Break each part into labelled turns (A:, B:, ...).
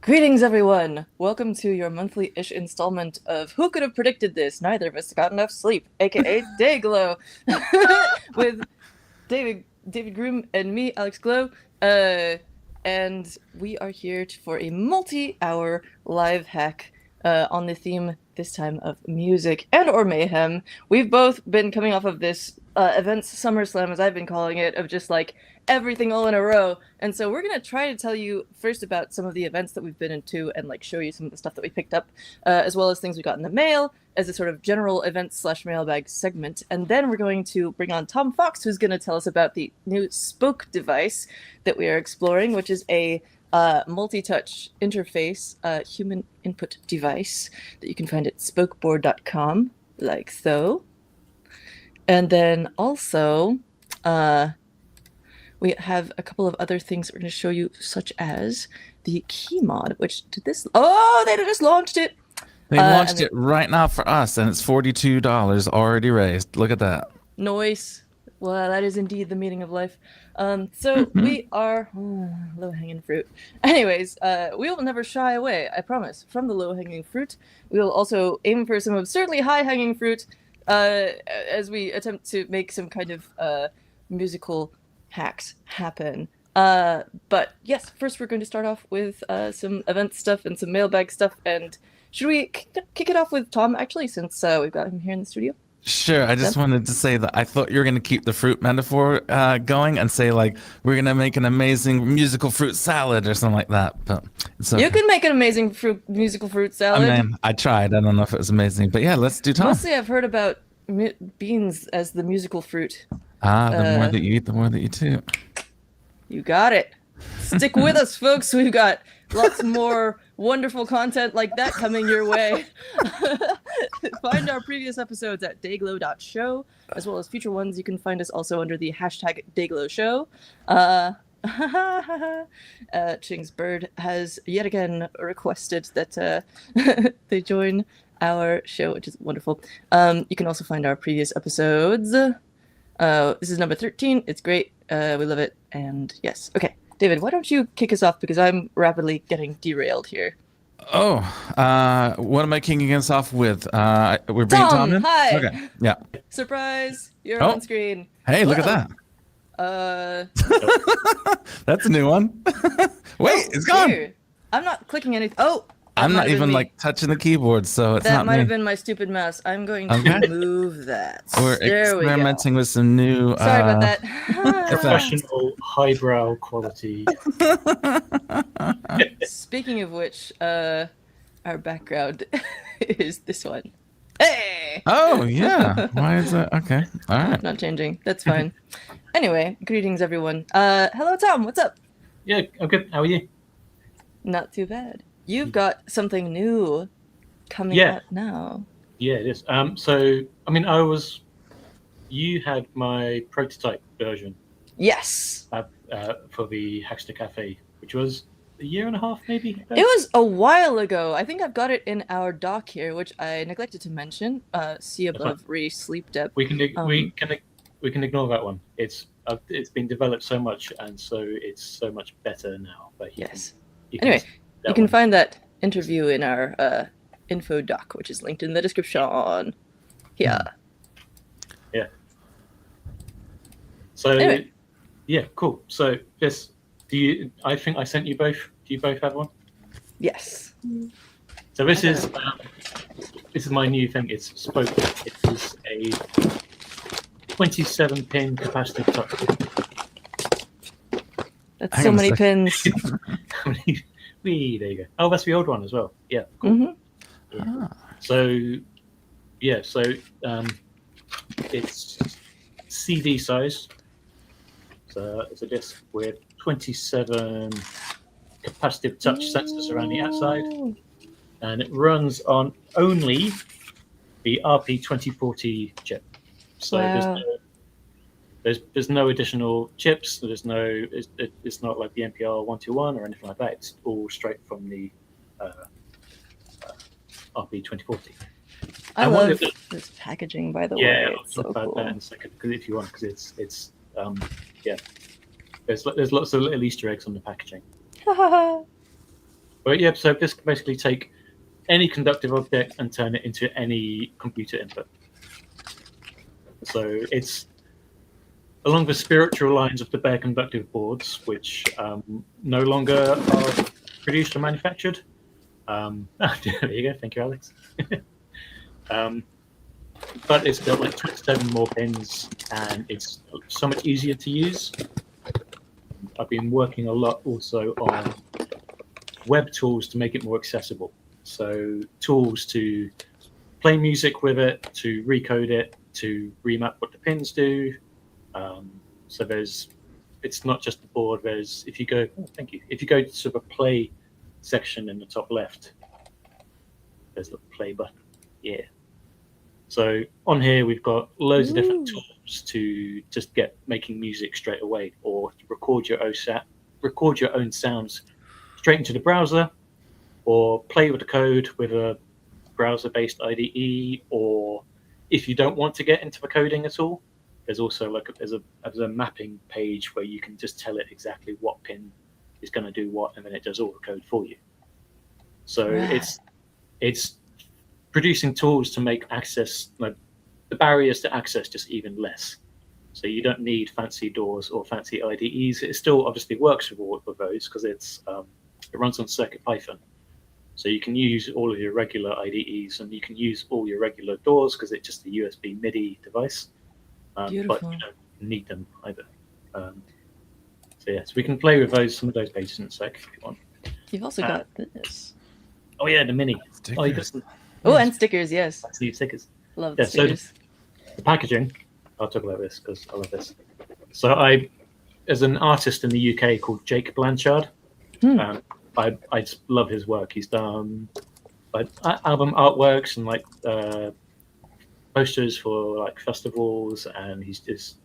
A: Greetings, everyone! Welcome to your monthly-ish installment of Who Could Have Predicted This? Neither of us got enough sleep, aka Dayglow, with David Groom and me, Alex Glow. And we are here for a multi-hour live hack on the theme this time of music and or mayhem. We've both been coming off of this events SummerSlam, as I've been calling it, of just like everything all in a row. And so we're going to try to tell you first about some of the events that we've been into and like show you some of the stuff that we picked up, as well as things we got in the mail as a sort of general event/mailbag segment. And then we're going to bring on Tom Fox, who's going to tell us about the new Spoke device that we are exploring, which is a multi-touch interface human input device that you can find at spokeboard.com, like so. And then also, we have a couple of other things we're going to show you, such as the key mod, which did this. Oh, they just launched it.
B: They launched it right now for us, and it's $42 already raised. Look at that.
A: Noise. Well, that is indeed the meaning of life. So we are low-hanging fruit. Anyways, we will never shy away, I promise, from the low-hanging fruit. We will also aim for some absurdly high-hanging fruit as we attempt to make some kind of musical hacks happen. But yes, first we're going to start off with some event stuff and some mailbag stuff. And should we kick it off with Tom, actually, since we've got him here in the studio?
B: Sure. I just wanted to say that I thought you were going to keep the fruit metaphor going and say, like, we're going to make an amazing musical fruit salad or something like that. But it's okay.
A: You can make an amazing musical fruit salad.
B: I mean, I tried. I don't know if it was amazing. But yeah, let's do Tom.
A: Mostly I've heard about beans as the musical fruit.
B: The more that you eat, the more that you do.
A: You got it. Stick with us, folks. We've got lots more wonderful content like that coming your way. Find our previous episodes at dayglow.show, as well as future ones. You can find us also under the hashtag DaygLowShow. Ching's Bird has yet again requested that they join our show, which is wonderful. You can also find our previous episodes. This is number 13. It's great. We love it. And yes. Okay. David, why don't you kick us off, because I'm rapidly getting derailed here.
B: Oh, what am I kicking us off with? We're bringing Tom in?
A: Hi.
B: Okay. Yeah.
A: Surprise. You're on screen.
B: Hey, look at that. That's a new one. Wait, it's gone.
A: Weird. I'm not clicking anything. Oh,
B: I'm not even like touching the keyboard, so it's not me.
A: That might have been my stupid mouse. I'm going to move that.
B: We're experimenting with some new.
A: Sorry about that.
C: Professional highbrow quality.
A: Speaking of which, our background is this one. Hey!
B: Oh yeah. Why is that? Okay. All right.
A: Not changing. That's fine. Anyway, greetings everyone. Hello Tom. What's up?
C: Yeah, I'm good. How are you?
A: Not too bad. You've got something new coming out now. Yeah,
C: it is. You had my prototype version.
A: Yes.
C: For the Hackster Cafe, which was a year and a half, maybe?
A: It was a while ago. I think I've got it in our doc here, which I neglected to mention. See above re-sleep depth.
C: We can ignore that one. It's been developed so much, and so it's so much better now. But anyway.
A: You can find that interview in our info doc, which is linked in the description. Yeah.
C: Yeah. So,
A: anyway.
C: Yeah, cool. So, I think I sent you both. Do you both have one?
A: Yes.
C: So this is my new thing. It's Spoke. It is a 27-pin capacitive touch.
A: That's so many pins.
C: There you go. Oh, that's the old one as well. Yeah. Cool.
A: Mm-hmm.
C: Yeah. So it's CD size. So it's a disc with 27 capacitive touch sensors around the outside, and it runs on only the RP2040 chip. So there's no additional chips. It's not like the NPR 121 or anything like that. It's all straight from the RP2040.
A: I love this packaging, by the way.
C: Yeah,
A: I'll talk about
C: that in a second, if you want, because it's there's lots of little Easter eggs on the packaging. But yeah, so this can basically take any conductive object and turn it into any computer input. So it's along the spiritual lines of the bare conductive boards, which no longer are produced or manufactured. There you go. Thank you, Alex. But it's got like 27 more pins, and it's so much easier to use. I've been working a lot also on web tools to make it more accessible. So tools to play music with it, to recode it, to remap what the pins do. So it's not just the board. If you go to the play section in the top left, there's the play button. Yeah. So on here we've got loads of different tools to just get making music straight away, or to record your own sounds straight into the browser, or play with the code with a browser-based IDE, or if you don't want to get into the coding at all, there's also there's a mapping page where you can just tell it exactly what pin is going to do what, and then it does all the code for you. So it's producing tools to make access, like the barriers to access, just even less. So you don't need fancy doors or fancy IDEs. It still obviously works with all of those because it runs on CircuitPython. So you can use all of your regular IDEs, and you can use all your regular doors because it's just a USB MIDI device. But you don't need them either. So we can play with some of those pages in a sec if you want.
A: You've also got this.
C: Oh yeah, the mini.
B: Stickers.
C: Oh, you got some.
A: Oh, and stickers, yes.
C: That's new stickers.
A: Love the stickers.
C: So the packaging, I'll talk about this because I love this. So as an artist in the UK called Jake Blanchard, I just love his work. He's done like album artworks and like posters for like festivals, and he's just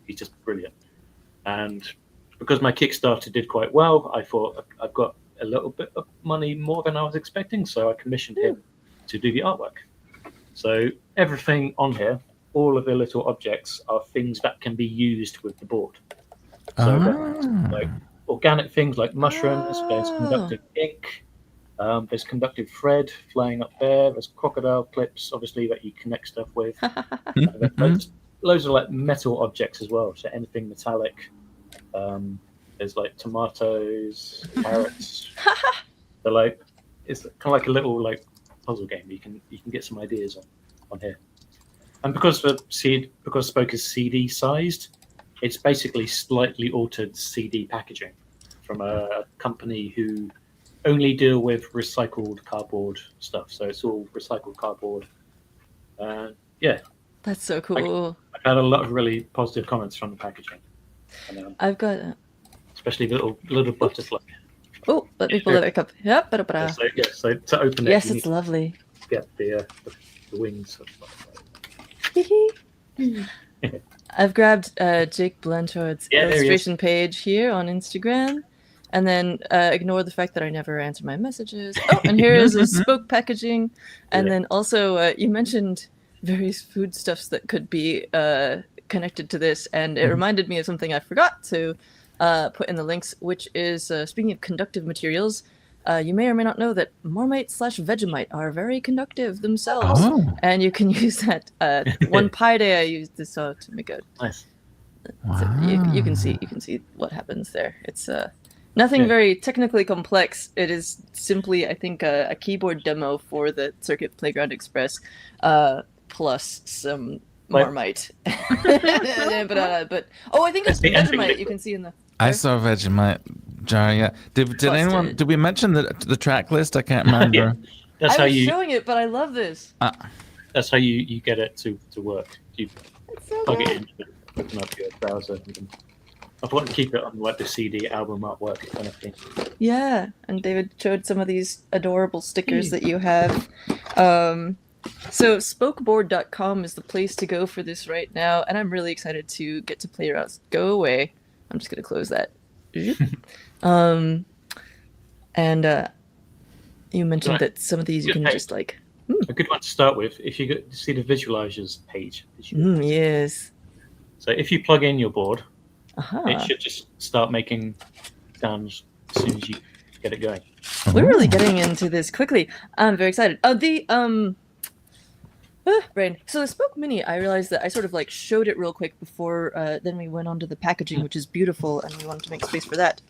C: brilliant. And because my Kickstarter did quite well, I thought I've got a little bit of money more than I was expecting, so I commissioned him to do the artwork. So everything on here, all of the little objects are things that can be used with the board. So like organic things like mushrooms, there's conductive ink, there's conductive thread flying up there, there's crocodile clips, obviously, that you connect stuff with. There's loads of like metal objects as well, so anything metallic. There's like tomatoes, carrots. They're like, it's kind of like a little like puzzle game. You can get some ideas on here. And because Spoke is CD sized, it's basically slightly altered CD packaging from a company who only deal with recycled cardboard stuff. So it's all recycled cardboard.
A: That's so cool.
C: I've had a lot of really positive comments from the packaging. And,
A: I've got
C: especially the little butterfly.
A: Oh, let me pull it back up. Yep.
C: So to open it,
A: yes, it's lovely.
C: Get the wings.
A: I've grabbed Jake Blanchard's illustration page here on Instagram, and then ignore the fact that I never answer my messages. Oh, and here is a Spoke packaging, and then also you mentioned various foodstuffs that could be connected to this, and it reminded me of something I forgot to put in the links, which is speaking of conductive materials. You may or may not know that Marmite/Vegemite are very conductive themselves, and you can use that. One pie day I used this to make a.
C: Nice.
A: So you can see what happens there. It's nothing very technically complex. It is simply, I think, a keyboard demo for the Circuit Playground Express, plus some Marmite. but I think it's Vegemite. You can see in the.
B: I saw Vegemite jar. Yeah. Did anyone? Did we mention the track list? I can't remember.
C: That's
A: I was showing it, but I love this.
C: That's how you get it to work. You
A: so
C: plug it in, open up your browser. I want to keep it on like the CD album artwork kind of thing.
A: Yeah, and David showed some of these adorable stickers that you have. So spokeboard.com is the place to go for this right now, and I'm really excited to get to play around. Go away. I'm just going to close that. And you mentioned that some of these you can just like...
C: A good one to start with, if you see the visualizers page.
A: Yes.
C: So if you plug in your board, it should just start making sounds as soon as you get it going.
A: We're really getting into this quickly. I'm very excited. Brain. So the Spoke Mini, I realized that I sort of like showed it real quick before then we went on to the packaging, which is beautiful, and we wanted to make space for that.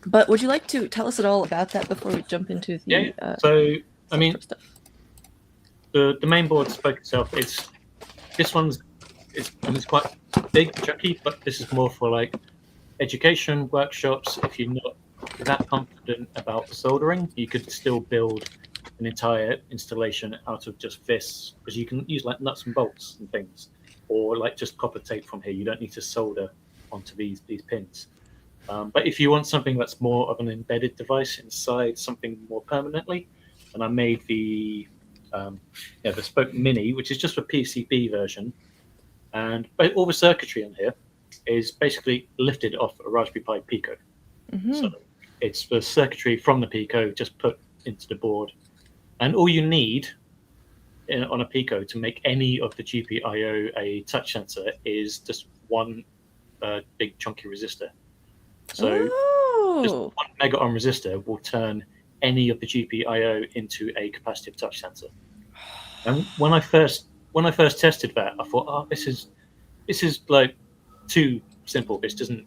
A: But would you like to tell us at all about that before we jump into the
C: so I mean
A: stuff?
C: the main board Spoke itself, this one's quite big, chunky, but this is more for like education workshops. If you're not that confident about soldering, you could still build an entire installation out of just this, because you can use like nuts and bolts and things, or like just copper tape from here. You don't need to solder onto these pins. But if you want something that's more of an embedded device inside something more permanently, and I made the Spoke Mini, which is just a PCB version, and all the circuitry on here is basically lifted off a Raspberry Pi Pico. So it's the circuitry from the Pico just put into the board, and all you need on a Pico to make any of the GPIO a touch sensor is just one big chunky resistor. So just 1 mega ohm resistor will turn any of the GPIO into a capacitive touch sensor. And when I first tested that, I thought, this is like too simple. This doesn't.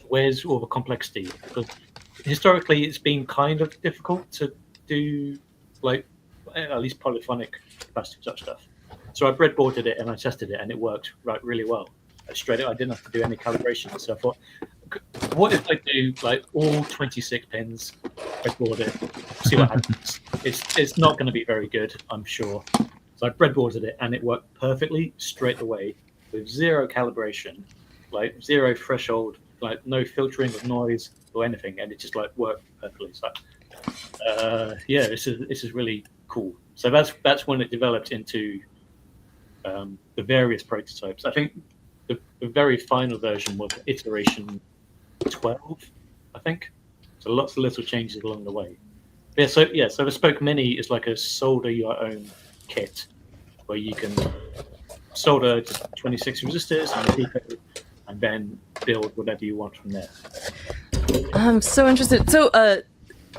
C: Where's all the complexity? Because historically, it's been kind of difficult to do like at least polyphonic capacitive touch stuff. So I breadboarded it and I tested it, and it worked really well. Straight up, I didn't have to do any calibration. So I thought, what if I do like all 26 pins, breadboard it, see what happens? It's not going to be very good, I'm sure. So I breadboarded it, and it worked perfectly straight away with zero calibration, like zero threshold, like no filtering of noise or anything, and it just like worked perfectly. So this is really cool. So that's when it developed into the various prototypes. I think the very final version was iteration 12, I think. So lots of little changes along the way. So the Spoke Mini is like a solder your own kit where you can solder just 26 resistors and then build whatever you want from there.
A: I'm so interested. So,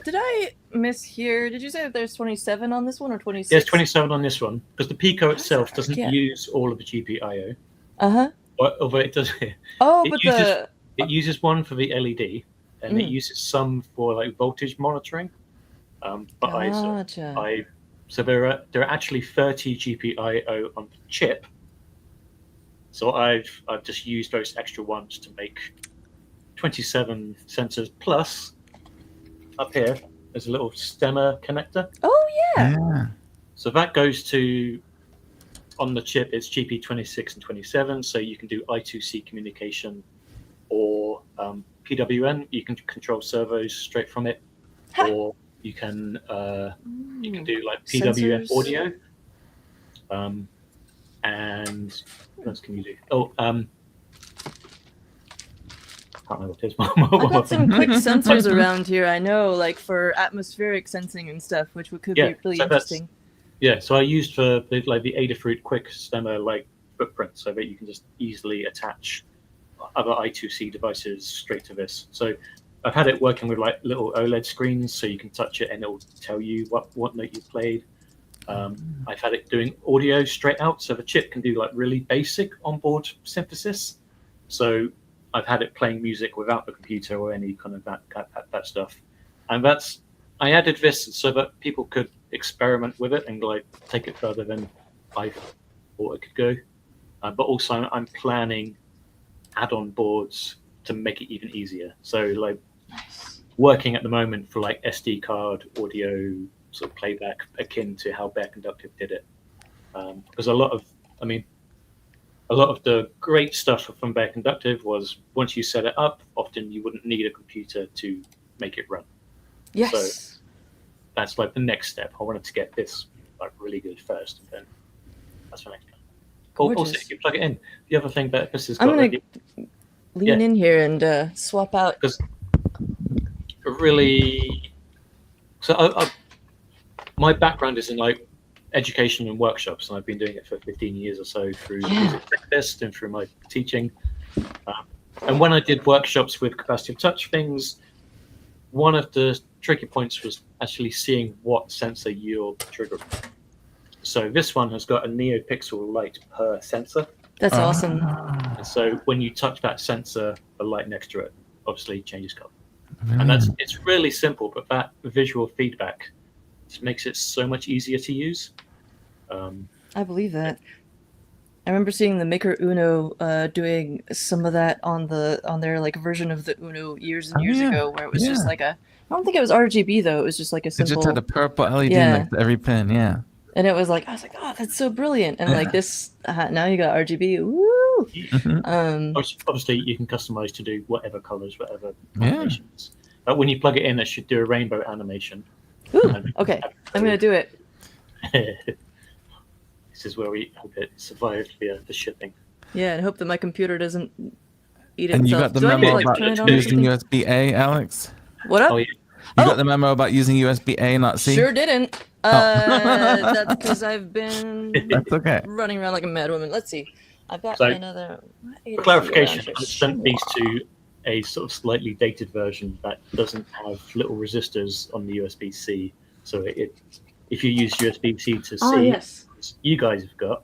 A: did I mishear? Did you say that there's 27 on this one or 26?
C: There's 27 on this one, because the Pico itself doesn't use all of the GPIO. Although it does. It uses one for the LED, and it uses some for like voltage monitoring. So there are actually 30 GPIO on the chip. So I've just used those extra ones to make 27 sensors, plus up here there's a little stemmer connector.
A: Oh yeah.
C: So that goes to, on the chip it's GP26 and 27, so you can do I2C communication or PWM. You can control servos straight from it, or you can do like PWM audio. And what else can you do? I can't remember what it is.
A: I've got some quick sensors around here, I know, like for atmospheric sensing and stuff, which could be really interesting.
C: So I used for the Adafruit quick stemmer like footprint, so that you can just easily attach other I2C devices straight to this. So I've had it working with like little OLED screens, so you can touch it and it'll tell you what note you played. I've had it doing audio straight out, so the chip can do like really basic onboard synthesis. So I've had it playing music without the computer or any kind of that stuff. And I added this so that people could experiment with it and like take it further than I thought it could go. But also I'm planning add-on boards to make it even easier. So like working at the moment for like SD card audio sort of playback akin to how Bear Conductive did it. Because a lot of the great stuff from Bear Conductive was once you set it up, often you wouldn't need a computer to make it run.
A: Yes.
C: So that's like the next step. I wanted to get this like really good first, and then that's the next one. Also, you plug it in. The other thing that this has got.
A: I'm gonna lean in here and swap out.
C: Because really, my background is in like education and workshops, and I've been doing it for 15 years or so through music therapist and through my teaching. And when I did workshops with capacitive touch things, one of the tricky points was actually seeing what sensor you're triggering. So this one has got a neopixel light per sensor.
A: That's awesome.
C: And so when you touch that sensor, the light next to it obviously changes color. And it's really simple, but that visual feedback just makes it so much easier to use.
A: I believe that. I remember seeing the Maker Uno doing some of that on their like version of the Uno years and years ago, where it was just like I don't think it was RGB though. It was just like a simple.
B: It just had a purple LED next to every pin. Yeah.
A: And it was like I was like, oh, that's so brilliant. And like this, now you got RGB. Woo!
C: Obviously, you can customize to do whatever colors, whatever animations. But when you plug it in, it should do a rainbow animation.
A: Ooh, okay, I'm gonna do it.
C: This is where we hope it survived the shipping.
A: Yeah, and hope that my computer doesn't eat itself.
B: And you got the memo about using USB-A, Alex?
A: What up?
C: Oh, yeah.
B: You got the memo about using USB-A, not C?
A: Sure didn't. That's because I've been
B: That's okay.
A: running around like a madwoman. Let's see. I've got another.
C: For clarification, I sent these to a sort of slightly dated version that doesn't have little resistors on the USB-C. So if you use USB-C to C, you guys have got,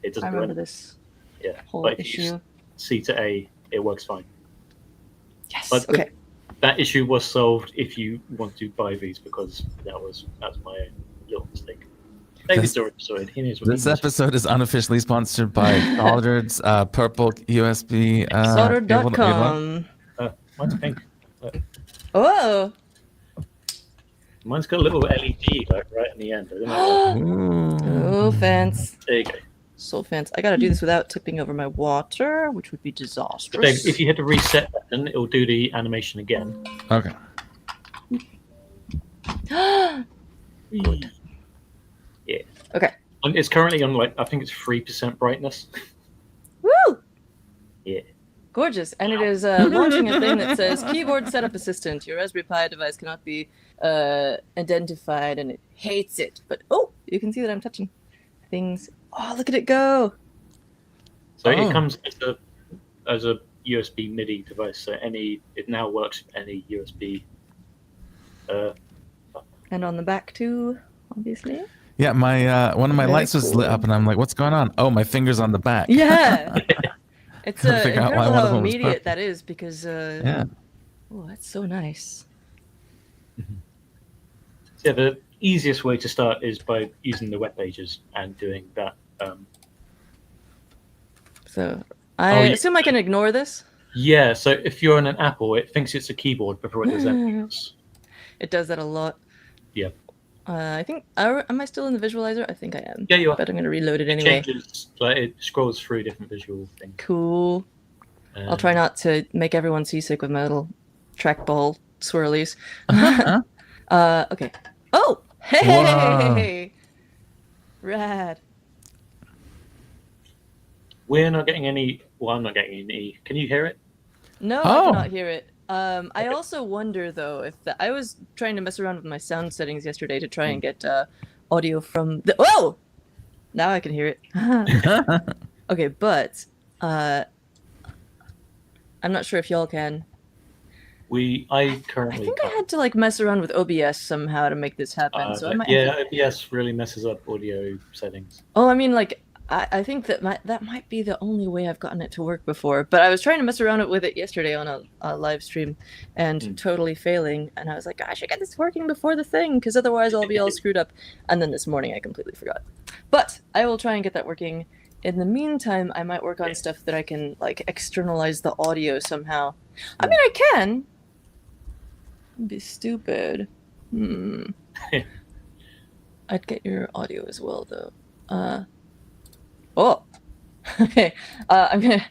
C: it doesn't.
A: I remember this.
C: Yeah,
A: whole
C: but if
A: issue.
C: you use C to A, it works fine.
A: Yes.
C: But
A: okay.
C: That issue was solved if you want to buy these, because that was my own little mistake. Maybe story episode. He knows what
B: this episode is unofficially sponsored by Soldered's purple USB.
A: Soldered.com.
C: Mine's pink.
A: Oh.
C: Mine's got a little LED right in the end. I don't know.
A: Oh, fancy.
C: There you go.
A: So fancy. I gotta do this without tipping over my water, which would be disastrous.
C: Dave, if you hit the reset button, it'll do the animation again.
B: Okay.
A: Good.
C: Yeah.
A: Okay.
C: And it's currently on I think it's 3% brightness.
A: Woo!
C: Yeah.
A: Gorgeous. And it is launching a thing that says keyboard setup assistant. Your Raspberry Pi device cannot be identified, and it hates it. But you can see that I'm touching things. Oh, look at it go!
C: So it comes as a USB MIDI device. So it now works with any USB.
A: And on the back too, obviously.
B: Yeah, my one of my
A: Very
B: lights was lit up, and I'm like, "What's going on?" Oh, my finger's on the back.
A: Yeah. It's
B: figure out why
A: incredible
B: one of
A: how
B: them was
A: immediate
B: purple.
A: that is, because
B: Yeah.
A: oh, that's so nice.
C: Yeah, the easiest way to start is by using the web pages and doing that.
A: So I assume I can ignore this.
C: Yeah, so if you're on an Apple, it thinks it's a keyboard before it does anything else.
A: It does that a lot.
C: Yeah.
A: I think. Am I still in the visualizer? I think I am.
C: Yeah, you are.
A: But I'm going to reload it
C: It
A: anyway.
C: changes, it scrolls through different visual things.
A: Cool. I'll try not to make everyone seasick with my little trackball swirlies. Okay. Oh! Hey! Rad.
C: We're not getting any. Well, I'm not getting any. Can you hear it?
A: No, I cannot hear it. I also wonder though if I was trying to mess around with my sound settings yesterday to try and get audio from the. Oh! Now I can hear it. Okay, but I'm not sure if y'all can.
C: I currently.
A: I think I had to mess around with OBS somehow to make this happen. So I might.
C: OBS really messes up audio settings.
A: Oh, I mean, I think that might be the only way I've gotten it to work before. But I was trying to mess around with it yesterday on a live stream, and totally failing. And I was like, I should get this working before the thing, because otherwise I'll be all screwed up. And then this morning I completely forgot. But I will try and get that working. In the meantime, I might work on stuff that I can externalize the audio somehow. I mean, I can. It'd be stupid. I'd get your audio as well, though. Oh, okay. I'm gonna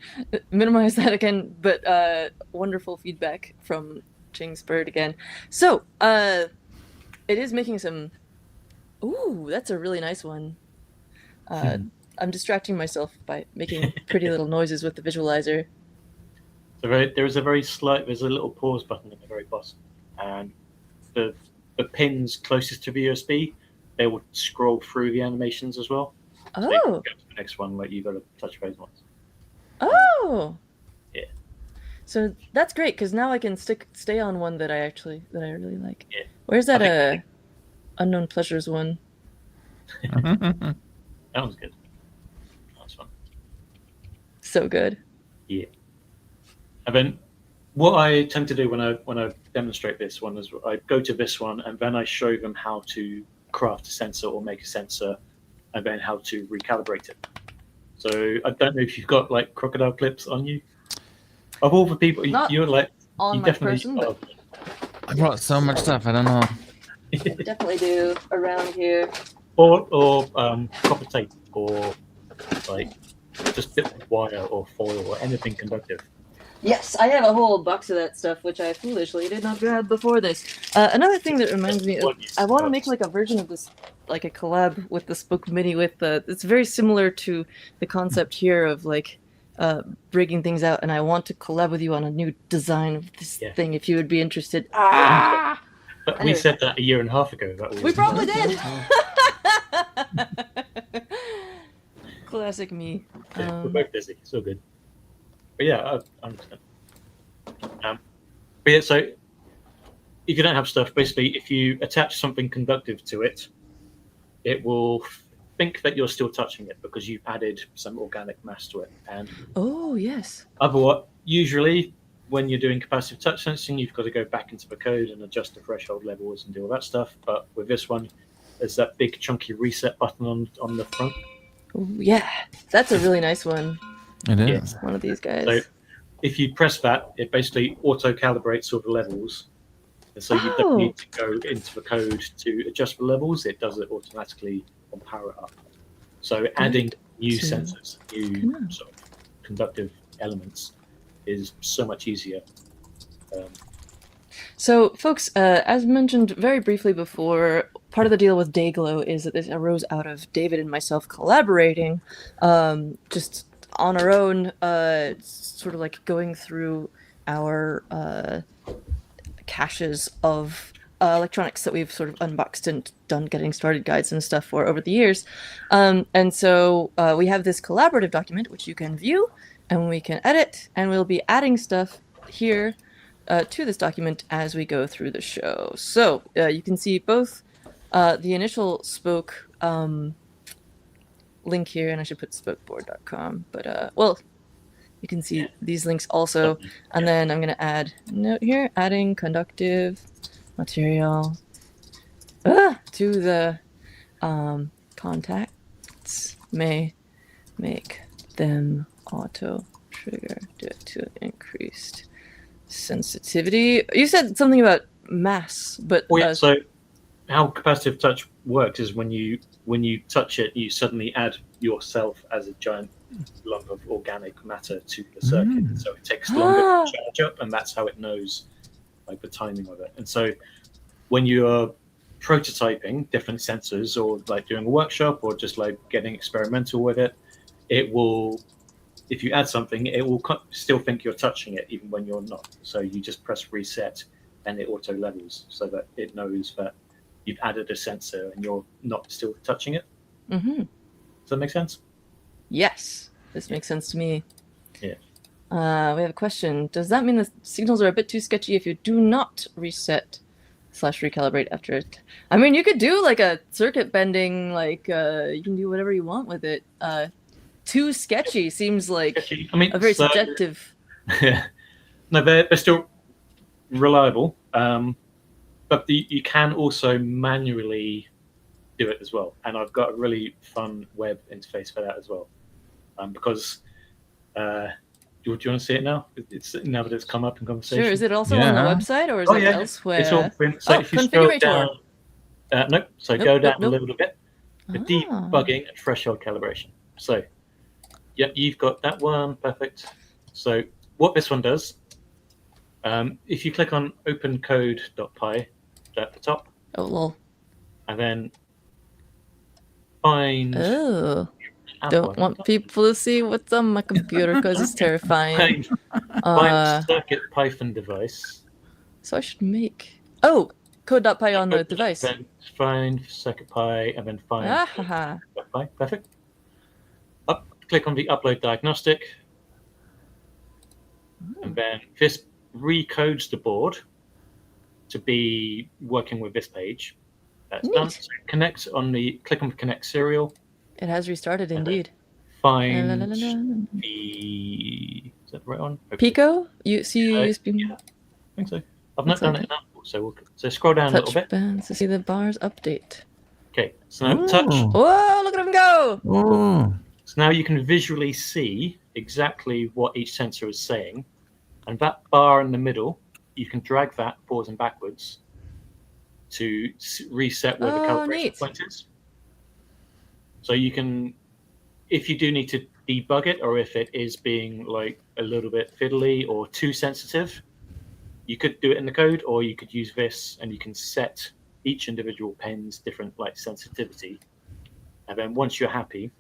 A: minimize that again, but wonderful feedback from Ching's bird again. So, it is making some. Ooh, that's a really nice one. I'm distracting myself by making pretty little noises with the visualizer.
C: So there's a little pause button at the very bottom, and the pins closest to the USB, they will scroll through the animations as well.
A: Oh.
C: So you can go to the next one, you've got to touch those ones.
A: Oh.
C: Yeah.
A: So that's great, because now I can stay on one that I really like.
C: Yeah.
A: Where's that
C: I
A: unknown pleasures one?
C: That was good. That was fun.
A: So good.
C: Yeah. And then what I tend to do when I demonstrate this one is I go to this one and then I show them how to craft a sensor or make a sensor, and then how to recalibrate it. So I don't know if you've got like crocodile clips on you. Of all the people,
A: Not
C: you're like
A: on
C: you
A: my
C: definitely
A: person, but
B: I brought so much stuff. I don't know.
A: definitely do around here.
C: or copper tape or like just bit of wire or foil or anything conductive.
A: Yes, I have a whole box of that stuff, which I foolishly did not grab before this. Another thing that reminds me of, I want to make like a version of this, like a collab with the Spoke Mini. With it's very similar to the concept here of like breaking things out, and I want to collab with you on a new design of this thing. If you would be interested.
C: But
A: Anyway.
C: we said that a year and a half ago. That
A: We probably did. Classic me.
C: Yeah, we're both busy. It's all good. But yeah, I understand. But yeah, so if you don't have stuff, basically, if you attach something conductive to it, it will think that you're still touching it because you've added some organic mass to it. And
A: Oh yes.
C: otherwise, usually when you're doing capacitive touch sensing, you've got to go back into the code and adjust the threshold levels and do all that stuff. But with this one, there's that big chunky reset button on the front.
A: Ooh, yeah, that's a really nice one.
B: It
C: Yeah.
B: is.
A: One of these guys.
C: So if you press that, it basically auto-calibrates all the levels. And so you don't need to go into the code to adjust the levels. It does it automatically on Power Up. So adding new sensors, new sort of conductive elements is so much easier.
A: So, folks, as mentioned very briefly before, part of the deal with Dayglow is that this arose out of David and myself collaborating, just on our own, sort of like going through our caches of electronics that we've sort of unboxed and done getting started guides and stuff for over the years. And so we have this collaborative document which you can view and we can edit, and we'll be adding stuff here to this document as we go through the show. So you can see both the initial Spoke link here, and I should put spokeboard.com, but well, you can see these links also, and then I'm going to add a note here, adding conductive material to the contacts may make them auto trigger due to increased sensitivity. You said something about mass, but
C: so how capacitive touch works is when you touch it, you suddenly add yourself as a giant lump of organic matter to the circuit. So it takes longer to charge up, and that's how it knows like the timing of it. And so when you're prototyping different sensors or like doing a workshop or just like getting experimental with it, it will, if you add something, it will still think you're touching it even when you're not. So you just press reset and it auto levels so that it knows that you've added a sensor and you're not still touching it.
A: Mm-hmm.
C: Does that make sense?
A: Yes, this makes sense to me.
C: Yeah.
A: We have a question. Does that mean the signals are a bit too sketchy if you do not reset / recalibrate after it? I mean, you could do like a circuit bending, like you can do whatever you want with it. Too sketchy seems like a very subjective.
C: Yeah. No, they're still reliable, but you can also manually do it as well. And I've got a really fun web interface for that as well, because do you want to see it now? It's now that it's come up in conversation.
A: Sure. Is it also on the website or is it elsewhere?
C: It's all print. So if you scroll down, nope. So go down a little bit. The debugging and threshold calibration. So, yep, you've got that one. Perfect. So what this one does, if you click on opencode.py at the top, and then find.
A: Oh. Don't want people to see what's on my computer because it's terrifying.
C: Find circuit Python device.
A: So I should make code.py on the device.
C: Then find CircuitPy and then find .py. Perfect. Click on the upload diagnostic, and then this recodes the board to be working with this page. That's
A: Neat.
C: done. So click on Connect Serial.
A: It has restarted indeed.
C: Find
A: La, la, la, la, la.
C: the... Is that the right one? Hopefully.
A: Pico? USB
C: Yeah, I think so. I've
A: Looks
C: not done
A: like
C: it enough. So scroll down a little
A: touch
C: bit.
A: bands to see the bars update.
C: Okay, so now touch.
B: Ooh.
A: Whoa, look at him go!
B: Ooh.
C: So now you can visually see exactly what each sensor is saying. And that bar in the middle, you can drag that forwards and backwards to reset where the calibration
A: neat.
C: point is. So you can, if you do need to debug it, or if it is being like a little bit fiddly or too sensitive, you could do it in the code, or you could use this and you can set each individual pen's different like sensitivity. And then once you're happy,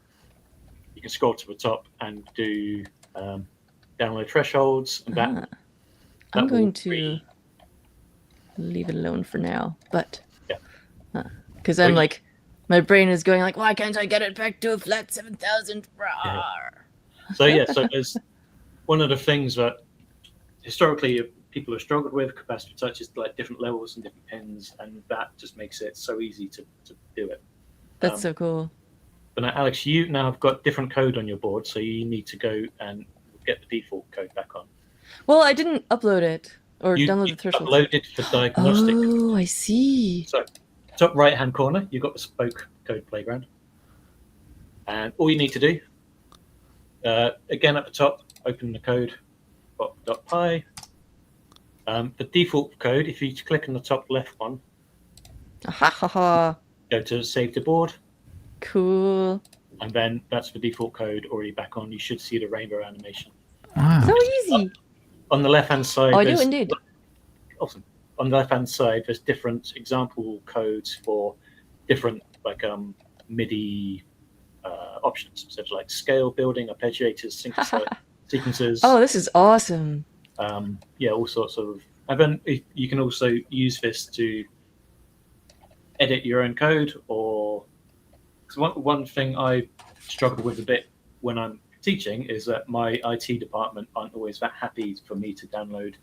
C: you can scroll to the top and do download thresholds, and that
A: I'm going
C: will
A: to leave it alone for now, but
C: Yeah.
A: because
C: So
A: I'm
C: you-
A: like, my brain is going like, why can't I get it back to a flat 7,000?
C: So so there's one of the things that historically people have struggled with capacitive touch is like different levels and different pins, and that just makes it so easy to do it.
A: That's so cool.
C: But now, Alex, you now have got different code on your board, so you need to go and get the default code back on.
A: Well, I didn't upload it or download
C: You
A: the threshold.
C: uploaded for diagnostic.
A: Oh, I see.
C: So top right hand corner, you've got the spoke code playground, and all you need to do, again at the top, open the code .py. The default code, if you click on the top left one,
A: Ha ha ha.
C: go to save to board,
A: Cool.
C: and then that's the default code already back on. You should see the rainbow animation.
B: Wow.
A: So easy.
C: On the left hand side,
A: I do
C: there's-
A: indeed.
C: Awesome. On the left hand side, there's different example codes for different like MIDI options, such like scale, building, arpeggiators, sequences.
A: Oh, this is awesome.
C: All sorts of. And then you can also use this to edit your own code. Or one thing I struggle with a bit when I'm teaching is that my IT department aren't always that happy for me to download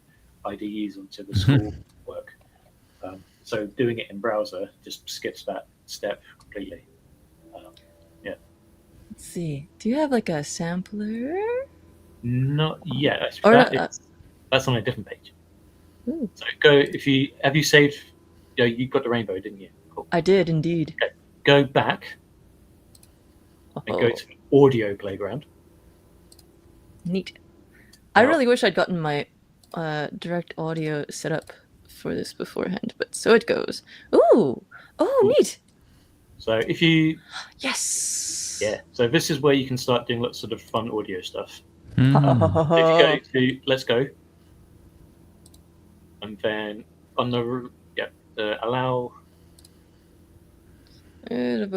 C: IDEs onto the school work. So doing it in browser just skips that step completely.
A: Let's see. Do you have like a sampler?
C: Not yet.
A: Or
C: That's on a different page.
A: Ooh.
C: So have you saved? Yeah, you got the rainbow, didn't you? Cool.
A: I did indeed.
C: Okay. Go back and go to the audio playground.
A: Neat. I really wish I'd gotten my direct audio set up for this beforehand, but so it goes. Ooh! Oh, neat!
C: So if you
A: Yes!
C: so this is where you can start doing lots of fun audio stuff.
B: Mm.
C: So if you go to Let's Go, and then on the allow.
A: There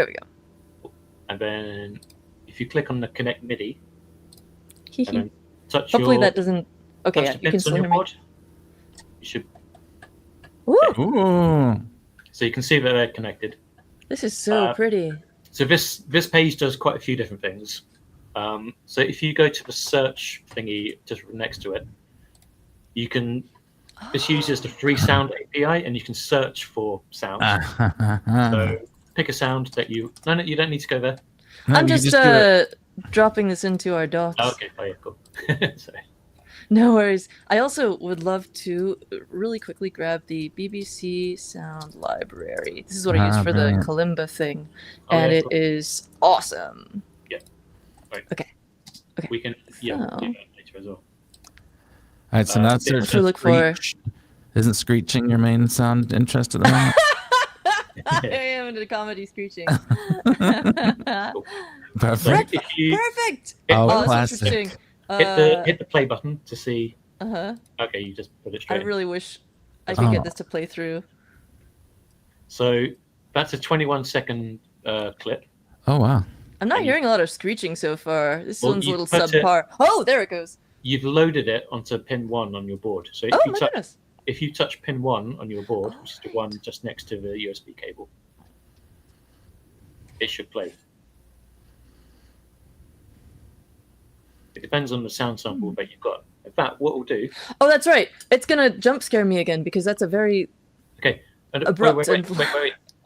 A: we go.
C: And then if you click on the Connect MIDI,
A: Hee
C: and
A: hee.
C: then touch
A: Hopefully
C: your
A: that doesn't. Okay,
C: touch
A: yeah,
C: the
A: you can
C: pins on
A: still
C: your
A: hear me.
C: board, you should.
A: Ooh!
B: Ooh.
C: So you can see that they're connected.
A: This is so pretty.
C: So this page does quite a few different things. So if you go to the search thingy just next to it, you can. This uses the free sound API, and you can search for sounds. So pick a sound that you. No, you don't need to go there.
B: No,
A: I'm
B: you
A: just
B: do it.
A: dropping this into our docs.
C: Oh, okay, oh, yeah, cool. Sorry.
A: No worries. I also would love to really quickly grab the BBC sound library. This is what I use for
B: brilliant.
A: the kalimba thing,
C: Oh,
A: and
C: yeah,
A: it
C: cool.
A: is awesome.
C: Right.
A: Okay.
C: We can do
A: So-
C: that later as well.
B: All right, so now
C: What
B: search
A: should we look for?
B: Screech. Isn't screeching your main sound interest at the moment?
A: I am into comedy screeching.
C: So
B: Perfect.
C: if you
A: Perfect.
B: Oh,
A: that's
B: classic.
A: interesting.
C: hit the play button to see.
A: Uh-huh.
C: Okay, you just put it
A: I
C: straight.
A: really wish I could
B: Oh.
A: get this to play through.
C: So that's a 21-second clip.
B: Oh wow.
A: I'm not
C: And you-
A: hearing a lot of screeching so far. This
C: Well,
A: one's a
C: you
A: little
C: put it-
A: subpar. Oh, there it goes.
C: You've loaded it onto pin 1 on your board. So
A: Oh my goodness.
C: if you touch pin 1 on your board, which is the one just next to the USB cable, it should play. It depends on the sound sample that you've got. In fact, what we'll do.
A: Oh, that's right. It's gonna jump scare me again because that's a very
C: Okay.
A: abrupt.
C: Wait.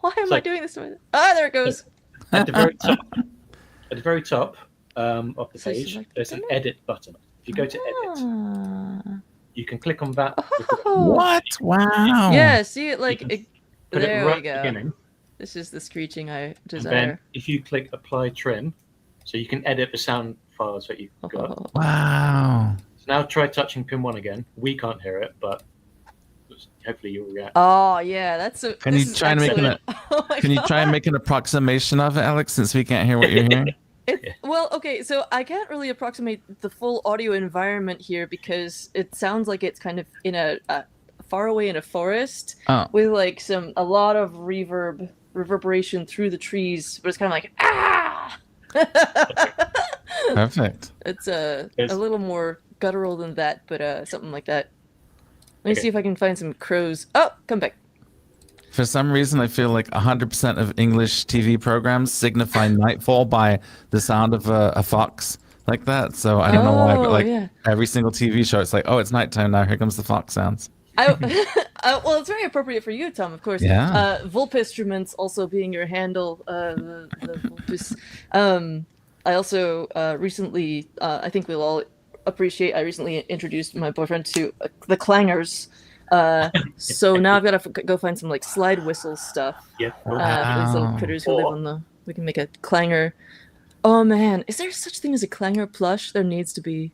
A: Why am I doing this to myself? Ah, there it goes.
C: At the very top of the page, there's an edit button. If you go to edit, you can click on that.
B: What? Wow.
A: Yeah, see it like it,
C: Put
A: there
C: it right
A: we go.
C: at the beginning.
A: This is the screeching I
C: And
A: desire.
C: then if you click apply trim, so you can edit the sound files that you've got.
B: Wow.
C: So now try touching pin 1 again. We can't hear it, but hopefully you'll react.
A: Oh yeah, that's so.
B: Can you try and make you try and make an approximation of it, Alex, since we can't hear what you're hearing?
A: Well, okay, so I can't really approximate the full audio environment here because it sounds like it's kind of in a far away in a forest with like a lot of reverberation through the trees, but it's kind of like ah.
B: Perfect.
A: It's a little more guttural than that, but something like that. Let me see if I can find some crows. Oh, come back.
B: For some reason, I feel like 100% of English TV programs signify nightfall by the sound of a fox like that. So I don't know why, but like every single TV show, it's like, oh, it's nighttime now. Here comes the fox sounds.
A: Well, it's very appropriate for you, Tom, of course.
B: Yeah.
A: Vulpistruments also being your handle. The Vulpis. I also recently, I think we'll all appreciate, I recently introduced my boyfriend to the clangers. So now I've got to go find some like slide whistle stuff.
C: Yeah.
A: For these little critters who live on the. We can make a clanger. Oh man, is there such thing as a clanger plush? There needs to be.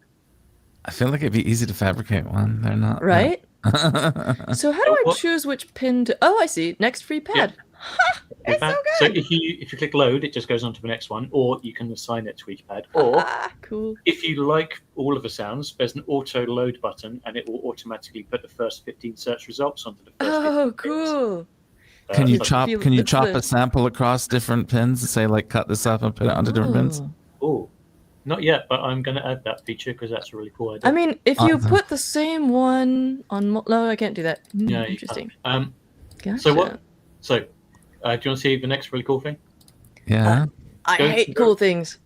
B: I feel like it'd be easy to fabricate one. They're not.
A: Right? So how do I choose which pin to... Oh, I see. Next free pad. Ha! It's so good.
C: So if you click load, it just goes on to the next one, or you can assign it to each pad. Or
A: cool.
C: If you like all of the sounds, there's an auto load button, and it will automatically put the first 15 search results onto the first.
A: Oh, cool.
B: Can you chop a sample across different pins and say like cut this up and put it onto different pins?
C: Oh, not yet, but I'm going to add that feature because that's a really cool idea.
A: I mean, if you put the same one on... No, I can't do that.
C: Yeah,
A: interesting.
C: Gotcha. So what? So, do you want to see the next really cool thing?
B: Yeah.
A: I hate cool things.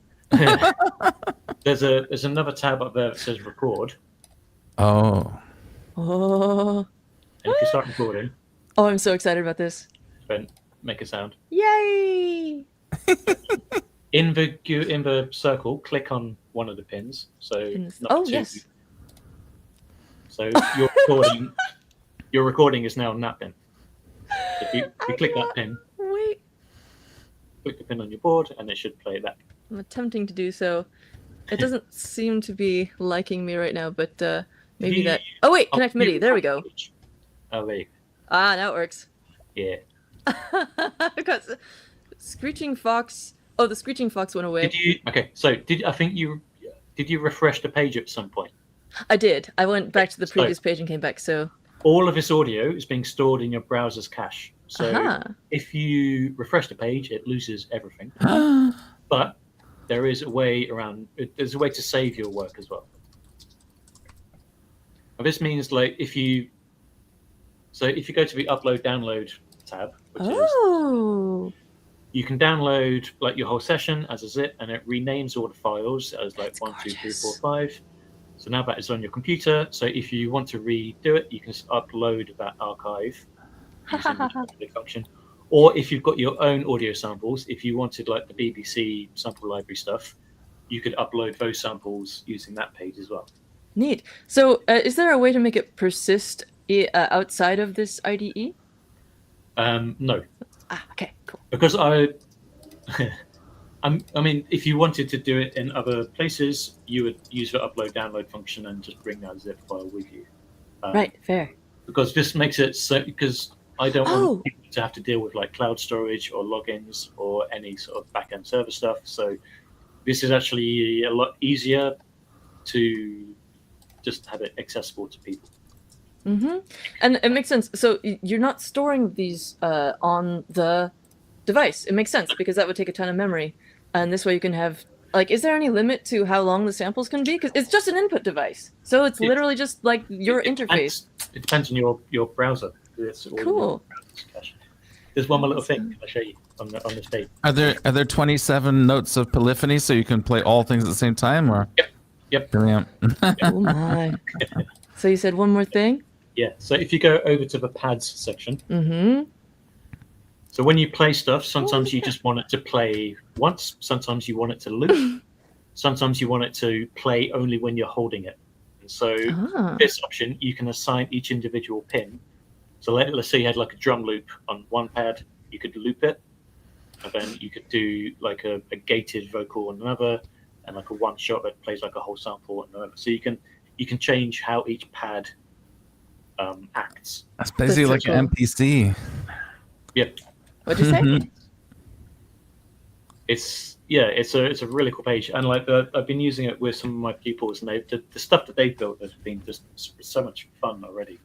C: There's another tab up there that says record.
B: Oh.
A: Oh.
C: And if you start recording.
A: Oh, I'm so excited about this.
C: Then make a sound.
A: Yay!
C: In the circle, click on one of the pins. So
A: yes.
C: So your recording is now on that pin. If you click that pin, click the pin on your board, and it should play that.
A: I'm attempting to do so. It doesn't seem to be liking me right now, but maybe that. Oh wait, connect MIDI. There we go.
C: Oh wait.
A: Now it works.
C: Yeah.
A: Because Screeching Fox. Oh, the Screeching Fox went away.
C: Did you refresh the page at some point?
A: I did. I went back to the previous page and came back. So
C: all of this audio is being stored in your browser's cache. So if you refresh the page, it loses everything. But there is a way around. There's a way to save your work as well. Now, this means like if you go to the upload download tab, which is you can download like your whole session as a zip, and it renames all the files as like 1, 2, 3, 4, 5. So now that is on your computer. So if you want to redo it, you can upload that archive using the function. Or if you've got your own audio samples, if you wanted like the BBC sample library stuff, you could upload those samples using that page as well.
A: Neat. So is there a way to make it persist outside of this IDE?
C: No.
A: Okay, cool.
C: Because I mean, if you wanted to do it in other places, you would use the upload download function and just bring that zip file with you.
A: Right, fair.
C: Because this makes it so, because I don't want people to have to deal with like cloud storage or logins or any sort of backend server stuff. So this is actually a lot easier to just have it accessible to people.
A: Mm-hmm. And it makes sense. So you're not storing these on the device. It makes sense because that would take a ton of memory. And this way you can have, like, is there any limit to how long the samples can be? Because it's just an input device. So it's literally just like your interface.
C: It depends on your browser.
A: Cool.
C: There's one more little thing I'll show you on this page.
B: Are there 27 notes of polyphony so you can play all things at the same time, or?
C: Yep. Yep.
B: Brilliant.
A: Oh my. So you said one more thing?
C: Yeah. So if you go over to the pads section,
A: Mm-hmm.
C: so when you play stuff, sometimes you just want it to play once. Sometimes you want it to loop. Sometimes you want it to play only when you're holding it. And so this option, you can assign each individual pin. So let's say you had like a drum loop on one pad, you could loop it. And then you could do like a gated vocal on another, and like a one shot that plays like a whole sample on another. So you can change how each pad acts.
B: That's basically
A: That's so
B: like
A: cool.
B: an NPC.
C: Yep.
A: What'd you say?
C: It's a really cool page, and like I've been using it with some of my pupils, and the stuff that they've built has been just so much fun already.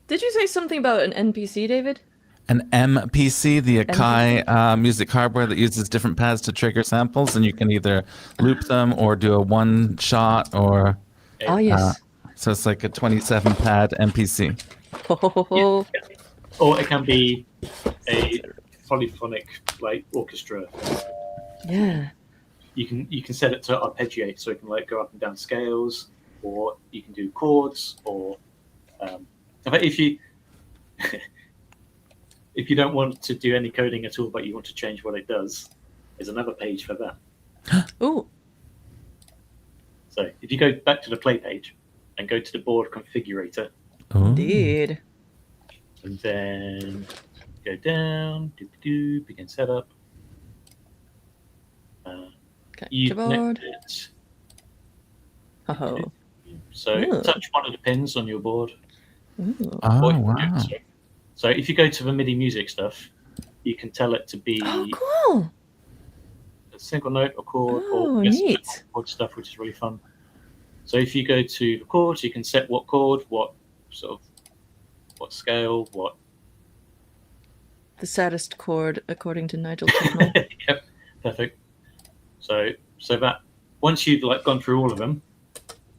A: Did you say something about an NPC, David?
B: An MPC, the Akai music hardware that uses different pads to trigger samples, and you can either loop them or do a one shot, or
A: Oh yes.
B: so it's like a 27 pad MPC.
C: Yeah. Or it can be a polyphonic like orchestra.
A: Yeah.
C: You can set it to arpeggiate, so it can like go up and down scales, or you can do chords, or if you if you don't want to do any coding at all, but you want to change what it does, there's another page for that.
A: Ooh.
C: So if you go back to the play page and go to the board configurator,
A: Indeed.
C: and then go down, begin setup. You
A: board.
C: connect it.
A: Oh.
C: So touch one of the pins on your board.
A: Ooh.
B: Oh, wow.
C: So if you go to the MIDI music stuff, you can tell it to be
A: cool.
C: a single note or chord,
A: Oh,
C: or
A: neat.
C: chord stuff, which is really fun. So if you go to the chords, you can set what chord, what scale, what.
A: The saddest chord, according to Nigel Tidwell.
C: Yep, perfect. So that once you've like gone through all of them,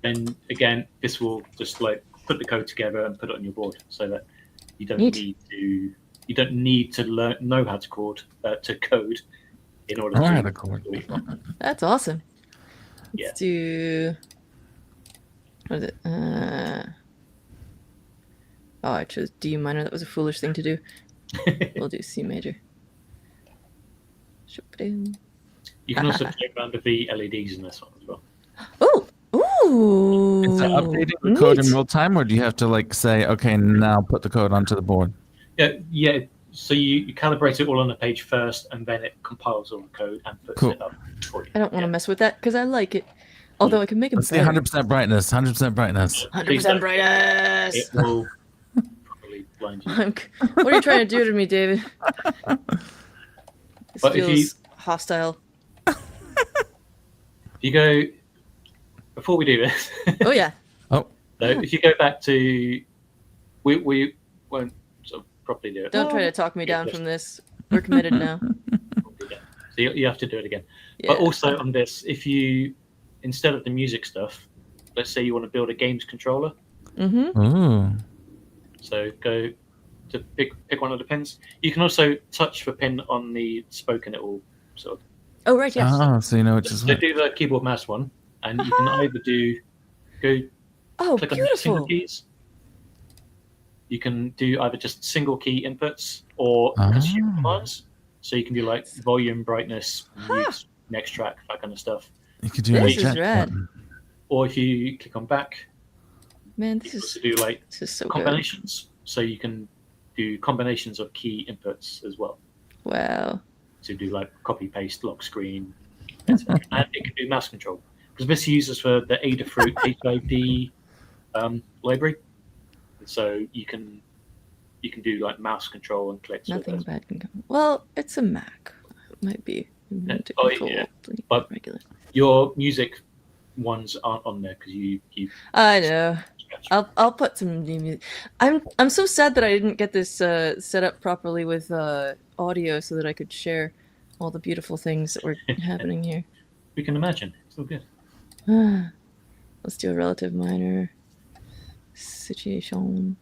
C: then again this will just like put the code together and put it on your board, so that you don't need to know how to code in order to
B: chord.
A: That's awesome.
C: Yeah.
A: Let's do. What is it? Oh, I chose D minor. That was a foolish thing to do. We'll do C major.
C: You can also play around with the LEDs in this one as well.
A: Oh, ooh!
B: Is it updating the code in real time, or do you have to like say, okay, now put the code onto the board?
C: Yeah. So you calibrate it all on the page first, and then it compiles all the code and puts it up for you.
A: I don't want to mess with that because I like it. Although I can make it
B: Let's see,
A: better.
B: 100% brightness. 100% brightness.
A: 100% brightness.
C: It will probably blind you.
A: What are you trying to do to me, David? This feels hostile.
C: If you go before we do this.
A: Oh yeah.
B: Oh.
C: So if you go back to, we won't sort of properly do it.
A: Don't try to talk me down from this. We're committed now.
C: So you have to do it again.
A: Yeah.
C: But also on this, if you, instead of the music stuff, let's say you want to build a games controller.
A: Mm-hmm.
B: Ooh.
C: So go to pick one of the pins. You can also touch the pin on the spoke, and it will sort of.
A: Oh right, yes.
B: Oh, so you know which is
C: So do the keyboard mouse one, and you can either click on the single keys. You can do either just single key inputs or consumer commands. So you can do like volume, brightness, mute, next track, that kind of stuff.
B: You could do
A: this is rad.
C: Or if you click on back,
A: man,
C: you can also do like
A: so
C: combinations.
A: good.
C: So you can do combinations of key inputs as well.
A: Wow.
C: To do like copy, paste, lock screen, and it can do mouse control, because this uses for the Adafruit HID library. So you can do like mouse control and clicks.
A: Nothing bad can come. Well, it's a Mac. It might be.
C: But
A: regular.
C: Your music ones aren't on there because you.
A: I know. I'll put some new music. I'm so sad that I didn't get this set up properly with audio so that I could share all the beautiful things that were happening here.
C: We can imagine. It's all good.
A: Let's do a relative minor situation.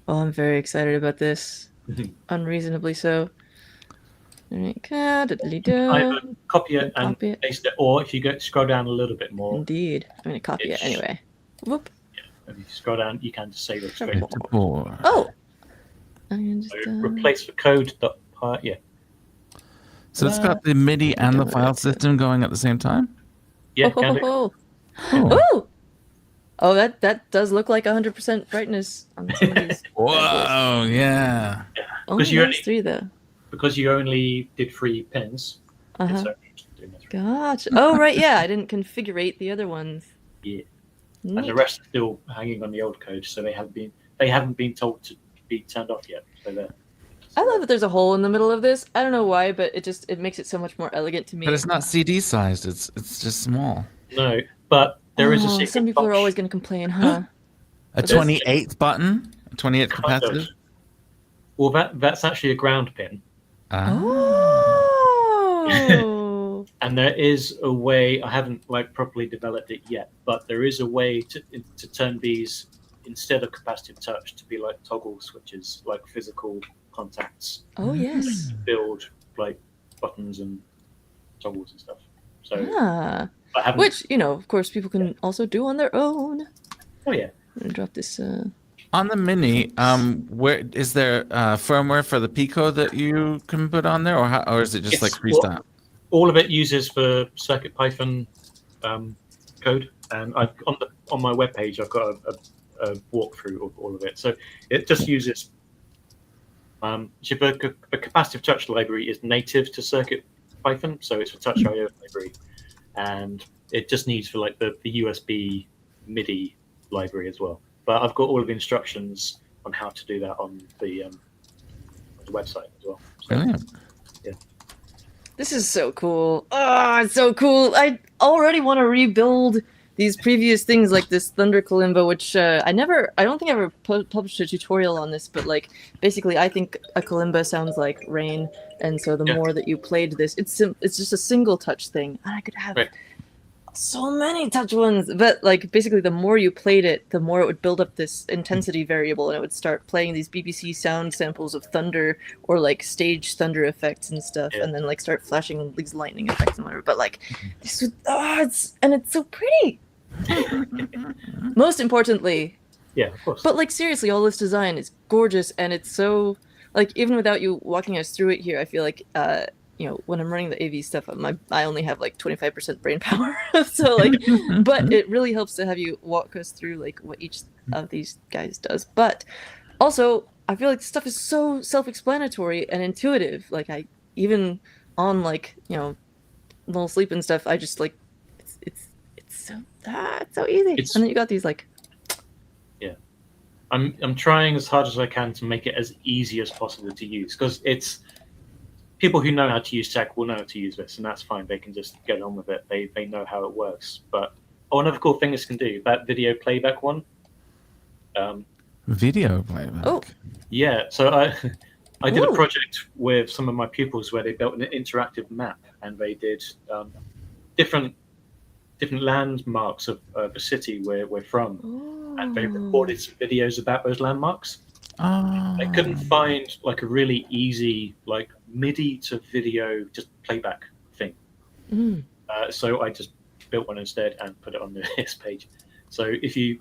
A: Oh, I'm very excited about this. Unreasonably so.
C: Either copy it and
A: Copy it.
C: paste it, or if you scroll down a little bit more,
A: Indeed. I'm going to copy it anyway. Whoop.
C: if you scroll down, you can just save it straight.
B: 54.
A: Oh! I can just,
C: So replace the code.py. Yeah.
B: So it's got the MIDI and the file system going at the same time?
C: Yeah, can do.
A: Oh! Oh, that does look like 100% brightness on some of these.
B: Whoa, yeah.
A: Only those 3 though.
C: Because you only did 3 pins.
A: Uh-huh.
C: It's only doing the 3.
A: Gotcha. Oh, right, yeah. I didn't configure the other ones.
C: Yeah.
A: Neat.
C: And the rest are still hanging on the old code, so they haven't been told to be turned off yet. So
A: I love that there's a hole in the middle of this. I don't know why, but it makes it so much more elegant to me.
B: But it's not CD sized. It's just small.
C: No, but there is a secret
A: some people are
C: box.
A: always going to complain, huh?
B: A 28th button? A 28th capacitive?
C: Well, that's actually a ground pin.
A: Oh!
C: And there is a way, I haven't properly developed it yet, but there is a way to turn these, instead of capacitive touch, to be like toggle switches, like physical contacts.
A: Oh, yes.
C: Build buttons and toggles and stuff. So
A: which, of course, people can also do on their own.
C: Oh, yeah.
A: I'm going to drop this.
B: On the Mini, where is there firmware for the Pico that you can put on there, or is it just freestyle?
C: All of it uses the CircuitPython code, and on my webpage I've got a walkthrough of all of it. So it just uses the capacitive touch library is native to CircuitPython, so it's a touch IO library, and it just needs for the USB MIDI library as well. But I've got all of the instructions on how to do that on the website as well. So,
B: Brilliant.
C: Yeah.
A: This is so cool. Oh, it's so cool. I already want to rebuild these previous things like this Thunder Kalimba, which I don't think I ever published a tutorial on this, but basically I think a kalimba sounds like rain, and so the more that you played this, it's just a single touch thing, and I could have so many touch ones, but basically the more you played it, the more it would build up this intensity variable, and it would start playing these BBC sound samples of thunder or stage thunder effects and stuff, and then start flashing these lightning effects and whatever. But this would, it's so pretty. Most importantly,
C: yeah, of course.
A: But seriously, all this design is gorgeous, and it's so even without you walking us through it here, I feel when I'm running the AV stuff, I only have 25% brain power. So but it really helps to have you walk us through what each of these guys does. But also, I feel this stuff is so self-explanatory and intuitive. I even on little sleep and stuff, I just it's so easy. And then you got these
C: yeah. I'm trying as hard as I can to make it as easy as possible to use, because it's people who know how to use tech will know how to use this, and that's fine. They can just get on with it. They know how it works. But another cool thing this can do, that video playback one.
B: Video playback.
A: Oh,
C: yeah. So I did a project with some of my pupils where they built an interactive map, and they did different landmarks of the city where we're from, and they recorded some videos about those landmarks. I couldn't find a really easy MIDI to video just playback thing. So I just built one instead and put it on this page. So if you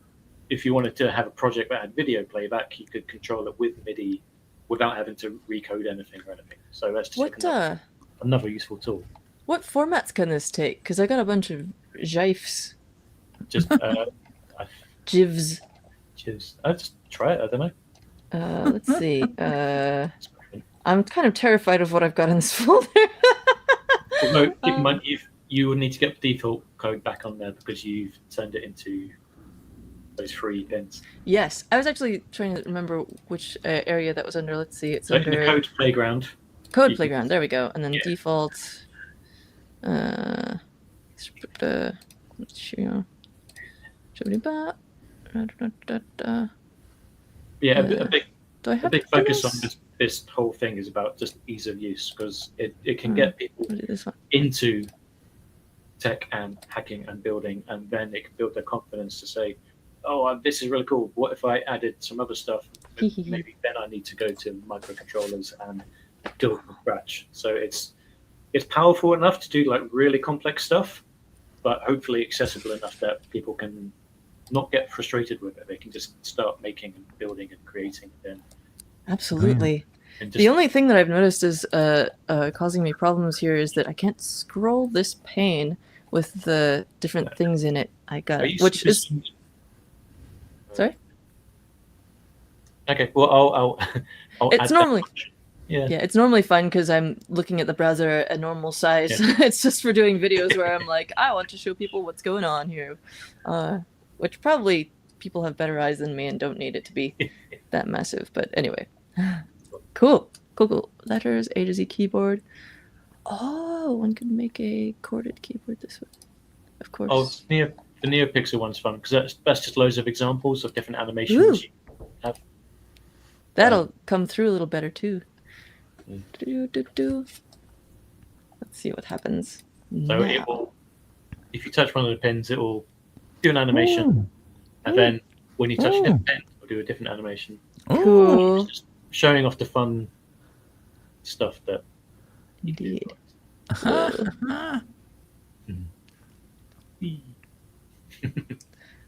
C: wanted to have a project that had video playback, you could control it with MIDI without having to recode anything or anything. So that's just another useful tool.
A: What formats can this take? Because I got a bunch of GIFs.
C: Just
A: GIFs.
C: I'll just try it. I don't know.
A: Let's see. I'm kind of terrified of what I've got in this folder.
C: No, keep in mind you will need to get the default code back on there because you've turned it into those 3 pins.
A: Yes, I was actually trying to remember which area that was under. Let's see, it's under
C: in the code playground.
A: Code playground. There we go. And then default.
C: Yeah, a big focus on this whole thing is about just ease of use, because it can get people into tech and hacking and building, and then it can build their confidence to say, oh, this is really cool. What if I added some other stuff? Maybe then I need to go to microcontrollers and build from scratch. So it's powerful enough to do like really complex stuff, but hopefully accessible enough that people can not get frustrated with it. They can just start making and building and creating. And
A: absolutely. The only thing that I've noticed is causing me problems here is that I can't scroll this pane with the different things in it. I got it, which is sorry.
C: Okay, well I'll
A: it's normally
C: yeah,
A: it's normally fun because I'm looking at the browser at a normal size. Yeah. It's just for doing videos where I'm like, I want to show people what's going on here, which probably people have better eyes than me and don't need it to be that massive. But anyway, cool. Letters, A to Z keyboard. Oh, one could make a corded keyboard this way, of course.
C: Oh, the NeoPixel one's fun because that's just loads of examples of different animations you have.
A: That'll come through a little better too. Let's see what happens.
C: So it will, if you touch one of the pins, it will do an animation, and then when you touch the pen, it'll do a different animation.
A: Cool.
C: Just showing off the fun stuff that you do.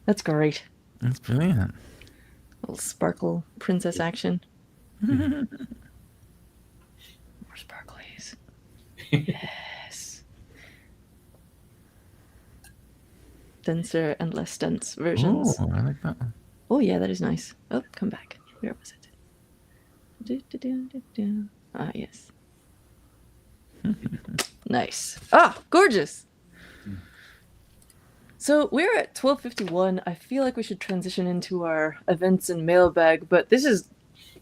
A: That's great.
B: That's brilliant.
A: Little sparkle princess action. More sparklies. Yes. Denser and less dense versions.
B: Oh, I like that one.
A: Oh yeah, that is nice. Oh, come back. Where was it? Ah, yes. Nice. Ah, gorgeous. So we're at 12:51. I feel like we should transition into our events and mailbag, but this is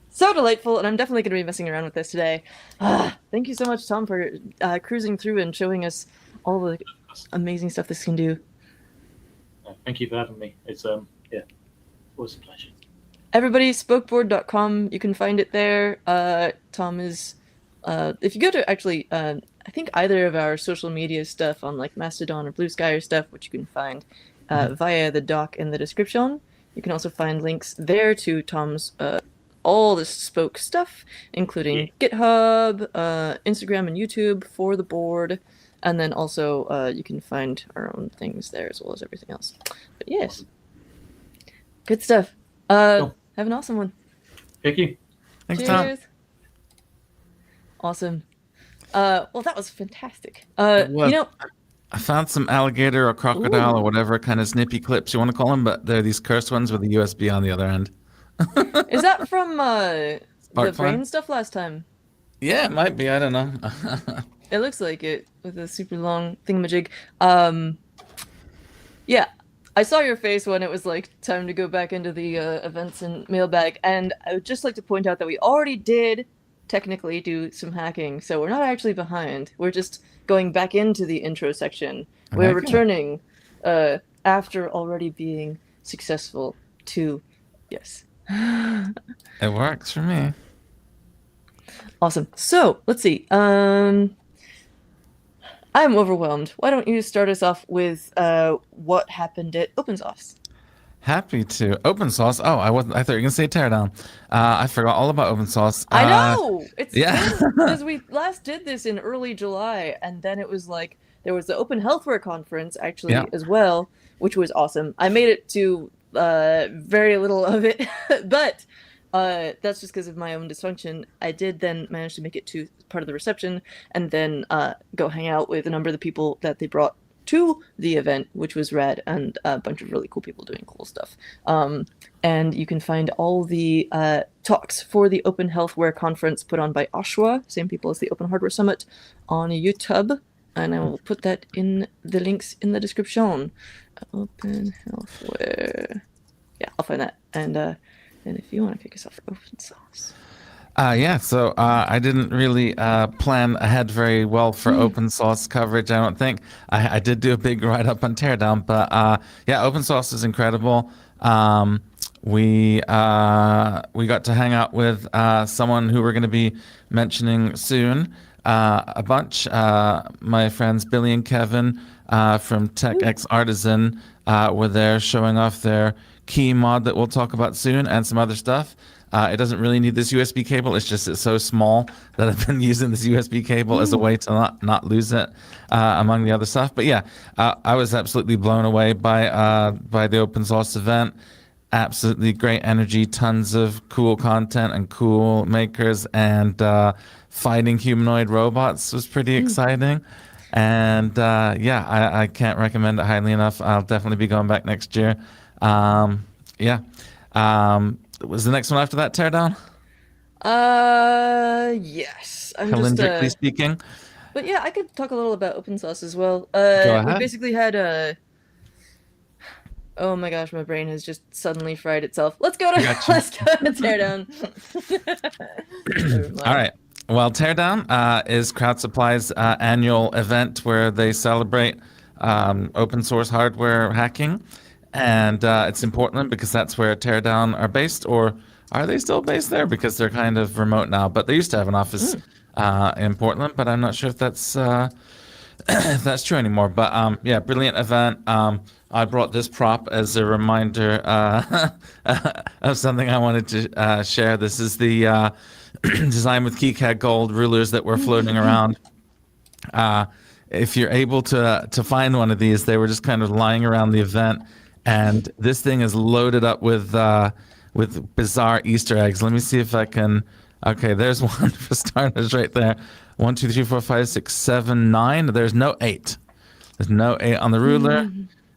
A: so delightful, and I'm definitely going to be messing around with this today. Thank you so much, Tom, for cruising through and showing us all the amazing stuff this can do.
C: Thank you for having me. It's it was a pleasure.
A: Everybody, spokeboard.com. You can find it there. Tom is, if you go to actually, I think either of our social media stuff on like Mastodon or Blue Sky or stuff, which you can find via the doc in the description. You can also find links there to Tom's all the Spoke stuff, including GitHub, Instagram, and YouTube for the board. And then also you can find our own things there as well as everything else. But yes, good stuff.
C: Cool.
A: Have an awesome one.
C: Thank you.
B: Thanks,
A: Cheers.
B: Tom.
A: Awesome. Well, that was fantastic. You know,
B: I found some alligator or crocodile or whatever kind of snippy clips you want to call them, but they're these cursed ones with a USB on the other end.
A: Is that from the brain stuff last time?
B: Yeah, it might be. I don't know.
A: It looks like it with a super long thingamajig. Yeah, I saw your face when it was like time to go back into the events and mailbag, and I would just like to point out that we already did technically do some hacking, so we're not actually behind. We're just going back into the intro section. We're returning after already being successful to yes.
B: It works for me.
A: Awesome. So let's see. I'm overwhelmed. Why don't you start us off with what happened at OpenSauce?
B: Happy to. Open source. Oh, I thought you were gonna say teardown. I forgot all about open source.
A: I know. It's because we last did this in early July, and then it was like there was the Open Healthware conference actually as well, which was awesome. I made it to very little of it, but that's just because of my own dysfunction. I did then manage to make it to part of the reception, and then go hang out with a number of the people that they brought to the event, which was rad, and a bunch of really cool people doing cool stuff. And you can find all the talks for the Open Healthware conference put on by OSHWA, same people as the Open Hardware Summit, on YouTube, and I will put that in the links in the description. Open Healthware. Yeah, I'll find that. And if you want to kick us off Open Source.
B: So I didn't really plan ahead very well for open source coverage, I don't think. I did do a big write-up on Teardown, but open source is incredible. We got to hang out with someone who we're going to be mentioning soon a bunch. My friends Billy and Kevin from TechX Artisan were there showing off their key mod that we'll talk about soon, and some other stuff. It doesn't really need this USB cable. It's so small that I've been using this USB cable as a way to not lose it among the other stuff. But yeah, I was absolutely blown away by the open source event. Absolutely great energy, tons of cool content and cool makers, and fighting humanoid robots was pretty exciting. And yeah, I can't recommend it highly enough. I'll definitely be going back next year. Yeah. Was the next one after that Teardown?
A: Yes. I'm
B: Calendrically speaking.
A: But yeah, I could talk a little about open source as well.
B: Go ahead.
A: We basically had oh my gosh, my brain has just suddenly fried itself. Let's go to Teardown.
B: All right. Well, Teardown is Crowd Supply's annual event where they celebrate open source hardware hacking. And it's in Portland because that's where Teardown are based. Or are they still based there? Because they're kind of remote now. But they used to have an office in Portland. But I'm not sure if that's if that's true anymore. But yeah, brilliant event. I brought this prop as a reminder of something I wanted to share. This is the design with KiCad Gold rulers that were floating around. If you're able to find one of these, they were just kind of lying around the event. And this thing is loaded up with bizarre Easter eggs. Let me see if I can. Okay, there's one for starters right there. 1, 2, 3, 4, 5, 6, 7, 9. There's no 8. There's no 8 on the ruler,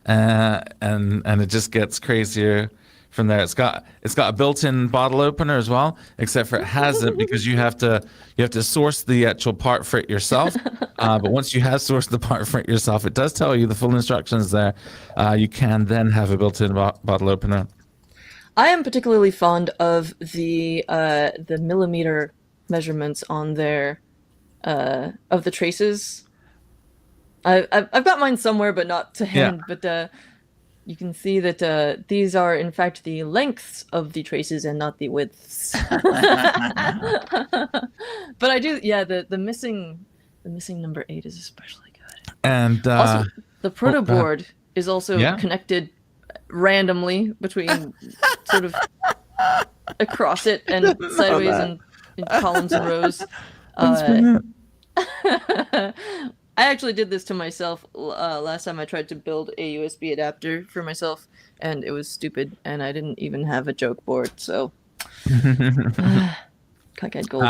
B: and it just gets crazier from there. It's got a built-in bottle opener as well, except for it hasn't because you have to source the actual part for it yourself. But once you have sourced the part for it yourself, it does tell you the full instructions there. You can then have a built-in bottle opener.
A: I am particularly fond of the millimeter measurements on their of the traces. I've got mine somewhere, but not to hand. Yeah. But you can see that these are in fact the lengths of the traces and not the widths. But I do, yeah. The missing number 8 is especially good.
B: And
A: also, the proto board is also connected randomly between sort of across it and sideways and in columns and rows. I actually did this to myself last time I tried to build a USB adapter for myself, and it was stupid, and I didn't even have a joke board, so KiCad Gold.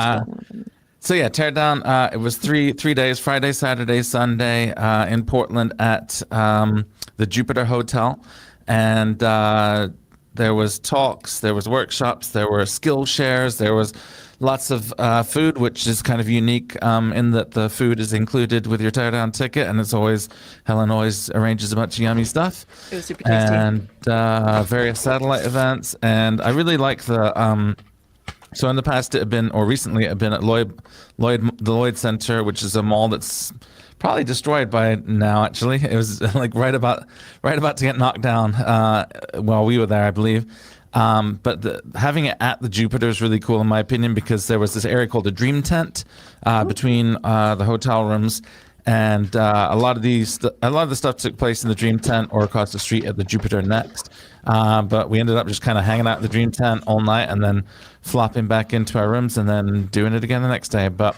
B: So yeah, Teardown. It was three days: Friday, Saturday, Sunday, in Portland at the Jupiter Hotel, and there was talks, there was workshops, there were skill shares, there was lots of food, which is kind of unique in that the food is included with your Teardown ticket, and Helen always arranges a bunch of yummy stuff.
A: It was super tasty.
B: And various satellite events, and I really like the. So in the past, recently it had been at the Lloyd Center, which is a mall that's probably destroyed by now. Actually, it was like right about to get knocked down while we were there, I believe. But having it at the Jupiter is really cool in my opinion, because there was this area called a dream tent between the hotel rooms, and a lot of the stuff took place in the dream tent or across the street at the Jupiter next. But we ended up just kind of hanging out in the dream tent all night and then flopping back into our rooms and then doing it again the next day. But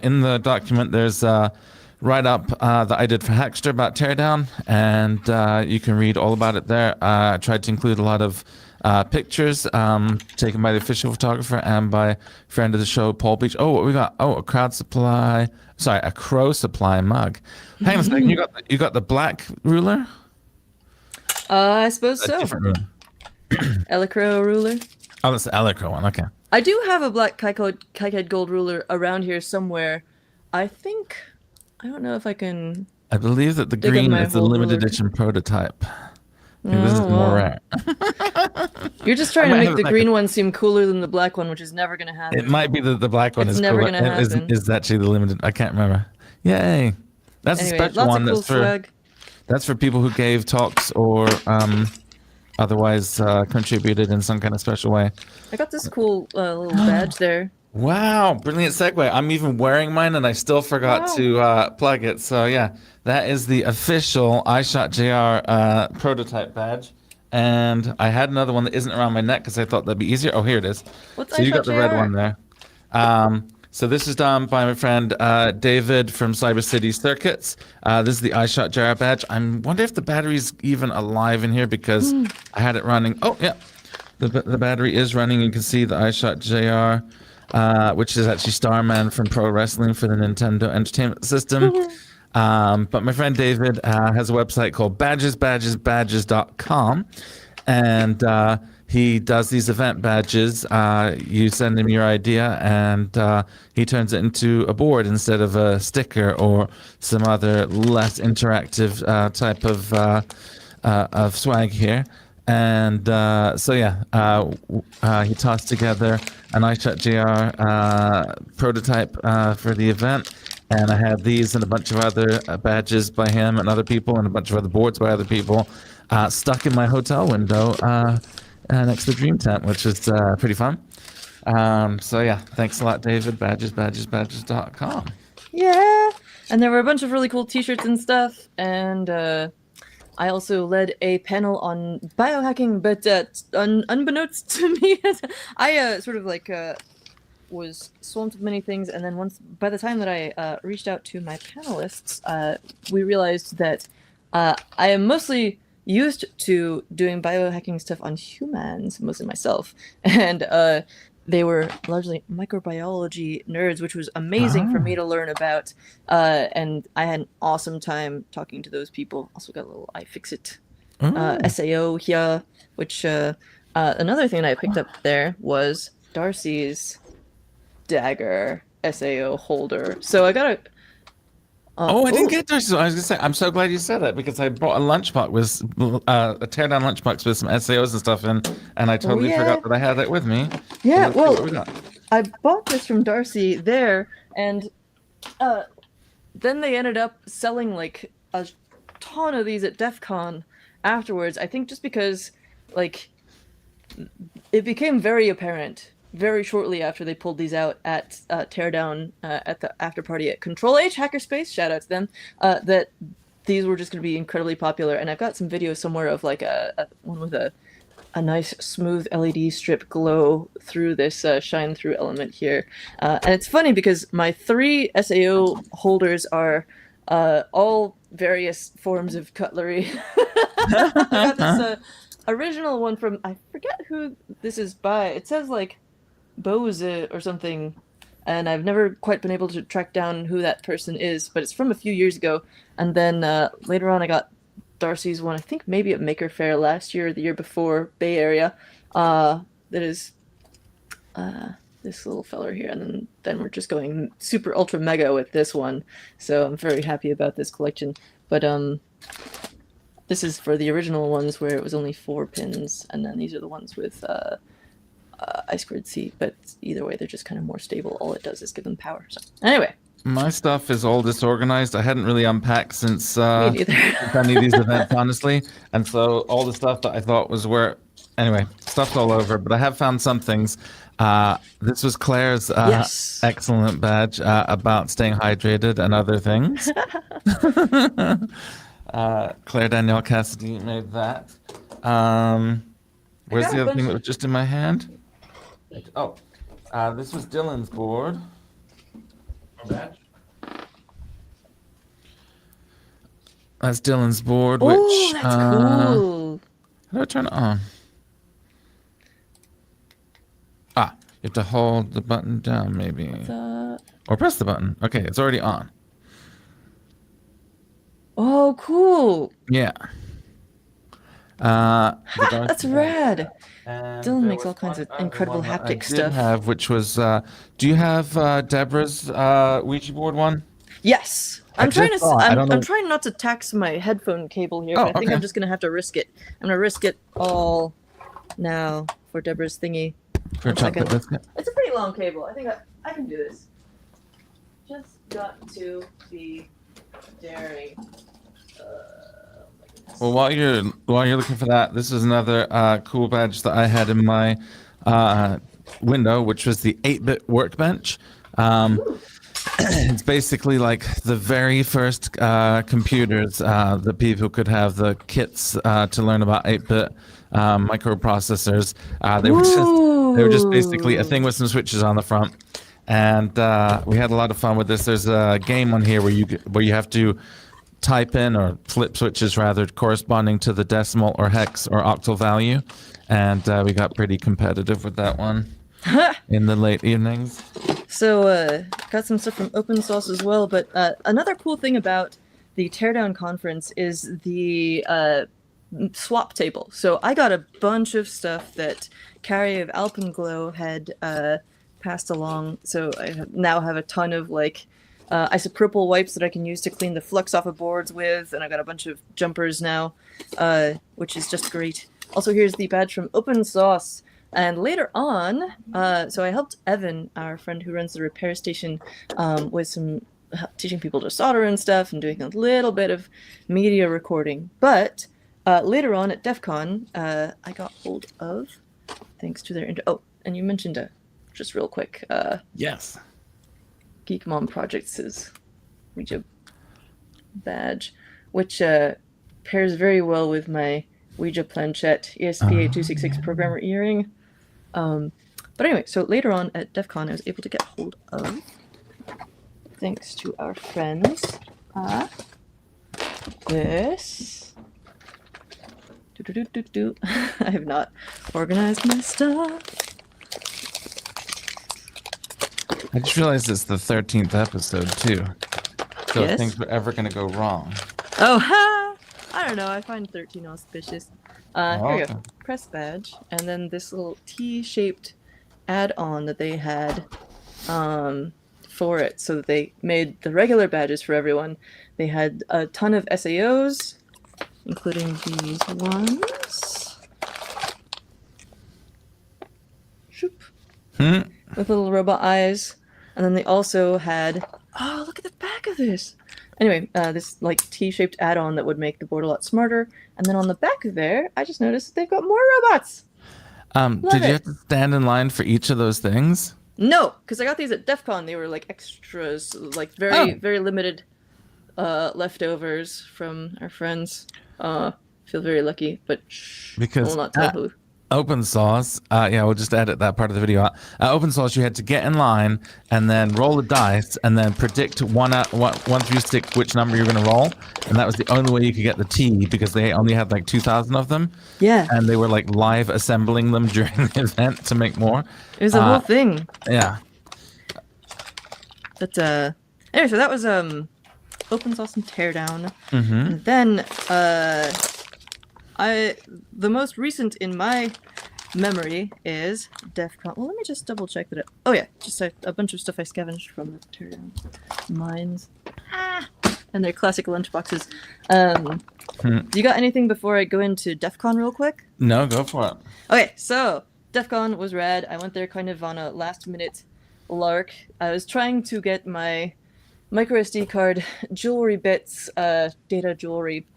B: in the document, there's a write-up that I did for Hackster about Teardown, and you can read all about it there. I tried to include a lot of pictures taken by the official photographer and by friend of the show, Paul Beach. Oh, what we got? Oh, a Crow Supply mug. Hang on a second. You got the black ruler?
A: I suppose so. Elecro ruler.
B: Oh, that's the Elecro one. Okay.
A: I do have a black KiCad Gold ruler around here somewhere. I don't know if I can.
B: I believe that the green is the limited edition prototype. This is more rare.
A: You're just trying to make the green one seem cooler than the black one, which is never going to happen.
B: It might be that the black one is
A: never going to happen.
B: Is actually the limited. I can't remember. Yay! That's a special one.
A: Lots of cool swag.
B: That's for people who gave talks or otherwise contributed in some kind of special way.
A: I got this cool little badge there.
B: Wow, brilliant segue. I'm even wearing mine and I still forgot to plug it. So yeah, that is the official iShotJR prototype badge. And I had another one that isn't around my neck because I thought that'd be easier. Oh, here it is.
A: What's
B: So you got
A: iShot
B: the red
A: JR?
B: one there. So this is done by my friend David from Cyber City Circuits. This is the iShot JR badge. I wonder if the battery's even alive in here because I had it running. Oh, yeah. The battery is running. You can see the iShot JR, which is actually Starman from Pro Wrestling for the Nintendo Entertainment System. But my friend David has a website called badges.com, and he does these event badges. You send him your idea, and he turns it into a board instead of a sticker or some other less interactive type of swag here. And so yeah, he tossed together an iShot JR prototype for the event. And I had these and a bunch of other badges by him and other people and a bunch of other boards by other people stuck in my hotel window next to the Dream Tent, which was pretty fun. So yeah, thanks a lot, David. Badges.com.
A: Yeah. And there were a bunch of really cool t-shirts and stuff. And I also led a panel on biohacking, but unbeknownst to me, I sort of like... was swamped with many things, and then by the time that I reached out to my panelists, we realized that I am mostly used to doing biohacking stuff on humans, mostly myself, and they were largely microbiology nerds, which was amazing for me to learn about, and I had an awesome time talking to those people. Also got a little iFixit SAO here, which another thing that I picked up there was Darcy's dagger SAO holder. So I got a
B: I didn't get Darcy's. I was gonna say, I'm so glad you said that because I bought a lunchbox with a teardown lunchbox with some SAOs and stuff in, and I totally forgot that I had it with me.
A: Yeah,
B: So
A: well, I bought this from Darcy there, and then they ended up selling like a ton of these at DEF CON afterwards. I think just because like it became very apparent very shortly after they pulled these out at Teardown at the after party at Control H Hackerspace, shout out to them, that these were just going to be incredibly popular. And I've got some videos somewhere of like a one with a nice smooth LED strip glow through this shine through element here. And it's funny because my 3 SAO holders are all various forms of cutlery. I got this original one from, I forget who this is by. It says like Bose or something, and I've never quite been able to track down who that person is, but it's from a few years ago. And then later on I got Darcy's one, I think maybe at Maker Faire last year or the year before, Bay Area, that is this little feller here, and then we're just going super ultra mega with this one, so I'm very happy about this collection. But this is for the original ones where it was only 4 pins, and then these are the ones with I2C, but either way they're just kind of more stable. All it does is give them power. So anyway,
B: my stuff is all disorganized. I hadn't really unpacked since
A: me neither.
B: any of these events, honestly, and so all the stuff that I thought was where anyway, stuff's all over, but I have found some things. This was Claire's
A: Yes.
B: excellent badge about staying hydrated and other things. Claire Danielle Cassidy made that. Where's the other thing that was just in my hand? Oh, this was Dylan's board. Badge. That's Dylan's board, which...
A: Oh, that's cool.
B: How do I turn it on? You have to hold the button down, maybe. Or press the button. Okay, it's already on.
A: Oh, cool.
B: Yeah.
A: That's rad.
B: And
A: Dylan makes all kinds of incredible haptic stuff.
B: Have, which was, do you have Deborah's Ouija board one?
A: Yes. I'm trying not to tax my headphone cable here, but I think I'm just going to have to risk it. I'm going to risk it all now for Deborah's thingy.
B: For a chocolate biscuit?
A: It's a pretty long cable. I think I can do this. Just got to be daring.
B: Well, while you're looking for that, this is another cool badge that I had in my window, which was the 8-bit workbench. It's basically like the very first computers that people could have the kits to learn about 8-bit microprocessors. They were just basically a thing with some switches on the front, and we had a lot of fun with this. There's a game on here where you have to type in or flip switches rather corresponding to the decimal or hex or octal value, and we got pretty competitive with that one in the late evenings.
A: So got some stuff from open source as well, but another cool thing about the Teardown conference is the swap table. So I got a bunch of stuff that Carrie of Alpenglow had passed along, so I now have a ton of like isopropyl wipes that I can use to clean the flux off of boards with, and I got a bunch of jumpers now, which is just great. Also, here's the badge from Open Source, and later on, so I helped Evan, our friend who runs the repair station, with some teaching people to solder and stuff, and doing a little bit of media recording. But later on at DEF CON, I got hold of, thanks to their oh, and you mentioned just real quick.
B: Yes.
A: Geek Mom Projects' Ouija badge, which pairs very well with my Ouija planchette ESP8266 programmer earring. But anyway, so later on at DEF CON, I was able to get hold of, thanks to our friends, this. I have not organized my stuff.
B: I just realized it's the 13th episode, too. So
A: Yes?
B: if things were ever going to go wrong.
A: Oh, ha! I don't know. I find 13 auspicious. Here we
B: okay.
A: go. Press badge. And then this little T-shaped add-on that they had for it. So that they made the regular badges for everyone. They had a ton of SAOs, including these ones. Shoop. With little robot eyes. And then they also had, oh, look at the back of this. Anyway, this like T-shaped add-on that would make the board a lot smarter. And then on the back of there, I just noticed that they've got more robots.
B: Did you have to stand in line for each of those things?
A: No, because I got these at DEF CON. They were like extras, like very limited leftovers from our friends. Feel very lucky, but shh,
B: Because
A: I will not tell who.
B: Open Source, we'll just edit that part of the video out. Open Source, you had to get in line and then roll the dice and then predict one through six which number you're going to roll, and that was the only way you could get the T because they only had like 2,000 of them. Yeah. And they were like live assembling them during the event to make more.
A: It was a whole thing.
B: Yeah.
A: But anyway, so that was Open Source and Teardown,
B: Mm-hmm.
A: and then the most recent in my memory is DEF CON. Well, let me just double check that. Oh yeah, just a bunch of stuff I scavenged from the Teardown mines. And their classic lunchboxes. Do you got anything before I go into DEF CON real quick?
B: No, go for it.
A: Okay, so DEF CON was rad. I went there kind of on a last minute lark. I was trying to get my micro SD card jewelry bits, data jewelry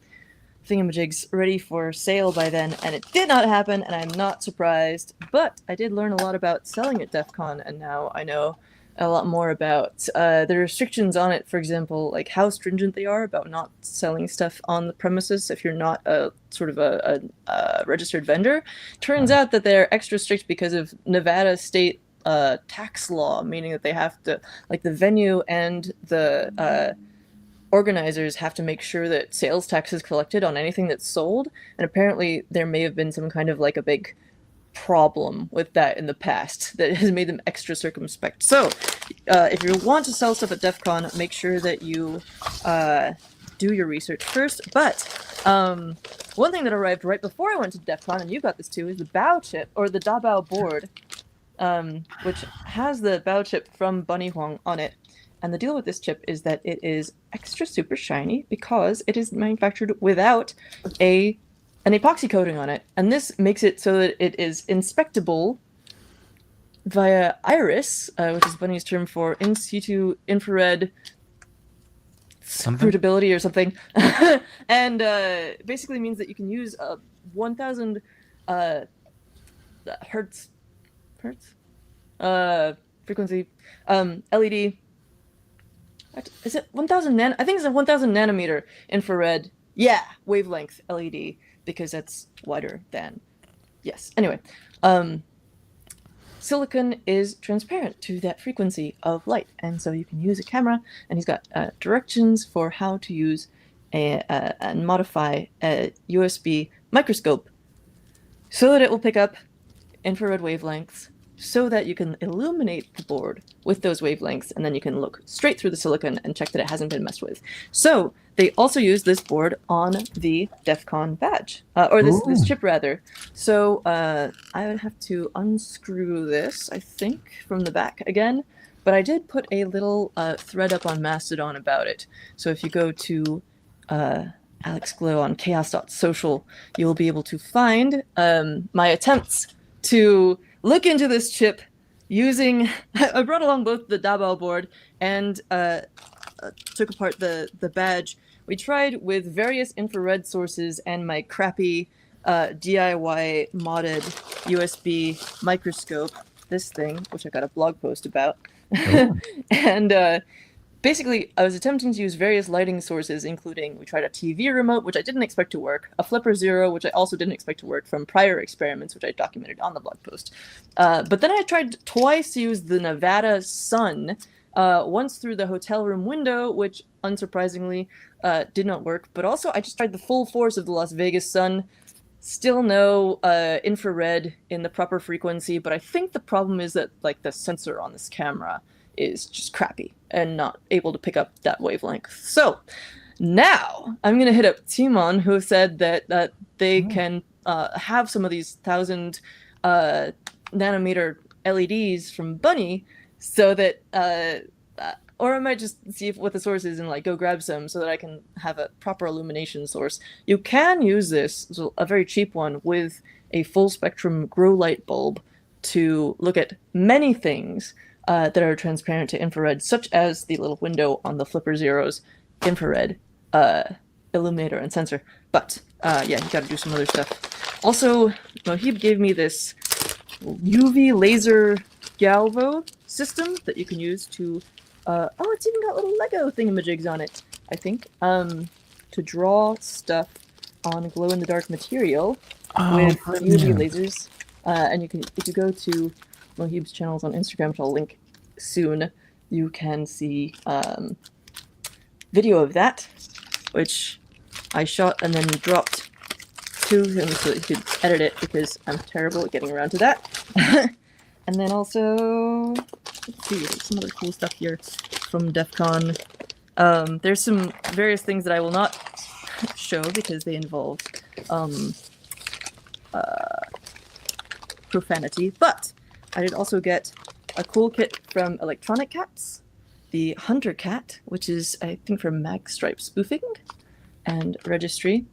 A: thingamajigs ready for sale by then, and it did not happen, and I'm not surprised. But I did learn a lot about selling at DEF CON, and now I know a lot more about the restrictions on it. For example, like how stringent they are about not selling stuff on the premises if you're not a sort of a registered vendor. Turns out that they're extra strict because of Nevada state tax law, meaning that they have to, like, the venue and the organizers have to make sure that sales tax is collected on anything that's sold, and apparently there may have been some kind of like a big problem with that in the past that has made them extra circumspect. So if you want to sell stuff at DEF CON, make sure that you do your research first. But one thing that arrived right before I went to DEF CON, and you got this too, is the Bao chip, or the Dabao board, which has the Bao chip from Bunny Huang on it. And the deal with this chip is that it is extra super shiny because it is manufactured without an epoxy coating on it. And this makes it so that it is inspectable via iris, which is Bunny's term for in situ infrared scrutability or something. And basically means that you can use a 1,000 hertz frequency LED. Is it 1,000 I think it's a 1,000 nanometer infrared, wavelength LED, because that's wider than Yes. Anyway, silicon is transparent to that frequency of light, and so you can use a camera, and he's got directions for how to use and modify a USB microscope so that it will pick up infrared wavelengths so that you can illuminate the board with those wavelengths, and then you can look straight through the silicon and check that it hasn't been messed with. So they also use this board on the DEF CON badge, or this chip rather. So I would have to unscrew this, I think, from the back again, but I did put a little thread up on Mastodon about it. So if you go to Alex Glow on chaos.social, you'll be able to find my attempts to look into this chip using... I brought along both the Dabao board and took apart the badge. We tried with various infrared sources and my crappy DIY modded USB microscope, this thing, which I got a blog post about. Oh. And basically, I was attempting to use various lighting sources, including, we tried a TV remote, which I didn't expect to work, a Flipper Zero, which I also didn't expect to work from prior experiments, which I documented on the blog post. But then I tried twice to use the Nevada sun, once through the hotel room window, which unsurprisingly did not work. But also, I just tried the full force of the Las Vegas sun. Still no infrared in the proper frequency, but I think the problem is that like the sensor on this camera is just crappy and not able to pick up that wavelength. So now I'm going to hit up Timon, who said that they can have some of these 1,000 nanometer LEDs from Bunny, so that, or I might just see what the source is and like go grab some so that I can have a proper illumination source. You can use this, so a very cheap one, with a full spectrum grow light bulb to look at many things that are transparent to infrared, such as the little window on the Flipper Zero's infrared illuminator and sensor. But yeah, you got to do some other stuff. Also, Mohib gave me this UV laser galvo system that you can use to oh, it's even got little Lego thingamajigs on it, I think, to draw stuff on glow-in-the-dark material with UV lasers. And you can, if you go to Mohib's channels on Instagram, which I'll link soon, you can see video of that, which I shot and then dropped to him so that he could edit it, because I'm terrible at getting around to that. And then also, let's see, there's some other cool stuff here from DEF CON. There's some various things that I will not show because they involve profanity, but I did also get a cool kit from Electronic Cats, the Hunter Cat, which is, I think, for Magstripe spoofing and registry.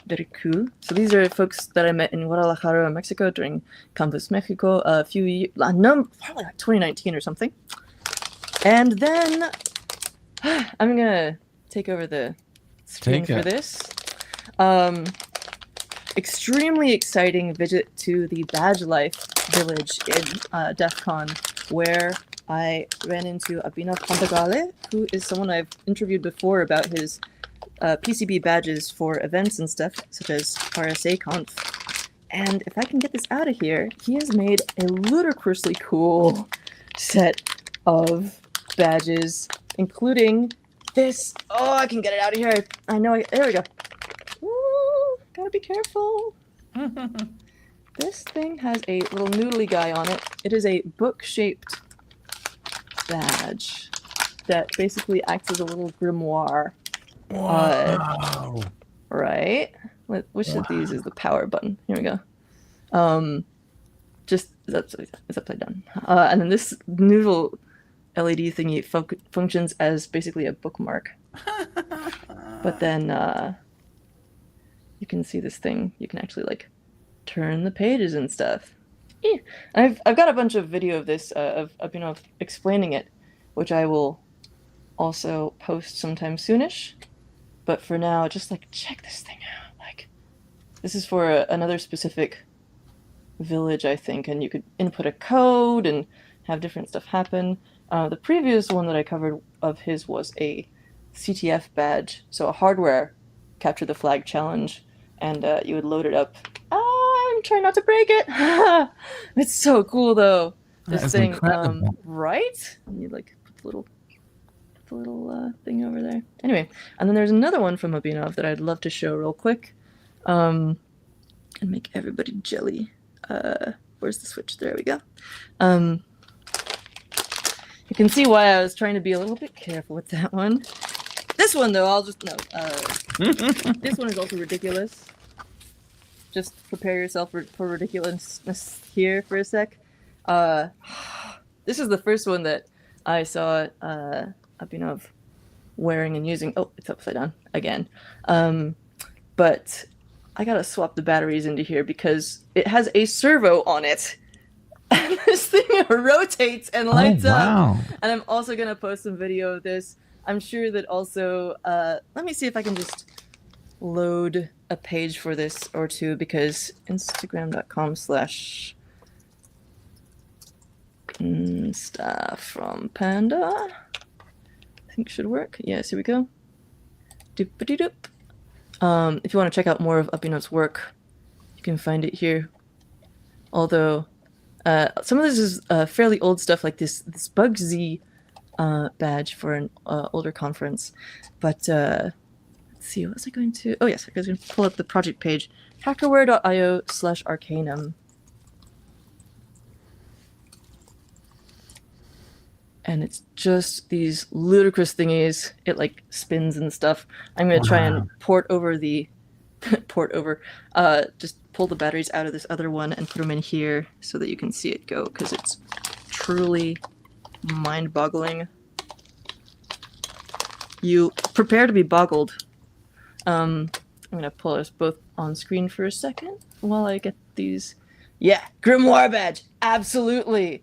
A: Very cool. So these are folks that I met in Guadalajara, Mexico during Campus Mexico a few years, no, probably like 2019 or something. And then I'm gonna take over the screen for this. Extremely exciting visit to the Badge Life village in DEF CON, where I ran into Abhinav Pantagale, who is someone I've interviewed before about his PCB badges for events and stuff, such as RSA Conf. And if I can get this out of here, he has made a ludicrously cool set of badges, including this. Oh, I can get it out of here. I know. There we go. Ooh, gotta be careful. This thing has a little noodly guy on it. It is a book-shaped badge that basically acts as a little grimoire. Wow. Right? Which of these is the power button? Here we go. Just it's upside down. And then this noodle LED thingy functions as basically a bookmark. But then you can see this thing. You can actually like turn the pages and stuff. Yeah. I've got a bunch of video of this of explaining it, which I will also post sometime soonish. But for now, just like check this thing out. Like, this is for another specific village, I think, and you could input a code and have different stuff happen. The previous one that I covered of his was a CTF badge, so a hardware capture the flag challenge, and you would load it up. I'm try not to break it. It's so cool though. This
B: That is
A: thing,
B: incredible.
A: right? And you like put the little thing over there. Anyway, and then there's another one from Abhinav that I'd love to show real quick, and make everybody jelly. Where's the switch? There we go. You can see why I was trying to be a little bit careful with that one. This one though, I'll just no. This one is also ridiculous. Just prepare yourself for ridiculousness here for a sec. This is the first one that I saw Abhinav wearing and using. Oh, it's upside down again. But I gotta swap the batteries into here because it has a servo on it. And this thing rotates and lights up. And I'm also gonna post some video of this. I'm sure that also, let me see if I can just load a page for this or two, because instagram.com/stuff from Panda, I think should work. Yes, here we go. Doop-a-dee-doop. If you want to check out more of Abhinav's work, you can find it here. Although, some of this is fairly old stuff, like this Bugsy badge for an older conference. But let's see, what was I going to... Oh yes, I was going to pull up the project page, hackerware.io/arcanum. And it's just these ludicrous thingies. It like spins and stuff. I'm going to try and port over, just pull the batteries out of this other one and put them in here so that you can see it go, because it's truly mind-boggling. You prepare to be boggled. I'm going to pull us both on screen for a second while I get these. Yeah, Grimoire badge! Absolutely!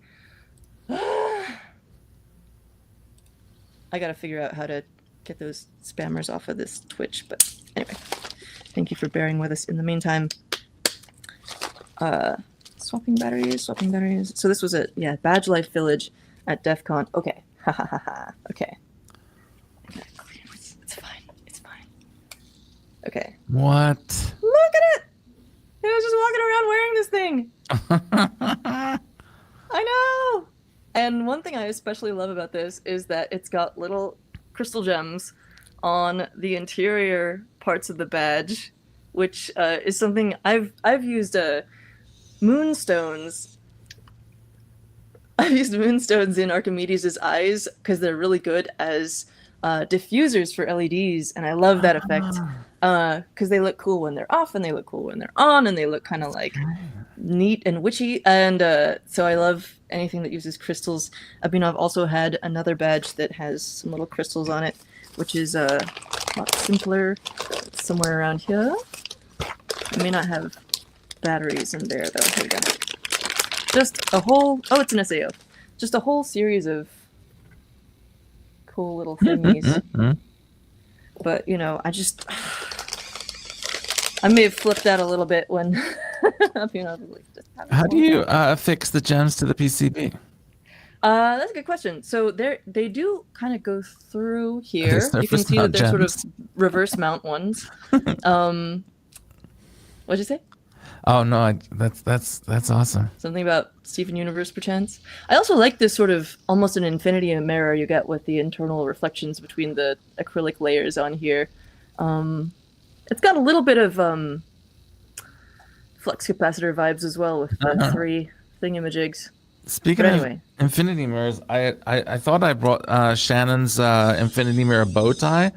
A: I gotta figure out how to get those spammers off of this Twitch, but anyway. Thank you for bearing with us in the meantime. Swapping batteries. So this was a, Badge Life Village at DEF CON. Okay. Okay. It's fine. Okay.
B: What?
A: Look at it! I was just walking around wearing this thing. I know! And one thing I especially love about this is that it's got little crystal gems on the interior parts of the badge, which is something I've used moonstones. I've used moonstones in Archimedes' eyes because they're really good as diffusers for LEDs, and I love that effect because they look cool when they're off and they look cool when they're on, and they look kind of like neat and witchy, and so I love anything that uses crystals. Abhinav also had another badge that has some little crystals on it, which is a lot simpler. It's somewhere around here. I may not have batteries in there though. Here we go. Just a whole, it's an SAO. Just a whole series of cool little thingies. But, you know, I may have flipped that a little bit when
B: How do you affix the gems to the PCB?
A: That's a good question. So they do kind of go through here. You can see that they're sort of reverse mount ones. What'd you say?
B: Oh no, that's awesome.
A: Something about Steven Universe, perchance. I also like this sort of almost an infinity mirror you get with the internal reflections between the acrylic layers on here. It's got a little bit of flux capacitor vibes as well with the three thingamajigs.
B: Speaking of infinity mirrors, I thought I brought Shannon's infinity mirror bow tie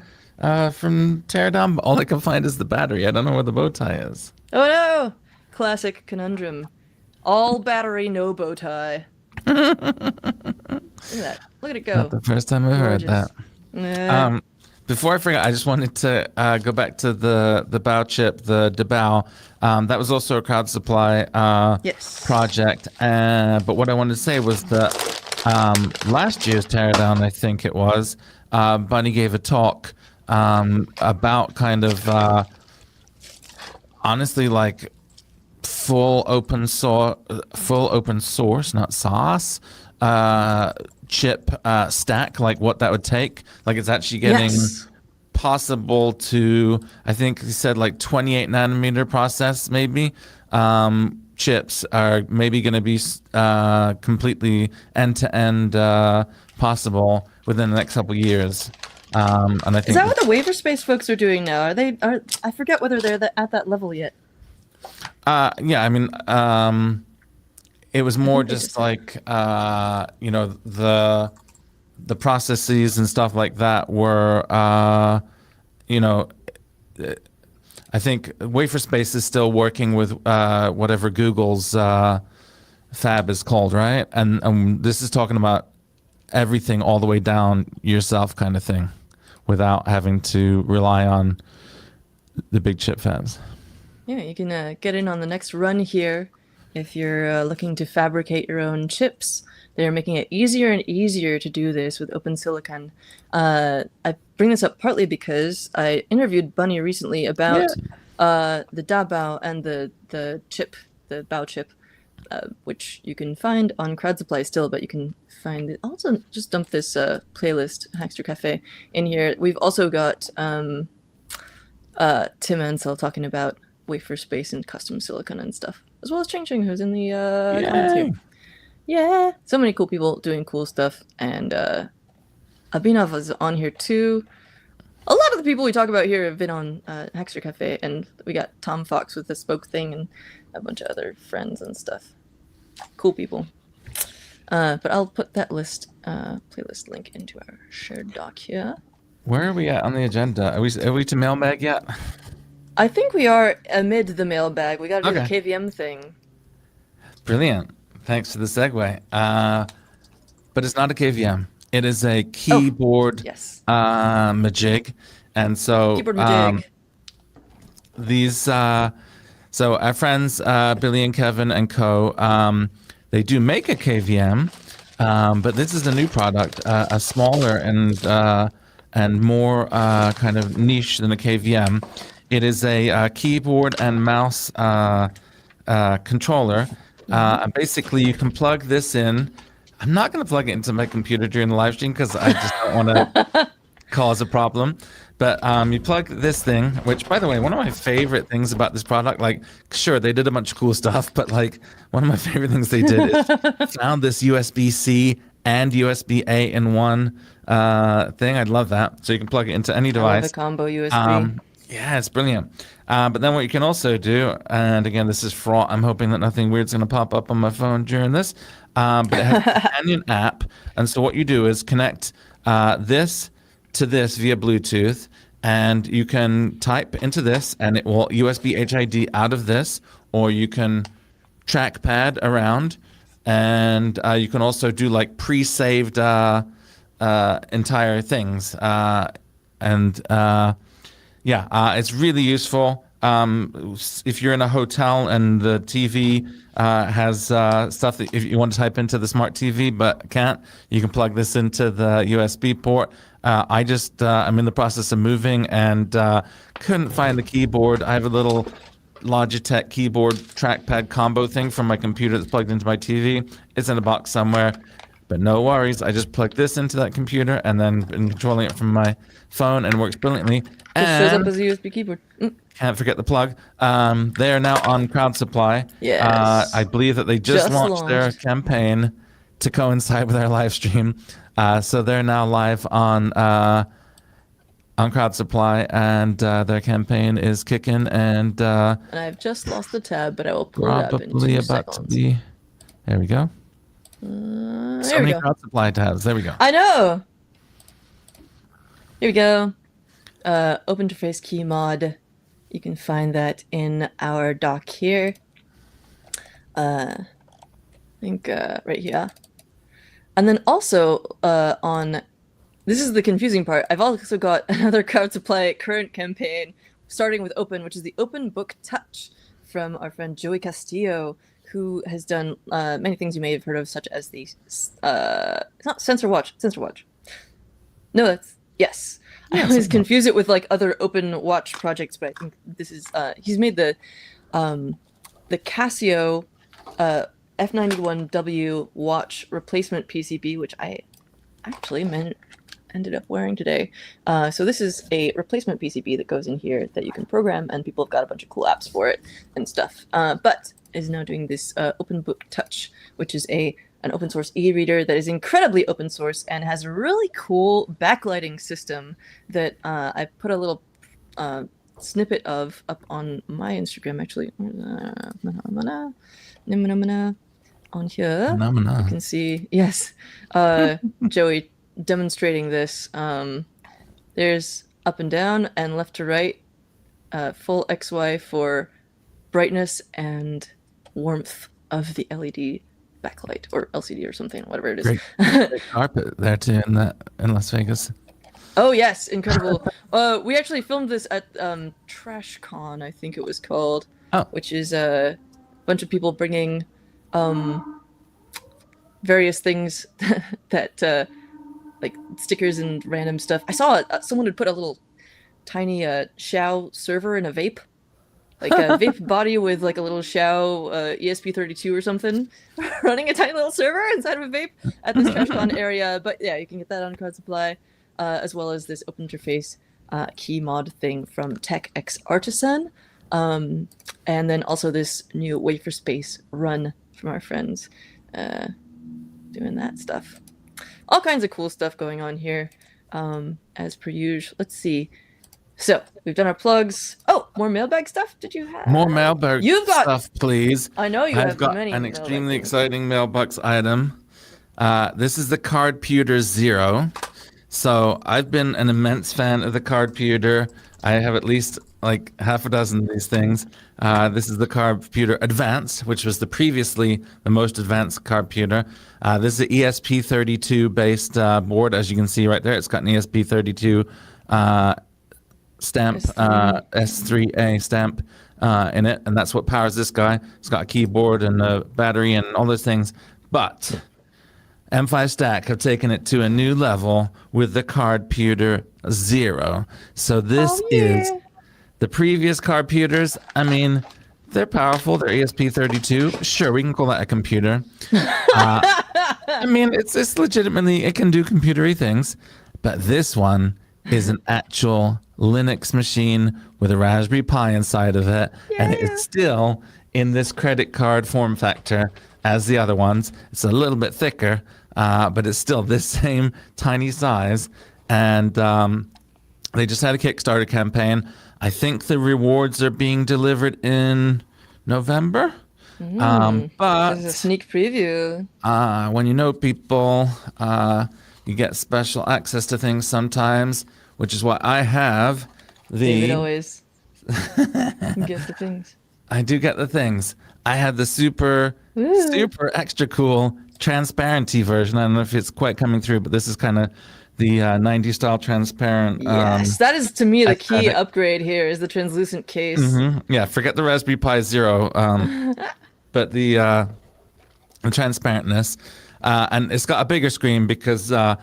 B: from Teardown, but all I can find is the battery. I don't know where the bow tie is.
A: Oh no! Classic conundrum. All battery, no bow tie. Look at that. Look at it go.
B: Not the first time I've heard that.
A: Nah.
B: Before I forget, I just wanted to go back to the bow chip, the DeBow. That was also a crowd supply project. But what I wanted to say was that last year's Teardown, I think it was, Bunny gave a talk about kind of honestly like full open source, not SaaS, chip stack, like what that would take. Like it's actually getting possible to, I think he said like 28 nanometer process maybe, chips are maybe going to be completely end-to-end possible within the next couple of years. And I think
A: is that what the wafer space folks are doing now? I forget whether they're at that level yet.
B: Yeah, I mean, it was more just like you know, the processes and stuff like that were you know, I think wafer space is still working with whatever Google's fab is called, right? And this is talking about everything all the way down yourself kind of thing, without having to rely on the big chip fabs.
A: Yeah, you can get in on the next run here if you're looking to fabricate your own chips. They're making it easier and easier to do this with open silicon. I bring this up partly because I interviewed Bunny recently about the Dabao and the chip, the Bao chip, which you can find on Crowd Supply still, but you can find it. Also, just dump this playlist, Hackster Cafe, in here. We've also got Tim Ansel talking about wafer space and custom silicon and stuff, as well as Ching Ching, who's in the comments here. Yeah, so many cool people doing cool stuff, and Abhinav is on here too. A lot of the people we talk about here have been on Hackster Cafe, and we got Tom Fox with the Spoke thing and a bunch of other friends and stuff. Cool people. But I'll put that playlist link into our shared doc here.
B: Where are we at on the agenda? Are we to mailbag yet?
A: I think we are amid the mailbag. We got to do the KVM thing.
B: Brilliant. Thanks for the segue. But it's not a KVM. It is a keyboard majig. And so
A: keyboard majig.
B: These so our friends Billy and Kevin and co, they do make a KVM, but this is a new product, a smaller and more kind of niche than a KVM. It is a keyboard and mouse controller. Basically, you can plug this in. I'm not going to plug it into my computer during the live stream because I just don't want to cause a problem. But you plug this thing, which, by the way, one of my favorite things about this product, like, sure, they did a bunch of cool stuff, but like one of my favorite things they did is found this USB-C and USB-A in one thing. I love that. So you can plug it into any device.
A: I love the combo USB.
B: Yeah, it's brilliant. But then what you can also do, and again, this is fraught. I'm hoping that nothing weird's going to pop up on my phone during this. But it has a companion app. And so what you do is connect this to this via Bluetooth, and you can type into this, and it will USB HID out of this, or you can trackpad around, and you can also do like pre-saved entire things. It's really useful. If you're in a hotel and the TV has stuff that if you want to type into the smart TV but can't, you can plug this into the USB port. I'm in the process of moving and couldn't find the keyboard. I have a little Logitech keyboard trackpad combo thing from my computer that's plugged into my TV. It's in a box somewhere, but no worries. I just plug this into that computer and then been controlling it from my phone, and it works brilliantly.
A: It shows up as a USB keyboard.
B: Can't forget the plug. They are now on Crowd Supply.
A: Yes.
B: I believe that they just launched their campaign to coincide with our live stream. So they're now live on Crowd Supply, and their campaign is kicking. And
A: I've just lost the tab, but I will pull it up in 2 seconds.
B: There we go. So many Crowd Supply tabs. There we go.
A: I know. Here we go. Open interface key mod. You can find that in our doc here. I think right here. And then also this is the confusing part. I've also got another Crowd Supply current campaign starting with Open, which is the Open Book Touch from our friend Joey Castillo, who has done many things you may have heard of, such as the it's not Sensor Watch. No, that's yes. I always confuse it with like other open watch projects, but I think this is he's made the Casio F91W watch replacement PCB, which I actually ended up wearing today. So this is a replacement PCB that goes in here that you can program, and people have got a bunch of cool apps for it and stuff. But is now doing this Open Book Touch, which is an open source e-reader that is incredibly open source and has a really cool backlighting system that I put a little snippet of up on my Instagram, actually. On here, you can see, yes, Joey demonstrating this. There's up and down and left to right, full XY for brightness and warmth of the LED backlight, or LCD or something, whatever it is.
B: Great carpet there too in Las Vegas.
A: Oh yes, incredible. We actually filmed this at TrashCon, I think it was called, which is a bunch of people bringing various things that like stickers and random stuff. I saw someone had put a little tiny Xiao server in a vape, like a vape body with like a little Xiao ESP32 or something, running a tiny little server inside of a vape at this TrashCon area. But yeah, you can get that on Card Supply, as well as this open interface key mod thing from TechX Artisan, and then also this new Wafer Space run from our friends doing that stuff. All kinds of cool stuff going on here, as per usual. Let's see. So we've done our plugs. Oh, more mailbag stuff? Did you have
B: more mailbag stuff, please?
A: I know
B: I've got many an extremely exciting mailbox item. This is the Cardputer Zero. So I've been an immense fan of the Cardputer. I have at least like half a dozen of these things. This is the Cardputer Advanced, which was previously the most advanced Cardputer. This is the ESP32 based board, as you can see right there. It's got an ESP32 stamp, S3A stamp in it, and that's what powers this guy. It's got a keyboard and a battery and all those things. But M5 Stack have taken it to a new level with the Cardputer Zero. So this is the previous Cardputers. I mean, they're powerful. They're ESP32. Sure, we can call that a computer. I mean, it's legitimately, it can do computery things. But this one is an actual Linux machine with a Raspberry Pi inside of it. Yeah. And it's still in this credit card form factor as the other ones. It's a little bit thicker, but it's still this same tiny size. And they just had a Kickstarter campaign. I think the rewards are being delivered in November. But
A: this is a sneak preview.
B: When you know people, you get special access to things sometimes, which is why I have
A: David always gets the things.
B: I do get the things. I had the super extra cool transparency version. I don't know if it's quite coming through, but this is kind of the 90s style transparent.
A: Yes, that is to me the key upgrade here is the translucent case.
B: Mm-hmm. Yeah, forget the Raspberry Pi Zero, but the transparentness, and it's got a bigger screen because I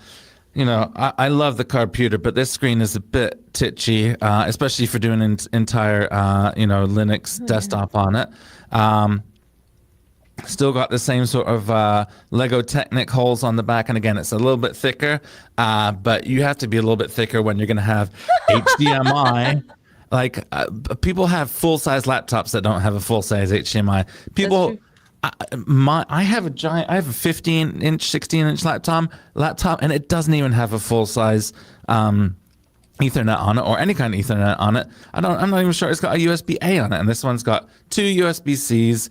B: love the Cardputer, but this screen is a bit titchy, especially for doing an entire Linux desktop on it. Still got the same sort of Lego Technic holes on the back, and again, it's a little bit thicker, but you have to be a little bit thicker when you're going to have HDMI. Like people have full-size laptops that don't have a full-size HDMI. People, I have a 15-inch, 16-inch laptop, and it doesn't even have a full-size Ethernet on it, or any kind of Ethernet on it. I'm not even sure it's got a USB-A on it, and this one's got two USB-Cs,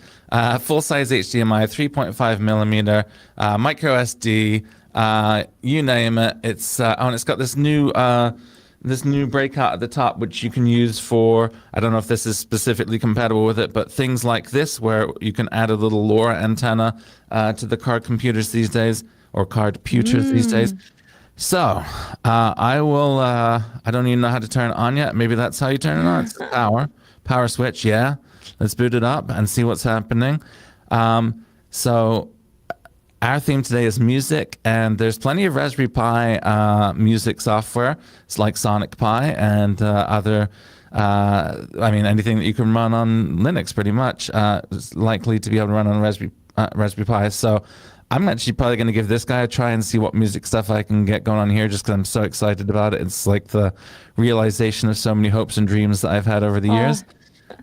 B: full-size HDMI, 3.5 millimeter, micro SD, you name it. It's and it's got this new breakout at the top, which you can use for, I don't know if this is specifically compatible with it, but things like this, where you can add a little LoRa antenna to the card computers these days, or Cardputers these days. So I will, I don't even know how to turn it on yet. Maybe that's how you turn it on. It's the power switch. Yeah. Let's boot it up and see what's happening. So our theme today is music, and there's plenty of Raspberry Pi music software. It's like Sonic Pi and other, anything that you can run on Linux pretty much is likely to be able to run on Raspberry Pi. So I'm actually probably going to give this guy a try and see what music stuff I can get going on here, just because I'm so excited about it. It's like the realization of so many hopes and dreams that I've had over the years.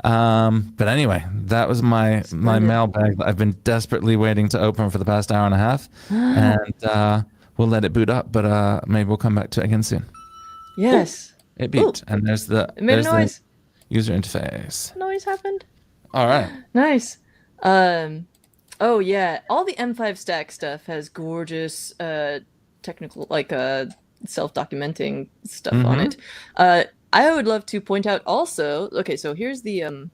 B: But anyway, that was my mailbag that I've been desperately waiting to open for the past hour and a half. And we'll let it boot up, but maybe we'll come back to it again soon.
A: Yes.
B: It beeped, and there's the
A: noise.
B: User interface.
A: Noise happened.
B: All right.
A: Nice. Oh yeah, all the M5 stack stuff has gorgeous technical, like self-documenting stuff on it. I would love to point out also. Okay, so here's the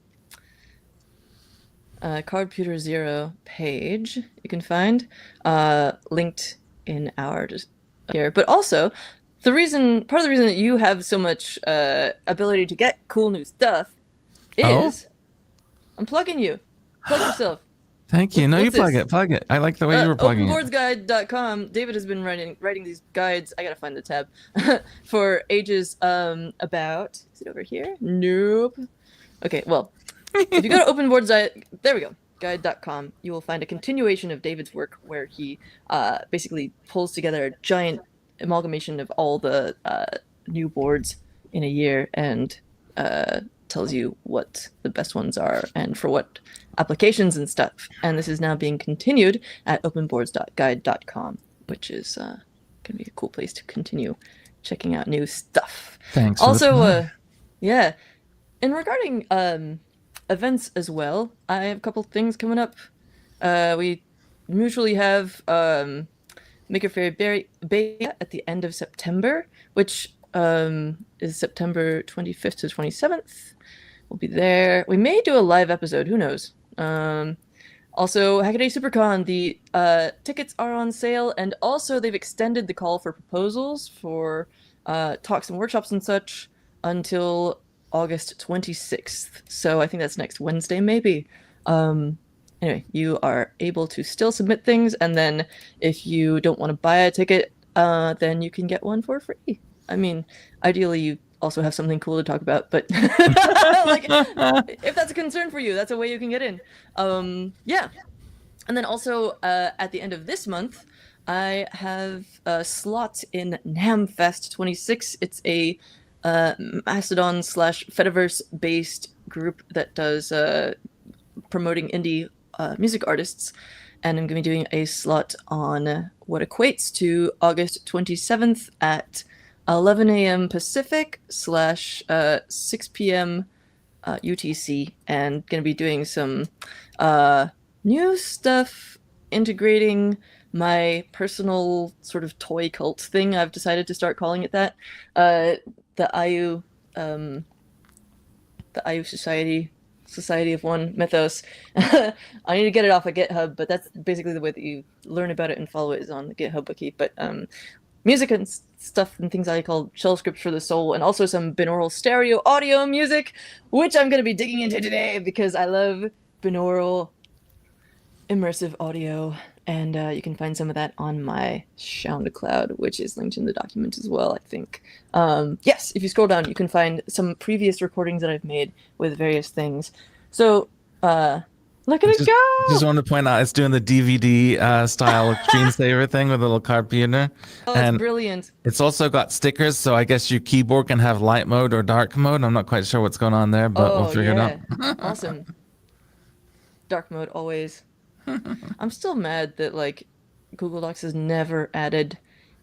A: Cardputer Zero page you can find linked in our here, but also part of the reason that you have so much ability to get cool new stuff is I'm plugging you. Plug yourself.
B: Thank you. No, you plug it. I like the way you were plugging it.
A: Openboardsguide.com. David has been writing these guides. I gotta find the tab for ages. About, is it over here? Nope. Okay, well, if you go to guide.com, you will find a continuation of David's work where he basically pulls together a giant amalgamation of all the new boards in a year and tells you what the best ones are and for what applications and stuff. And this is now being continued at openboards.guide.com, which is going to be a cool place to continue checking out new stuff.
B: Thanks.
A: Also, yeah. And regarding events as well, I have a couple things coming up. We usually have Maker Faire Beta at the end of September, which is September 25th to 27th. We'll be there. We may do a live episode. Who knows? Also, Hackaday SuperCon, the tickets are on sale, and also they've extended the call for proposals for talks and workshops and such until August 26th. So I think that's next Wednesday, maybe. Anyway, you are able to still submit things, and then if you don't want to buy a ticket, then you can get one for free. I mean, ideally, you also have something cool to talk about, but like, if that's a concern for you, that's a way you can get in. Yeah. And then also at the end of this month, I have a slot in NamFest 26. It's a Mastodon / Fediverse based group that does promoting indie music artists. And I'm going to be doing a slot on what equates to August 27th at 11 a.m. Pacific / 6 p.m. UTC, and going to be doing some new stuff integrating my personal sort of toy cult thing. I've decided to start calling it that. The IU Society of One Mythos. I need to get it off of GitHub, but that's basically the way that you learn about it and follow it is on the GitHub wiki. But music and stuff and things I call shell scripts for the soul, and also some binaural stereo audio music, which I'm going to be digging into today because I love binaural immersive audio, and you can find some of that on my SoundCloud, which is linked in the document as well, I think. Yes, if you scroll down, you can find some previous recordings that I've made with various things. So, look at it go!
B: Just wanted to point out, it's doing the DVD style screensaver thing with a little carpenter.
A: Oh, it's brilliant.
B: It's also got stickers, so I guess your keyboard can have light mode or dark mode. I'm not quite sure what's going on there, but we'll figure it out.
A: Awesome. Dark mode always. I'm still mad that like Google Docs has never added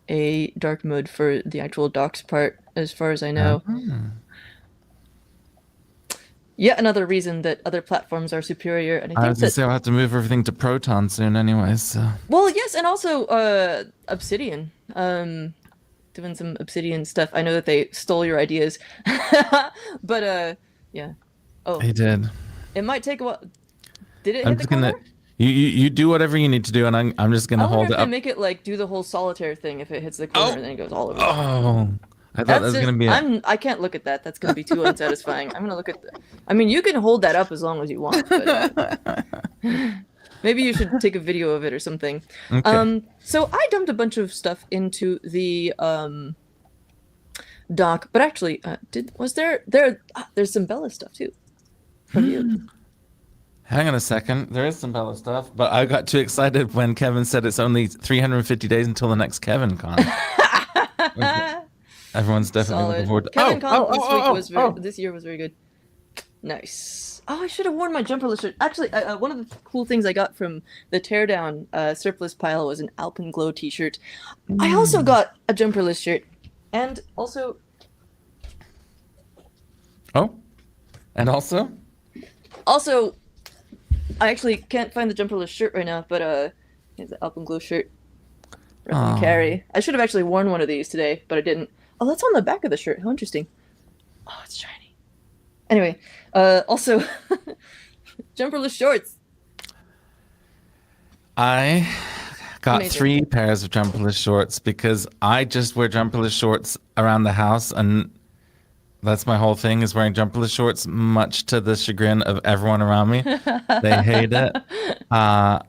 A: a dark mode for the actual docs part, as far as I know. Yet another reason that other platforms are superior, and I was
B: gonna say I'll have to move everything to Proton soon, anyways. So.
A: Well, yes, and also Obsidian. Doing some Obsidian stuff. I know that they stole your ideas, but yeah. Oh,
B: they did.
A: It might take a while. Did it hit the corner?
B: You do whatever you need to do, and I'm just gonna hold it up.
A: They make it like do the whole solitaire thing if it hits the corner, and then it goes all over.
B: Oh, I thought that was gonna be.
A: I can't look at that. That's gonna be too unsatisfying. I'm gonna look at. I mean, you can hold that up as long as you want. But, maybe you should take a video of it or something.
B: Okay.
A: So I dumped a bunch of stuff into the doc, but actually, there's some Bella stuff too from you.
B: Hang on a second. There is some Bella stuff, but I got too excited when Kevin said it's only 350 days until the next Kevin Con. Everyone's definitely looking forward to.
A: Kevin Con this year was very good. Nice. Oh, I should have worn my jumperless shirt. Actually, one of the cool things I got from the teardown surplus pile was an Alpenglow t-shirt. I also got a jumperless shirt, and also.
B: Oh, and also.
A: Also, I actually can't find the jumperless shirt right now, but here's the Alpenglow shirt. Carry. I should have actually worn one of these today, but I didn't. Oh, that's on the back of the shirt. How interesting. Oh, it's shiny. Anyway, also, jumperless shorts.
B: I got
A: Amazing.
B: 3 pairs of jumperless shorts because I just wear jumperless shorts around the house, and that's my whole thing is wearing jumperless shorts, much to the chagrin of everyone around me. They hate it. I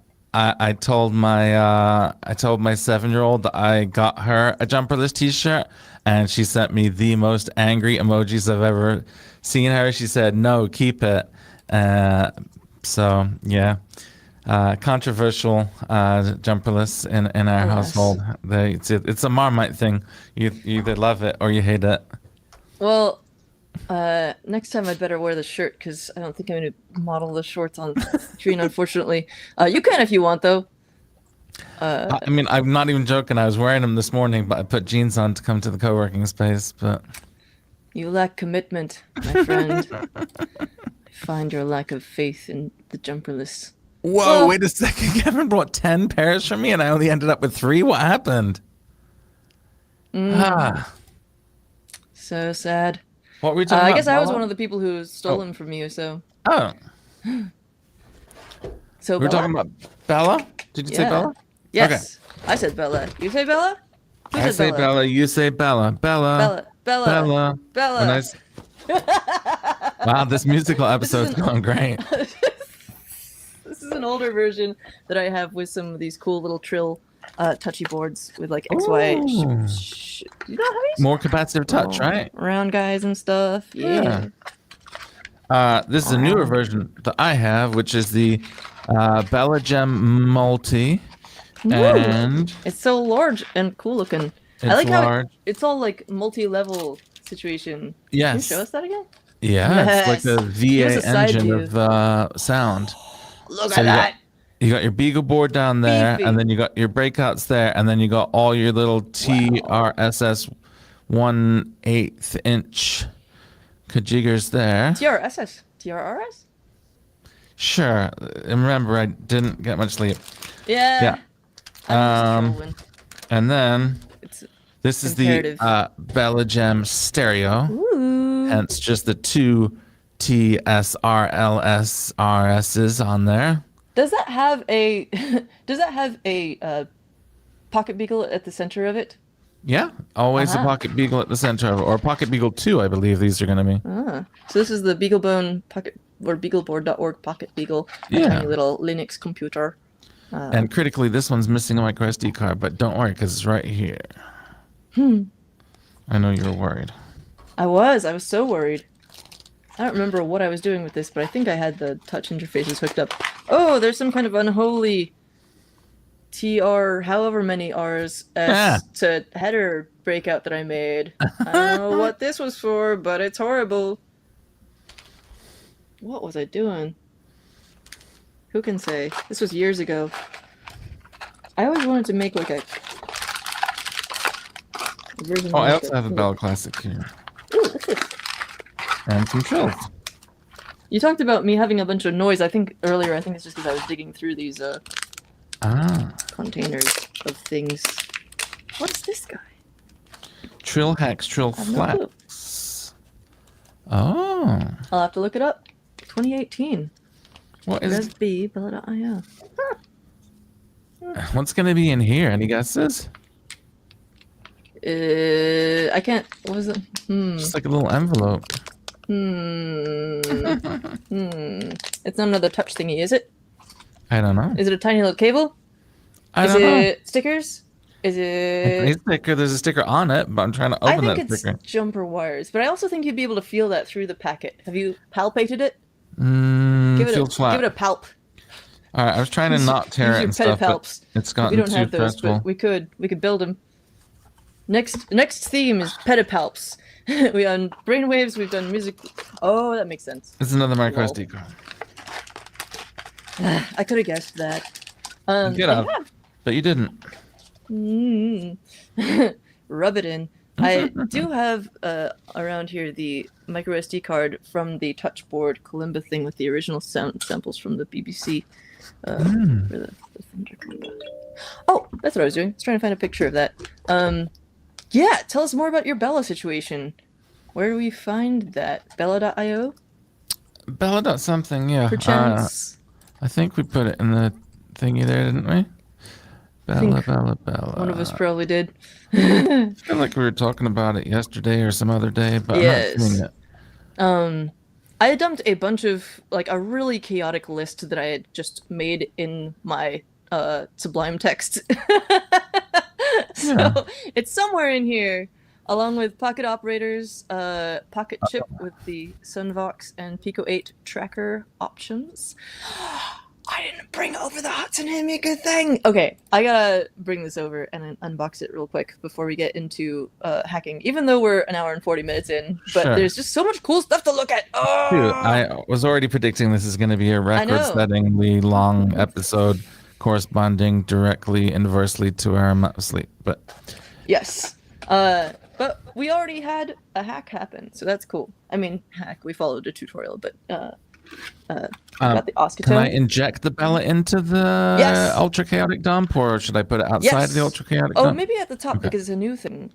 B: told my 7-year-old that I got her a jumperless t-shirt, and she sent me the most angry emojis I've ever seen her. She said, "No, keep it." So yeah, controversial jumperless in our household. It's a Marmite thing. You either love it or you hate it.
A: Well, next time I'd better wear the shirt because I don't think I'm going to model the shorts on screen, unfortunately. You can if you want, though.
B: I mean, I'm not even joking. I was wearing them this morning, but I put jeans on to come to the co-working space. But
A: you lack commitment, my friend. I find your lack of faith in the jumperless.
B: Whoa! Wait a second. Kevin brought 10 pairs for me, and I only ended up with 3. What happened?
A: So sad.
B: What were we talking about?
A: I guess I was one of the people who stole them from you. So.
B: Oh.
A: So
B: we're talking about Bella. Did you say Bella?
A: Yes. Okay. I said Bella. You say Bella?
B: I say Bella. You say Bella. Bella.
A: Bella.
B: Wow, this musical episode's going great.
A: This is an older version that I have with some of these cool little trill touchy boards with like XY. You know how
B: more capacitive touch, right?
A: Round guys and stuff. Yeah.
B: This is a newer version that I have, which is the Bella Gem Multi. And
A: it's so large and cool looking. I like how it's all like multi-level situation.
B: Yes.
A: Can you show us that again?
B: Yeah, it's like a VA engine of sound.
A: Look at that.
B: You got your Beagle board down there, and then you got your breakouts there, and then you got all your little TRSS 1/8 inch kajiggers there.
A: TRRS?
B: Sure. And remember, I didn't get much sleep.
A: Yeah.
B: And then this is the Bella Gem stereo.
A: Ooh.
B: Hence just the 2 TSRLSRSs on there.
A: Does that have a pocket beagle at the center of it?
B: Yeah, always a pocket beagle at the center of it, or pocket beagle 2, I believe these are going to be.
A: So this is the BeagleBone pocket or beagleboard.org pocket beagle, a tiny little Linux computer.
B: And critically, this one's missing a micro SD card, but don't worry because it's right here. I know you were worried.
A: I was so worried. I don't remember what I was doing with this, but I think I had the touch interfaces hooked up. Oh, there's some kind of unholy TR, however many R's to header breakout that I made. I don't know what this was for, but it's horrible. What was I doing? Who can say? This was years ago. I always wanted to make like a version.
B: Oh, I also have a Bella Classic here.
A: Ooh, what's this?
B: And some trills.
A: You talked about me having a bunch of noise. I think earlier. I think it's just because I was digging through these containers of things. What's this guy?
B: Trill Hex, Trill Flex. Oh.
A: I'll have to look it up. 2018.
B: What is
A: Bella.io.
B: What's gonna be in here? Any guesses?
A: I can't. What was it?
B: Just like a little envelope.
A: It's not another touch thingy, is it?
B: I don't know.
A: Is it a tiny little cable?
B: I don't know.
A: Is it stickers? Is it?
B: A sticker. There's a sticker on it, but I'm trying to open that sticker.
A: I think it's jumper wires, but I also think you'd be able to feel that through the packet. Have you palpated it? Give it
B: feels flat.
A: Give it a palp.
B: All right, I was trying to not tear it and stuff, but it's gotten
A: we don't
B: too
A: have those,
B: stressful.
A: but we could build them. Next theme is pedipalps. We done brainwaves. We've done music. Oh, that makes sense.
B: It's another micro SD card.
A: I could have guessed that.
B: Get out, but you didn't.
A: Rub it in. I do have around here the micro SD card from the touchboard kalimba thing with the original sound samples from the BBC. For the Thunder Kalimba. Oh, that's what I was doing. I was trying to find a picture of that. Yeah, tell us more about your Bella situation. Where do we find that? Bella.io?
B: Bella.something, yeah.
A: Perchance.
B: I think we put it in the thingy there, didn't we? Bella.
A: One of us probably did.
B: I feel like we were talking about it yesterday or some other day, but
A: yes.
B: I'm not seeing it.
A: I had dumped a bunch of, like, a really chaotic list that I had just made in my Sublime text. So it's somewhere in here, along with Pocket Operators, Pocket Chip with the Sunvox and Pico 8 tracker options. I didn't bring over the Hudson Handmaker thing! Okay, I gotta bring this over and then unbox it real quick before we get into hacking, even though we're an hour and 40 minutes in, but there's just so much cool stuff to look at! Oh!
B: Dude, I was already predicting this is going to be a record-settingly long episode corresponding directly inversely to our amount of sleep, but...
A: Yes. But we already had a hack happen, so that's cool. I mean, hack, we followed a tutorial, but... got the Oscatone.
B: Can I inject the Bella into the Ultra Chaotic dump, or should I put it outside the Ultra Chaotic dump?
A: Oh, maybe at the top because it's a new thing.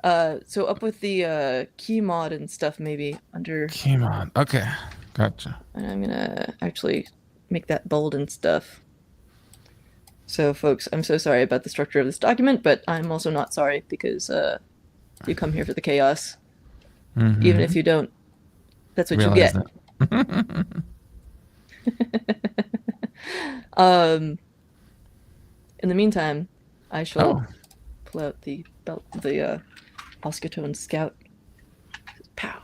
A: So up with the key mod and stuff, maybe under
B: key mod. Okay, gotcha.
A: And I'm gonna actually make that bold and stuff. So, folks, I'm so sorry about the structure of this document, but I'm also not sorry because you come here for the chaos. Even if you don't, that's what you get. In the meantime, I shall pull out the Oscatone Scout. Pow.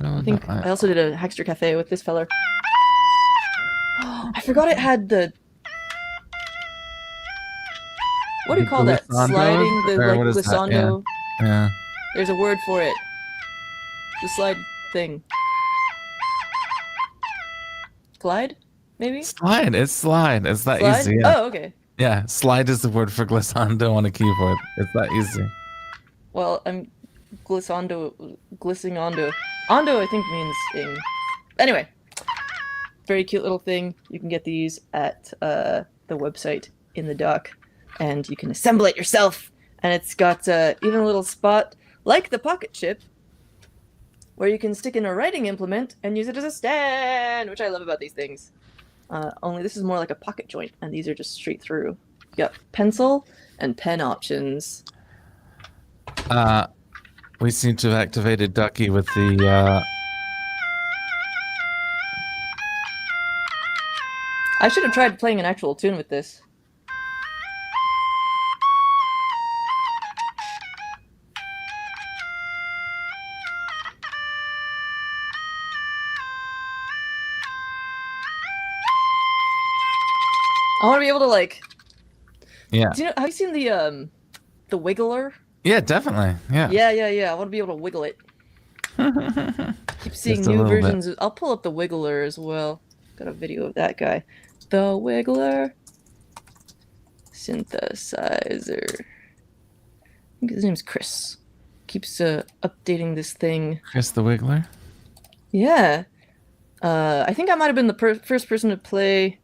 A: I think I also did a Hackster Cafe with this feller. I forgot it had the... What do you call that? Sliding? The, like, glissando?
B: Yeah.
A: There's a word for it. The slide thing. Slide? Maybe?
B: Slide. It's slide. It's that easy. Yeah.
A: Oh, okay.
B: Yeah, slide is the word for glissando on a keyboard. It's that easy.
A: Well, I'm glissing onto. Ondo, I think, means ing. Anyway. Very cute little thing. You can get these at the website in the doc, and you can assemble it yourself. And it's got even a little spot, like the Pocket Chip, where you can stick in a writing implement and use it as a stand, which I love about these things. Only this is more like a pocket joint, and these are just straight through. You got pencil and pen options.
B: We seem to have activated Ducky with the...
A: I should have tried playing an actual tune with this. I want to be able to, like...
B: Yeah.
A: Do you know, have you seen the Wiggler?
B: Yeah, definitely. Yeah.
A: Yeah. I want to be able to wiggle it. Keep seeing new versions. I'll pull up the Wiggler as well. Got a video of that guy. The Wiggler. Synthesizer. I think his name's Chris. Keeps updating this thing.
B: Chris the Wiggler?
A: Yeah. I think I might have been the first person to play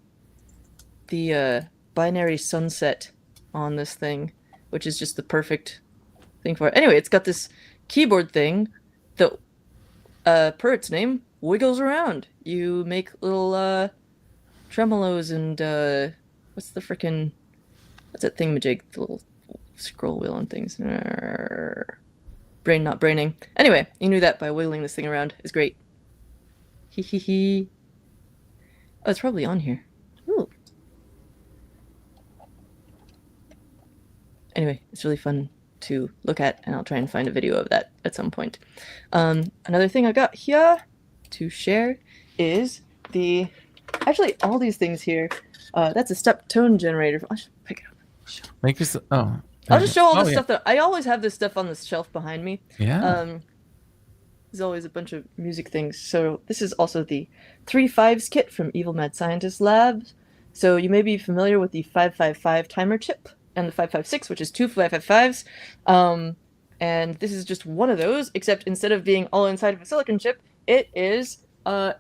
A: the binary sunset on this thing, which is just the perfect thing for it. Anyway, it's got this keyboard thing that, per its name, wiggles around. You make little tremolos and what's that thingamajig? The little scroll wheel and things. Brain not braining. Anyway, you knew that by wiggling this thing around. It's great. Hee hee hee. Oh, it's probably on here. Ooh. Anyway, it's really fun to look at, and I'll try and find a video of that at some point. Another thing I got here to share is actually all these things here. That's a step tone generator. I should pick it up.
B: Make yourself. Oh.
A: I'll just show all the stuff that I always have this stuff on the shelf behind me.
B: Yeah.
A: There's always a bunch of music things. So this is also the 3.5s kit from Evil Mad Scientist Labs. So you may be familiar with the 555 timer chip and the 556, which is two 555s. And this is just one of those, except instead of being all inside of a silicon chip, it is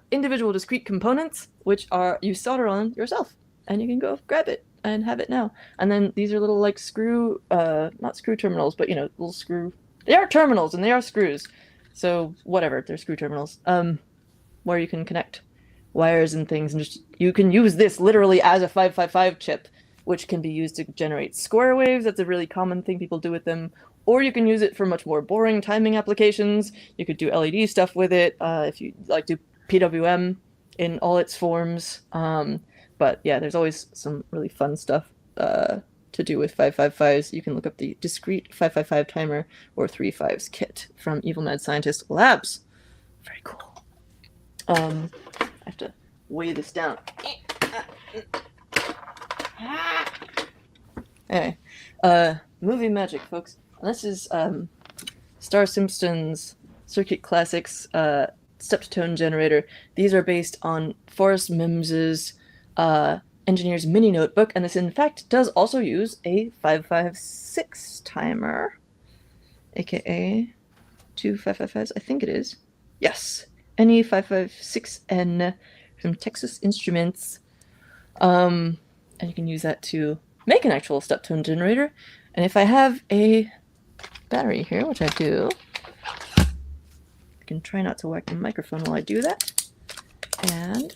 A: individual discrete components, which you solder on yourself. And you can go grab it and have it now. And then these are little like screw, not screw terminals, but little screw. They are terminals and they are screws. So whatever, they're screw terminals. Where you can connect wires and things, and you can use this literally as a 555 chip, which can be used to generate square waves. That's a really common thing people do with them. Or you can use it for much more boring timing applications. You could do LED stuff with it if you like do PWM in all its forms. But yeah, there's always some really fun stuff to do with 555s. You can look up the discrete 555 timer or 3.5s kit from Evil Mad Scientist Labs. Very cool. I have to weigh this down. Anyway, movie magic, folks. This is Star Simpson's Circuit Classics stepped tone generator. These are based on Forrest Mims's engineer's mini notebook, and this in fact does also use a 556 timer, aka two 555s. I think it is. Yes, NE 556N from Texas Instruments. And you can use that to make an actual step tone generator. And if I have a battery here, which I do, I can try not to whack the microphone while I do that. And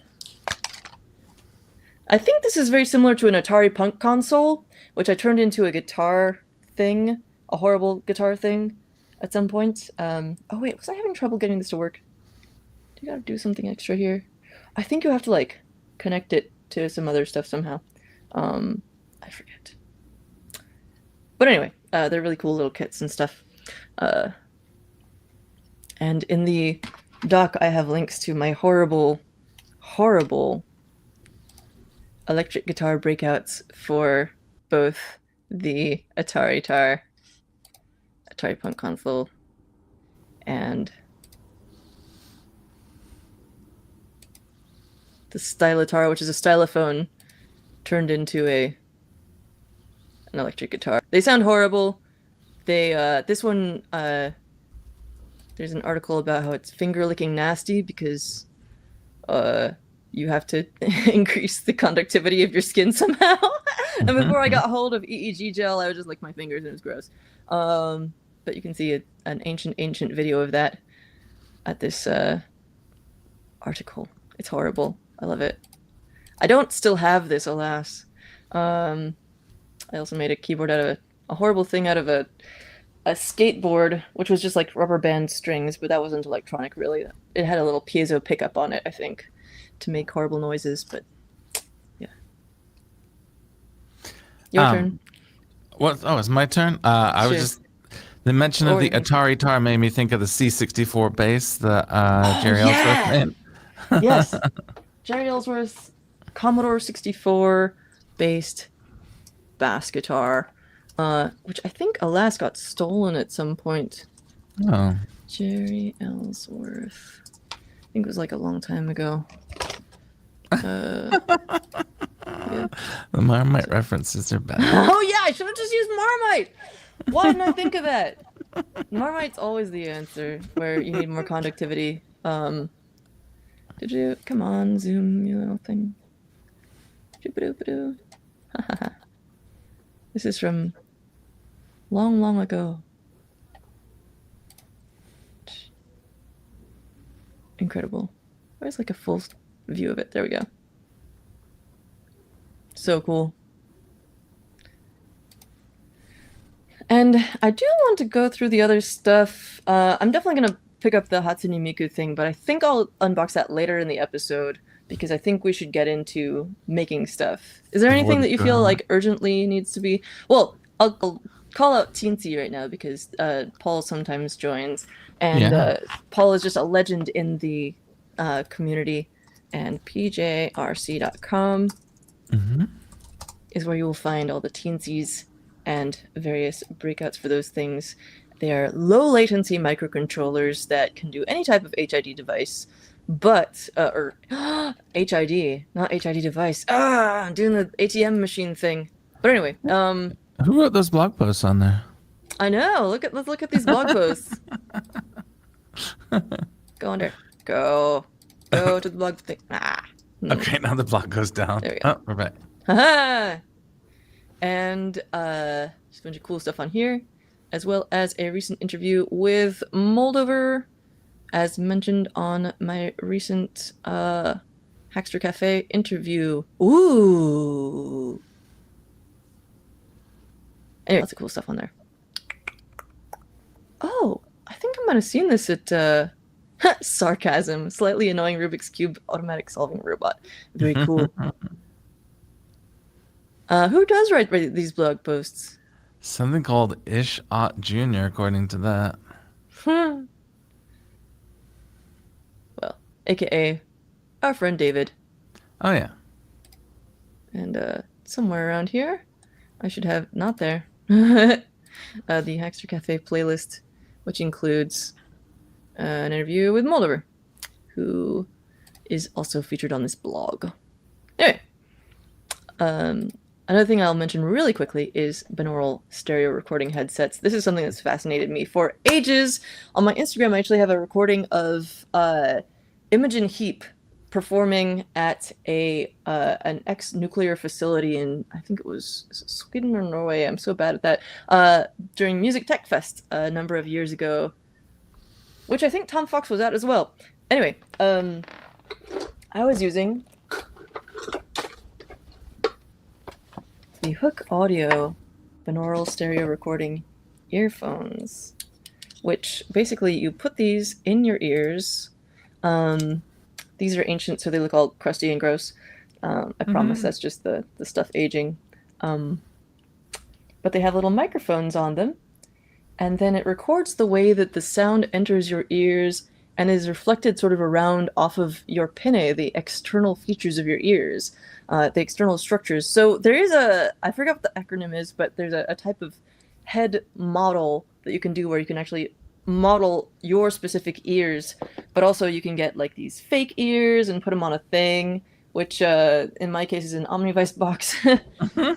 A: I think this is very similar to an Atari Punk console, which I turned into a guitar thing, a horrible guitar thing at some point. Oh wait, was I having trouble getting this to work? Do you gotta do something extra here? I think you have to like connect it to some other stuff somehow. I forget. But anyway, they're really cool little kits and stuff. And in the doc, I have links to my horrible electric guitar breakouts for both the Atari Punk console, and the Stylotar, which is a stylophone turned into an electric guitar. They sound horrible. This one, there's an article about how it's finger-licking nasty because you have to increase the conductivity of your skin somehow. And before I got hold of EEG gel, I would just lick my fingers and it was gross. But you can see an ancient video of that at this article. It's horrible. I love it. I don't still have this, alas. I also made a keyboard out of a horrible thing out of a skateboard, which was just like rubber band strings, but that wasn't electronic really. It had a little piezo pickup on it, I think, to make horrible noises, but yeah. Your turn.
B: What? Oh, it's my turn? I was just... The mention of the Atari Tar made me think of the C64 bass that Jerry Ellsworth made.
A: Yes. Jerry Ellsworth Commodore 64 based bass guitar, which I think, alas, got stolen at some point.
B: Oh.
A: Jerry Ellsworth. I think it was like a long time ago. Yeah.
B: The Marmite references are bad.
A: Oh yeah, I should have just used Marmite. Why didn't I think of that? Marmite's always the answer where you need more conductivity. Did you? Come on, zoom, you little thing. This is from long ago. Incredible. Where's like a full view of it? There we go. So cool. And I do want to go through the other stuff. I'm definitely going to pick up the Hatsune Miku thing, but I think I'll unbox that later in the episode because I think we should get into making stuff. Is there anything that you feel like urgently needs to be... Well, I'll call out Teensy right now because Paul sometimes joins, and Paul is just a legend in the community, and pjrc.com is where you will find all the teensies and various breakouts for those things. They are low latency microcontrollers that can do any type of HID device, but or HID, not HID device. I'm doing the ATM machine thing. But anyway,
B: who wrote those blog posts on there?
A: I know. Let's look at these blog posts. Go under. Go to the blog thing.
B: Okay, now the blog goes down.
A: There we go.
B: Oh, we're back.
A: Haha. And just a bunch of cool stuff on here, as well as a recent interview with Moldover, as mentioned on my recent Hackster Cafe interview. Ooh. Anyway, lots of cool stuff on there. Oh, I think I might have seen this at sarcasm. Slightly annoying Rubik's Cube automatic solving robot. Very cool. Who does write these blog posts?
B: Something called Ish Ott Jr., according to that.
A: Well, aka our friend David.
B: Oh, yeah.
A: And somewhere around here, I should have, not there, the Hackster Cafe playlist, which includes an interview with Moldover, who is also featured on this blog. Anyway, another thing I'll mention really quickly is binaural stereo recording headsets. This is something that's fascinated me for ages. On my Instagram, I actually have a recording of Imogen Heap performing at an ex-nuclear facility in, I think it was Sweden or Norway. I'm so bad at that. During Music Tech Fest a number of years ago, which I think Tom Fox was at as well. Anyway, I was using the Hook Audio binaural stereo recording earphones, which basically you put these in your ears. These are ancient, so they look all crusty and gross. I promise that's just the stuff aging. But they have little microphones on them, and then it records the way that the sound enters your ears and is reflected sort of around off of your pinnae, the external features of your ears, the external structures. So there is I forget what the acronym is, but there's a type of head model that you can do where you can actually model your specific ears, but also you can get like these fake ears and put them on a thing, which in my case is an Omnivice box.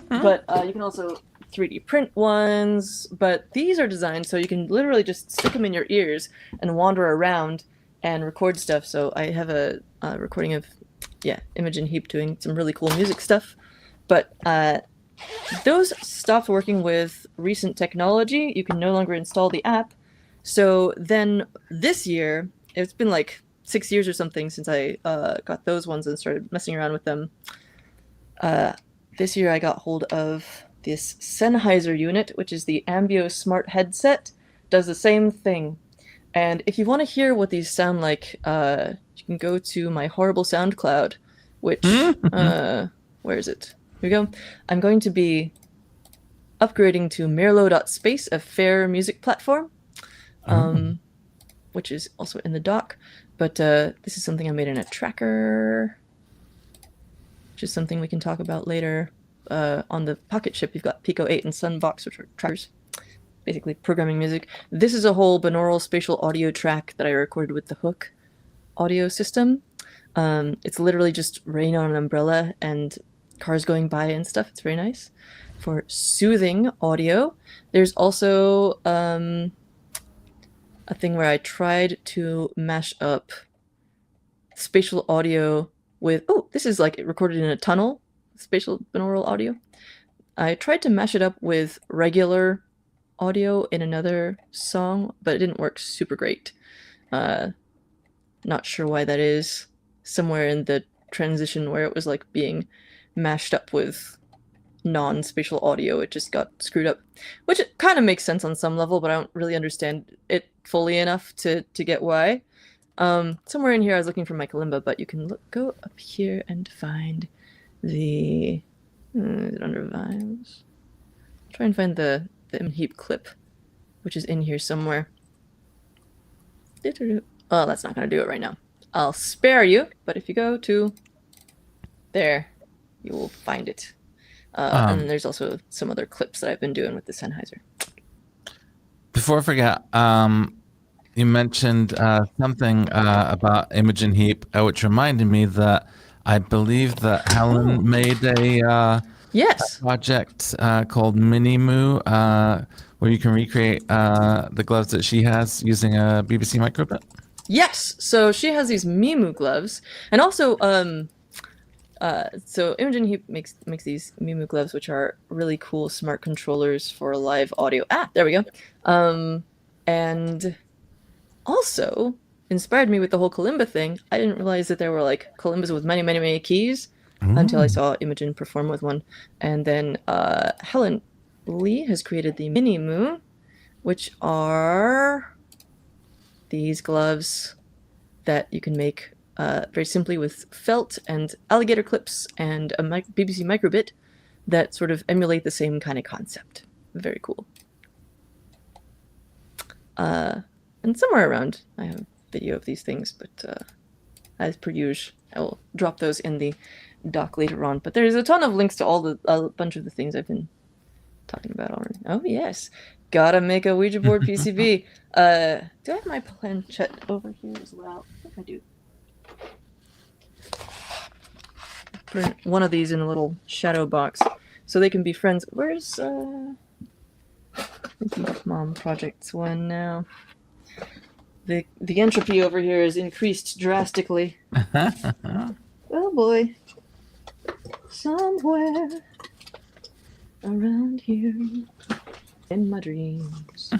A: But you can also 3D print ones, but these are designed so you can literally just stick them in your ears and wander around and record stuff. So I have a recording of Imogen Heap doing some really cool music stuff, but those stopped working with recent technology. You can no longer install the app. So then this year, it's been like 6 years or something since I got those ones and started messing around with them. This year I got hold of this Sennheiser unit, which is the Ambio Smart Headset. Does the same thing. And if you want to hear what these sound like, you can go to my horrible SoundCloud, which, where is it? Here we go. I'm going to be upgrading to Mirlo.space, a fair music platform, which is also in the dock. But this is something I made in a tracker, which is something we can talk about later. On the Pocket Chip, you've got Pico 8 and Sunbox, which are trackers, basically programming music. This is a whole binaural spatial audio track that I recorded with the Hook audio system. It's literally just rain on an umbrella and cars going by and stuff. It's very nice for soothing audio. There's also a thing where I tried to mash up spatial audio with, this is like recorded in a tunnel, spatial binaural audio. I tried to mash it up with regular audio in another song, but it didn't work super great. Not sure why that is. Somewhere in the transition where it was like being mashed up with non-spatial audio, it just got screwed up, which kind of makes sense on some level, but I don't really understand it fully enough to get why. Somewhere in here I was looking for my kalimba, but you can go up here and find the is it under vibes? Try and find the heap clip, which is in here somewhere. Oh, that's not gonna do it right now. I'll spare you, but if you go to there, you will find it. And then there's also some other clips that I've been doing with the Sennheiser.
B: Before I forget, you mentioned something about Imogen Heap, which reminded me that I believe that Helen made a project called Mini Moo, where you can recreate the gloves that she has using a BBC microbit.
A: Yes, so she has these Mimu gloves, and also so Imogen Heap makes these Mimu gloves, which are really cool smart controllers for live audio. There we go. And also inspired me with the whole kalimba thing. I didn't realize that there were like kalimbas with many, many, many keys until I saw Imogen perform with one. And then Helen Lee has created the Mini Moo, which are these gloves that you can make very simply with felt and alligator clips and a BBC microbit that sort of emulate the same kind of concept. Very cool. And somewhere around, I have a video of these things, but as per usual, I will drop those in the doc later on. But there's a ton of links to a bunch of the things I've been talking about already. Oh, yes. Gotta make a Ouija board PCB. Do I have my planchette over here as well? I think I do. Put one of these in a little shadow box so they can be friends. Where's Mom Projects one now? The entropy over here is increased drastically. Oh boy. Somewhere around here in my dreams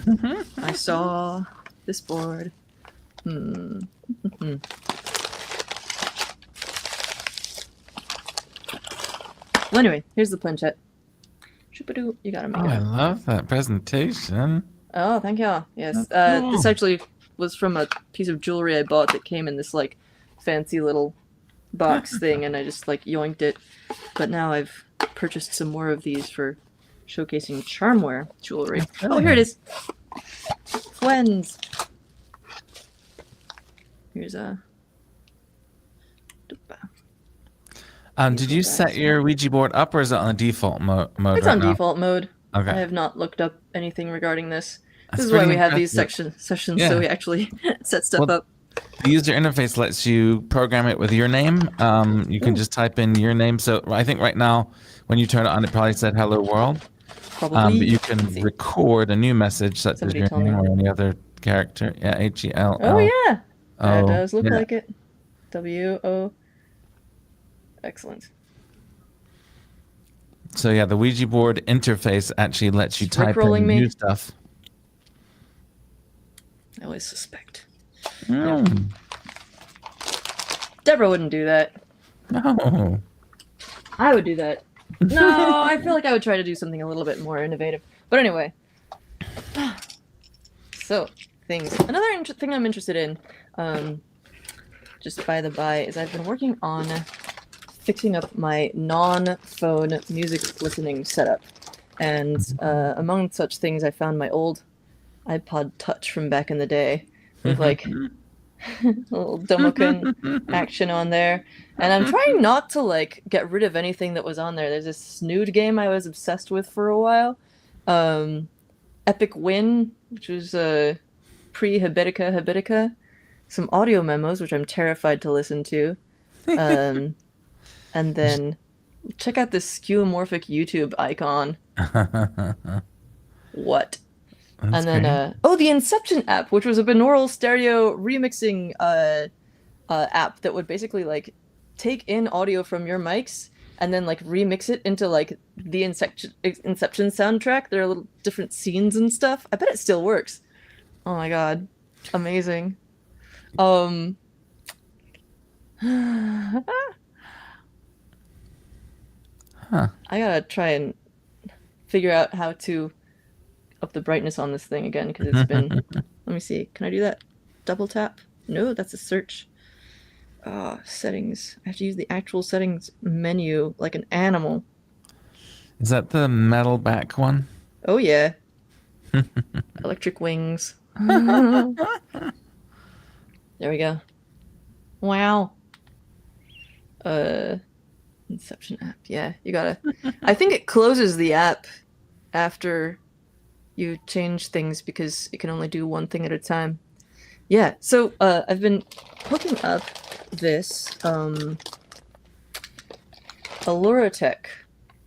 A: I saw this board. Well, anyway, here's the planchette. Shoopadoo, you gotta make it.
B: I love that presentation.
A: Oh, thank you. Yes.
B: Cool.
A: This actually was from a piece of jewelry I bought that came in this like fancy little box thing, and I just like yoinked it. But now I've purchased some more of these for showcasing charmware jewelry. Okay. Oh, here it is. Friends. Here's a.
B: Did you set your Ouija board up, or is it on the default mode?
A: It's on default mode.
B: Okay.
A: I have not looked up anything regarding this. This is why we have these sessions, so we actually set stuff up.
B: The user interface lets you program it with your name. You can just type in your name. So I think right now, when you turn it on, it probably said "Hello World."
A: Probably.
B: But you can record a new message such as your name or any other character. Yeah, HEL.
A: Oh yeah, that does look like it. WO. Excellent.
B: So yeah, the Ouija board interface actually lets you type in new stuff.
A: I always suspect. Deborah wouldn't do that.
B: No.
A: I would do that. No, I feel like I would try to do something a little bit more innovative. But anyway. So, things. Another thing I'm interested in, just by the by, is I've been working on fixing up my non-phone music listening setup. And among such things, I found my old iPod Touch from back in the day with like a little Domokin action on there. And I'm trying not to like get rid of anything that was on there. There's this Snood game I was obsessed with for a while. Epic Win, which was pre-Habitica. Some audio memos, which I'm terrified to listen to. And then check out this skeuomorphic YouTube icon. What? That's and then, the Inception app, which was a binaural stereo remixing app that would basically like take in audio from your mics and then like remix it into like the Inception soundtrack. There are little different scenes and stuff. I bet it still works. Oh my god, amazing. I gotta try and figure out how to up the brightness on this thing again, because it's been let me see, can I do that? Double tap? No, that's a search. Settings. I have to use the actual settings menu like an animal.
B: Is that the metal back one?
A: Oh yeah. Electric wings. There we go. Wow. Inception app. Yeah, you gotta. I think it closes the app after you change things because it can only do one thing at a time. Yeah, so I've been hooking up this Tech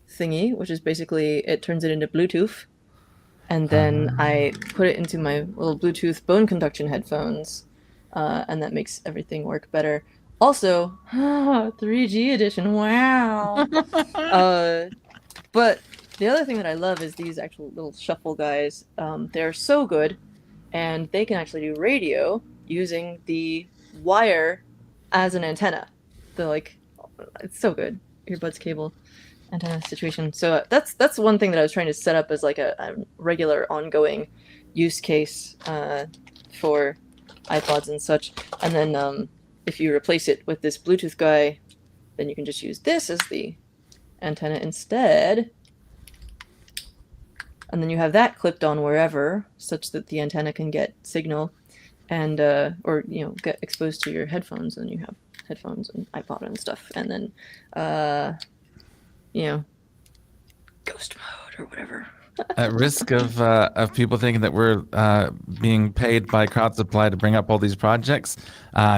A: thingy, which is basically it turns it into Bluetooth, and then I put it into my little Bluetooth bone conduction headphones, and that makes everything work better. Also, 3G edition, wow! But the other thing that I love is these actual little shuffle guys. They're so good, and they can actually do radio using the wire as an antenna. It's so good. Earbuds cable antenna situation. So that's one thing that I was trying to set up as like a regular ongoing use case for iPods and such. And then if you replace it with this Bluetooth guy, then you can just use this as the antenna instead. And then you have that clipped on wherever, such that the antenna can get signal and or get exposed to your headphones, and you have headphones and iPod and stuff. And then ghost mode or whatever.
B: At risk of people thinking that we're being paid by Crowd Supply to bring up all these projects,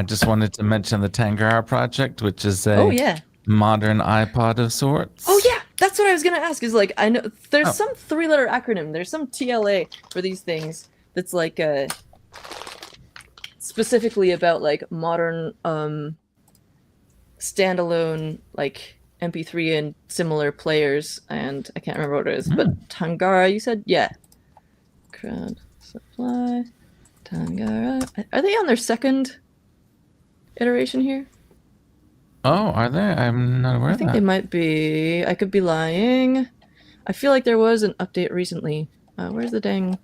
B: just wanted to mention the Tangara project, which is a modern iPod of sorts.
A: Oh yeah, that's what I was gonna ask. Is like I know there's some 3-letter acronym. There's some TLA for these things that's like specifically about like modern standalone like MP3 and similar players, and I can't remember what it is, but Tangara, you said? Yeah. Crowd Supply, Tangara. Are they on their second iteration here?
B: Oh, are they? I'm not aware of that.
A: I think they might be. I could be lying. I feel like there was an update recently. Where's the dang...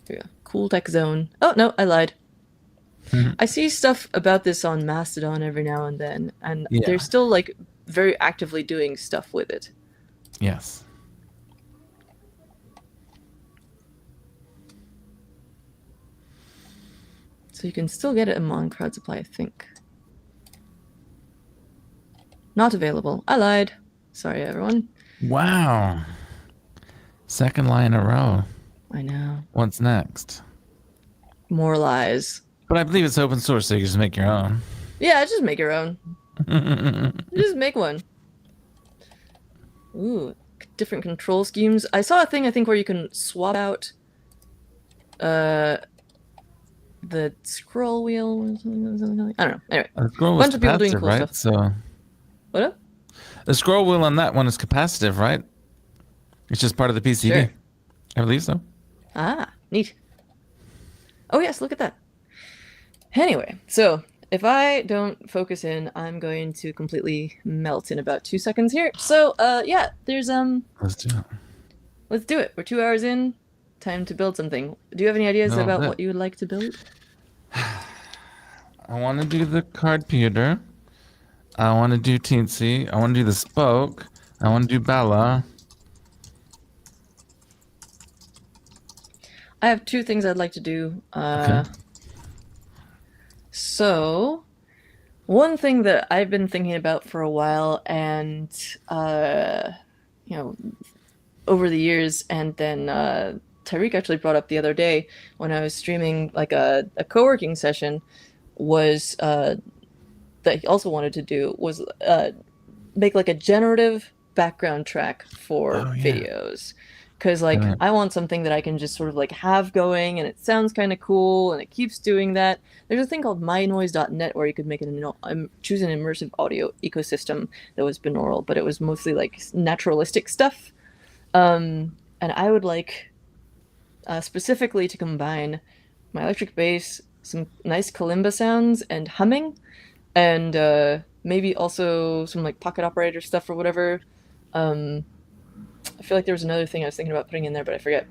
A: Yeah, Cool Tech Zone. Oh, no, I lied. I see stuff about this on Mastodon every now and then, and they're still like very actively doing stuff with it.
B: Yes.
A: So you can still get it among Crowd Supply, I think. Not available. I lied. Sorry, everyone.
B: Wow. Second lie in a row.
A: I know.
B: What's next?
A: More lies.
B: But I believe it's open source, so you can just make your own.
A: Yeah, just make your own. Just make one. Ooh, different control schemes. I saw a thing, I think, where you can swap out the scroll wheel or something. I don't know. Anyway,
B: the scroll
A: bunch of people doing cool
B: right?
A: stuff.
B: So
A: what up?
B: The scroll wheel on that one is capacitive, right? It's just part of the PCB.
A: Sure.
B: I believe so.
A: Ah, neat. Oh yes, look at that. Anyway, so if I don't focus in, I'm going to completely melt in about 2 seconds here. So, yeah, there's
B: Let's do it.
A: Let's do it. We're 2 hours in. Time to build something. Do you have any ideas about what you would like to build?
B: I want to do the card pewter. I want to do Teensy. I want to do the spoke. I want to do Bella.
A: I have 2 things I'd like to do.
B: Okay.
A: So, one thing that I've been thinking about for a while, and over the years, and then Tyreek actually brought up the other day when I was streaming like a co-working session, was that he also wanted to do was make like a generative background track for videos. Because like I want something that I can just sort of like have going, and it sounds kind of cool, and it keeps doing that. There's a thing called mynoise.net where you could make choose an immersive audio ecosystem that was binaural, but it was mostly like naturalistic stuff. And I would like specifically to combine my electric bass, some nice kalimba sounds, and humming, and maybe also some like pocket operator stuff or whatever. I feel like there was another thing I was thinking about putting in there, but I forget.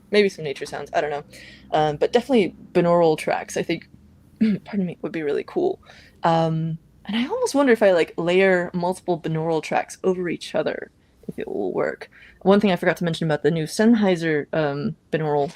A: Maybe some nature sounds. I don't know. But definitely binaural tracks, I think, pardon me, would be really cool. And I almost wonder if I like layer multiple binaural tracks over each other, if it will work. One thing I forgot to mention about the new Sennheiser binaural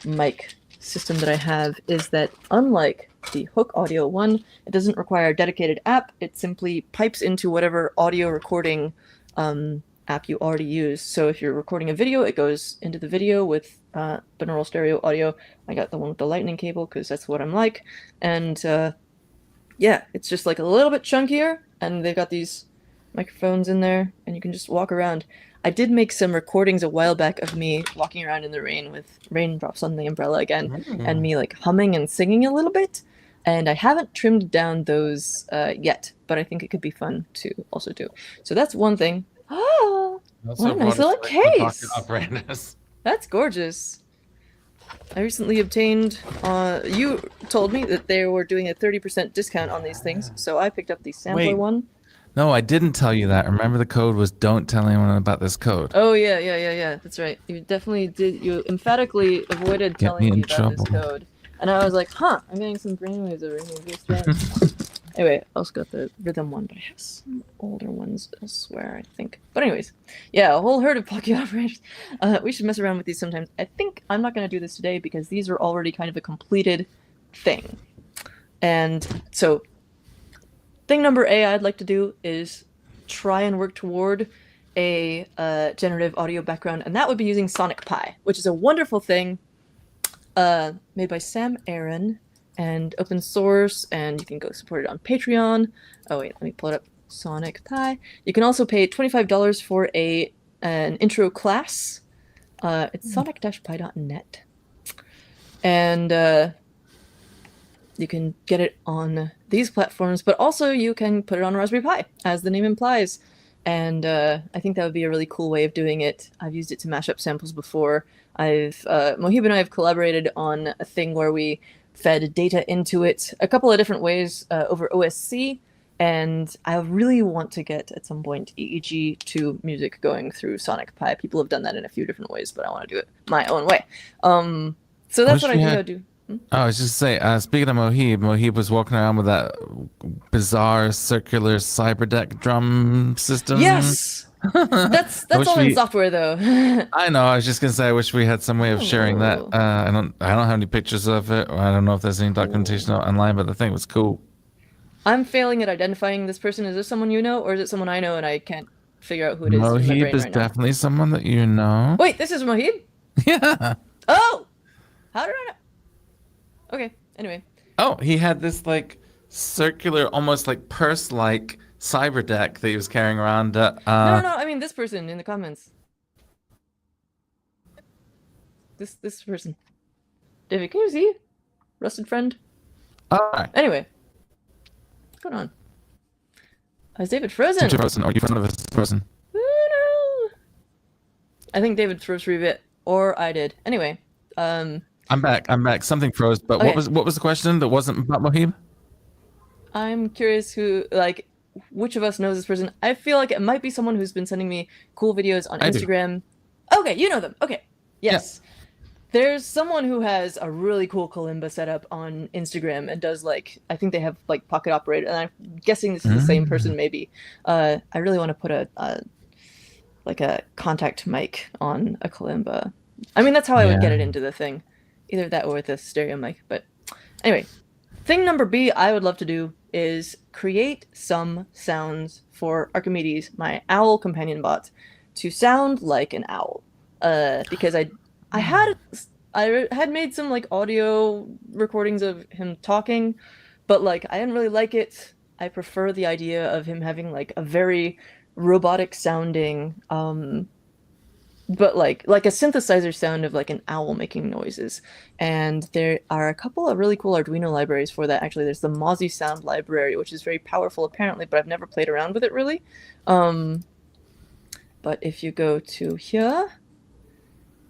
A: mic system that I have is that unlike the Hook Audio one. It doesn't require a dedicated app. It simply pipes into whatever audio recording app you already use. So if you're recording a video, it goes into the video with binaural stereo audio. I got the one with the lightning cable because that's what I'm like. And yeah, it's just like a little bit chunkier, and they've got these microphones in there, and you can just walk around. I did make some recordings a while back of me walking around in the rain with raindrops on the umbrella again, and me like humming and singing a little bit. And I haven't trimmed down those yet, but I think it could be fun to also do. So that's one thing. Oh, what a nice little case! That's gorgeous. I recently obtained, you told me that they were doing a 30% discount on these things, so I picked up the sampler one.
B: No, I didn't tell you that. Remember the code was don't tell anyone about this code.
A: Oh, yeah. That's right. You definitely did. You emphatically avoided telling me about this code. And I was like, huh, I'm getting some brainwaves over here. Anyway, I also got the rhythm one, but I have some older ones elsewhere, I think. But anyways, yeah, a whole herd of pocket operators. We should mess around with these sometimes. I think I'm not going to do this today because these are already kind of a completed thing. And so thing number A I'd like to do is try and work toward a generative audio background, and that would be using Sonic Pi, which is a wonderful thing made by Sam Aaron and open source, and you can go support it on Patreon. Oh wait, let me pull it up. Sonic Pi. You can also pay $25 for an intro class. It's sonic-pi.net. And you can get it on these platforms, but also you can put it on a Raspberry Pi, as the name implies. And I think that would be a really cool way of doing it. I've used it to mash up samples before. Mohib and I have collaborated on a thing where we fed data into it a couple of different ways over OSC. And I really want to get, at some point, EEG2 music going through Sonic Pi. People have done that in a few different ways, but I want to do it my own way. So that's what I think I would do.
B: Oh, I was just say, speaking of Mohib was walking around with that bizarre circular cyberdeck drum system.
A: Yes! That's all in software, though.
B: I know. I was just gonna say, I wish we had some way of sharing that. I don't have any pictures of it, or I don't know if there's any documentation online, but the thing was cool.
A: I'm failing at identifying this person. Is this someone you know, or is it someone I know and I can't figure out who it is?
B: Mohib is definitely someone that you know.
A: Wait, this is Mohib?
B: Yeah.
A: Oh! How did I know? Okay, anyway.
B: Oh, he had this, like, circular, almost like purse-like cyber deck that he was carrying around.
A: No, I mean this person in the comments. This person. David, can you see? Rusted friend?
B: Alright.
A: Anyway. What's going on? Is David frozen?
B: Frozen. Are you friend of this person?
A: Oh, no. I think David froze for a bit. Or I did. Anyway.
B: I'm back. Something froze, but okay. What was the question that wasn't about Mohib?
A: I'm curious which of us knows this person. I feel like it might be someone who's been sending me cool videos on Instagram. Okay, you know them. Okay. Yes. Yeah. There's someone who has a really cool kalimba setup on Instagram and does I think they have pocket operator, and I'm guessing this is the same person maybe. I really want to put a contact mic on a kalimba. I mean, that's how I would get it into the thing. Either that or with a stereo mic. But anyway, thing number B I would love to do is create some sounds for Archimedes, my owl companion bot, to sound like an owl. Because I had made some audio recordings of him talking, but I didn't really like it. I prefer the idea of him having a very robotic sounding but like a synthesizer sound of an owl making noises. And there are a couple of really cool Arduino libraries for that. Actually, there's the Mozzie Sound library, which is very powerful apparently, but I've never played around with it really. But if you go to here,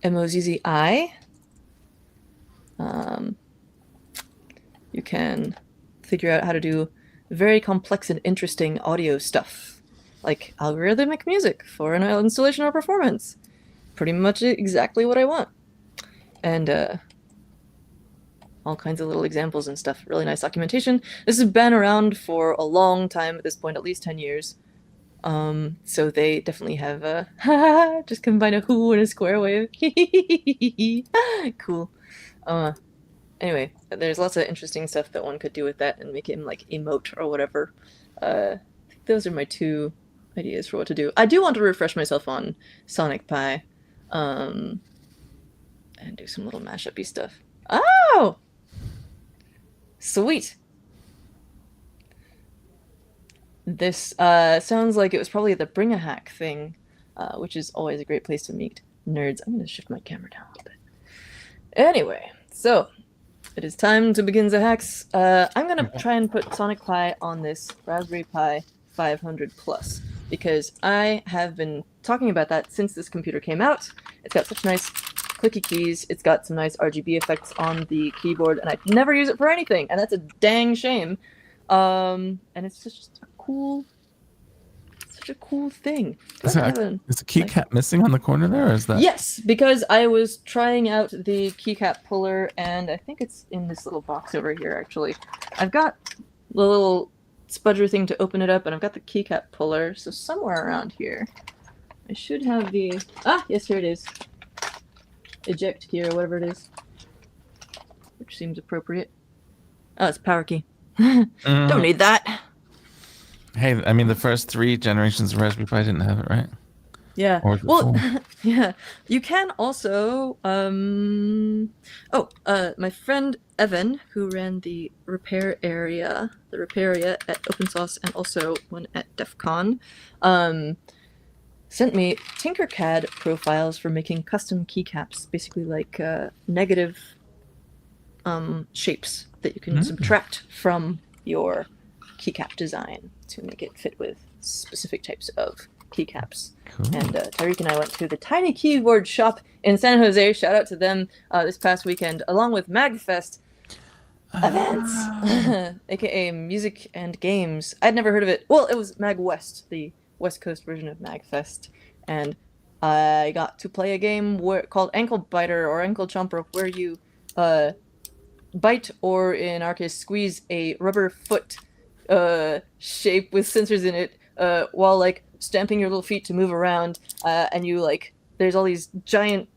A: MOZZI, you can figure out how to do very complex and interesting audio stuff, like algorithmic music for an installation or performance. Pretty much exactly what I want. And all kinds of little examples and stuff. Really nice documentation. This has been around for a long time at this point, at least 10 years. So they definitely have just combine a who and a square wave. Cool. Anyway, there's lots of interesting stuff that one could do with that and make him like emote or whatever. I think those are my two ideas for what to do. I do want to refresh myself on Sonic Pi, and do some little mashup-y stuff. Oh, sweet. This sounds like it was probably the Bring a Hack thing, which is always a great place to meet nerds. I'm going to shift my camera down a little bit. Anyway, so it is time to begin the hacks. I'm going to try and put Sonic Pi on this Raspberry Pi 500 Plus because I have been talking about that since this computer came out. It's got such nice clicky keys. It's got some nice RGB effects on the keyboard, and I never use it for anything, and that's a dang shame. And it's just such a cool thing.
B: Is the keycap missing on the corner there, or is that?
A: Yes, because I was trying out the keycap puller, and I think it's in this little box over here, actually. I've got the little spudger thing to open it up, and I've got the keycap puller, so somewhere around here, I should have the... Ah, yes, here it is. Eject key, or whatever it is. Which seems appropriate. Oh, it's power key. Don't need that.
B: Hey, I mean, the first 3 generations of Raspberry Pi didn't have it, right?
A: Yeah. Well, yeah. You can also, my friend Evan, who ran the repair area at OpenSauce and also one at DEF CON, sent me Tinkercad profiles for making custom keycaps, basically like negative shapes that you can subtract from your keycap design to make it fit with specific types of keycaps. Cool. And Tyreek and I went to the Tiny Keyboard Shop in San Jose. Shout out to them this past weekend, along with MagFest events, aka Music and Games. I'd never heard of it. Well, it was MagWest, the West Coast version of MagFest, and I got to play a game called Ankle Biter or Ankle Chomper, where you bite, or in our case, squeeze a rubber foot shape with sensors in it while like stamping your little feet to move around, and you like there's all these giant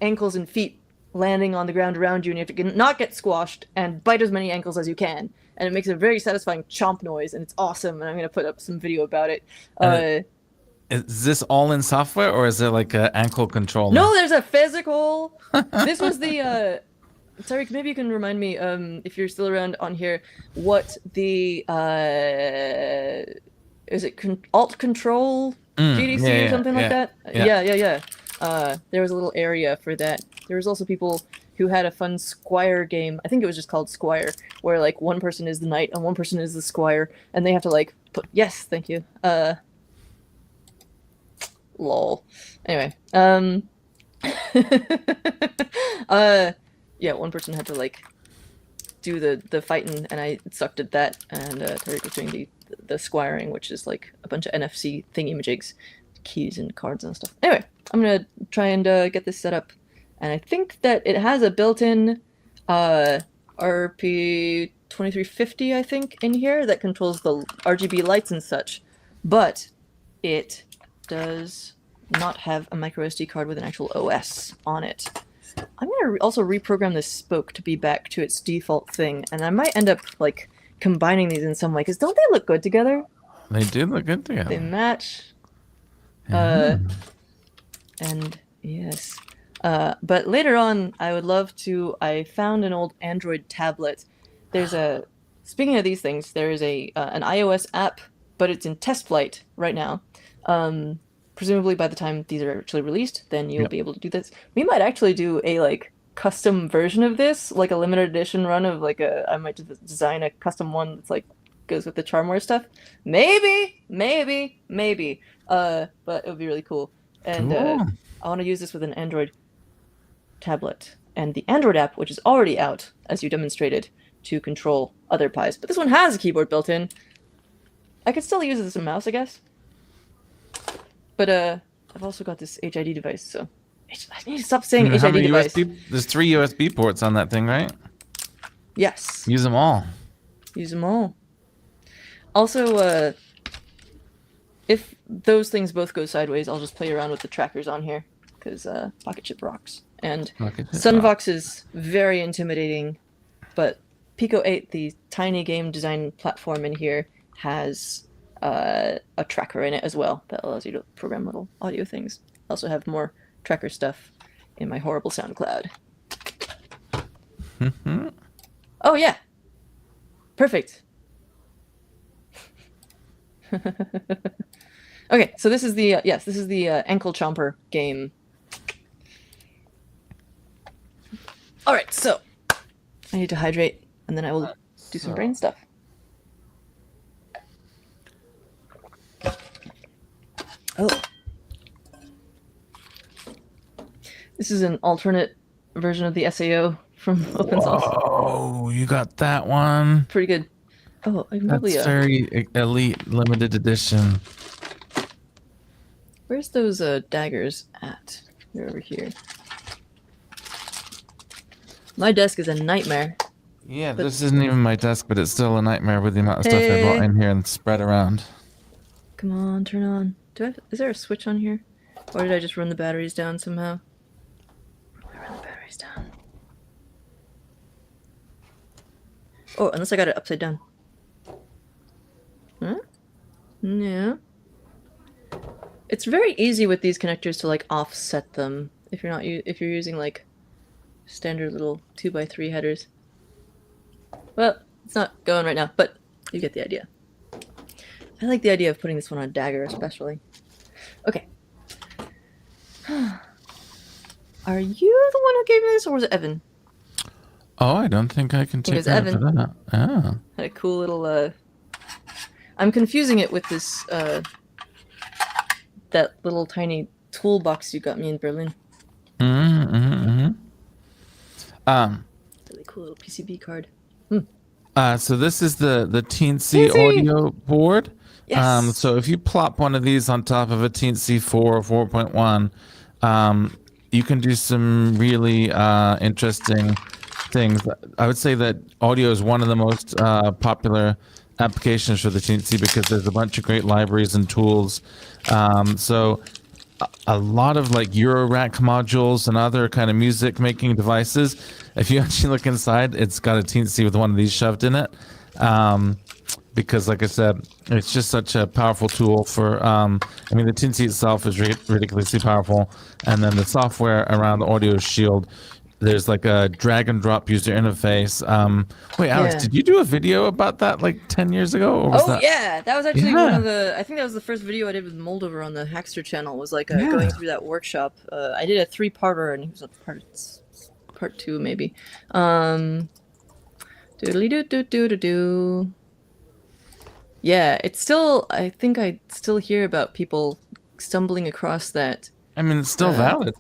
A: ankles and feet landing on the ground around you, and you have to not get squashed and bite as many ankles as you can, and it makes a very satisfying chomp noise, and it's awesome, and I'm going to put up some video about it.
B: Is this all in software, or is it like an ankle controller?
A: No, there's a physical. This was the Tariq, maybe you can remind me, if you're still around on here, what the is it Alt Control GDC or something like that? Yeah. There was a little area for that. There was also people who had a fun Squire game. I think it was just called Squire, where like one person is the knight and one person is the squire, and they have to like put. Yes, thank you. Lol. Anyway, yeah, one person had to like do the fighting, and I sucked at that, and Tariq was doing the squiring, which is like a bunch of NFC thingy-majigs, keys and cards and stuff. Anyway, I'm gonna try and get this set up, and I think that it has a built-in RP2350, I think, in here that controls the RGB lights and such, but it does not have a micro SD card with an actual OS on it. I'm going to also reprogram this spoke to be back to its default thing, and I might end up like combining these in some way, because don't they look good together?
B: They do look good together.
A: They match. And yes. But later on, I would love to... I found an old Android tablet. There's a... Speaking of these things, there is an iOS app, but it's in test flight right now. Presumably by the time these are actually released, then you'll be able to do this. We might actually do a like custom version of this, like a limited edition run of like I might design a custom one that's like goes with the Charmware stuff. Maybe. But it would be really cool. And I want to use this with an Android tablet and the Android app, which is already out, as you demonstrated, to control other Pis. But this one has a keyboard built in. I could still use it as a mouse, I guess. But I've also got this HID device, so I need to stop saying HID device.
B: There's 3 USB ports on that thing, right?
A: Yes.
B: Use them all.
A: Also, if those things both go sideways, I'll just play around with the trackers on here, because Pocket Chip rocks. And Sunvox is very intimidating But Pico 8, the tiny game design platform in here, has a tracker in it as well that allows you to program little audio things. I also have more tracker stuff in my horrible SoundCloud. Oh yeah, perfect. Okay, so this is the ankle chomper game. All right, so I need to hydrate, and then I will do some brain stuff. Oh, this is an alternate version of the SAO from open source.
B: Oh, you got that one.
A: Pretty good. Oh, I'm probably
B: That's very elite limited edition.
A: Where's those daggers at? They're over here. My desk is a nightmare.
B: Yeah, this isn't even my desk, but it's still a nightmare with the amount of stuff I brought in here and spread around.
A: Come on, turn on. Is there a switch on here? Or did I just run the batteries down somehow? I run the batteries down. Oh, unless I got it upside down. Huh? Yeah. It's very easy with these connectors to like offset them if you're using like standard little 2x3 headers. Well, it's not going right now, but you get the idea. I like the idea of putting this one on dagger especially. Okay. Are you the one who gave me this, or was it Evan?
B: Oh, I don't think I can take credit for that. Oh.
A: Had a cool little I'm confusing it with this that little tiny toolbox you got me in Berlin. Really cool little PCB card.
B: So this is the Teensy audio board.
A: Yes.
B: So if you plop one of these on top of a Teensy 4 or 4.1, you can do some really interesting things. I would say that audio is one of the most popular applications for the Teensy because there's a bunch of great libraries and tools. So a lot of like Eurorack modules and other kind of music making devices. If you actually look inside, it's got a Teensy with one of these shoved in it. Because like I said, it's just such a powerful tool for, the Teensy itself is ridiculously powerful. And then the software around the audio shield, there's like a drag and drop user interface. Wait, Alex, did you do a video about that like 10 years ago? Or was
A: that was actually one of the, I think that was the first video I did with Moldover on the Hackster channel, was like going through that workshop. I did a 3-parter and it was a part 2 maybe. Doodly-doo-doo-doo-doo-doo. Yeah, it's still, I think I still hear about people stumbling across that.
B: It's still valid.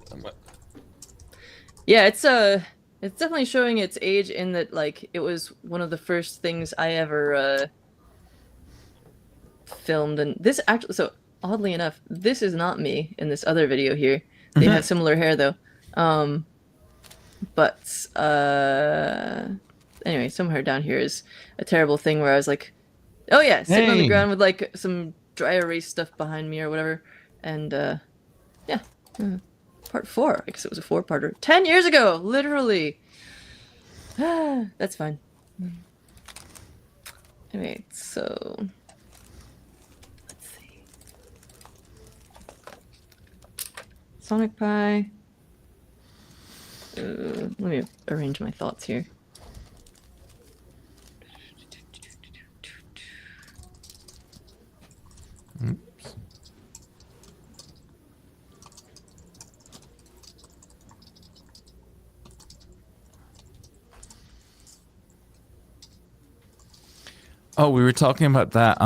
A: Yeah, it's definitely showing its age in that, like, it was one of the first things I ever filmed. And this actually, so oddly enough, this is not me in this other video here. They have similar hair though. But anyway, somewhere down here is a terrible thing where I was like, oh yeah, sitting on the ground with like some dry erase stuff behind me or whatever. And part 4, because it was a 4-parter 10 years ago, literally. That's fine. Anyway, so let's see. Sonic Pi. Let me arrange my thoughts here.
B: Oops. Oh, we were talking about that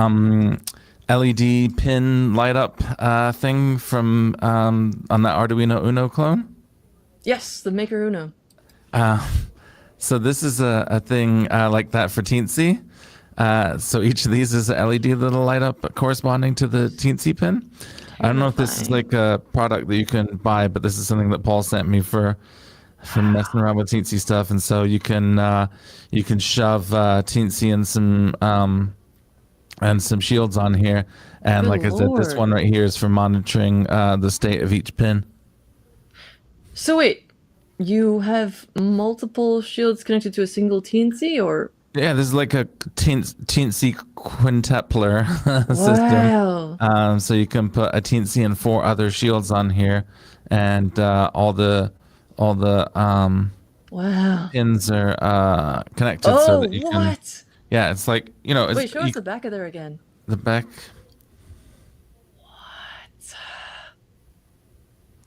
B: LED pin light up thing from on that Arduino Uno clone.
A: Yes, the Maker Uno.
B: So this is a thing like that for Teensy. So each of these is a LED little light up corresponding to the Teensy pin. I don't know if this is like a product that you can buy, but this is something that Paul sent me for messing around with Teensy stuff. And so you can shove Teensy and some shields on here. And
A: Good
B: like I said, this one right here is for monitoring the state of each pin.
A: So wait, You have multiple shields connected to a single TNC, or?
B: Yeah, this is like a teensy quintupler system.
A: Wow.
B: So you can put a teensy and 4 other shields on here, and all the
A: Wow.
B: pins are connected so
A: Oh,
B: that you can.
A: what?
B: Yeah, it's like it's
A: Wait, show us the back of there again.
B: the back.
A: What?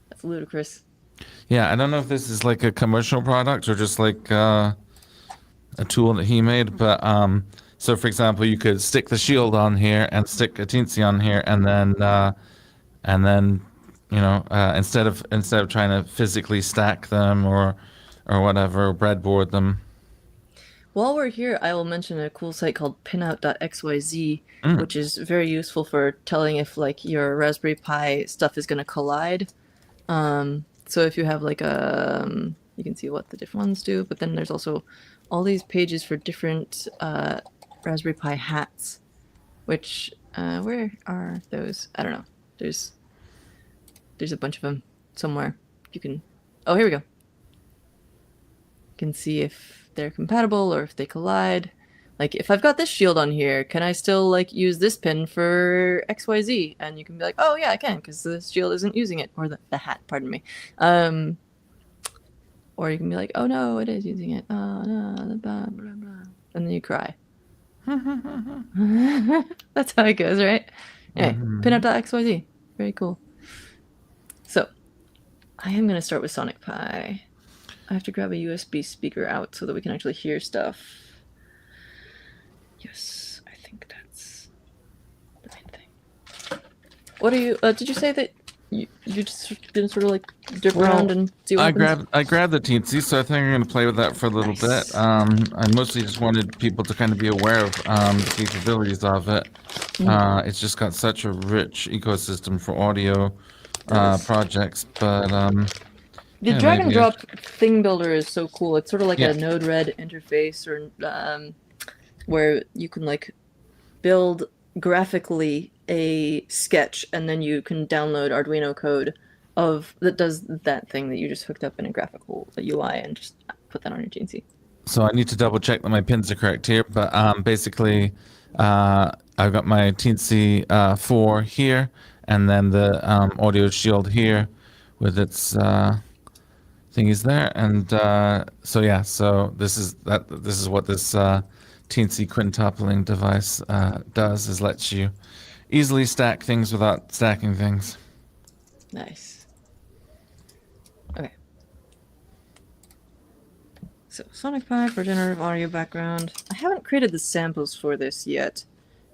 A: That's ludicrous.
B: Yeah, I don't know if this is like a commercial product or just like a tool that he made, but so for example, you could stick the shield on here and stick a teensy on here, and then instead of trying to physically stack them or whatever, breadboard them.
A: While we're here, I will mention a cool site called pinout.xyz,
B: Mm.
A: which is very useful for telling if like your Raspberry Pi stuff is going to collide. So if you have like you can see what the different ones do, but then there's also all these pages for different Raspberry Pi hats, which where are those? I don't know. There's a bunch of them somewhere. You can. Oh, here we go. You can see if they're compatible or if they collide. Like if I've got this shield on here, can I still like use this pin for XYZ? And you can be like, oh yeah, I can, because the shield isn't using it, or the hat, pardon me. Or you can be like, oh no, it is using it. Oh no, blah, blah, blah. And then you cry. That's how it goes, right? Anyway, pinup.xyz. Very cool. So, I am going to start with Sonic Pi. I have to grab a USB speaker out so that we can actually hear stuff. Yes, I think that's the main thing. What are you, did you say that you just didn't sort of like dip around and see what happens?
B: I grabbed the teensy, so I think I'm going to play with that for a little bit. I mostly just wanted people to kind of be aware of the capabilities of it. It's just got such a rich ecosystem for audio projects, but
A: the drag and drop thing builder is so cool. It's sort of like a Node-RED interface, or where you can like build graphically a sketch, and then you can download Arduino code that does that thing that you just hooked up in a graphical UI and just put that on your GNC.
B: So I need to double check that my pins are correct here, but basically I've got my teensy 4 here, and then the audio shield here with its thingies there, and so this is what this teensy quintupling device does, is lets you easily stack things without stacking things.
A: Nice. Okay. So Sonic Pi for generative audio background. I haven't created the samples for this yet,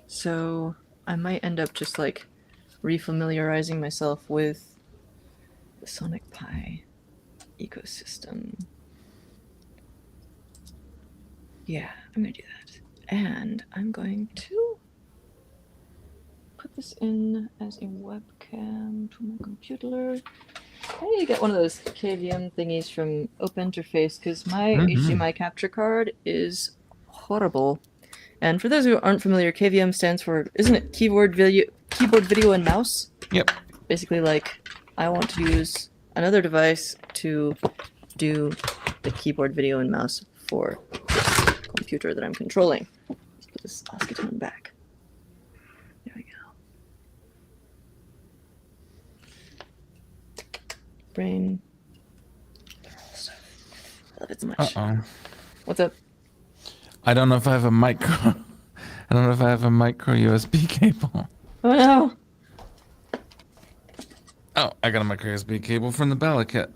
A: so I might end up just like refamiliarizing myself with the Sonic Pi ecosystem. Yeah, I'm gonna do that. And I'm going to put this in as a webcam to my computer. I need to get one of those KVM thingies from Open Interface, because my HDMI capture card is horrible. And for those who aren't familiar, KVM stands for, isn't it keyboard, video, and mouse?
B: Yep.
A: Basically, like, I want to use another device to do the keyboard, video, and mouse for this computer that I'm controlling. Let's put this Oscatone back. There we go. Brain. I love it so much. What's up?
B: I don't know if I have a micro. I don't know if I have a micro USB cable.
A: Oh no!
B: Oh, I got a micro USB cable from the Bella kit.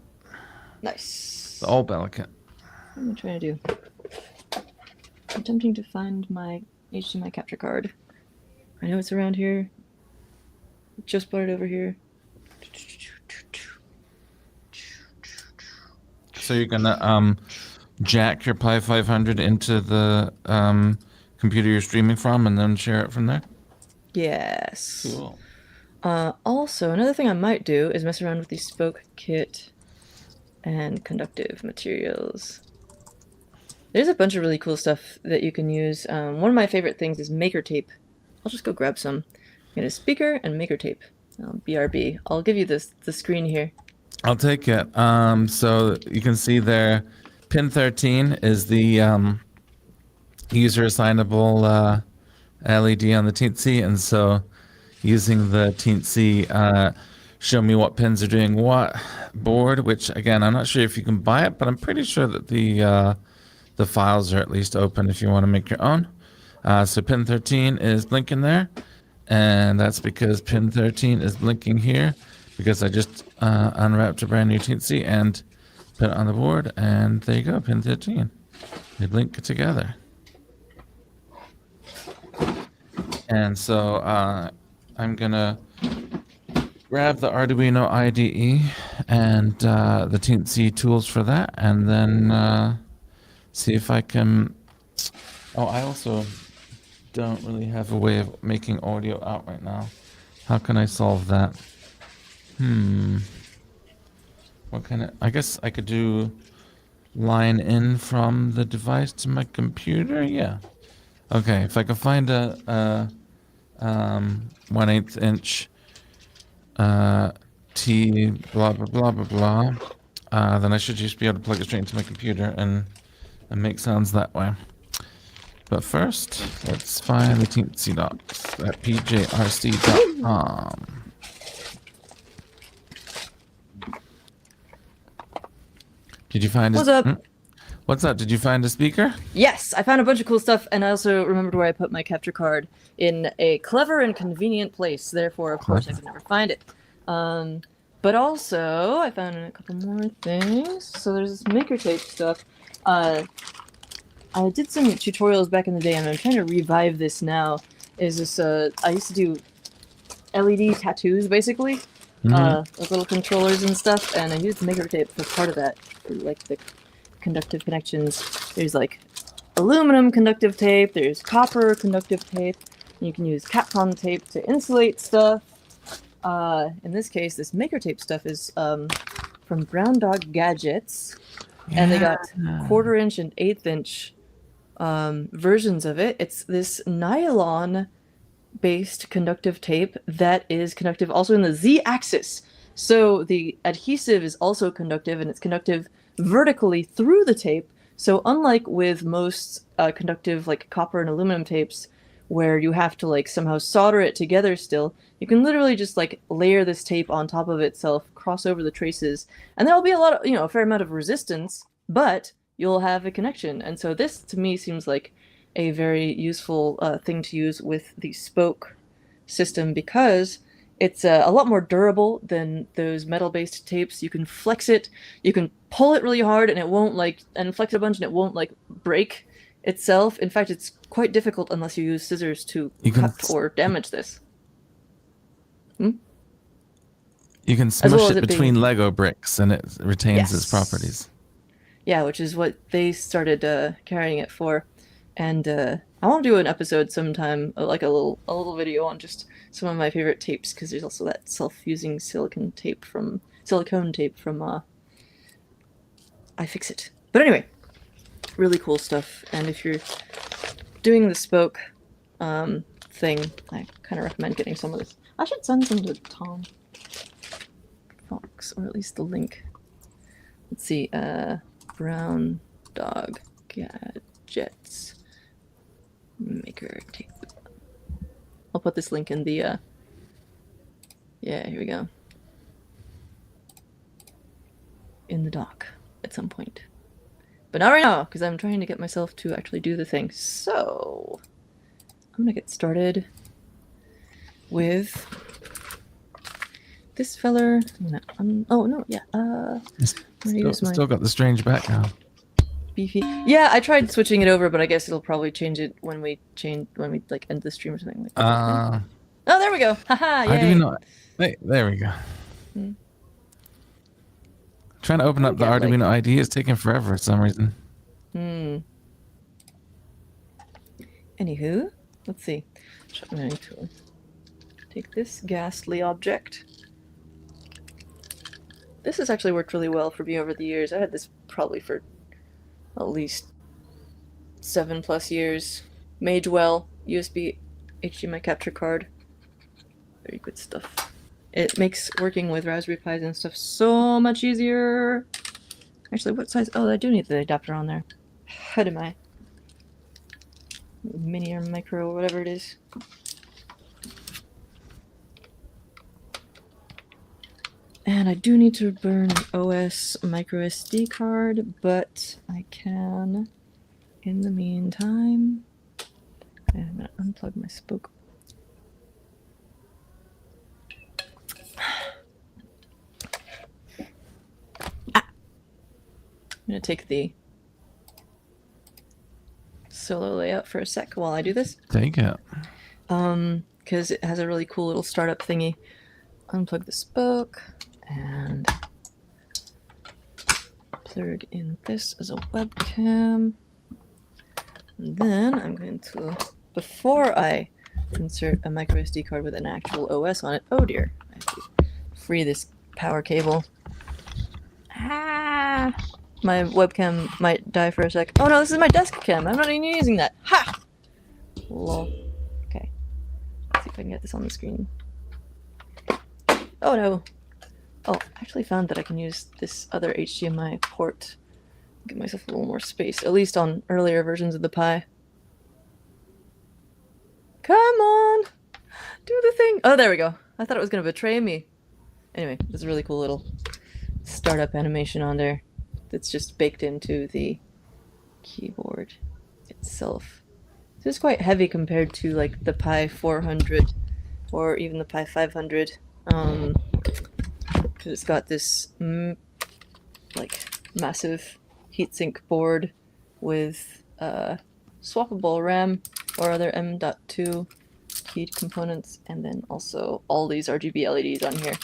A: Nice.
B: The old Bella kit.
A: What am I trying to do? I'm attempting to find my HDMI capture card. I know it's around here. Just brought it over here.
B: So you're gonna jack your Pi 500 into the computer you're streaming from, and then share it from there?
A: Yes.
B: Cool.
A: Also, another thing I might do is mess around with the spoke kit and conductive materials. There's a bunch of really cool stuff that you can use. One of my favorite things is maker tape. I'll just go grab some. Get a speaker and maker tape. BRB. I'll give you the screen here.
B: I'll take it. So you can see there, pin 13 is the user assignable LED on the Teensy, and so using the Teensy show me what pins are doing what board, which again I'm not sure if you can buy it, but I'm pretty sure that the files are at least open if you want to make your own. So pin 13 is blinking there, and that's because pin 13 is blinking here because I just unwrapped a brand new Teensy and put it on the board, and there you go, pin 13. They blink together. And so I'm gonna grab the Arduino IDE and the Teensy tools for that, and then see if I can. Oh, I also don't really have a way of making audio out right now. How can I solve that? What kind of? I guess I could do line in from the device to my computer. Yeah. Okay. If I can find a 1/8 inch T blah blah blah blah blah, then I should just be able to plug it straight into my computer and make sounds that way. But first, let's find the Teensy docs at pjrc.com. Did you find
A: What's up?
B: What's up? Did you find a speaker?
A: Yes, I found a bunch of cool stuff, and I also remembered where I put my capture card in a clever and convenient place. Therefore, of course, I could never find it. But also, I found a couple more things. So there's this maker tape stuff. I did some tutorials back in the day, and I'm trying to revive this now. Is this? I used to do LED tattoos, basically. With little controllers and stuff, and I used maker tape for part of that, for like the conductive connections. There's like aluminum conductive tape, there's copper conductive tape, and you can use Capcom tape to insulate stuff. In this case, this maker tape stuff is from Brown Dog Gadgets, and they got 1/4 inch and 1/8 inch versions of it. It's this nylon based conductive tape that is conductive also in the z-axis. So the adhesive is also conductive, and it's conductive vertically through the tape. So unlike with most conductive like copper and aluminum tapes where you have to like somehow solder it together still, you can literally just like layer this tape on top of itself, cross over the traces, and there'll be a lot of, a fair amount of resistance, but you'll have a connection. And so this to me seems like a very useful thing to use with the spoke system because it's a lot more durable than those metal-based tapes. You can flex it, you can pull it really hard, and it won't and flex it a bunch, and it won't break itself. In fact, it's quite difficult unless you use scissors to cut or damage this.
B: You can smush it between Lego bricks, and it retains its properties.
A: Yeah, which is what they started carrying it for. And I want to do an episode sometime, like a little video on just some of my favorite tapes, because there's also that self-fusing silicone tape from iFixit. But anyway, really cool stuff. And if you're doing the spoke thing, I kind of recommend getting some of this. I should send some to Tom Fox, or at least the link. Let's see, Brown Dog Gadgets maker tape. I'll put this link in the yeah, here we go, in the doc at some point, but not right now because I'm trying to get myself to actually do the thing. So I'm gonna get started with this feller. Oh no, yeah,
B: still got the strange background.
A: Beefy. Yeah, I tried switching it over, but I guess it'll probably change it when we end the stream or something like that. Oh, there we go. Haha, yay.
B: I do not. Hey, there we go. Trying to open up the Arduino IDE is taking forever for some reason.
A: Anywho, let's see. I'm going to take this ghastly object. This has actually worked really well for me over the years. I had this probably for at least 7+ years. Made well, USB HDMI capture card. Very good stuff. It makes working with Raspberry Pis and stuff so much easier. Actually, what size? Oh, I do need the adapter on there. How am I? Mini or micro, whatever it is. And I do need to burn an OS micro SD card, but I can, in the meantime, I'm gonna unplug my spoke. I'm gonna take the solo layout for a sec while I do this.
B: Take it.
A: Because it has a really cool little startup thingy. Unplug the spoke and plug in this as a webcam. And then I'm going to, before I insert a micro SD card with an actual OS on it, oh dear, I have to free this power cable. Ah! My webcam might die for a sec. Oh no, this is my desk cam. I'm not even using that. Ha! Lol. Okay. Let's see if I can get this on the screen. Oh no. Oh, I actually found that I can use this other HDMI port. Give myself a little more space, at least on earlier versions of the Pi. Come on! Do the thing! Oh, there we go. I thought it was going to betray me. Anyway, there's a really cool little startup animation on there that's just baked into the keyboard itself. This is quite heavy compared to like the Pi 400 or even the Pi 500. Because it's got this like massive heatsink board with swappable RAM or other M.2 keyed components, and then also all these RGB LEDs on here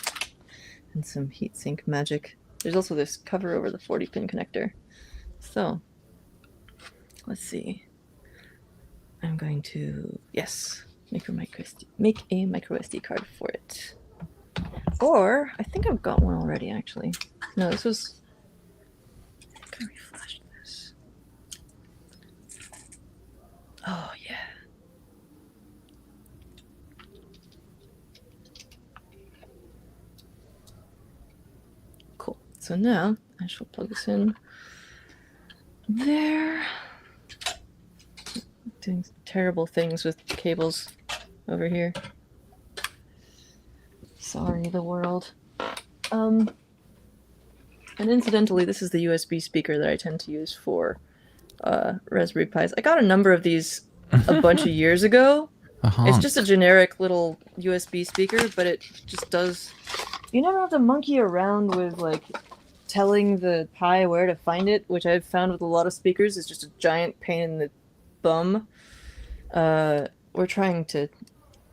A: and some heatsink magic. There's also this cover over the 40-pin connector. So let's see. I'm going to, yes, make a micro SD card for it. Or I think I've got one already, actually. No, this was, I think I reflashed this. Oh yeah. Cool. So now I shall plug this in there. Doing terrible things with cables over here. Sorry, the world. And incidentally, this is the USB speaker that I tend to use for Raspberry Pis. I got a number of these a bunch of years ago. It's just a generic little USB speaker, but it just does... You never have to monkey around with, like, telling the Pi where to find it, which I've found with a lot of speakers is just a giant pain in the bum. We're trying to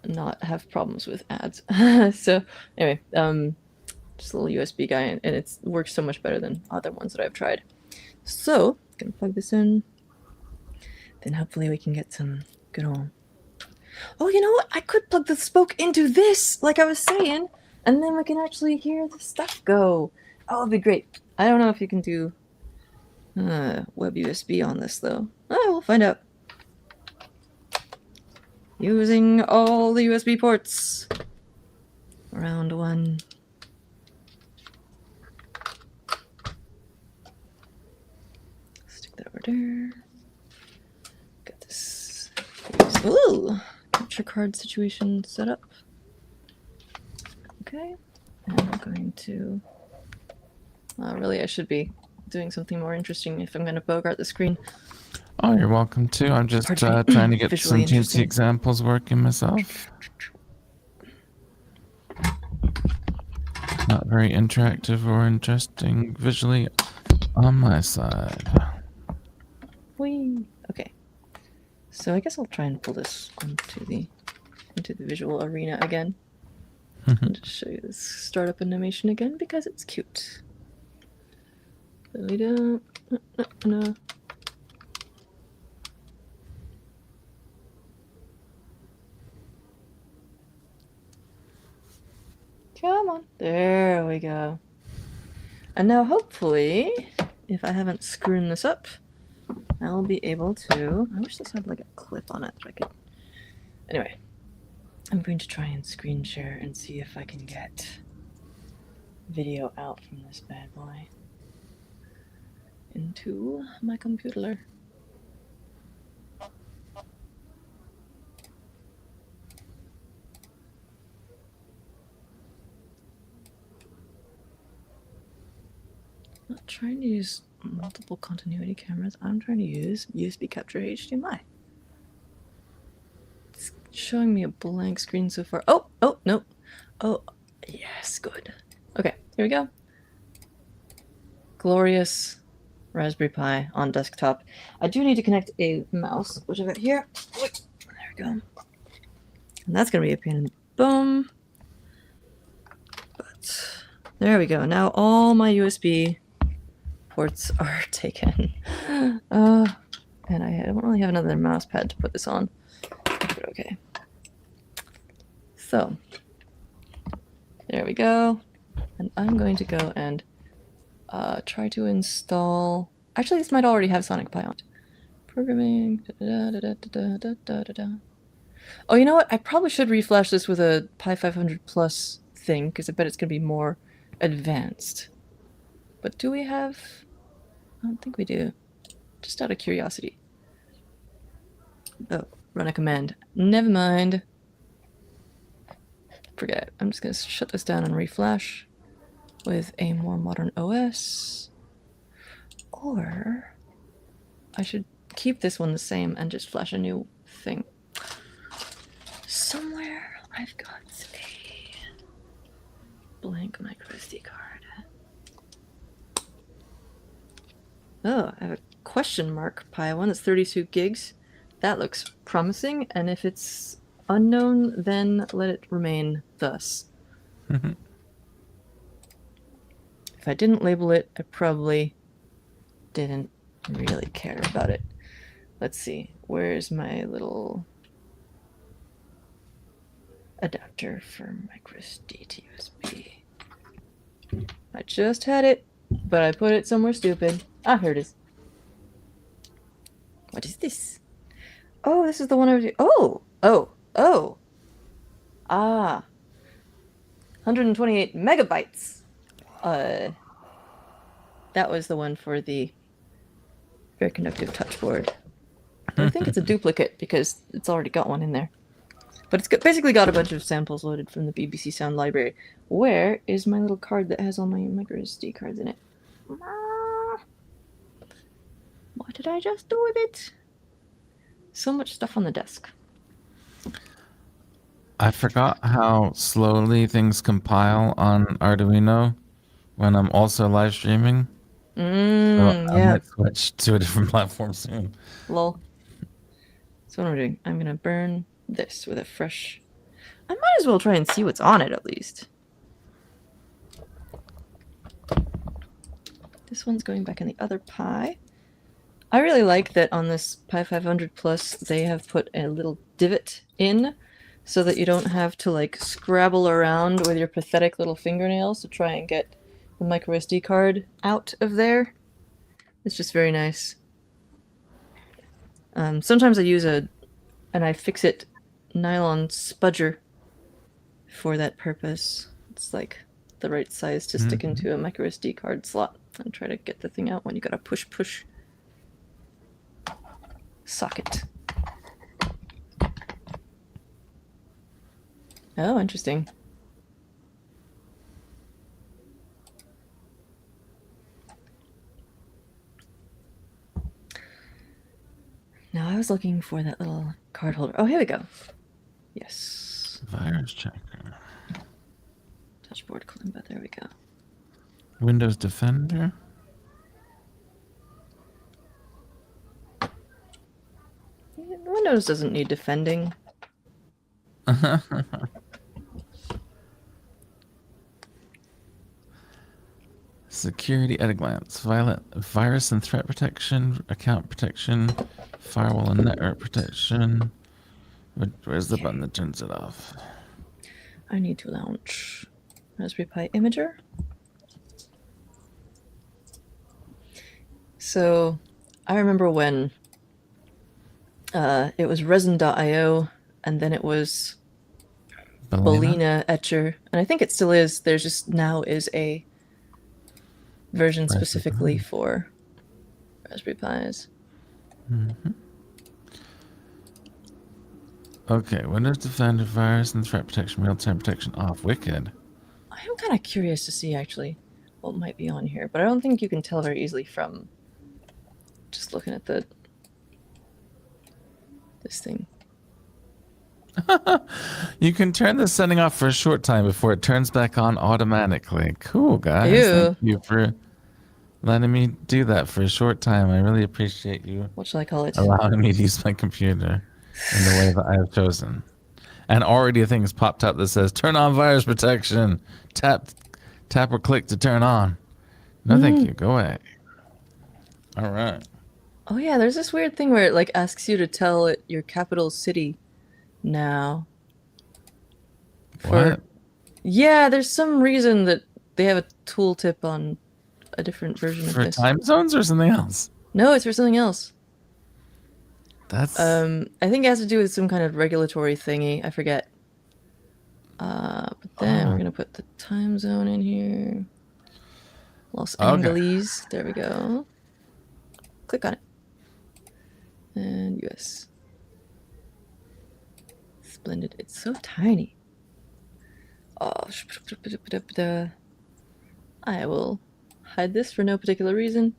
A: not have problems with ads. So anyway, just a little USB guy, and it works so much better than other ones that I've tried. So gonna plug this in, then hopefully we can get some good old... Oh, you know what? I could plug the spoke into this, like I was saying, and then we can actually hear the stuff go. Oh, it'd be great. I don't know if you can do web USB on this though. Oh, we'll find out. Using all the USB ports. Round one. Stick that over there. Got this. Ooh! Capture card situation set up. Okay. And I'm going to... really, I should be doing something more interesting if I'm going to bogart the screen.
B: Oh, you're welcome to. I'm just trying to get some juicy examples working myself. Not very interactive or interesting visually on my side.
A: Whee! Okay. So I guess I'll try and pull this into the visual arena again. And just show you this startup animation again because it's cute. So we don't... No. Come on. There we go. And now hopefully, if I haven't screwed this up, I'll be able to... I wish this had like a clip on it. So I could... Anyway. I'm going to try and screen share and see if I can get video out from this bad boy into my computer. I'm not trying to use multiple continuity cameras. I'm trying to use USB capture HDMI. It's showing me a blank screen so far. Oh, no. Oh, yes, good. Okay, here we go. Glorious Raspberry Pi on desktop. I do need to connect a mouse, which I've got here. There we go. And that's going to be a pain in the bum. But there we go. Now all my USB ports are taken. And I don't really have another mouse pad to put this on. But okay. So, there we go. And I'm going to go and try to install... Actually, this might already have Sonic Pi on it. Programming... Oh, you know what? I probably should reflash this with a Pi 500 Plus thing, because I bet it's going to be more advanced. But do we have... I don't think we do. Just out of curiosity. Oh, run a command. Never mind. Forget it. I'm just going to shut this down and reflash with a more modern OS. Or I should keep this one the same and just flash a new thing. Somewhere I've got a blank micro SD card. Oh, I have a question mark Pi one that's 32 gigs. That looks promising, and if it's unknown, then let it remain thus. If I didn't label it, I probably didn't really care about it. Let's see, where's my little adapter for microSD to USB? I just had it, but I put it somewhere stupid. Ah, here it is. What is this? Oh, this is the one I was... Oh! Ah. 128 megabytes. That was the one for the very conductive touch board. I think it's a duplicate because it's already got one in there. But it's basically got a bunch of samples loaded from the BBC Sound Library. Where is my little card that has all my microSD cards in it? What did I just do with it? So much stuff on the desk.
B: I forgot how slowly things compile on Arduino when I'm also live streaming. So I might switch to a different platform soon.
A: Lol. So what am I doing? I'm going to burn this with a fresh... I might as well try and see what's on it at least. This one's going back in the other Pi. I really like that on this Pi 500 Plus they have put a little divot in so that you don't have to like scrabble around with your pathetic little fingernails to try and get the microSD card out of there. It's just very nice. Sometimes I use an iFixit nylon spudger for that purpose. It's like the right size to stick into a microSD card slot and try to get the thing out when you got a push socket. Oh, interesting. Now I was looking for that little card holder. Oh, here we go. Yes.
B: Virus checker.
A: Touchboard Kalimba. There we go.
B: Windows Defender.
A: Windows doesn't need defending.
B: Security at a glance. Virus and threat protection, account protection, firewall and network protection. Where's the button that turns it off?
A: I need to launch Raspberry Pi Imager. So I remember when it was resin.io and then it was Balena etcher, and I think it still is. There's just now is a version specifically for Raspberry Pis.
B: Mm-hmm. Okay, Windows Defender, virus and threat protection, real-time protection off. Wicked.
A: I am kind of curious to see actually what might be on here, but I don't think you can tell very easily from just looking at this thing.
B: You can turn the setting off for a short time before it turns back on automatically. Cool, guys.
A: Ew.
B: Thank you for letting me do that for a short time. I really appreciate you.
A: What shall I call it?
B: Allowing me to use my computer in the way that I have chosen. And already a thing has popped up that says, turn on virus protection. Tap or click to turn on. No, thank you. Go away. All right.
A: Oh, yeah, there's this weird thing where it, like, asks you to tell it your capital city now.
B: What?
A: Yeah, there's some reason that they have a tooltip on a different version of this.
B: For time zones or something else?
A: No, it's for something else.
B: That's...
A: I think it has to do with some kind of regulatory thingy. I forget. But then we're going to put the time zone in here. Los Angeles. There we go. Click on it. And US. Splendid. It's so tiny. Oh, I will hide this for no particular reason.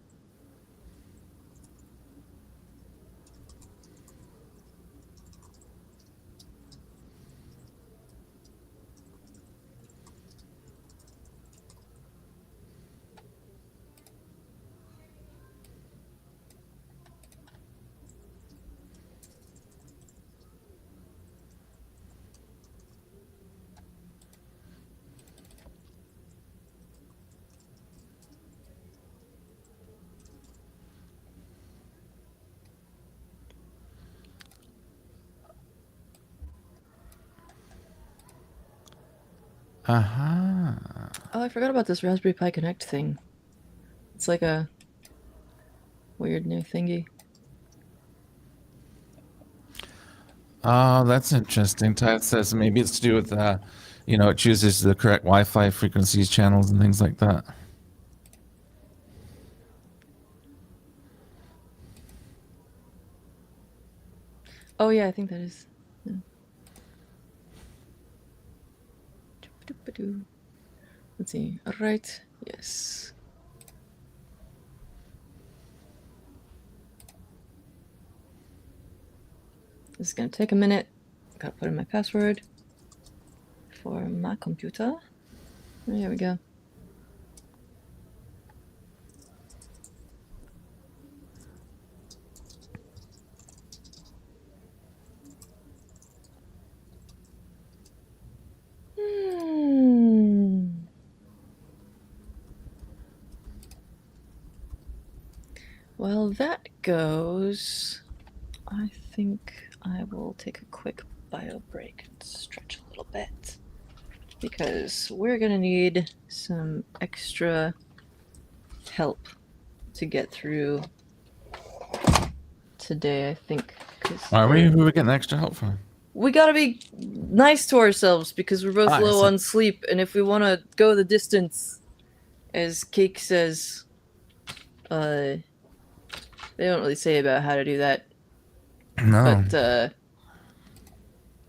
A: Oh, I forgot about this Raspberry Pi Connect thing. It's like a weird new thingy.
B: Oh, that's interesting. Ty says maybe it's to do with, it chooses the correct Wi-Fi frequencies, channels, and things like that.
A: Oh, yeah, I think that is. Yeah. Let's see. All right. Yes. This is going to take a minute. Gotta put in my password for my computer. There we go. Well, that goes. I think I will take a quick bio break and stretch a little bit because we're gonna need some extra help to get through today, I think.
B: Are we? Who are we getting extra help from?
A: We gotta be nice to ourselves because we're both low on sleep, and if we want to go the distance, as Cake says, they don't really say about how to do that.
B: No.
A: But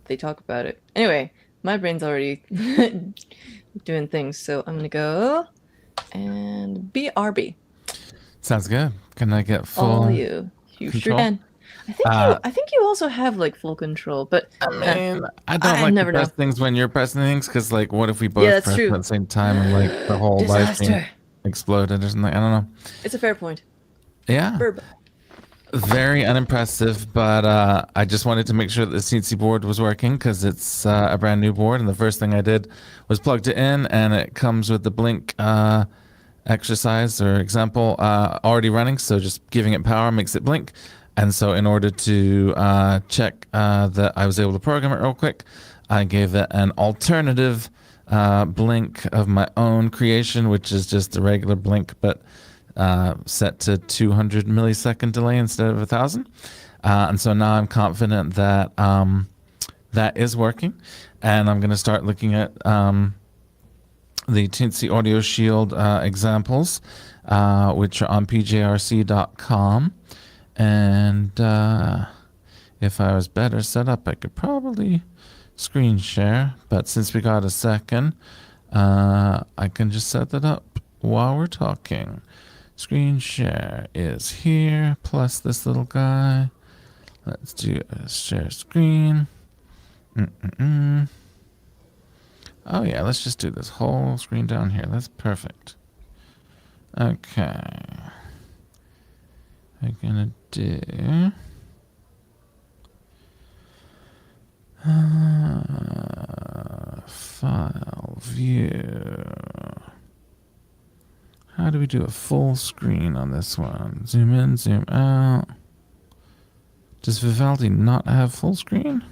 A: they talk about it. Anyway, my brain's already doing things, so I'm gonna go and BRB.
B: Sounds good. Can I get full?
A: All you control? Sure can. I think you also have like full control, but
B: I mean, I don't like to press things when you're pressing things because, like, what if we both press at the same time and like the whole live stream exploded or something? I don't know.
A: It's a fair point.
B: Yeah. Very unimpressive, but I just wanted to make sure that the CNC board was working because it's a brand new board, and the first thing I did was plugged it in, and it comes with the blink exercise or example already running, so just giving it power makes it blink. And so in order to check that I was able to program it real quick, I gave it an alternative blink of my own creation, which is just a regular blink, but set to 200 millisecond delay instead of 1,000. And so now I'm confident that that is working. and I'm going to start looking at the Teensy Audio Shield examples, which are on pjrc.com. And if I was better set up, I could probably screen share. But since we got a second, I can just set that up while we're talking. Screen share is here, plus this little guy. Let's do a share screen. Oh yeah, let's just do this whole screen down here. That's perfect. Okay. I'm gonna do file view. How do we do a full screen on this one? Zoom in, zoom out. Does Vivaldi not have full screen?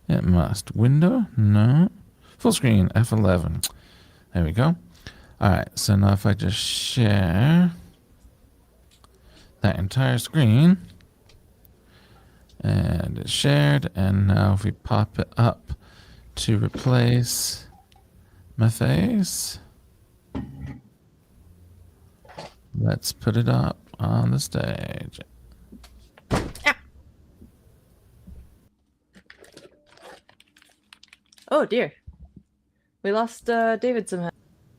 B: It must. Window? No. Full screen, F11. There we go. All right, so now if I just share that entire screen, and it's shared, and now if we pop it up to replace my face, let's put it up on the stage.
A: Oh dear, we lost David somehow.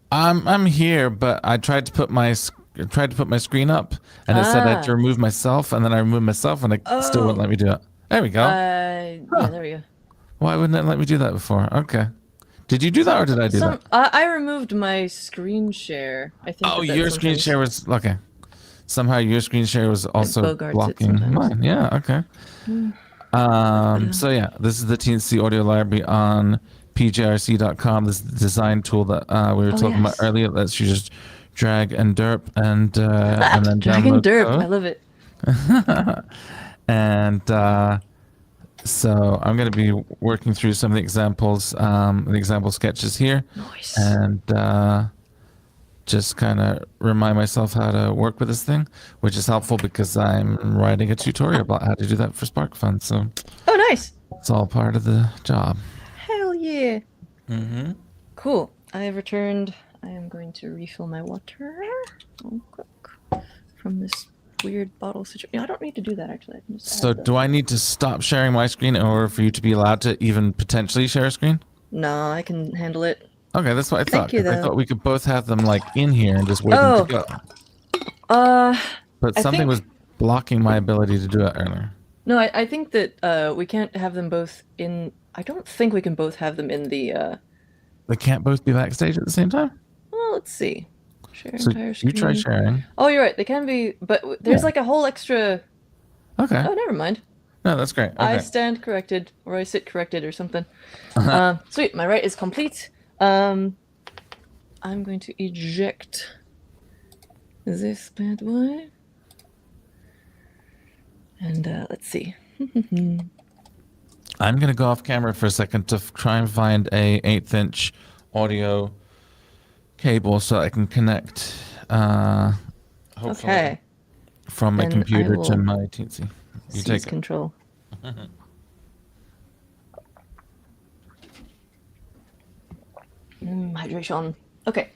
B: I'm here, but I tried to put my screen up, and it said I had to remove myself, and then I removed myself, and it still wouldn't let me do it. There we go.
A: Yeah, there we go.
B: Why wouldn't it let me do that before? Okay. Did you do that, or did I do that?
A: I removed my screen share. I think.
B: Oh, your screen share was okay. Somehow your screen share was also blocking mine. Yeah. Okay. So yeah, this is the Teensy Audio Library on pjrc.com. This is the design tool that we were talking about earlier. It lets you just drag and derp and then
A: drag and derp. Code. I love it.
B: And so I'm going to be working through some of the examples, the example sketches here.
A: Nice.
B: And just kind of remind myself how to work with this thing, which is helpful because I'm writing a tutorial about how to do that for SparkFun. So,
A: oh, nice.
B: It's all part of the job.
A: Hell yeah.
B: Mm-hmm.
A: Cool. I have returned. I am going to refill my water real quick from this weird bottle situation. I don't need to do that, actually. I can just
B: so do I need to stop sharing my screen in order for you to be allowed to even potentially share a screen?
A: No, I can handle it.
B: Okay, that's what I thought.
A: Thank you, though.
B: I thought we could both have them like in here and just waiting to go. But something was blocking my ability to do it earlier.
A: No, I think that we can't have them both in. I don't think we can both have them in the.
B: They can't both be backstage at the same time?
A: Well, let's see. Share
B: so
A: entire screen.
B: You try sharing.
A: Oh, you're right. They can be, but there's like a whole extra.
B: Okay.
A: Oh, never mind.
B: No, that's great. Okay.
A: I stand corrected, or I sit corrected, or something. Sweet. My right is complete. I'm going to eject this bad boy. And let's see.
B: I'm going to go off camera for a second to try and find a 1/8" audio cable so I can connect hopefully from my computer to my Teensy. You take
A: control. Hydration. Okay.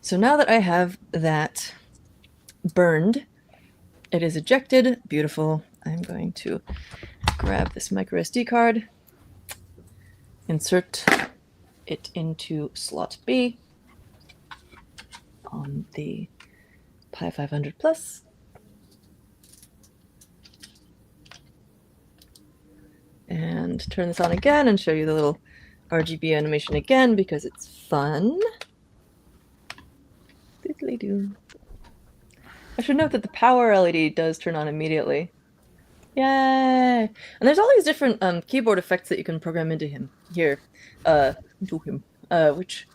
A: So now that I have that burned, it is ejected. Beautiful. I'm going to grab this micro SD card, insert it into slot B on the Pi 500 Plus. And turn this on again and show you the little RGB animation again because it's fun. Diddly-doo. I should note that the power LED does turn on immediately. Yay! And there's all these different keyboard effects that you can program into him here, which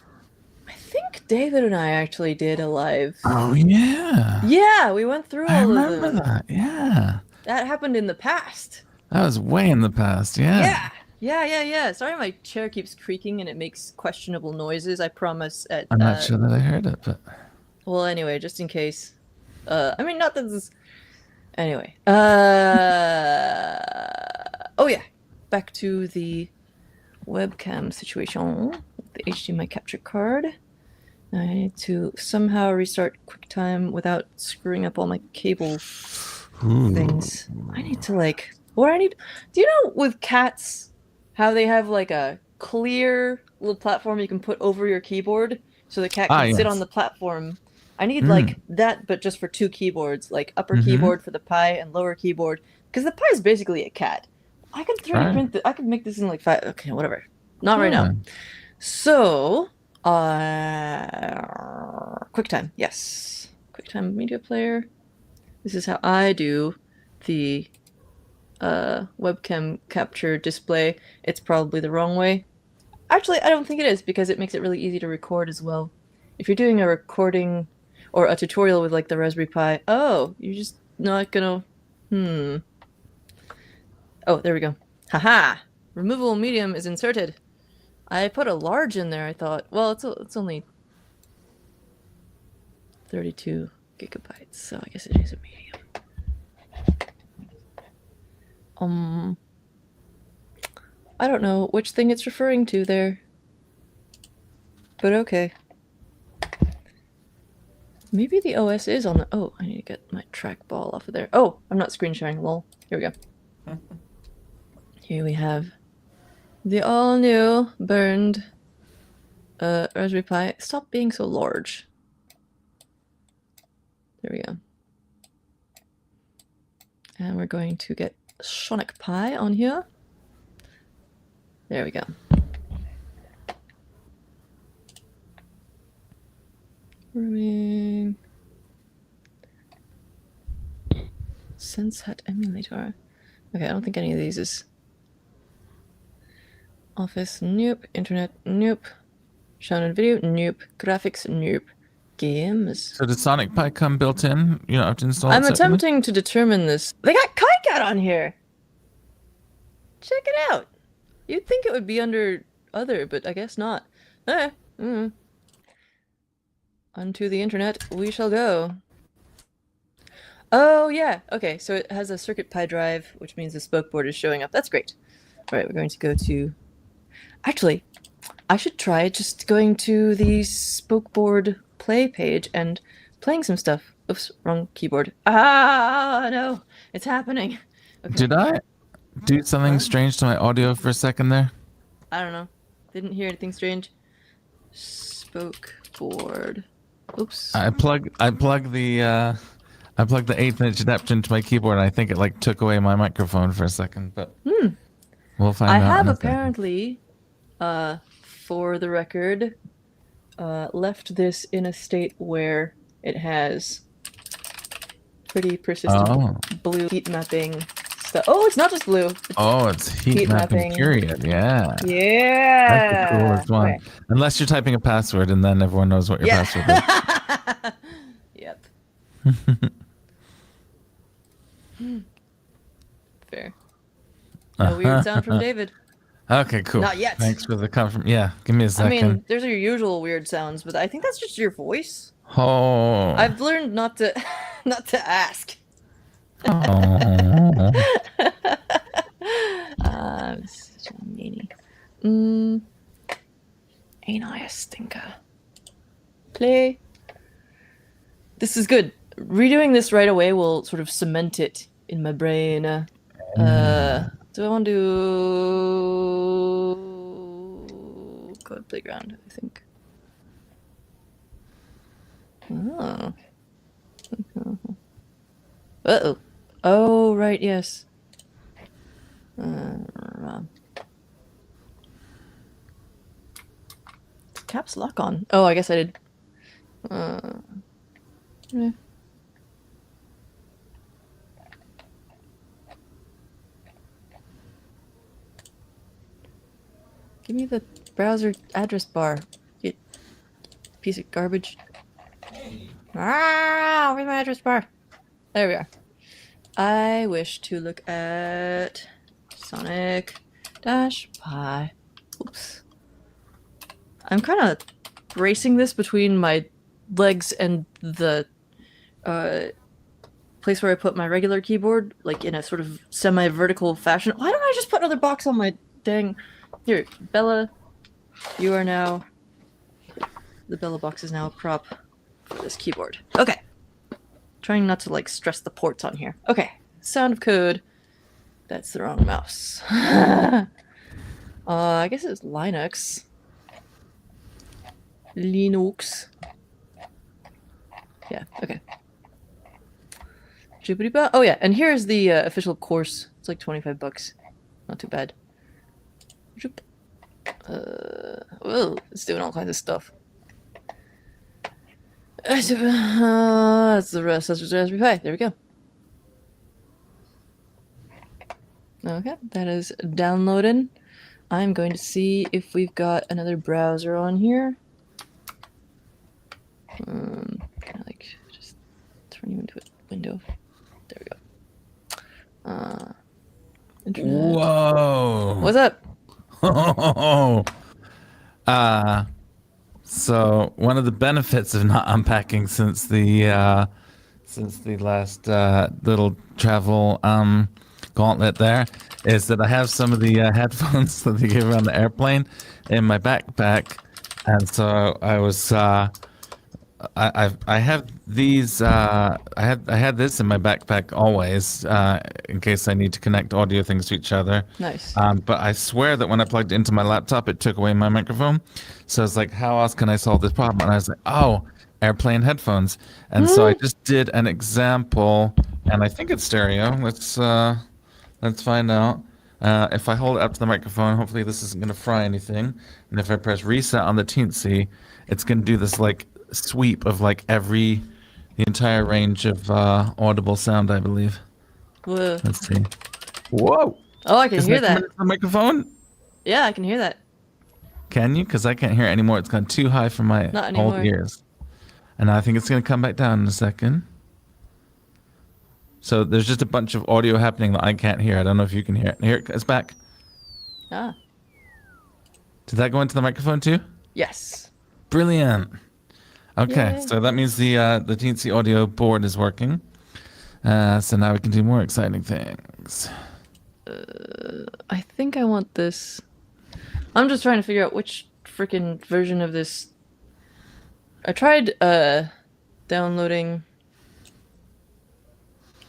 A: I think David and I actually did a live.
B: Oh yeah.
A: Yeah, we went through all of them. I remember
B: that. Yeah.
A: That happened in the past.
B: That was way in the past. Yeah.
A: Yeah. Sorry, my chair keeps creaking and it makes questionable noises. I promise.
B: I'm not sure that I heard it, but.
A: Well, anyway, just in case. I mean, not that this is... Anyway. Oh, yeah. Back to the webcam situation with the HDMI capture card. I need to somehow restart QuickTime without screwing up all my cable things. I need to do you know with cats how they have like a clear little platform you can put over your keyboard so the cat can sit on the platform? I need like that, but just for 2 keyboards, like upper keyboard for the Pi and lower keyboard, because the Pi is basically a cat. I could 3D print I could make this in like 5. Okay, whatever. Not right now. So, QuickTime, yes. QuickTime Media Player. This is how I do the webcam capture display. It's probably the wrong way. Actually, I don't think it is, because it makes it really easy to record as well. If you're doing a recording or a tutorial with like the Raspberry Pi, you're just not gonna... Oh, there we go. Haha! Removable medium is inserted. I put a large in there, I thought. Well, it's only 32 gigabytes, so I guess it is a medium. I don't know which thing it's referring to there. But okay. Maybe the OS is on the... Oh, I need to get my trackball off of there. Oh, I'm not screen sharing, lol. Here we go. Here we have the all-new, burned Raspberry Pi. Stop being so large. There we go. And we're going to get Sonic Pi on here. There we go. Rooming. SenseHut emulator. Okay, I don't think any of these is... Office, nope. Internet, nope. Sound and video, nope. Graphics, nope. Games.
B: So did Sonic Pi come built in? You don't have to install it
A: I'm
B: separately?
A: attempting to determine this. They got KiCat on here! Check it out! You'd think it would be under other, but I guess not. Onto the internet we shall go. Oh, yeah. Okay, so it has a CircuitPi drive, which means the spoke board is showing up. That's great. All right, we're going to go to... Actually, I should try just going to the spoke board play page and playing some stuff. Oops, wrong keyboard. Ah, no, it's happening. Okay.
B: Did I do something strange to my audio for a second there?
A: I don't know. Didn't hear anything strange. Spoke board. Oops.
B: I plugged the 1/8-inch adapter into my keyboard, and I think it like took away my microphone for a second, but we'll find out. I
A: have apparently, for the record, left this in a state where it has pretty persistent blue heat mapping stuff. Oh, it's not just blue.
B: It's heat mapping period. Yeah.
A: Yeah.
B: That's the coolest one. Okay. Unless you're typing a password, and then everyone knows what your password is.
A: Yep. Fair. No weird sound from David.
B: Okay, cool.
A: Not yet.
B: Thanks for the confirm. Yeah, give me a second.
A: I mean, there's your usual weird sounds, but I think that's just your voice.
B: Oh.
A: I've learned not to ask.
B: Oh.
A: Such a meanie. Ain't I a stinker? Play. This is good. Redoing this right away will sort of cement it in my brain. Do I want to do Code Playground, I think. Oh. Uh-oh. Oh, right, yes. Caps lock on. Oh, I guess I did. Yeah. Give me the browser address bar, you piece of garbage. Where's my address bar? There we are. I wish to look at Sonic-Pi. Oops. I'm kind of bracing this between my legs and the place where I put my regular keyboard, like in a sort of semi-vertical fashion. Why don't I just put another box on my dang Here, Bella, you are now... The Bella box is now a prop for this keyboard. Okay. Trying not to, like, stress the ports on here. Okay. Sound of code. That's the wrong mouse. I guess it's Linux. Linux. Yeah, okay. Oh yeah, and here's the official course. It's like $25. Not too bad. Oh, it's doing all kinds of stuff. That's the rest. That's Raspberry Pi. There we go. Okay, that is downloading. I'm going to see if we've got another browser on here. Kind of like just turn you into a window. There we go. Internet.
B: Whoa!
A: What's up?
B: So one of the benefits of not unpacking since the last little travel gauntlet there is that I have some of the headphones that they give around the airplane in my backpack, and so I was I have these I had this in my backpack always in case I need to connect audio things to each other.
A: Nice.
B: But I swear that when I plugged it into my laptop, it took away my microphone. So I was like, how else can I solve this problem? And I was like, oh, airplane headphones. And so I just did an example, and I think it's stereo. Let's find out. If I hold it up to the microphone, hopefully this isn't going to fry anything. And if I press reset on the Teensy, it's going to do this like sweep of like the entire range of audible sound, I believe.
A: Whoa.
B: Let's see. Whoa!
A: Oh, I can hear that.
B: The microphone?
A: Yeah, I can hear that.
B: Can you? Because I can't hear it anymore. It's gone too high for my old ears. And I think it's going to come back down in a second. So there's just a bunch of audio happening that I can't hear. I don't know if you can hear it. Here, it's back.
A: Ah.
B: Did that go into the microphone too?
A: Yes.
B: Brilliant. Okay,
A: Yay.
B: so that means the Teensy audio board is working. So now we can do more exciting things.
A: I think I want this. I'm just trying to figure out which freaking version of this. I tried downloading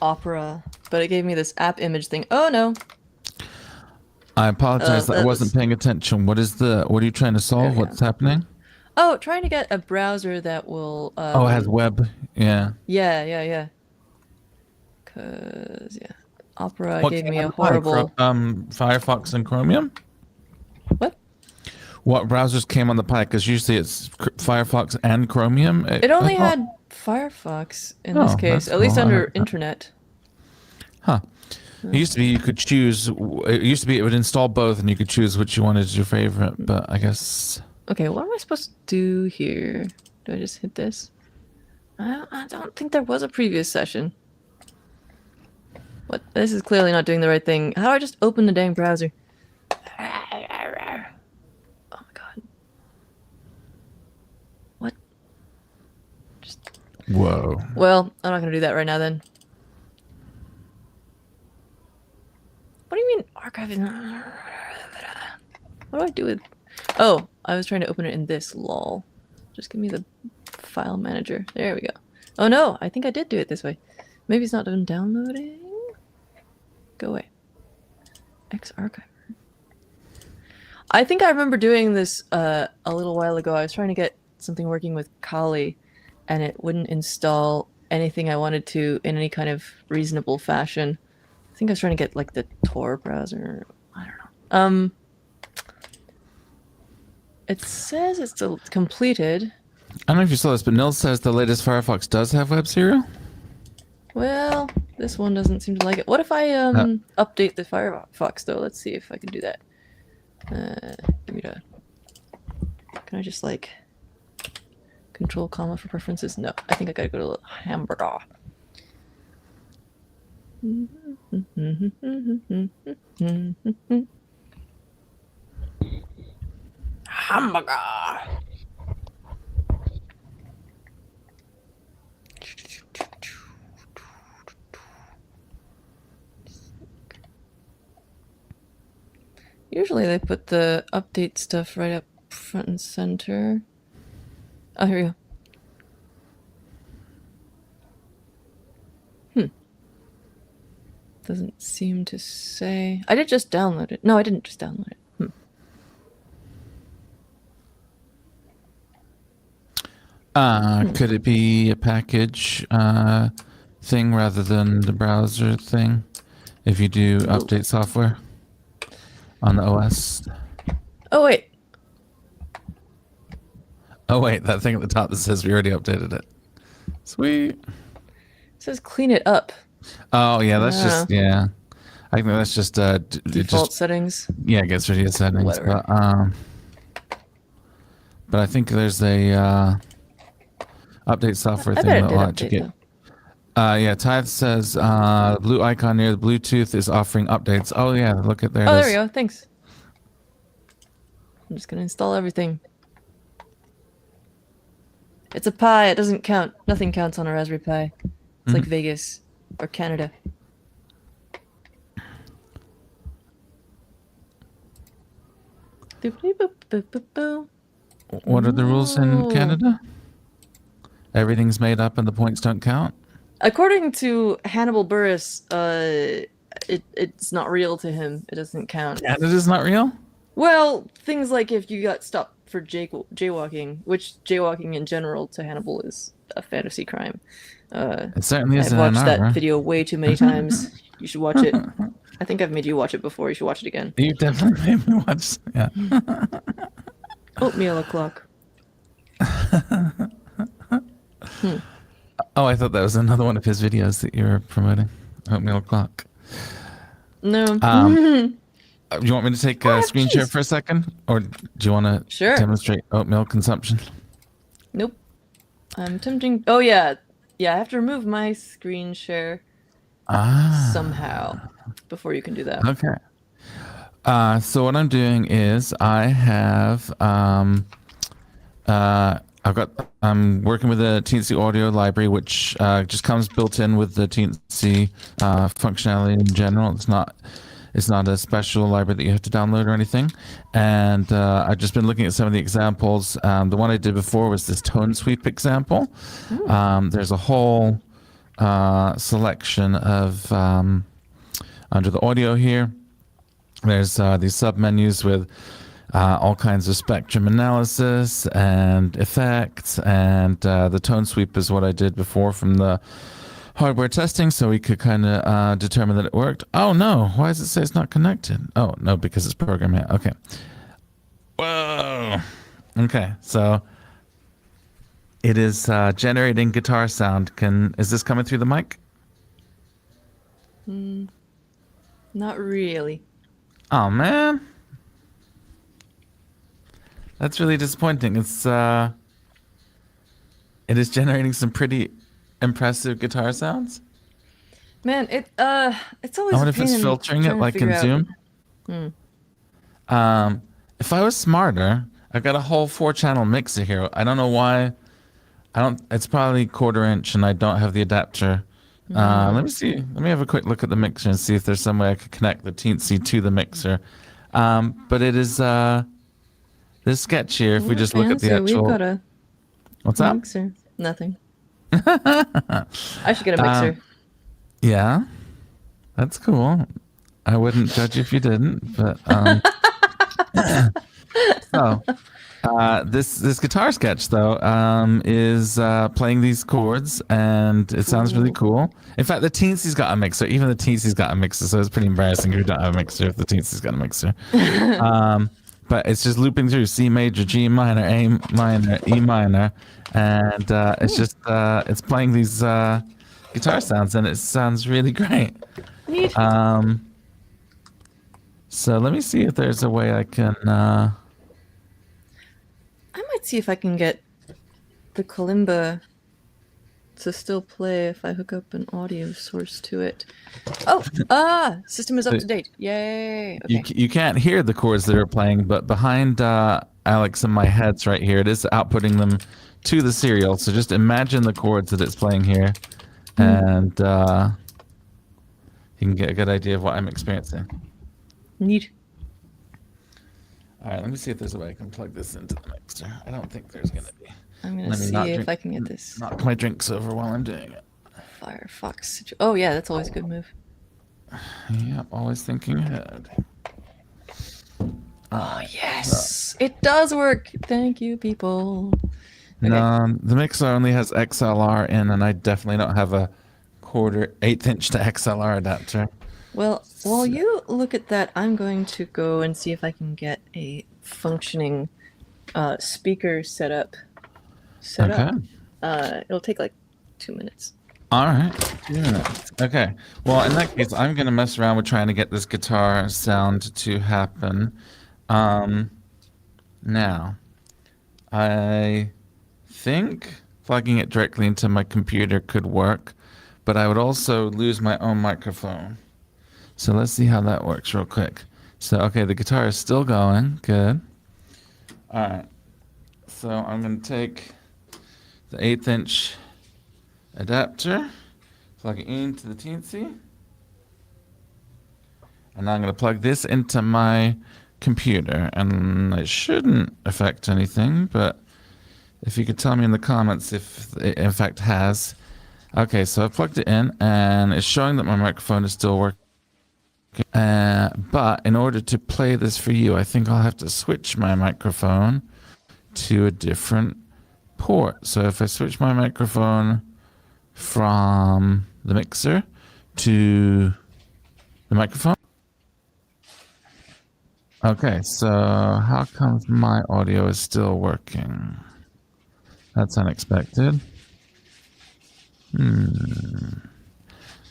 A: Opera, but it gave me this app image thing. Oh no.
B: I apologize that I wasn't paying attention. What are you trying to solve? What's happening?
A: Oh, trying to get a browser that will
B: it has web. Yeah.
A: Yeah. Cause Opera gave me a horrible
B: Firefox and Chromium?
A: What?
B: What browsers came on the Pi? Because usually it's Firefox and Chromium.
A: It only had Firefox in this case, at least under internet.
B: Huh. It used to be you could choose. It used to be it would install both, and you could choose which you wanted as your favorite. But I guess.
A: Okay, what am I supposed to do here? Do I just hit this? I don't think there was a previous session. What? This is clearly not doing the right thing. How do I just open the dang browser? Oh my god. What? Just...
B: Whoa.
A: Well, I'm not gonna do that right now then. What do you mean archiving? What do I do with... Oh, I was trying to open it in this, lol. Just give me the file manager. There we go. Oh no, I think I did do it this way. Maybe it's not done downloading. Go away. X-Archiver. I think I remember doing this a little while ago. I was trying to get something working with Kali, and it wouldn't install anything I wanted to in any kind of reasonable fashion. I think I was trying to get like the Tor browser. I don't know. It says it's completed.
B: I don't know if you saw this, but Nils says the latest Firefox does have web serial.
A: Well, this one doesn't seem to like it. What if I update the Firefox though? Let's see if I can do that. Give me the... Can I just like control comma for preferences? No, I think I gotta go to hamburger. Hamburger. Usually they put the update stuff right up front and center. Oh, here we go. Doesn't seem to say. I did just download it. No, I didn't just download it.
B: Could it be a package thing rather than the browser thing? If you do update software on the OS.
A: Oh wait.
B: Oh wait, that thing at the top that says we already updated it. Sweet.
A: It says clean it up.
B: Oh yeah, that's just I think that's just
A: Default settings.
B: Yeah, it gets rid of your settings.
A: Whatever.
B: But I think there's a update software thing that will let you get. Yeah, Tithe says blue icon near the Bluetooth is offering updates. Oh yeah, look at there.
A: Oh, there we go. Thanks. I'm just gonna install everything. It's a Pi. It doesn't count. Nothing counts on a Raspberry Pi. It's like Vegas or Canada.
B: What are the rules in Canada? Everything's made up and the points don't count?
A: According to Hannibal Buress, it's not real to him. It doesn't count.
B: Canada's not real?
A: Well, things like if you got stopped for jaywalking, which jaywalking in general to Hannibal is a fantasy crime.
B: It certainly is.
A: I've watched that video way too many times. You should watch it. I think I've made you watch it before. You should watch it again.
B: You definitely made me watch. Yeah.
A: Oatmeal o'clock.
B: Oh, I thought that was another one of his videos that you were promoting. Oatmeal o'clock.
A: No.
B: You want me to take a screen share for a second, or do you want to demonstrate oatmeal consumption?
A: Nope. I'm tempting. Oh yeah, I have to remove my screen share somehow before you can do that.
B: Okay. So what I'm doing is I have I'm working with the Teensy audio library, which just comes built in with the Teensy functionality in general. It's not a special library that you have to download or anything. And I've just been looking at some of the examples. The one I did before was this tone sweep example. There's a whole selection of under the audio here. There's these sub-menus with all kinds of spectrum analysis and effects, and the tone sweep is what I did before from the hardware testing, so we could kind of determine that it worked. Oh no, why does it say it's not connected? Oh no, because it's programmed. Okay. Whoa. Okay, so it is generating guitar sound. Is this coming through the mic?
A: Not really.
B: Oh man, that's really disappointing. It is generating some pretty impressive guitar sounds.
A: Man, it's always.
B: I wonder if it's filtering it like in Zoom. If I was smarter, I've got a whole 4-channel mixer here. I don't know why. It's probably 1/4 inch, and I don't have the adapter. Let me see. Let me have a quick look at the mixer and see if there's some way I could connect the Teensy to the mixer. But it is this sketch here. If we just look at the actual.
A: We've got a
B: What's that?
A: Mixer. Nothing. I should get a mixer.
B: Yeah, that's cool. I wouldn't judge if you didn't, but so this guitar sketch though is playing these chords, and it sounds really cool. In fact, the Teensy's got a mixer. Even the Teensy's got a mixer, so it's pretty embarrassing if you don't have a mixer if the Teensy's got a mixer. But it's just looping through C major, G minor, A minor, E minor, and it's just it's playing these guitar sounds, and it sounds really great.
A: Neat.
B: So let me see if there's a way I can.
A: I might see if I can get the kalimba to still play if I hook up an audio source to it. Oh, system is up to date. Yay. Okay.
B: You can't hear the chords that are playing, but behind Alex and my heads right here, it is outputting them to the serial. So just imagine the chords that it's playing here, and you can get a good idea of what I'm experiencing.
A: Neat.
B: All right, let me see if there's a way I can plug this into the mixer. I don't think there's gonna be.
A: I'm gonna see if I can get this.
B: Knock my drinks over while I'm doing it.
A: Firefox. Oh yeah, that's always a good move.
B: Yeah, always thinking ahead.
A: Oh yes, it does work. Thank you, people. Okay.
B: No, the mixer only has XLR in, and I definitely don't have a 1/4 inch to XLR adapter.
A: Well, while you look at that, I'm going to go and see if I can get a functioning speaker set up. It'll take like 2 minutes.
B: All right, 2 minutes. Okay. Well, in that case, I'm gonna mess around with trying to get this guitar sound to happen. Now, I think plugging it directly into my computer could work, but I would also lose my own microphone. So let's see how that works real quick. So, okay, the guitar is still going. Good. All right. So I'm going to take the 1/8 inch adapter, plug it into the teensy, and I'm going to plug this into my computer, and it shouldn't affect anything, but if you could tell me in the comments if it in fact has. Okay, so I plugged it in, and it's showing that my microphone is still working. But in order to play this for you, I think I'll have to switch my microphone to a different port. So if I switch my microphone from the mixer to the microphone. Okay, so how comes my audio is still working? That's unexpected.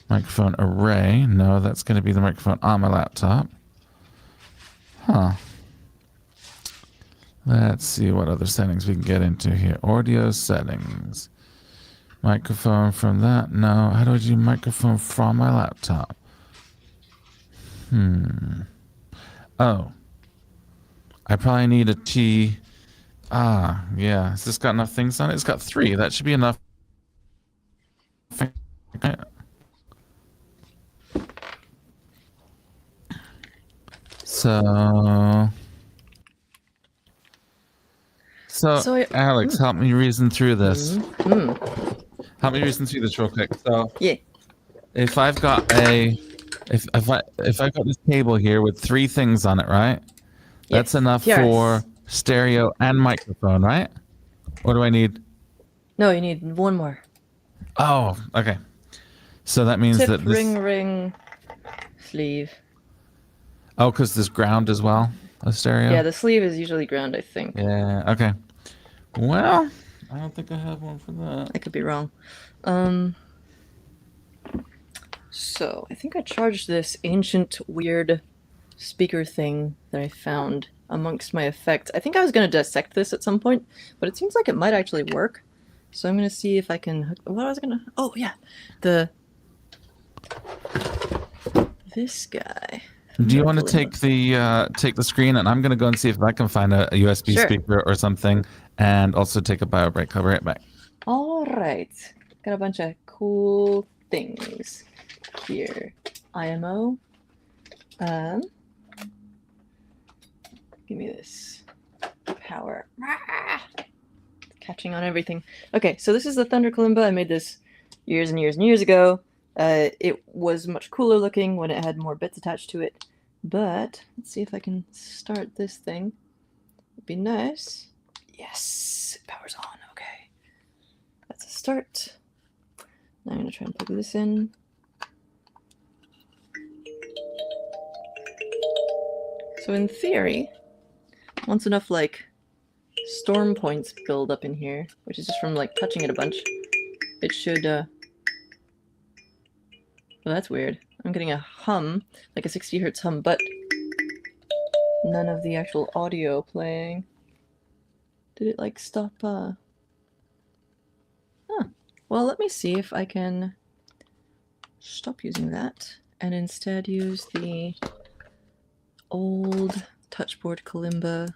B: Microphone array. No, that's going to be the microphone on my laptop. Huh. Let's see what other settings we can get into here. Audio settings. Microphone from that. No. How do I do microphone from my laptop? Oh. I probably need a T. Yeah. Has this got enough things on it? It's got 3. That should be enough. So Alex, help me reason through this. Help me reason through this real quick. So
A: yeah,
B: if I've got if I've got this table here with 3 things on it, right? That's enough for stereo and microphone, right? What do I need?
A: No, you need 1 more.
B: Oh, okay. So that means
A: Tip,
B: that this
A: ring, sleeve.
B: Oh, because there's ground as well, a stereo?
A: Yeah, the sleeve is usually ground, I think.
B: Yeah, okay. Well, I don't think I have one for that.
A: I could be wrong. So, I think I charged this ancient, weird speaker thing that I found amongst my effects. I think I was going to dissect this at some point, but it seems like it might actually work. So I'm going to see if I can hook... What I was going to... Oh, yeah. This guy...
B: Do you want to take the screen, and I'm going to go and see if I can find a USB speaker or something, and also take a bio break. I'll be right back. All
A: right. Got a bunch of cool things here. IMO. Give me this power. Catching on everything. Okay, so this is the Thunder Kalimba. I made this years and years and years ago. It was much cooler looking when it had more bits attached to it, but let's see if I can start this thing. It'd be nice. Yes, it powers on. Okay, that's a start. Now I'm gonna try and plug this in. So in theory, once enough like storm points build up in here, which is just from like touching it a bunch, it should well, that's weird. I'm getting a hum, like a 60 hertz hum, but none of the actual audio playing. Did it like stop? Huh. Well, let me see if I can stop using that and instead use the old touchboard Kalimba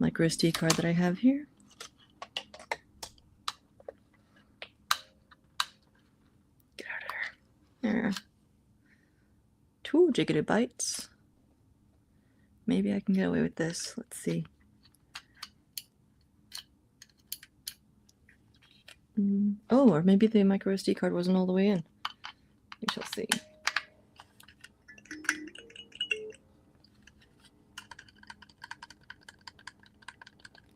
A: micro SD card that I have here. There. 2 gigabytes. maybe I can get away with this. Let's see. Oh, or maybe the micro SD card wasn't all the way in. We shall see.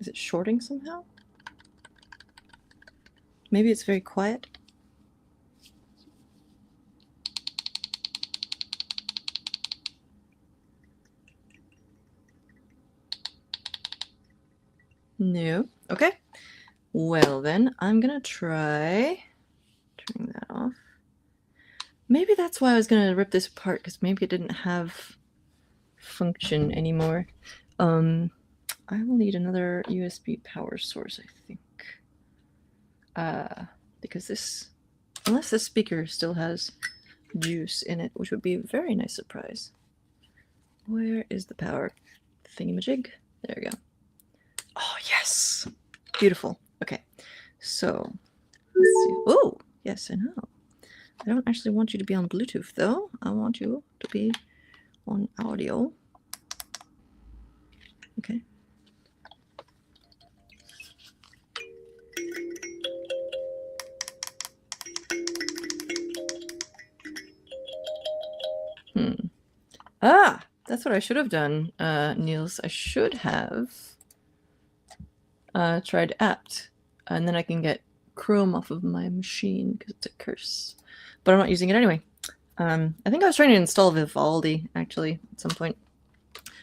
A: Is it shorting somehow? Maybe it's very quiet. No. Okay. Well then, I'm gonna try turning that off. Maybe that's why I was gonna rip this apart, because maybe it didn't have function anymore. I will need another USB power source, I think. Because this, unless this speaker still has juice in it, which would be a very nice surprise. Where is the power thingamajig? There we go. Oh, yes! Beautiful. Okay, so let's see. Oh, yes, I know. I don't actually want you to be on Bluetooth, though. I want you to be on audio. Okay. Ah, that's what I should have done, Niels. I should have tried apt, and then I can get Chrome off of my machine because it's a curse. But I'm not using it anyway. I think I was trying to install Vivaldi, actually, at some point.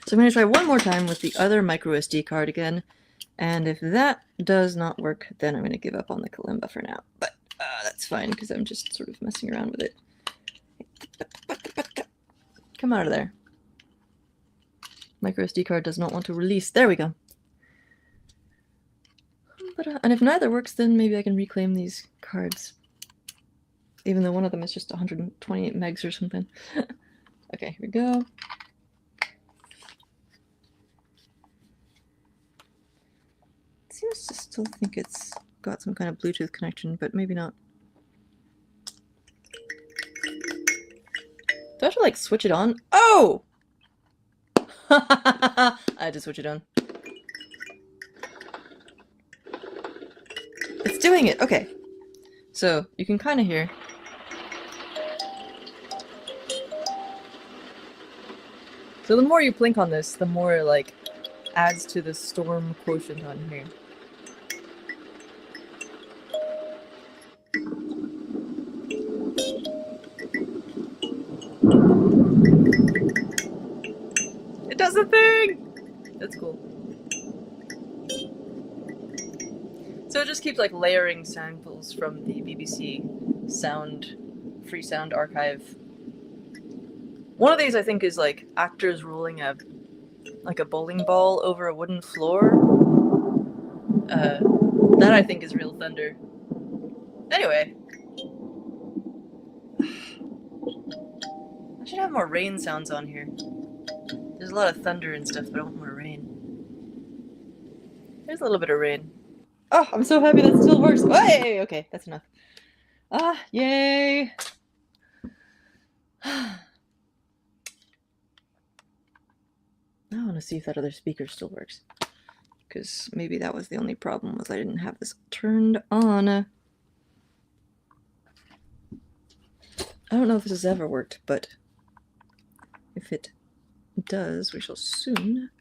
A: So I'm going to try one more time with the other micro SD card again. And if that does not work, then I'm going to give up on the Kalimba for now. But that's fine, because I'm just sort of messing around with it. Come out of there. Micro SD card does not want to release. There we go. But, and if neither works, then maybe I can reclaim these cards. Even though one of them is just 128 megs or something. Okay, here we go. It seems to still think it's got some kind of Bluetooth connection, but maybe not. Do I have to, like, switch it on? Oh! I had to switch it on. It's doing it! Okay. So, you can kind of hear. So the more you blink on this, the more, like, adds to the storm quotient on here. It does a thing! That's cool. So it just keeps, like, layering samples from the BBC free sound archive. One of these, I think, is, like, actors rolling a bowling ball over a wooden floor. That, I think, is real thunder. Anyway. I should have more rain sounds on here. There's a lot of thunder and stuff, but I want more rain. There's a little bit of rain. Oh, I'm so happy that still works. Hey! Okay, that's enough. Ah, yay! Now I want to see if that other speaker still works. Because maybe that was the only problem, was I didn't have this turned on. I don't know if this has ever worked, but if it does, we shall soon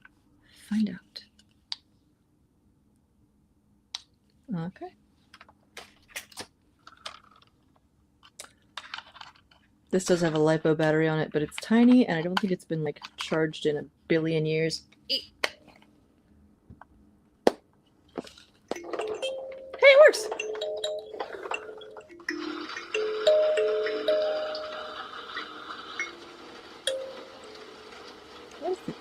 A: find out. Okay. This does have a LiPo battery on it, but it's tiny, and I don't think it's been, like, charged in a billion years. Hey, it works! What is it?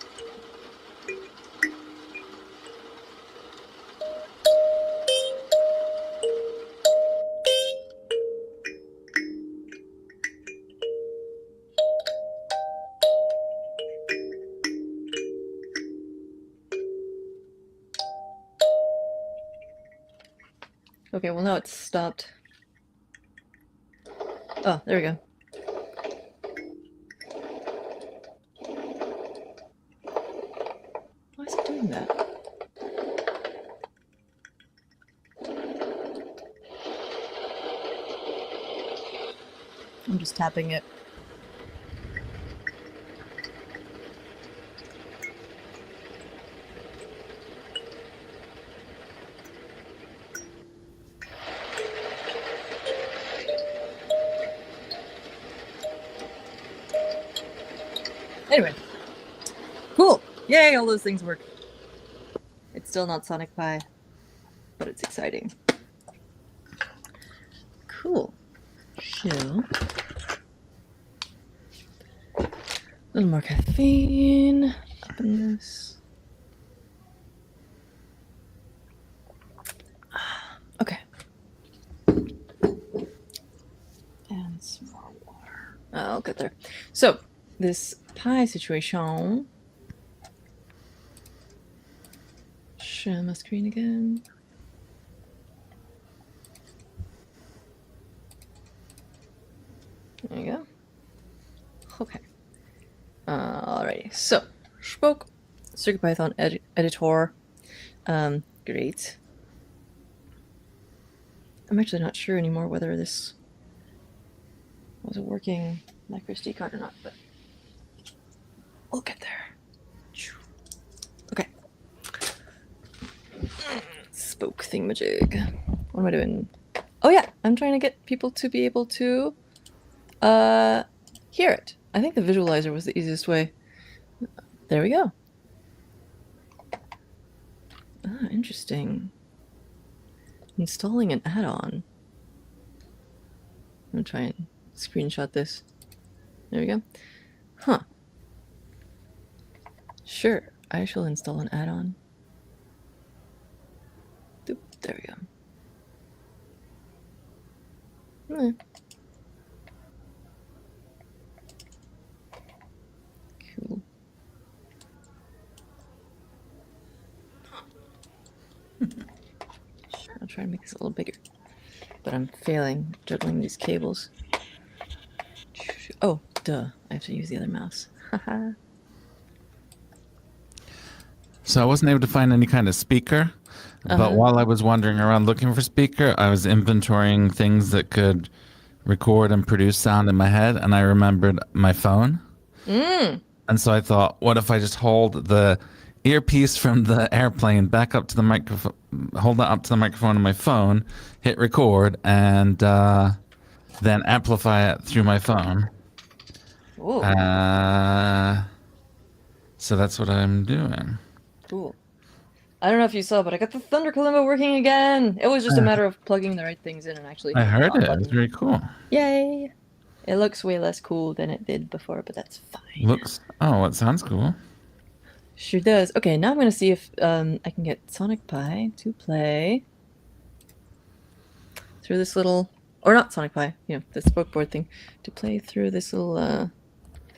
A: Okay, well now it's stopped. Oh, there we go. I'm just tapping it. Anyway. Cool! Yay, all those things work. It's still not Sonic Pie, but it's exciting. Cool. So, a little more caffeine up in this. Okay. And some more water. I'll get there. So, this pie situation. Share my screen again. There you go. Okay. Alrighty. So, spoke CircuitPython editor. Great. I'm actually not sure anymore whether this was a working micro SD card or not, but we'll get there. Okay. Spoke thingamajig. What am I doing? Oh yeah, I'm trying to get people to be able to hear it. I think the visualizer was the easiest way. There we go. Ah, interesting. Installing an add-on. I'm gonna try and screenshot this. There we go. Huh. Sure, I shall install an add-on. Doop, there we go. Cool. I'll try to make this a little bigger. But I'm failing juggling these cables. Oh, duh. I have to use the other mouse. Haha.
B: So I wasn't able to find any kind of speaker, but while I was wandering around looking for speaker, I was inventorying things that could record and produce sound in my head, and I remembered my phone. And so I thought, what if I just hold the earpiece from the airplane back up to the microphone, hold that up to the microphone on my phone, hit record, and then amplify it through my phone. So that's what I'm doing.
A: Cool. I don't know if you saw, but I got the Thunder Kalimba working again. It was just a matter of plugging the right things in and actually.
B: I heard it. It was very cool.
A: Yay! It looks way less cool than it did before, but that's fine.
B: Oh, it sounds cool.
A: Sure does. Okay, now I'm going to see if I can get Sonic Pie to play through this little, or not Sonic Pie, you know, the spoke board thing, to play through this little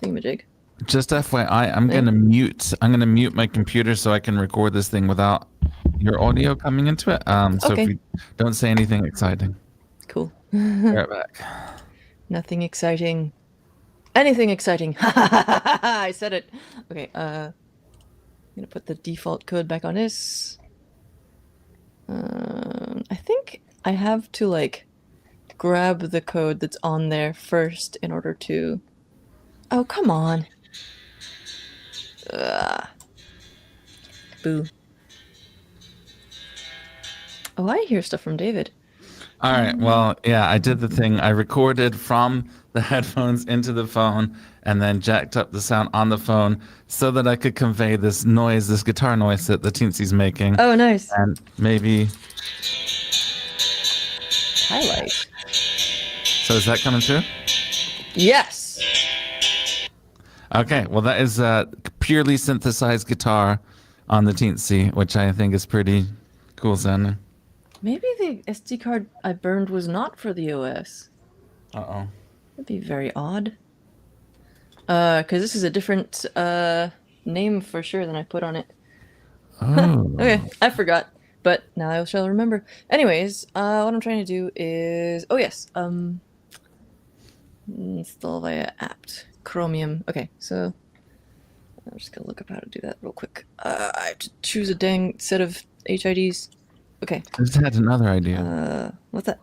A: thingamajig.
B: Just FYI, I'm gonna mute my computer so I can record this thing without your audio coming into it. So
A: okay.
B: If you don't say anything exciting.
A: Cool.
B: Be right back.
A: Nothing exciting. Anything exciting. I said it. Okay, I'm gonna put the default code back on this. I think I have to like grab the code that's on there first in order to. Oh, come on. Boo. Oh, I hear stuff from David.
B: All right. Well, yeah, I did the thing. I recorded from the headphones into the phone and then jacked up the sound on the phone so that I could convey this noise, this guitar noise that the Teensy's making.
A: Oh, nice.
B: And maybe
A: highlight.
B: So is that coming through?
A: Yes.
B: Okay, well, that is a purely synthesized guitar on the Teensy, which I think is pretty cool sounding.
A: Maybe the SD card I burned was not for the OS.
B: Uh-oh.
A: That'd be very odd. Because this is a different name for sure than I put on it.
B: Oh.
A: Okay, I forgot, but now I shall remember. Anyways, what I'm trying to do is... Oh, yes. Install via apt. Chromium. Okay, so I'm just gonna look up how to do that real quick. I have to choose a dang set of HIDs. Okay.
B: I just had another idea.
A: What's that?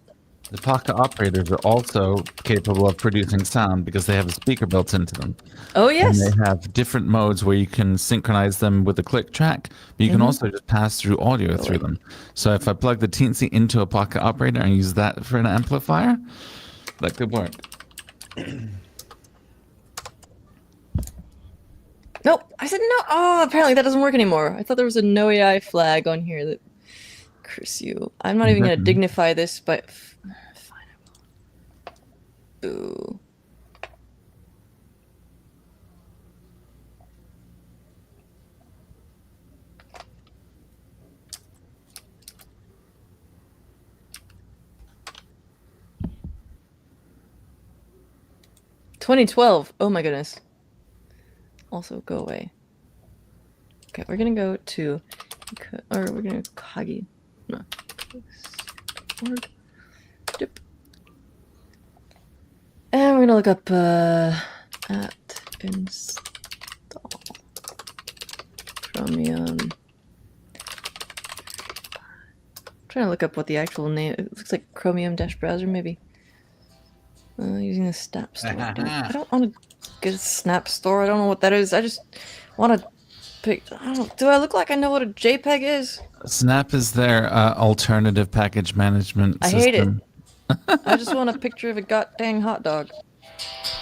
B: The Pocket operators are also capable of producing sound because they have a speaker built into them.
A: Oh, yes.
B: And they have different modes where you can synchronize them with a click track, but you can also just pass through audio through them. So if I plug the Teensy into a Pocket operator and use that for an amplifier, that could work.
A: Nope. I said no. Oh, apparently that doesn't work anymore. I thought there was a no AI flag on here that curse you. I'm not even going to dignify this, but fine. Boo. $2012. Oh my goodness. Also, go away. Okay, we're gonna go to, or we're gonna Kagi. No. Org. Dip. And we're gonna look up at install Chromium. I'm trying to look up what the actual name. It looks like Chromium-browser maybe. Using the Snap Store. I don't want to get a Snap Store. I don't know what that is. I just want to pick. I don't. Do I look like I know what a JPEG is?
B: Snap is their alternative package management system.
A: I hate it. I just want a picture of a goddamn hot dog.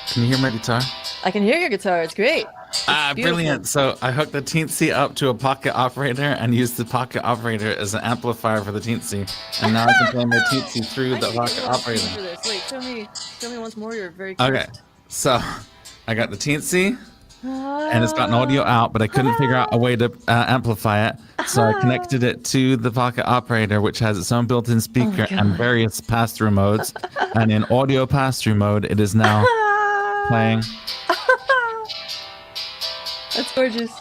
B: Can you hear my guitar?
A: I can hear your guitar. It's great. It's
B: brilliant. So I hooked the Teensy up to a Pocket operator and used the Pocket operator as an amplifier for the Teensy. And now I can play my Teensy through the Pocket operator.
A: For this. Wait, show me once more. You're very
B: Okay, so I got the Teensy and it's got an audio out, but I couldn't figure out a way to amplify it. So I connected it to the Pocket operator, which has its own built-in speaker and various pass-through modes. And in audio pass-through mode, it is now playing.
A: That's gorgeous.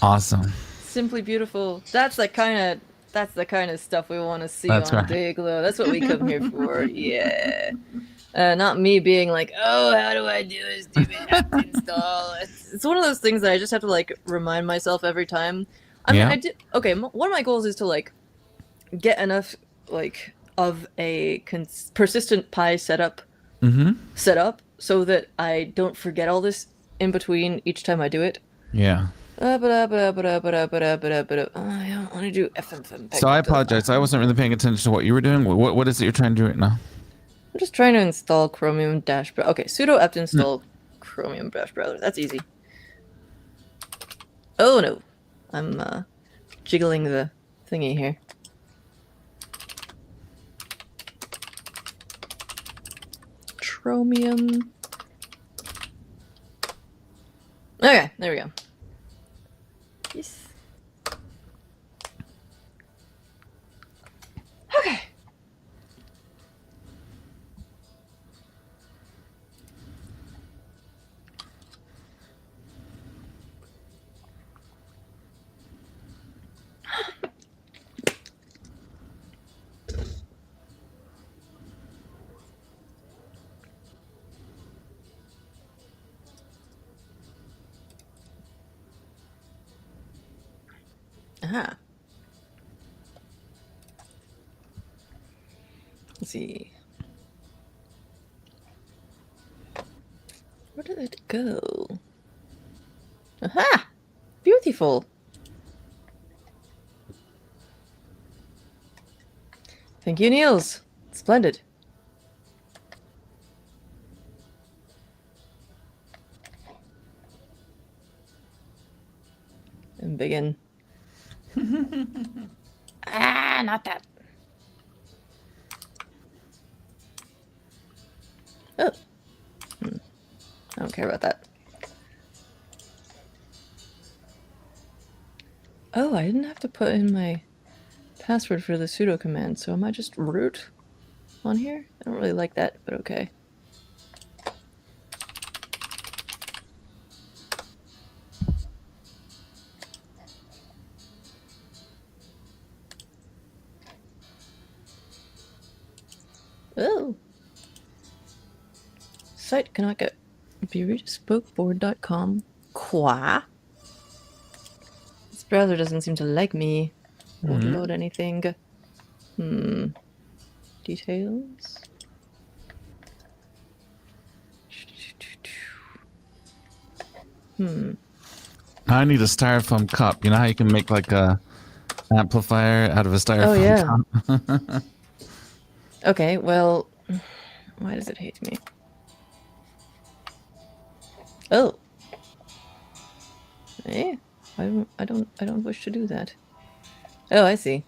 B: Awesome.
A: Simply beautiful. That's the kind of stuff we want to see on Dayglow. That's what we come here for. Yeah. Not me being like, oh, how do I do a stupid app install? It's one of those things that I just have to like remind myself every time. I mean, okay, one of my goals is to like get enough like of a persistent Pi setup set up so that I don't forget all this in between each time I do it.
B: Yeah.
A: I don't want to do FFmpeg.
B: So I apologize. I wasn't really paying attention to what you were doing. What is it you're trying to do right now?
A: I'm just trying to install Chromium browser. Okay, sudo apt install Chromium browser. That's easy. Oh no, I'm jiggling the thingy here. Chromium. Okay, there we go. Yes. Okay. Aha. Let's see. Where did it go? Aha! Beautiful. Thank you, Niels. Splendid. And begin. Not that. Oh. I don't care about that. Oh, I didn't have to put in my password for the sudo command, so am I just root on here? I don't really like that, but okay. Oh. Site cannot get BeReadSpokeBoard.com. Qua? This browser doesn't seem to like me. Won't load anything. Details.
B: I need a styrofoam cup. You know how you can make like a amplifier out of a styrofoam cup?
A: Okay, well, why does it hate me? Oh. Hey, I don't wish to do that. Oh, I see.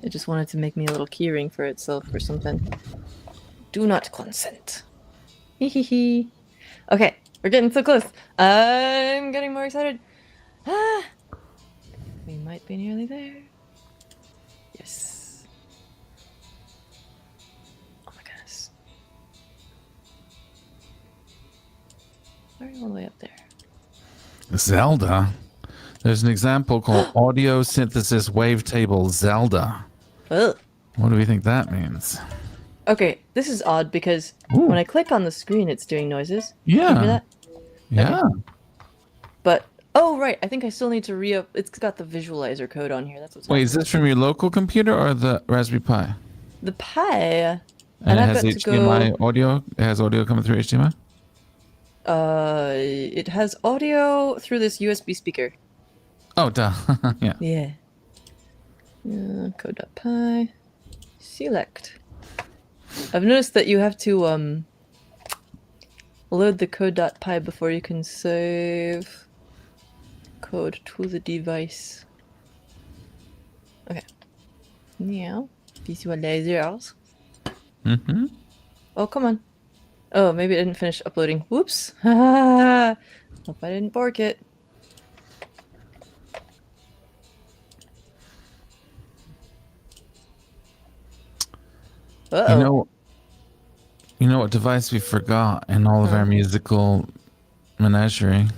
A: It just wanted to make me a little keyring for itself or something. Do not consent. Hee. Okay, we're getting so close. I'm getting more excited. Ah, we might be nearly there. Yes. Oh my goodness. Why are you all the way up there?
B: Zelda. There's an example called Audio Synthesis Wavetable Zelda.
A: Ugh.
B: What do we think that means?
A: Okay, this is odd because when I click on the screen, it's doing noises.
B: Yeah.
A: Can you hear that?
B: Yeah.
A: Okay. But, oh, right, I think I still need to re-up. It's got the visualizer code on here. That's what's
B: Wait, is this from your local computer or the Raspberry Pi?
A: The Pi. And
B: it
A: I've
B: has
A: got
B: HDMI audio? It has audio coming through HDMI?
A: It has audio through this USB speaker.
B: Oh, duh. Yeah.
A: Yeah. Code.py. Select. I've noticed that you have to load the code.py before you can save code to the device. Okay. Now, visualizers.
B: Mm-hmm.
A: Oh, come on. Oh, maybe it didn't finish uploading. Whoops. Hope I didn't bork it. Uh-oh.
B: You know what device we forgot in all of our musical menagerie?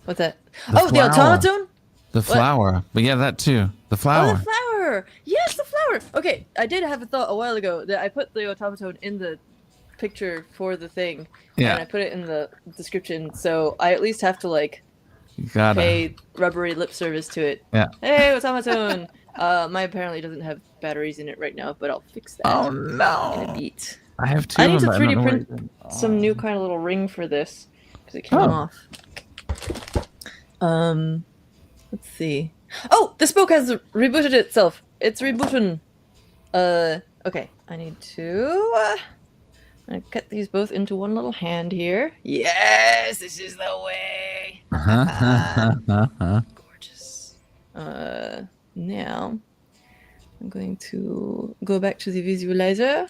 A: What's that?
B: The
A: the automaton?
B: The flower. But yeah, that too. The flower.
A: Oh, the flower! Yes, the flower! Okay, I did have a thought a while ago that I put the automaton in the picture for the thing.
B: Yeah.
A: And I put it in the description, so I at least have to, like,
B: You gotta.
A: pay rubbery lip service to it.
B: Yeah.
A: Hey, automaton! My apparently doesn't have batteries in it right now, but I'll fix that.
B: Oh, no.
A: In a beat.
B: I have two.
A: I need to
B: but I don't
A: 3D
B: know where
A: print
B: you can-
A: some new kind of little ring for this because it came off. Let's see. Oh, the spoke has rebooted itself. It's rebooting. Okay. I need to. I cut these both into one little hand here. Yes, this is the way. Gorgeous. Now I'm going to go back to the visualizer.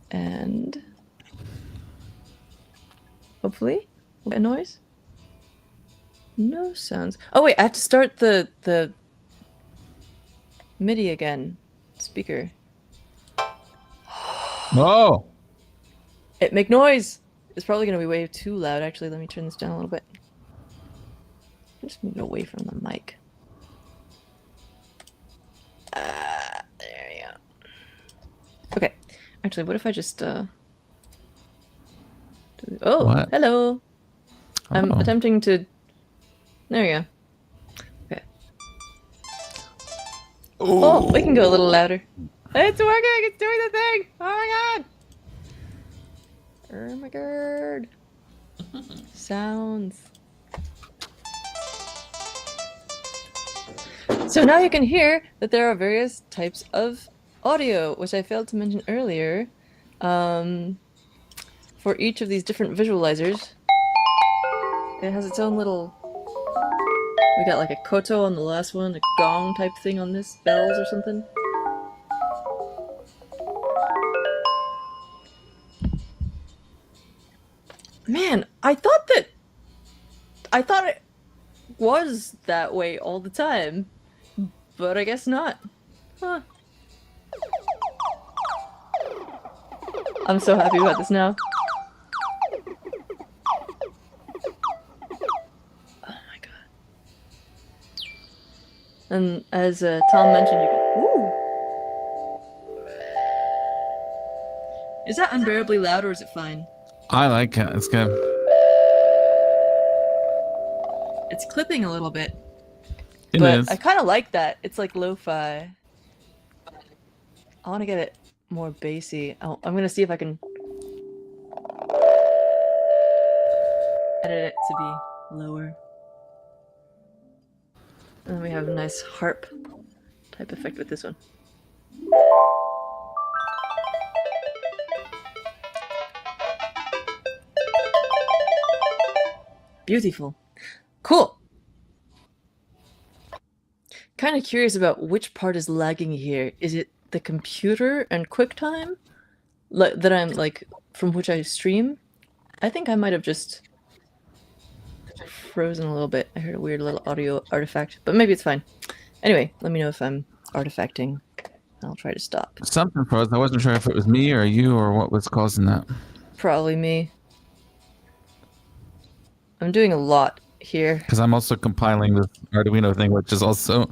A: And hopefully we'll get a noise. No sounds. Oh wait, I have to start the MIDI again. Speaker.
B: Whoa!
A: It make noise. It's probably gonna be way too loud. Actually, let me turn this down a little bit. Just move it away from the mic. There we go. Okay. Actually, what if I just Oh,
B: What?
A: hello. I'm
B: Uh-oh.
A: attempting to. There we go. Okay. Oh, we can go a little louder. It's working! It's doing the thing! Oh my god! Oh my god! Sounds. So now you can hear that there are various types of audio, which I failed to mention earlier. For each of these different visualizers, it has its own little. We got like a koto on the last one, a gong type thing on this, bells or something. Man, I thought it was that way all the time, but I guess not. Huh. I'm so happy about this now. Oh my god. And as Tom mentioned, you can... Ooh! Is that unbearably loud or is it fine?
B: I like it. It's good.
A: It's clipping a little bit.
B: It
A: But
B: is.
A: I kind of like that. It's like lo-fi. I want to get it more bassy. I'm gonna see if I can edit it to be lower. And then we have a nice harp type effect with this one. Beautiful. Cool. Kind of curious about which part is lagging here. Is it the computer and QuickTime that I'm like from which I stream? I think I might have just frozen a little bit. I heard a weird little audio artifact, but maybe it's fine. Anyway, let me know if I'm artifacting. I'll try to stop.
B: Something froze. I wasn't sure if it was me or you or what was causing that.
A: Probably me. I'm doing a lot here.
B: Because I'm also compiling this Arduino thing, which is also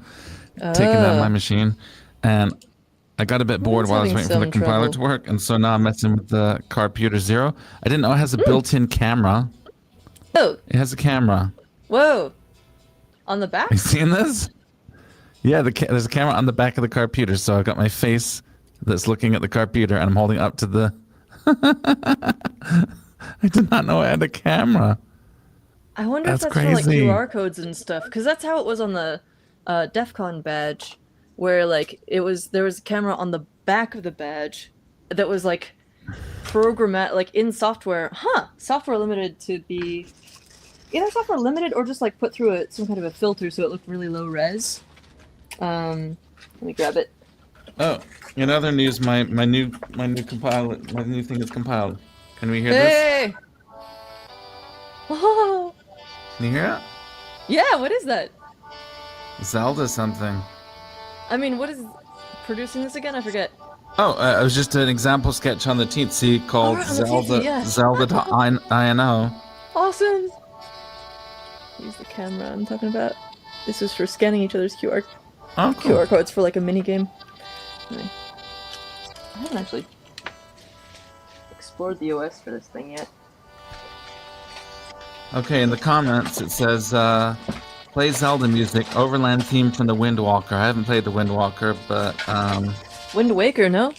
B: taking down my machine. And I got a bit bored while I was waiting for the compiler to work. And so now I'm messing with the Carputer Zero. I didn't know it has a built-in camera.
A: Oh.
B: It has a camera.
A: Whoa. On the back?
B: You seeing this? Yeah, there's a camera on the back of the Carputer. So I've got my face that's looking at the Carputer and I'm holding up to the... I did not know I had a camera.
A: I wonder if that's for like QR codes and stuff, because that's how it was on the DEF CON badge, where like there was a camera on the back of the badge that was like like in software. Software limited to be either software limited or just like put through some kind of a filter so it looked really low res. Let me grab it.
B: Oh, in other news, my new thing is compiled. Can we hear this?
A: Oh.
B: Can you hear it?
A: Yeah, what is that?
B: Zelda something.
A: I mean, what is producing this again? I forget.
B: Oh, it was just an example sketch on the Teensy called Zelda,
A: yeah.
B: Zelda.ino.
A: Awesome! Use the camera I'm talking about. This is for scanning each other's QR codes for like a mini game. Anyway. I haven't actually explored the OS for this thing yet.
B: Okay, in the comments it says, play Zelda music, Overland theme from the Windwalker. I haven't played the Windwalker, but,
A: Wind Waker, no?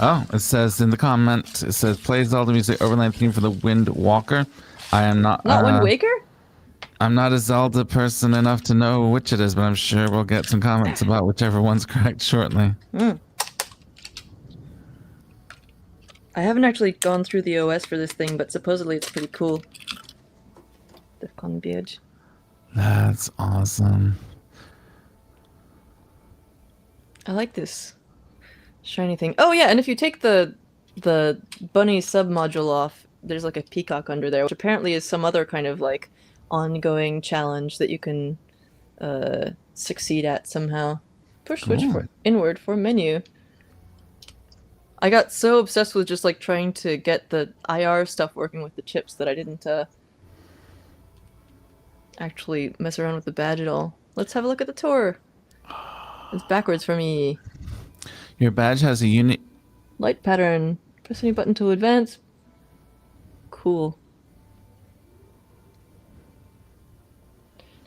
B: Oh, it says in the comment, it says, play Zelda music, Overland theme from the Windwalker. I am not...
A: Not Wind Waker?
B: I'm not a Zelda person enough to know which it is, but I'm sure we'll get some comments about whichever one's correct shortly.
A: I haven't actually gone through the OS for this thing, but supposedly it's pretty cool. DEF CON badge.
B: That's awesome.
A: I like this shiny thing. Oh yeah, and if you take the bunny submodule off, there's like a peacock under there, which apparently is some other kind of like ongoing challenge that you can succeed at somehow. Push switch for inward for menu. I got so obsessed with just like trying to get the IR stuff working with the chips that I didn't actually mess around with the badge at all. Let's have a look at the tour. It's backwards for me.
B: Your badge has a unique
A: light pattern. Press any button to advance. Cool.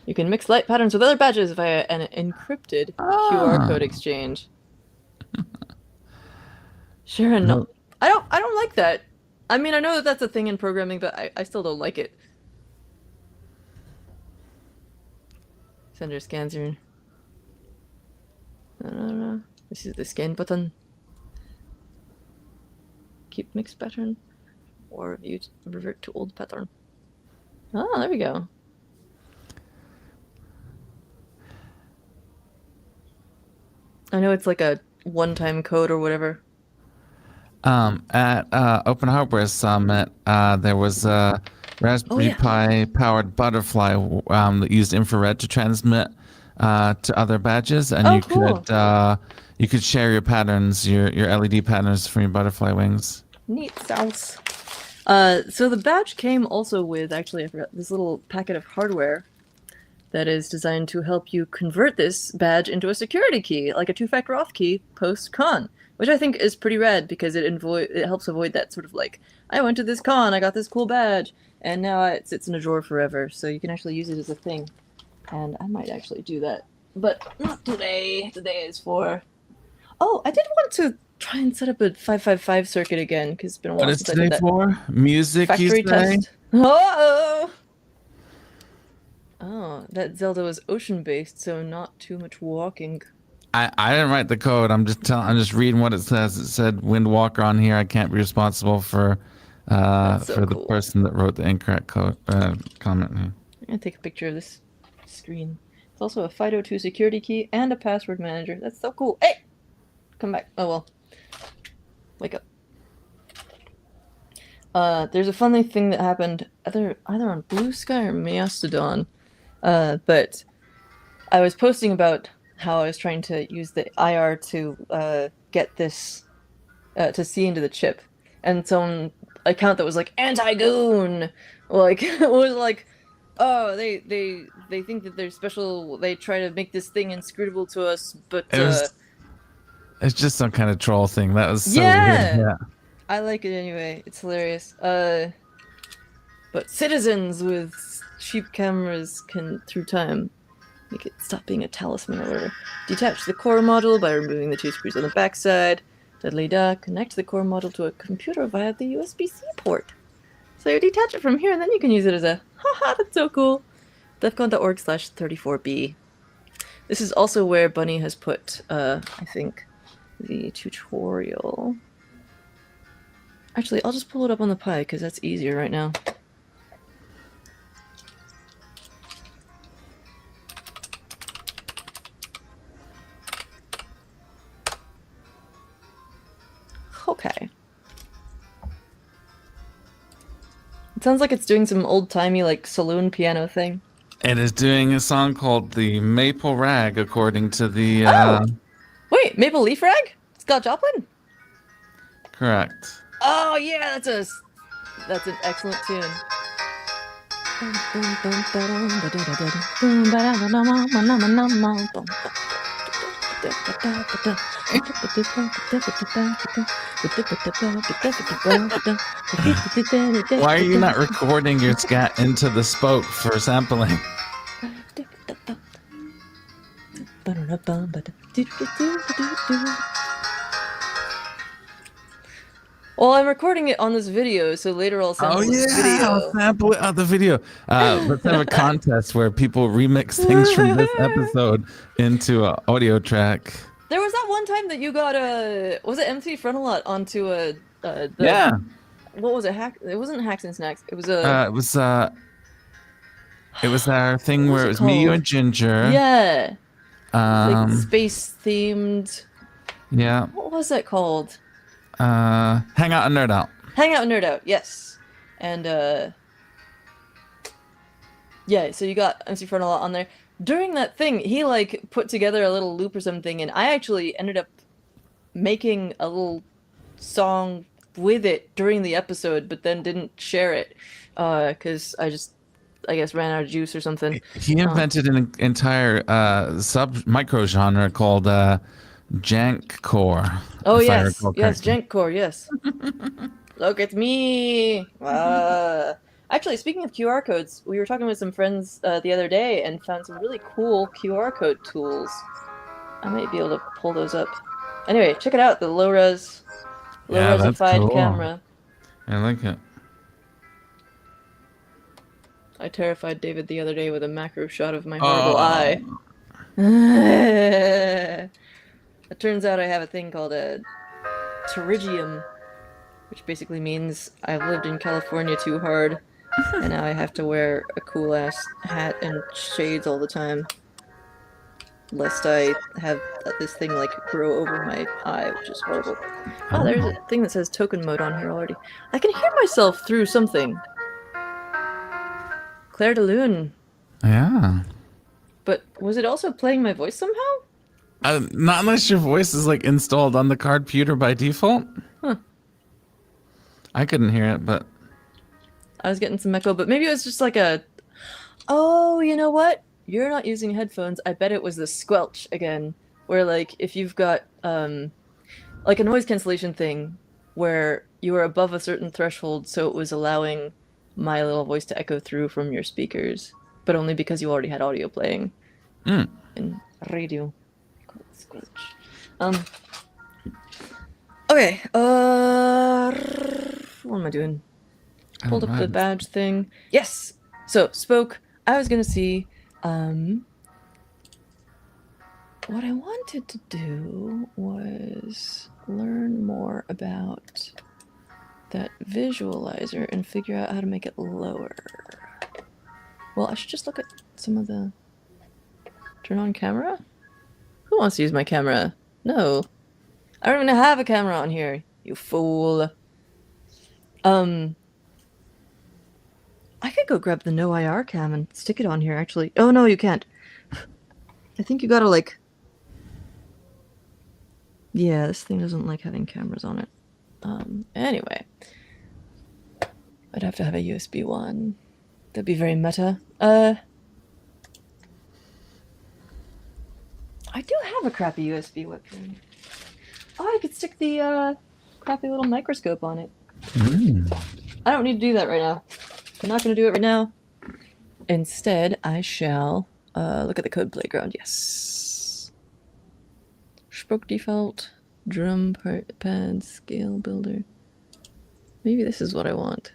A: You can mix light patterns with other badges via an encrypted QR code exchange. Sharon, no. I don't like that. I mean, I know that that's a thing in programming, but I still don't like it. Sender scans your... No. This is the scan button. Keep mixed pattern. Or revert to old pattern. Oh, there we go. I know it's like a one-time code or whatever.
B: At Open Hardware Summit, there was a Raspberry Pi powered butterfly that used infrared to transmit to other badges, and you could share your patterns, your LED patterns from your butterfly wings.
A: Neat sounds. So the badge came also with, actually I forgot, this little packet of hardware that is designed to help you convert this badge into a security key, like a two-factor auth key post-con. Which I think is pretty rad because it helps avoid that sort of like, I went to this con, I got this cool badge, and now it sits in a drawer forever. So you can actually use it as a thing. And I might actually do that. But not today. Today is for... Oh, I did want to try and set up a 555 circuit again because it's been a while
B: What is
A: since I did
B: today
A: that.
B: for? Music,
A: Factory
B: you say?
A: test. Oh, that Zelda was ocean based, so not too much walking.
B: I didn't write the code. I'm just reading what it says. It said Windwalker on here. I can't be responsible for
A: So
B: the
A: cool.
B: person that wrote the incorrect code comment here.
A: I'm gonna take a picture of this screen. It's also a FIDO2 security key and a password manager. That's so cool. Hey! Come back. Oh well. Wake up. There's a funny thing that happened either on Blue Sky or Mastodon. But I was posting about how I was trying to use the IR to get this to see into the chip, and some account that was like anti-goon, like was like, oh, they think that they're special. They try to make this thing inscrutable to us, but
B: It's just some kind of troll thing. That was so
A: yeah,
B: weird. Yeah.
A: I like it anyway. It's hilarious. But citizens with cheap cameras can, through time, make it stop being a talisman or whatever. Detach the core module by removing the 2 screws on the backside. Diddly-da, connect the core module to a computer via the USB-C port. So you detach it from here, and then you can use it as a, haha, that's so cool. defcon.org/34B. This is also where Bunny has put, I think, the tutorial. Actually, I'll just pull it up on the Pi, because that's easier right now. Okay. It sounds like it's doing some old-timey, like, saloon piano thing.
B: It is doing a song called the Maple Rag, according to the...
A: Wait, Maple Leaf Rag? Scott Joplin?
B: Correct.
A: Oh, yeah, that's an excellent tune.
B: Why are you not recording your scat into the spoke for sampling?
A: Well, I'm recording it on this video, so later I'll sample this video.
B: I'll sample it on the video. Let's have a contest where people remix things from this episode into an audio track.
A: There was that one time that you got was it MC Frontalot onto
B: Yeah.
A: What was it? It wasn't Hacks and Snacks. It was
B: it was our thing where it was me, you, and Ginger.
A: Yeah. Like space themed.
B: Yeah.
A: What was that called?
B: Hang Out and Nerd Out.
A: Hang Out and Nerd Out, yes. And yeah, so you got MC Frontalot on there. During that thing, he like put together a little loop or something, and I actually ended up making a little song with it during the episode, but then didn't share it because I guess ran out of juice or something.
B: He invented an entire micro genre called jankcore.
A: Oh yes, jankcore, yes. Look at me. Actually, speaking of QR codes, we were talking with some friends the other day and found some really cool QR code tools. I might be able to pull those up. Anyway, check it out, the low-resified
B: cool.
A: camera.
B: I like it.
A: I terrified David the other day with a macro shot of my horrible eye. It turns out I have a thing called a pterygium, which basically means I've lived in California too hard, and now I have to wear a cool-ass hat and shades all the time, lest I have this thing, like, grow over my eye, which is horrible. Oh, there's a thing that says token mode on here already. I can hear myself through something. Claire de Lune.
B: Yeah.
A: But was it also playing my voice somehow?
B: Not unless your voice is like installed on the card computer by default.
A: Huh.
B: I couldn't hear it, but
A: I was getting some echo, but maybe it was just like a... Oh, you know what? You're not using headphones. I bet it was the squelch again, where like if you've got like a noise cancellation thing where you were above a certain threshold, so it was allowing my little voice to echo through from your speakers, but only because you already had audio playing in radio. Squelch. Okay. What am I doing? Pulled up the badge thing. Yes. So spoke. I was gonna see. What I wanted to do was learn more about that visualizer and figure out how to make it lower. Well, I should just look at some of the... Turn on camera? Who wants to use my camera? No. I don't even have a camera on here, you fool. I could go grab the no IR cam and stick it on here, actually. Oh, no, you can't. I think you gotta, like... Yeah, this thing doesn't like having cameras on it. Anyway. I'd have to have a USB one. That'd be very meta. I do have a crappy USB webcam. Oh, I could stick the crappy little microscope on it. I don't need to do that right now. I'm not going to do it right now. Instead, I shall look at the code playground. Yes. Spoke default, drum pad, scale builder. Maybe this is what I want.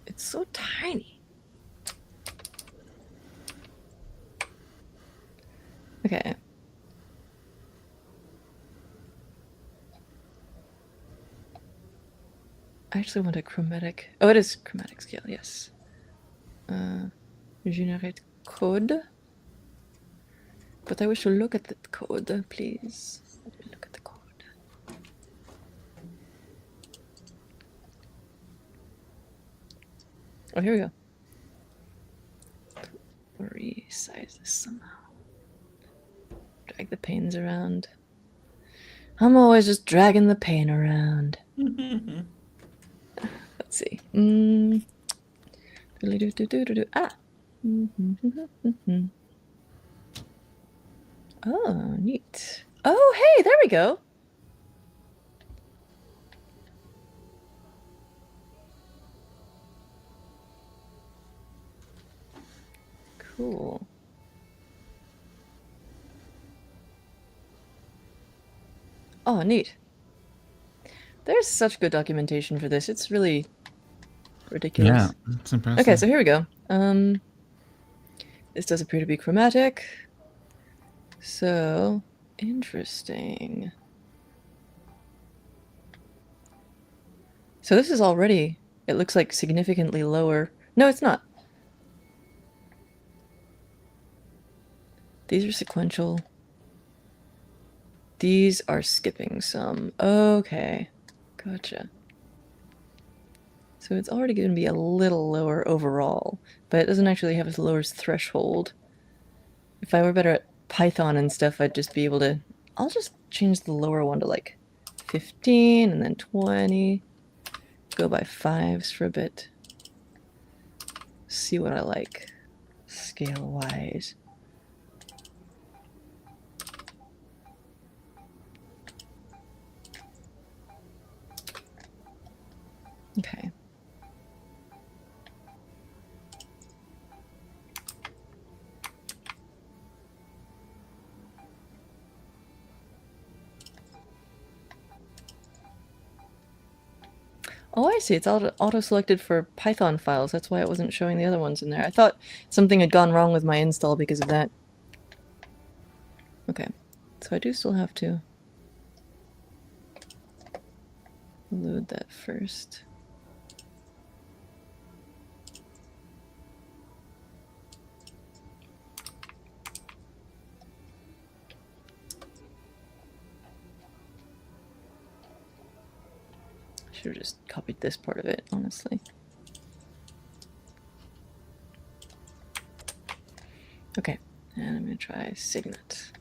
A: It's so tiny. Okay. I actually want a chromatic. Oh, it is chromatic scale, yes. Generate code. But I wish to look at the code, please. Let me look at the code. Oh, here we go. Resize this somehow. Drag the panes around. I'm always just dragging the pane around. Let's see. Ah. Oh, neat. Oh, hey, there we go. Cool. Oh, neat. There's such good documentation for this. It's really ridiculous.
B: Yeah, it's impressive.
A: Okay, so here we go. This does appear to be chromatic. So, interesting. So this is already, it looks like significantly lower. No, it's not. These are sequential. These are skipping some. Okay. Gotcha. So it's already going to be a little lower overall, but it doesn't actually have as low as threshold. If I were better at Python and stuff, I'd just be able to... I'll just change the lower one to like 15 and then 20. Go by fives for a bit. See what I like scale-wise. Okay. Oh, I see. It's auto-selected for Python files. That's why it wasn't showing the other ones in there. I thought something had gone wrong with my install because of that. Okay. So I do still have to load that first. Should have just copied this part of it, honestly. Okay, and I'm going to try Signet.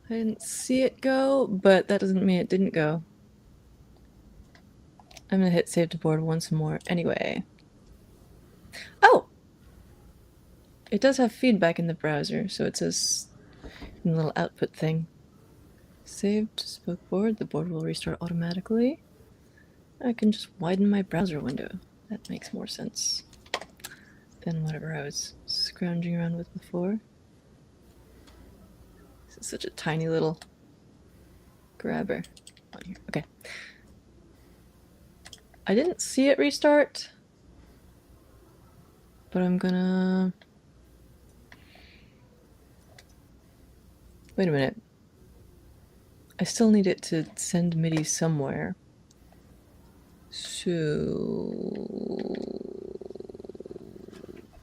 A: I didn't see it go, but that doesn't mean it didn't go. I'm gonna hit save to board once more anyway. Oh! It does have feedback in the browser, so it says in the little output thing. Save to spoke board. The board will restart automatically. I can just widen my browser window. That makes more sense than whatever I was scrounging around with before. This is such a tiny little grabber on here. Okay. I didn't see it restart, but I'm gonna... Wait a minute. I still need it to send MIDI somewhere. So...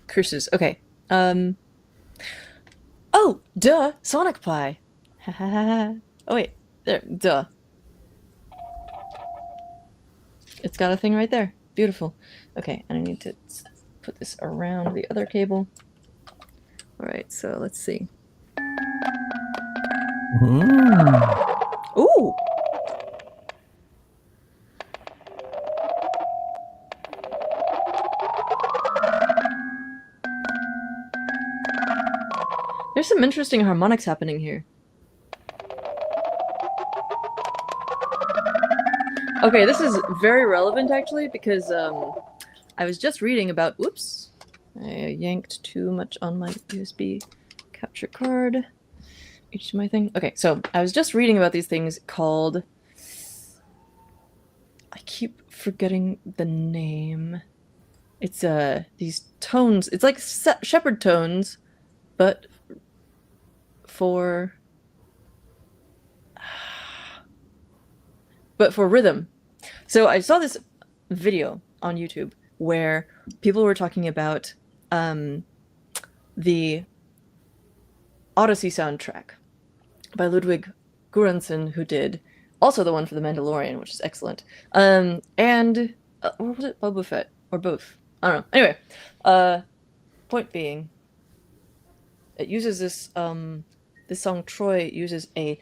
A: Curses. Okay. Oh, duh! Sonic Pie! Ha ha ha. Oh wait, there, duh. It's got a thing right there. Beautiful. Okay, and I need to put this around the other cable. Alright, so let's see. Ooh! There's some interesting harmonics happening here. Okay, this is very relevant actually because I was just reading about... Whoops! I yanked too much on my USB capture card. HDMI thing. Okay, so I was just reading about these things called... I keep forgetting the name. It's these tones. It's like shepherd tones, but for rhythm. So I saw this video on YouTube where people were talking about the Odyssey soundtrack by Ludwig Göransson, who did also the one for The Mandalorian, which is excellent. And or was it Boba Fett or both? I don't know. Anyway, point being, it uses this this song Troy uses a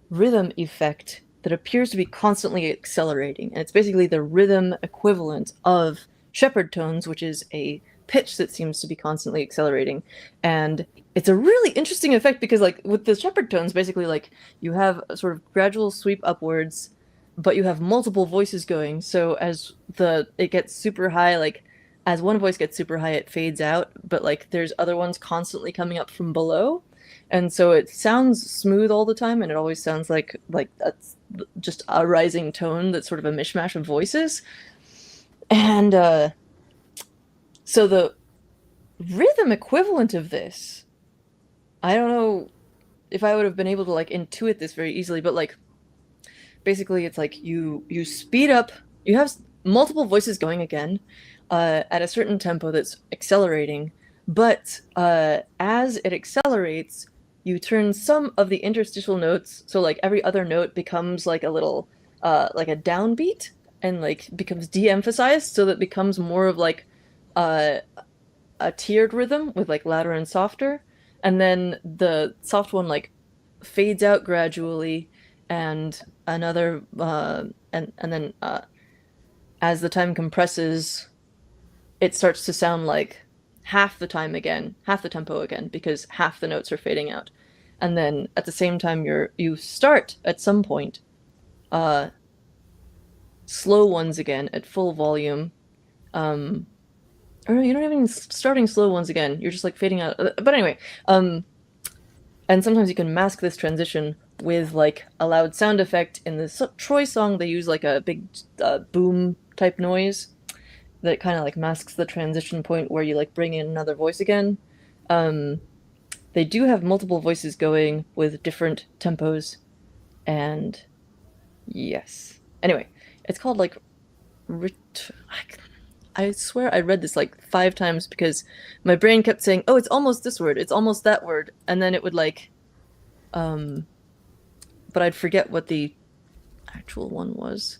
A: rhythm effect that appears to be constantly accelerating, and it's basically the rhythm equivalent of shepherd tones, which is a pitch that seems to be constantly accelerating. And it's a really interesting effect because, like, with the shepherd tones, basically, like, you have a sort of gradual sweep upwards, but you have multiple voices going. So as it gets super high, like, as one voice gets super high, it fades out, but, like, there's other ones constantly coming up from below. And so it sounds smooth all the time, and it always sounds like that's just a rising tone that's sort of a mishmash of voices. And so the rhythm equivalent of this, I don't know if I would have been able to, like, intuit this very easily, but, like, basically it's like you speed up, you have multiple voices going again at a certain tempo that's accelerating, but as it accelerates, you turn some of the interstitial notes, so, like, every other note becomes like a little like a downbeat, and, like, becomes de-emphasized, so that it becomes more of like a tiered rhythm with, like, louder and softer, and then the soft one, like, fades out gradually, and another and then as the time compresses, it starts to sound like half the time again, half the tempo again, because half the notes are fading out. And then at the same time, you start at some point slow ones again at full volume. Or you're not even starting slow ones again. You're just, like, fading out. But anyway, and sometimes you can mask this transition with, like, a loud sound effect. In the Troy song, they use, like, a big boom type noise that kind of, like, masks the transition point where you, like, bring in another voice again. They do have multiple voices going with different tempos, and yes. Anyway, it's called, like, I swear I read this, like, 5 times because my brain kept saying, oh, it's almost this word, it's almost that word, and then it would, like, but I'd forget what the actual one was.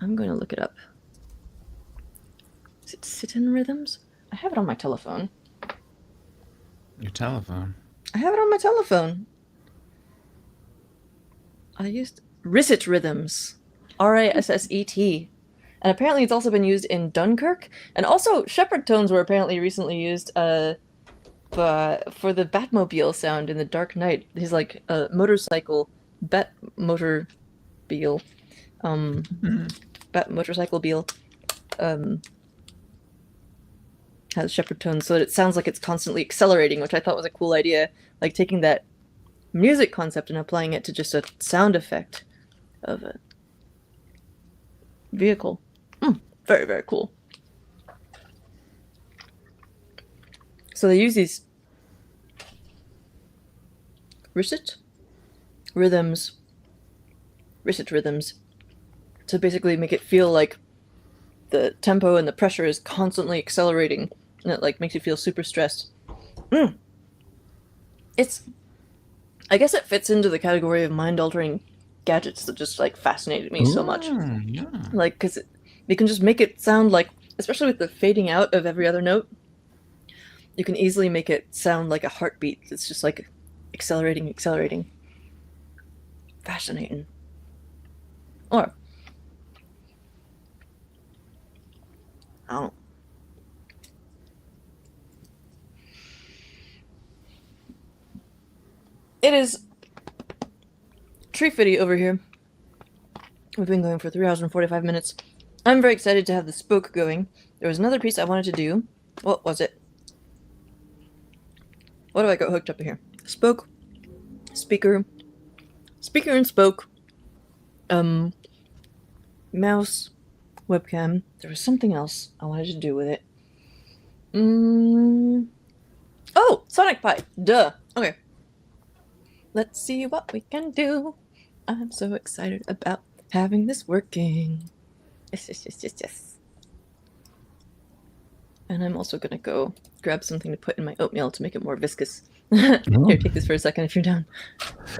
A: I'm going to look it up. Is it sit-in rhythms? I have it on my telephone.
B: Your telephone?
A: I have it on my telephone. I used Risset rhythms. Risset. And apparently it's also been used in Dunkirk. And also shepherd tones were apparently recently used for the Batmobile sound in The Dark Knight. His, like, motorcycle Bat motor beal. Bat motorcycle beal. Has shepherd tones so that it sounds like it's constantly accelerating, which I thought was a cool idea. Like taking that music concept and applying it to just a sound effect of a vehicle. Very, very cool. So they use these recit rhythms to basically make it feel like the tempo and the pressure is constantly accelerating, and it like makes you feel super stressed. I guess it fits into the category of mind-altering gadgets that just like fascinated me so much.
B: Yeah.
A: Like, because you can just make it sound like, especially with the fading out of every other note, you can easily make it sound like a heartbeat. It's just like accelerating. Fascinating. Or, oh. It is tree fitty over here. We've been going for 3 hours and 45 minutes. I'm very excited to have the spoke going. There was another piece I wanted to do. What was it? What do I got hooked up here? Spoke, speaker and spoke, mouse, webcam. There was something else I wanted to do with it. Oh, Sonic Pi. Duh. Okay. Let's see what we can do. I'm so excited about having this working. Yes. And I'm also gonna go grab something to put in my oatmeal to make it more viscous. Here, take this for a second if you're down.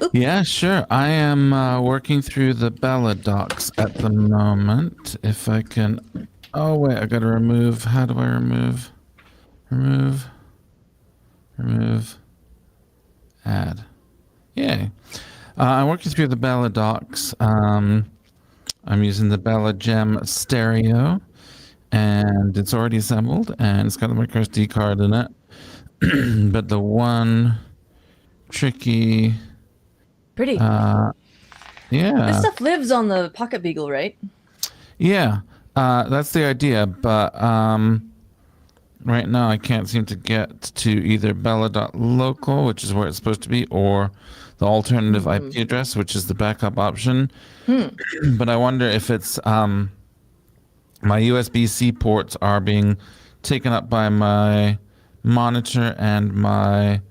A: Oops.
B: Yeah, sure. I am working through the Bella docs at the moment. If I can... Oh, wait, I gotta remove... How do I remove? Remove. Add. Yay. I'm working through the Bella docs. I'm using the Bella Gem Stereo, and it's already assembled, and it's got the micro SD card in it. But the one tricky...
A: Pretty.
B: Yeah.
A: This stuff lives on the Pocket Beagle, right?
B: Yeah. That's the idea, but right now I can't seem to get to either bella.local, which is where it's supposed to be, or the alternative IP address, which is the backup option. But I wonder if it's my USB-C ports are being taken up by my monitor and my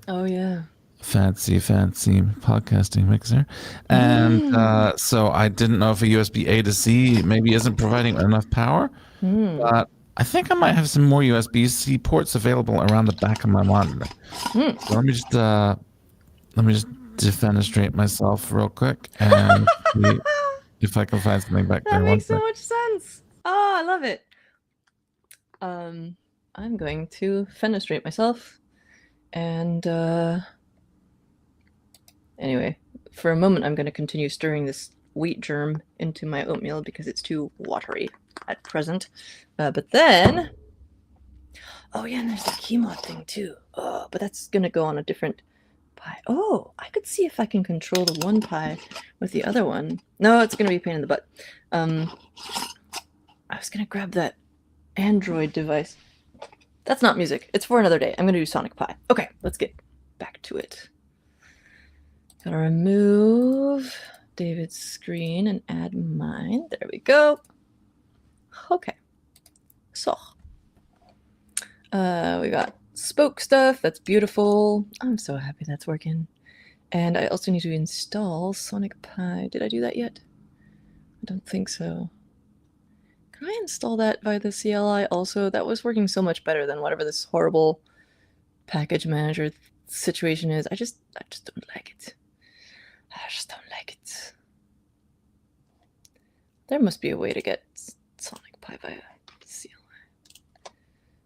B: fancy podcasting mixer, and so I didn't know if a USB A to C maybe isn't providing enough power, but I think I might have some more USB-C ports available around the back of my monitor. So let me just defenestrate myself real quick and see if I can find something back there.
A: That makes so much sense. Oh, I love it. I'm going to fenestrate myself, and anyway, for a moment I'm going to continue stirring this wheat germ into my oatmeal because it's too watery at present. But then, oh yeah, and there's the Keymod thing too. Oh, but that's going to go on a different Pi. Oh, I could see if I can control the one Pi with the other one. No, it's going to be a pain in the butt. I was going to grab that Android device. That's not music. It's for another day. I'm going to do Sonic Pi. Okay, let's get back to it. Gotta remove David's screen and add mine. There we go. Okay. So, we got spoke stuff. That's beautiful. I'm so happy that's working. And I also need to install Sonic Pi. Did I do that yet? I don't think so. Can I install that via the CLI also? That was working so much better than whatever this horrible package manager situation is. I just don't like it. I just don't like it. There must be a way to get Sonic Pi via CLI.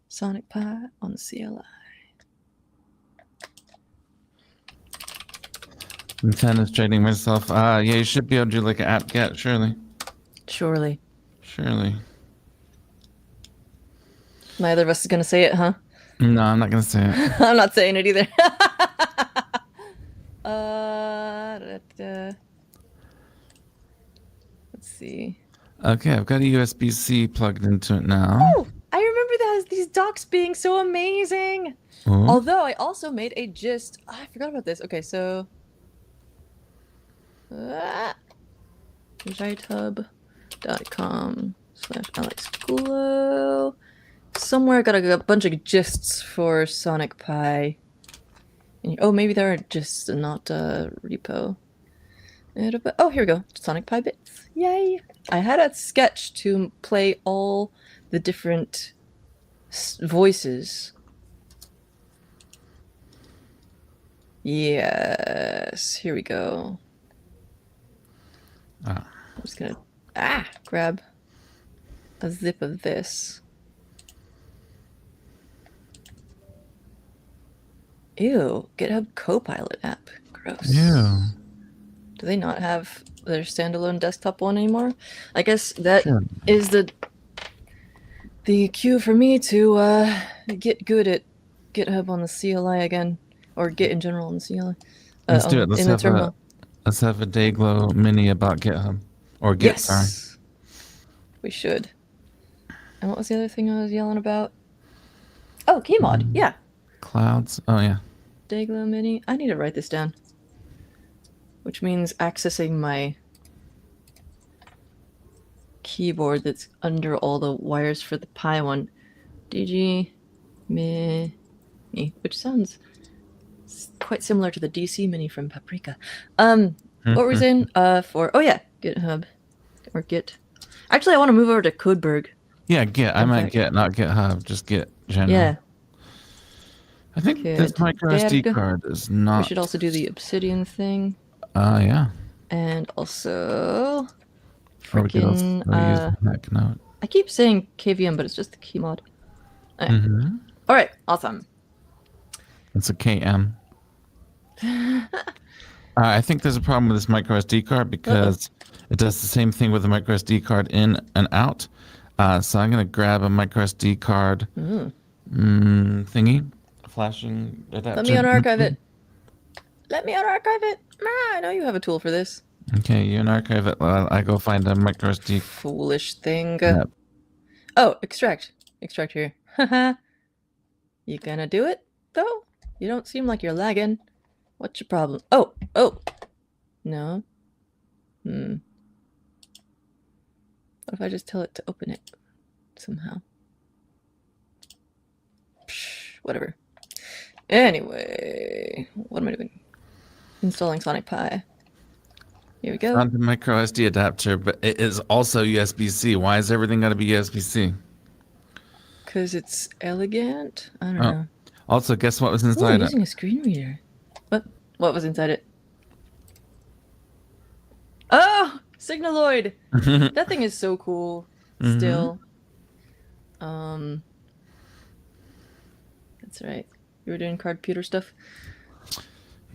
A: Sonic Pi on CLI.
B: I'm fenestrating myself. Yeah, you should be able to do like an apt-get, surely.
A: Surely. Neither of us is going to say it, huh?
B: No, I'm not going to say it.
A: I'm not saying it either. Let's see.
B: Okay, I've got a USB-C plugged into it now.
A: Oh, I remember these docs being so amazing.
B: Ooh.
A: Although I also made a gist. Oh, I forgot about this. Okay, so github.com/AlexGlow. Somewhere I got a bunch of gists for Sonic Pi. And, oh, maybe there are gists and not repo. Oh, here we go. Sonic Pi bits. Yay! I had a sketch to play all the different voices. Yes, here we go. I'm just gonna grab a zip of this. Ew, GitHub Copilot app. Gross.
B: Ew.
A: Do they not have their standalone desktop one anymore? I guess that is the cue for me to get good at GitHub on the CLI again, or Git in general on the CLI.
B: Let's do it. Let's have a Dayglow mini about GitHub or Git.
A: Yes,
B: sorry.
A: We should. And what was the other thing I was yelling about? Oh, Keymod. Yeah.
B: Clouds. Oh yeah.
A: Dayglow mini. I need to write this down. Which means accessing my keyboard that's under all the wires for the Pi one. DG Mini, which sounds quite similar to the DC Mini from Paprika. What were we saying? Oh yeah, GitHub or Git. Actually, I want to move over to Codeberg.
B: Yeah, Git. I meant Git, not GitHub. Just Git general.
A: Yeah.
B: I think this micro SD card is not.
A: We should also do the Obsidian thing.
B: Yeah.
A: And also,
B: Or we could also use the Mac Note.
A: I keep saying KVM, but it's just the keymod. Okay. All right, awesome.
B: It's a KM. I think there's a problem with this micro SD card because it does the same thing with the micro SD card in and out. So I'm going to grab a micro SD card thingy, flashing adapter.
A: Let me unarchive it. Let me unarchive it. I know you have a tool for this.
B: Okay, you unarchive it while I go find a micro SD.
A: Foolish thing.
B: Yep.
A: Oh, extract. Extract here. You gonna do it, though? You don't seem like you're lagging. What's your problem? Oh. No. What if I just tell it to open it somehow? Psh, whatever. Anyway, what am I doing? Installing Sonic Pi. Here we go.
B: On the micro SD adapter, but it is also USB-C. Why is everything got to be USB-C?
A: Because it's elegant. I don't know.
B: Also, guess what was inside it?
A: Using a screen reader. What was inside it? Oh, Signaloid. That thing is so cool. Still. That's right. You were doing cardputer stuff.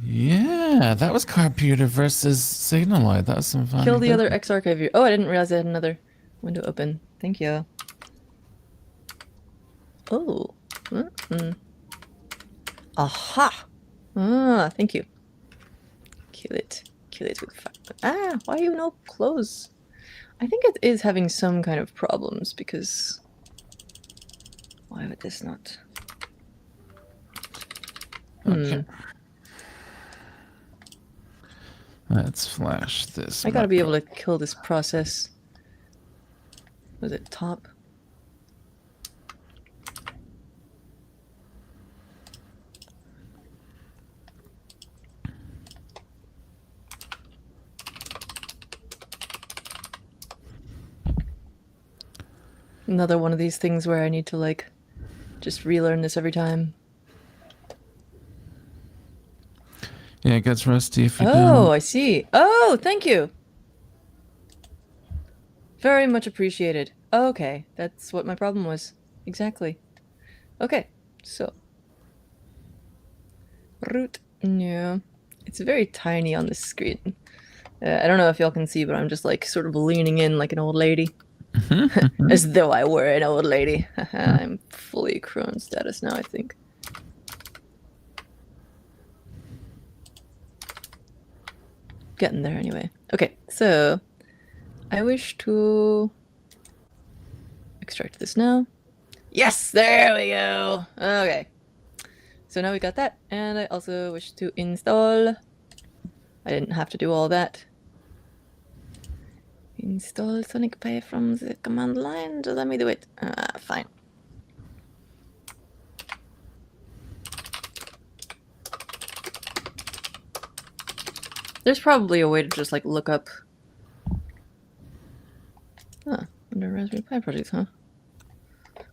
B: Yeah, that was Carputer versus Signaloid. That was some fun.
A: Kill the other Xarchive view. Oh, I didn't realize I had another window open. Thank you. Oh. Aha. Thank you. Kill it. Kill it with fire. Why you no close? I think it is having some kind of problems because why would this not?
B: Okay. Let's flash this.
A: I gotta be able to kill this process. Was it top? Another one of these things where I need to like just relearn this every time.
B: Yeah, it gets rusty if you
A: don't. Oh, I see. Oh, thank you. Very much appreciated. Okay, that's what my problem was. Exactly. Okay, so. Root. Yeah. It's very tiny on this screen. I don't know if y'all can see, but I'm just like sort of leaning in like an old lady. As though I were an old lady. I'm fully crone status now, I think. Getting there anyway. Okay, so I wish to extract this now. Yes, there we go. Okay. So now we got that, and I also wish to install. I didn't have to do all that. Install Sonic Pi from the command line. Just let me do it. Fine. There's probably a way to just like look up. Under Raspberry Pi projects, huh?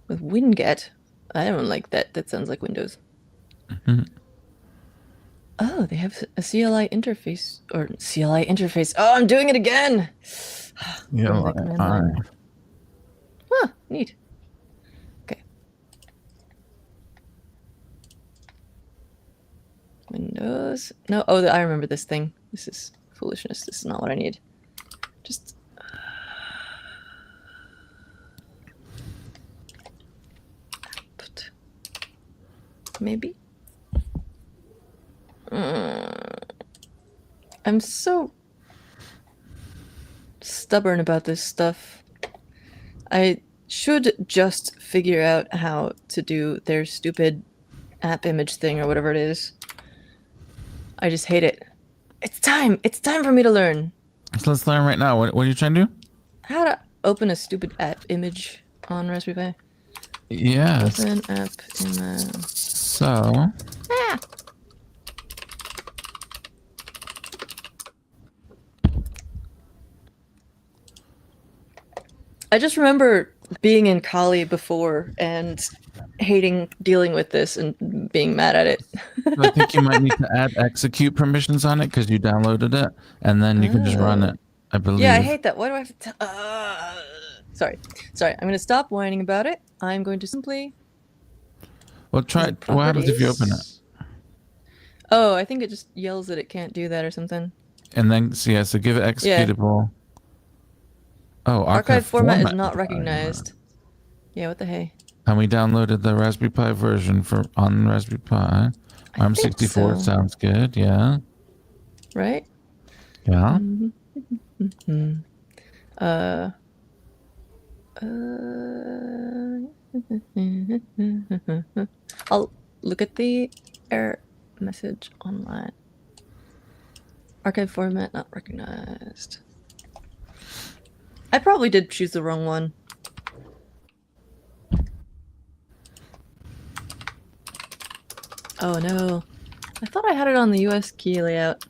A: With Winget. I don't like that. That sounds like Windows. Oh, they have a CLI interface or CLI interface. Oh, I'm doing it again.
B: Yeah.
A: Huh, neat. Okay. Windows. No, oh, I remember this thing. This is foolishness. This is not what I need. Just. Maybe. I'm so stubborn about this stuff. I should just figure out how to do their stupid app image thing or whatever it is. I just hate it. It's time. It's time for me to learn.
B: So let's learn right now. What are you trying to do?
A: How to open a stupid app image on Raspberry Pi.
B: Yes.
A: Open app image.
B: So.
A: Ah. I just remember being in Kali before and hating dealing with this and being mad at it.
B: I think you might need to add execute permissions on it because you downloaded it, and then you can just run it, I believe.
A: Yeah, I hate that. Why do I have to... Sorry. I'm going to stop whining about it. I'm going to simply...
B: Well, try it. What happens if you open it?
A: Oh, I think it just yells that it can't do that or something.
B: And then, so give it executable. Yeah. Oh,
A: archive format is not recognized. Yeah, what the hey?
B: And we downloaded the Raspberry Pi version on Raspberry Pi. ARM64 sounds good, yeah.
A: Right?
B: Yeah.
A: I'll look at the error message online. Archive format not recognized. I probably did choose the wrong one. Oh no. I thought I had it on the US key layout.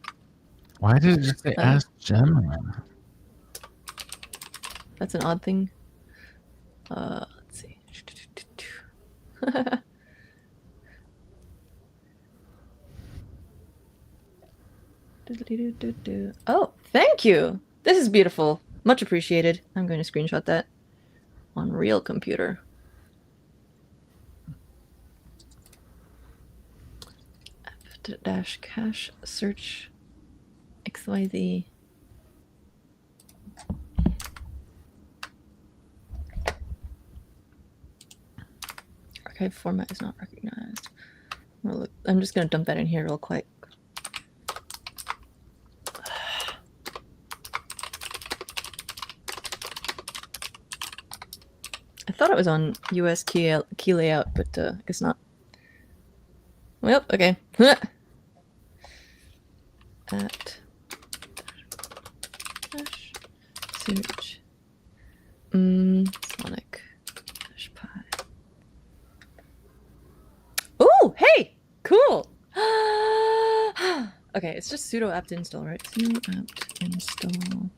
B: Why did it just say Ask Gemma?
A: That's an odd thing. Let's see. Oh, thank you. This is beautiful. Much appreciated. I'm going to screenshot that on real computer. F-cache search XYZ. Archive format is not recognized. I'm just going to dump that in here real quick. I thought it was on US key layout, but I guess not. Well, okay. At search Sonic Pi. Oh, hey, cool. Okay, it's just sudo apt install, right? Sudo apt install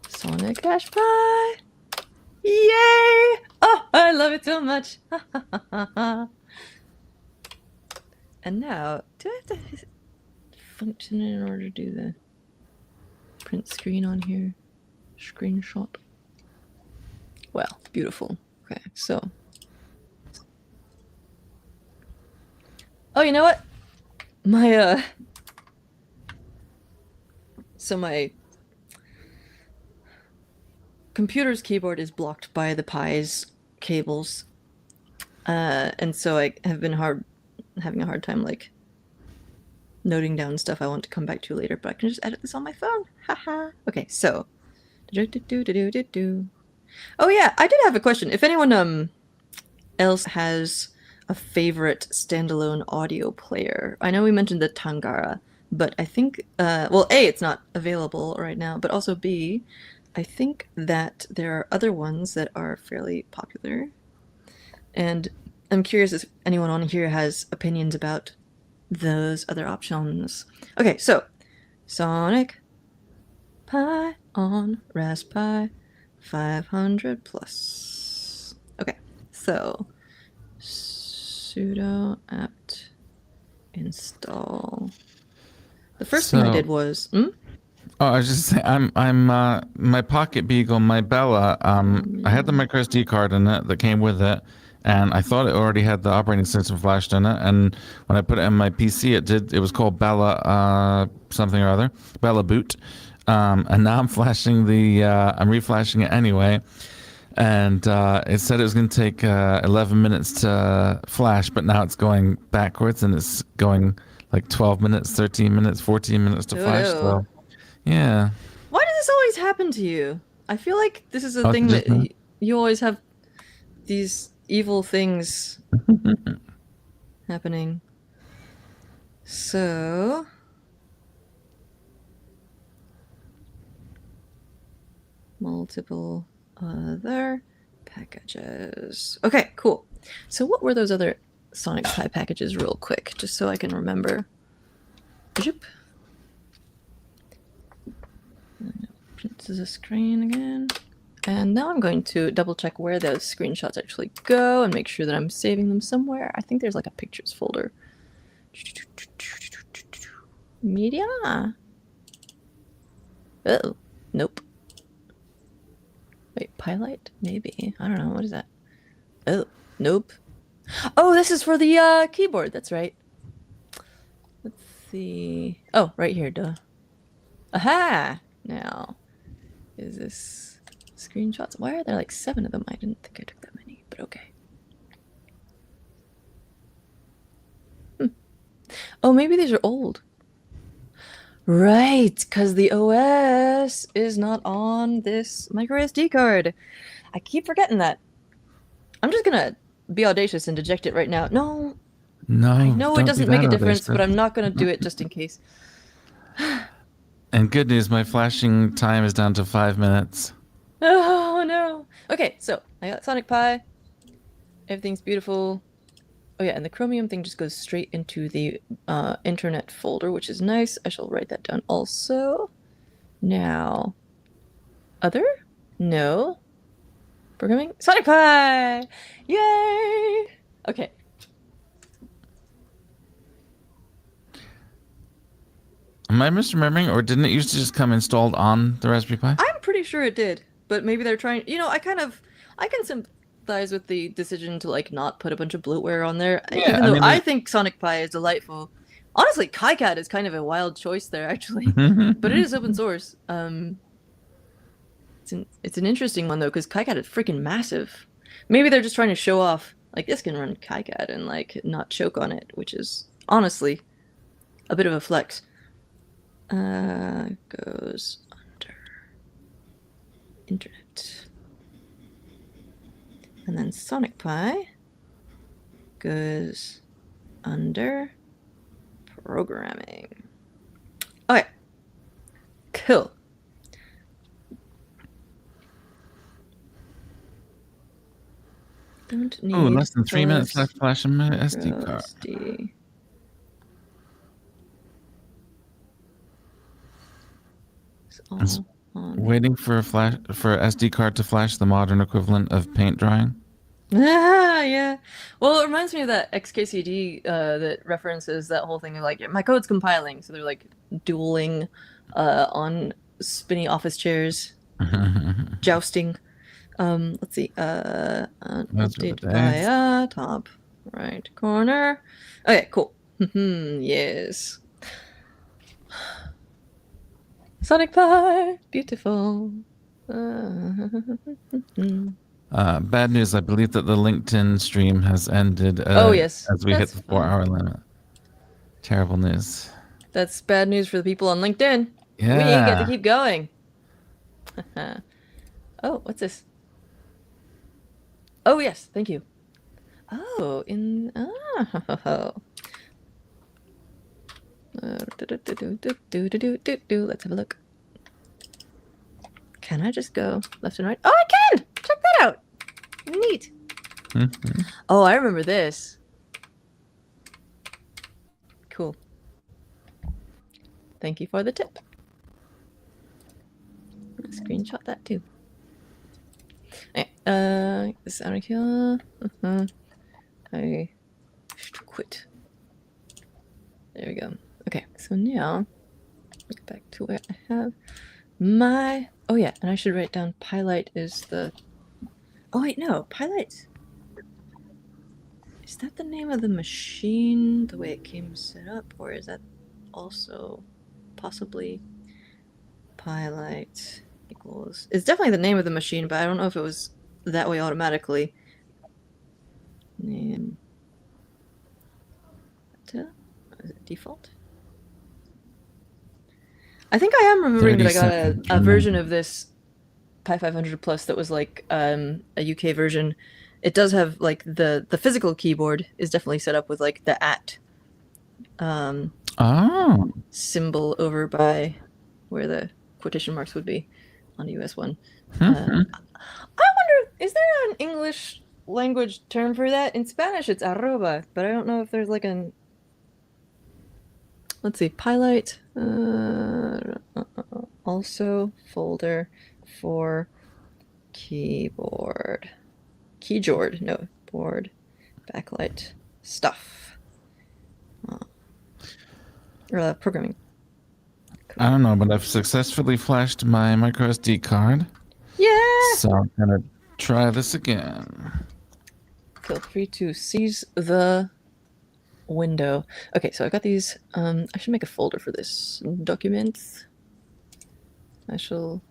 A: Sonic Pi. Yay! Oh, I love it so much. And now, do I have to function in order to do the print screen on here? Screenshot. Well, beautiful. Okay, so. Oh, you know what? My, so my computer's keyboard is blocked by the Pi's cables. And so I have been having a hard time, like, noting down stuff I want to come back to later, but I can just edit this on my phone. Haha. Okay, so Oh yeah, I did have a question. If anyone else has a favorite standalone audio player, I know we mentioned the Tangara, but I think well, A, it's not available right now, but also B, I think that there are other ones that are fairly popular, and I'm curious if anyone on here has opinions about those other options. Okay, so Sonic Pi on Raspberry 500 plus. Okay, so sudo apt install. The first thing I did was.
B: Oh, I was just saying, I'm my Pocket Beagle, my Bella. I had the micro SD card in it that came with it, and I thought it already had the operating system flashed in it. And when I put it in my PC, it did. It was called Bella something or other, Bella Boot. And now I'm flashing I'm reflashing it anyway. And it said it was going to take 11 minutes to flash, but now it's going backwards, and it's going like 12 minutes, 13 minutes, 14 minutes to flash. So. Yeah.
A: Why does this always happen to you? I feel like this is a thing that you always have these evil things happening. So. Multiple other packages. Okay, cool. So what were those other Sonic Pi packages real quick, just so I can remember? Zoop. Print the screen again. And now I'm going to double check where those screenshots actually go and make sure that I'm saving them somewhere. I think there's like a pictures folder. Media. Oh, nope. Wait, Pilot? Maybe. I don't know. What is that? Oh, nope. Oh, this is for the keyboard. That's right. Let's see. Oh, right here, duh. Aha! Now, is this screenshots? Why are there like 7 of them? I didn't think I took that many, but okay. Oh, maybe these are old. Right, because the OS is not on this micro SD card. I keep forgetting that. I'm just gonna be audacious and eject it right now. No. I know it doesn't make a difference, but I'm not gonna do it just in case.
B: And good news, my flashing time is down to 5 minutes.
A: Oh no. Okay, so I got Sonic Pi. Everything's beautiful. Oh yeah, and the Chromium thing just goes straight into the internet folder, which is nice. I shall write that down also. Now, other? No. Programming? Sonic Pi! Yay! Okay.
B: Am I misremembering, or didn't it used to just come installed on the Raspberry Pi?
A: I'm pretty sure it did, but maybe they're trying. You know, I can sympathize with the decision to like not put a bunch of bloatware on there. Yeah, even though I think Sonic Pi is delightful. Honestly, KiCad is kind of a wild choice there, actually, but it is open source. It's an interesting one though, because KiCad is freaking massive. Maybe they're just trying to show off, like this can run KiCad and like not choke on it, which is honestly a bit of a flex. Goes under internet. And then Sonic Pi goes under programming. Okay. Cool. Don't need
B: less than 3 minutes left flashing my SD card. Waiting for a SD card to flash, the modern equivalent of paint drying.
A: Yeah. Well, it reminds me of that XKCD that references that whole thing of like, my code's compiling, so they're like dueling on spinny office chairs, jousting. Let's see. Update via top right corner. Okay, cool. Yes. Sonic Pi, beautiful.
B: Bad news. I believe that the LinkedIn stream has ended.
A: Yes.
B: As we hit the 4-hour limit. Terrible news.
A: That's bad news for the people on LinkedIn.
B: Yeah.
A: We get to keep going. Oh, what's this? Oh, yes, thank you. Oh, in... Oh. Let's have a look. Can I just go left and right? Oh, I can! Check that out! Neat.
B: Mm-hmm.
A: Oh, I remember this. Cool. Thank you for the tip. Screenshot that too. Okay, this out of here. I should quit. There we go. Okay, so now get back to where I have my. Oh yeah, and I should write down Pylite is the. Oh wait, no, Pylite. Is that the name of the machine, the way it came set up, or is that also possibly Pylite equals? It's definitely the name of the machine, but I don't know if it was that way automatically. Name. Is it default? I think I am remembering that I got a version of this Pi 500 Plus that was like a UK version. It does have like the physical keyboard is definitely set up with like the at symbol over by where the quotation marks would be on the US one. I wonder, is there an English language term for that? In Spanish it's arroba, but I don't know if there's like an... Let's see, Pylite, also folder for keyboard. Keyboard, no, board, backlight, stuff. Programming.
B: Cool. I don't know, but I've successfully flashed my micro SD card.
A: Yeah!
B: So I'm going to try this again.
A: Feel free to seize the window. Okay, so I got these. I should make a folder for this. Documents. I shall...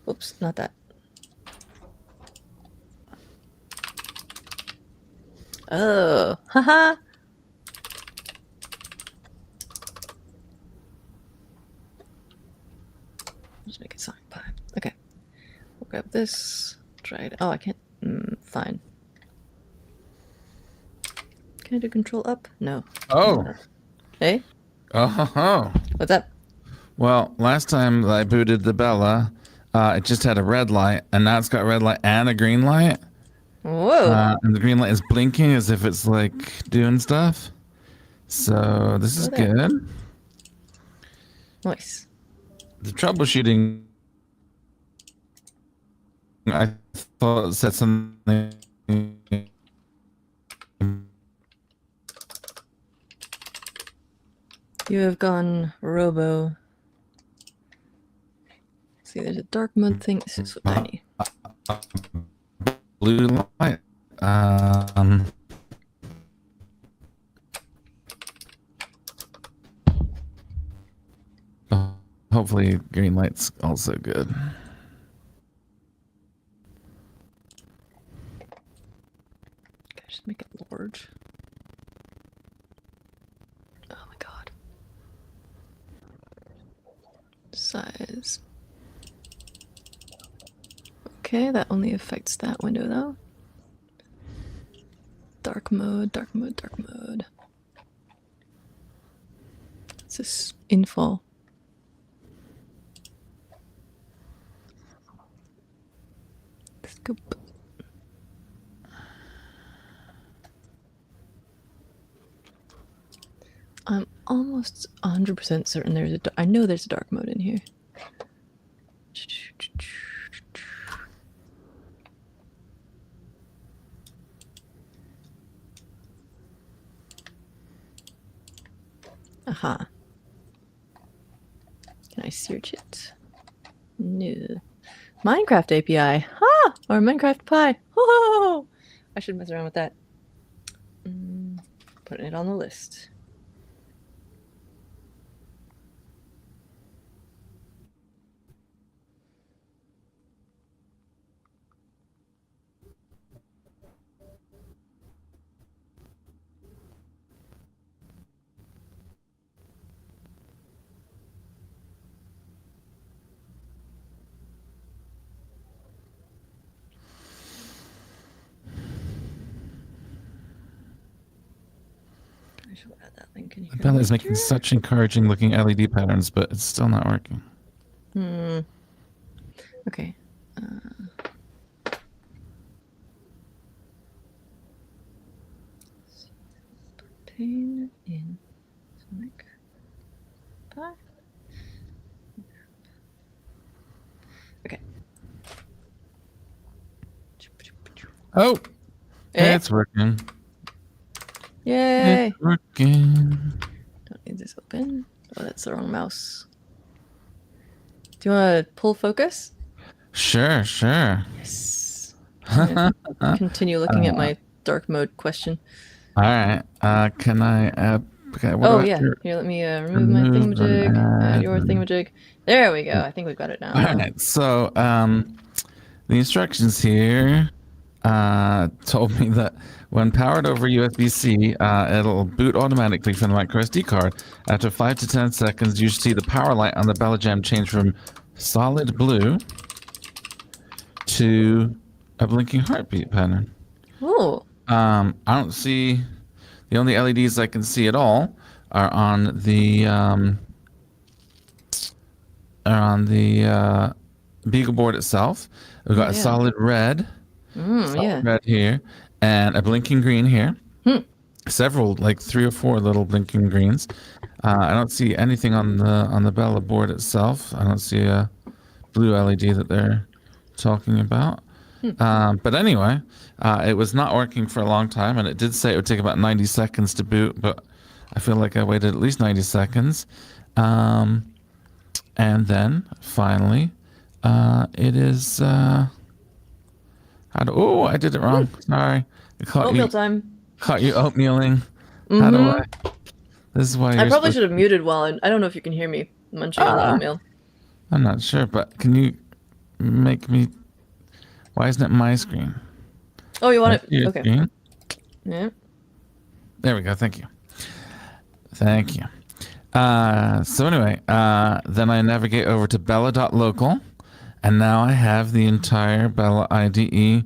A: Oops, not that. Oh, haha. Just make it song pie. Okay. We'll grab this. Try it. Oh, I can't. Fine. Can I do control up? No.
B: Oh.
A: Hey?
B: Oh.
A: What's up?
B: Well, last time I booted the Bella, it just had a red light, and now it's got a red light and a green light.
A: Whoa.
B: And the green light is blinking as if it's like doing stuff. So this is good.
A: Nice.
B: The troubleshooting, I thought it said something.
A: You have gone robo. See, there's a dark mode thing. This is so tiny.
B: Blue light. Hopefully green light's also good.
A: Okay, just make it large. Oh my god. Size. Okay, that only affects that window though. Dark mode, dark mode, dark mode. What's this? Infall. Scoop. I'm almost 100% certain there's a... I know there's a dark mode in here. Aha. Can I search it? No. Minecraft API. Ah! Or Minecraft Pi. Oh! I should mess around with that. Putting it on the list. should add that link in here.
B: The Bella is making such encouraging looking LED patterns, but it's still not working.
A: Okay. Pain in Sonic 5. Okay.
B: Oh, it's working.
A: Yay!
B: It's working.
A: Don't need this open. Oh, that's the wrong mouse. Do you want to pull focus?
B: Sure.
A: Yes. Continue looking at my dark mode question.
B: All right. Can I add? Okay,
A: Here, let me remove my thingamajig. Add your thingamajig. There we go. I think we've got it now.
B: All right. So the instructions here told me that when powered over USB-C, it'll boot automatically from the micro SD card. After 5 to 10 seconds, you should see the power light on the Bella Gem change from solid blue to a blinking heartbeat pattern.
A: Oh.
B: I don't see. The only LEDs I can see at all are on the Beagle board itself. We've got a solid red, red here, and a blinking green here. Several, like 3 or 4 little blinking greens. I don't see anything on the Bella board itself. I don't see a blue LED that they're talking about. But anyway, it was not working for a long time, and it did say it would take about 90 seconds to boot, but I feel like I waited at least 90 seconds. And then finally, it is. I did it wrong. Sorry.
A: Oatmeal time.
B: Caught you oatmealing. How do I? This is why
A: I probably should have muted while I don't know if you can hear me munching on the oatmeal.
B: I'm not sure, but can you make me? Why isn't it my screen?
A: Oh, you want it? Okay.
B: Screen?
A: Yeah.
B: There we go. Thank you. So anyway, then I navigate over to Bella.local, and now I have the entire Bella IDE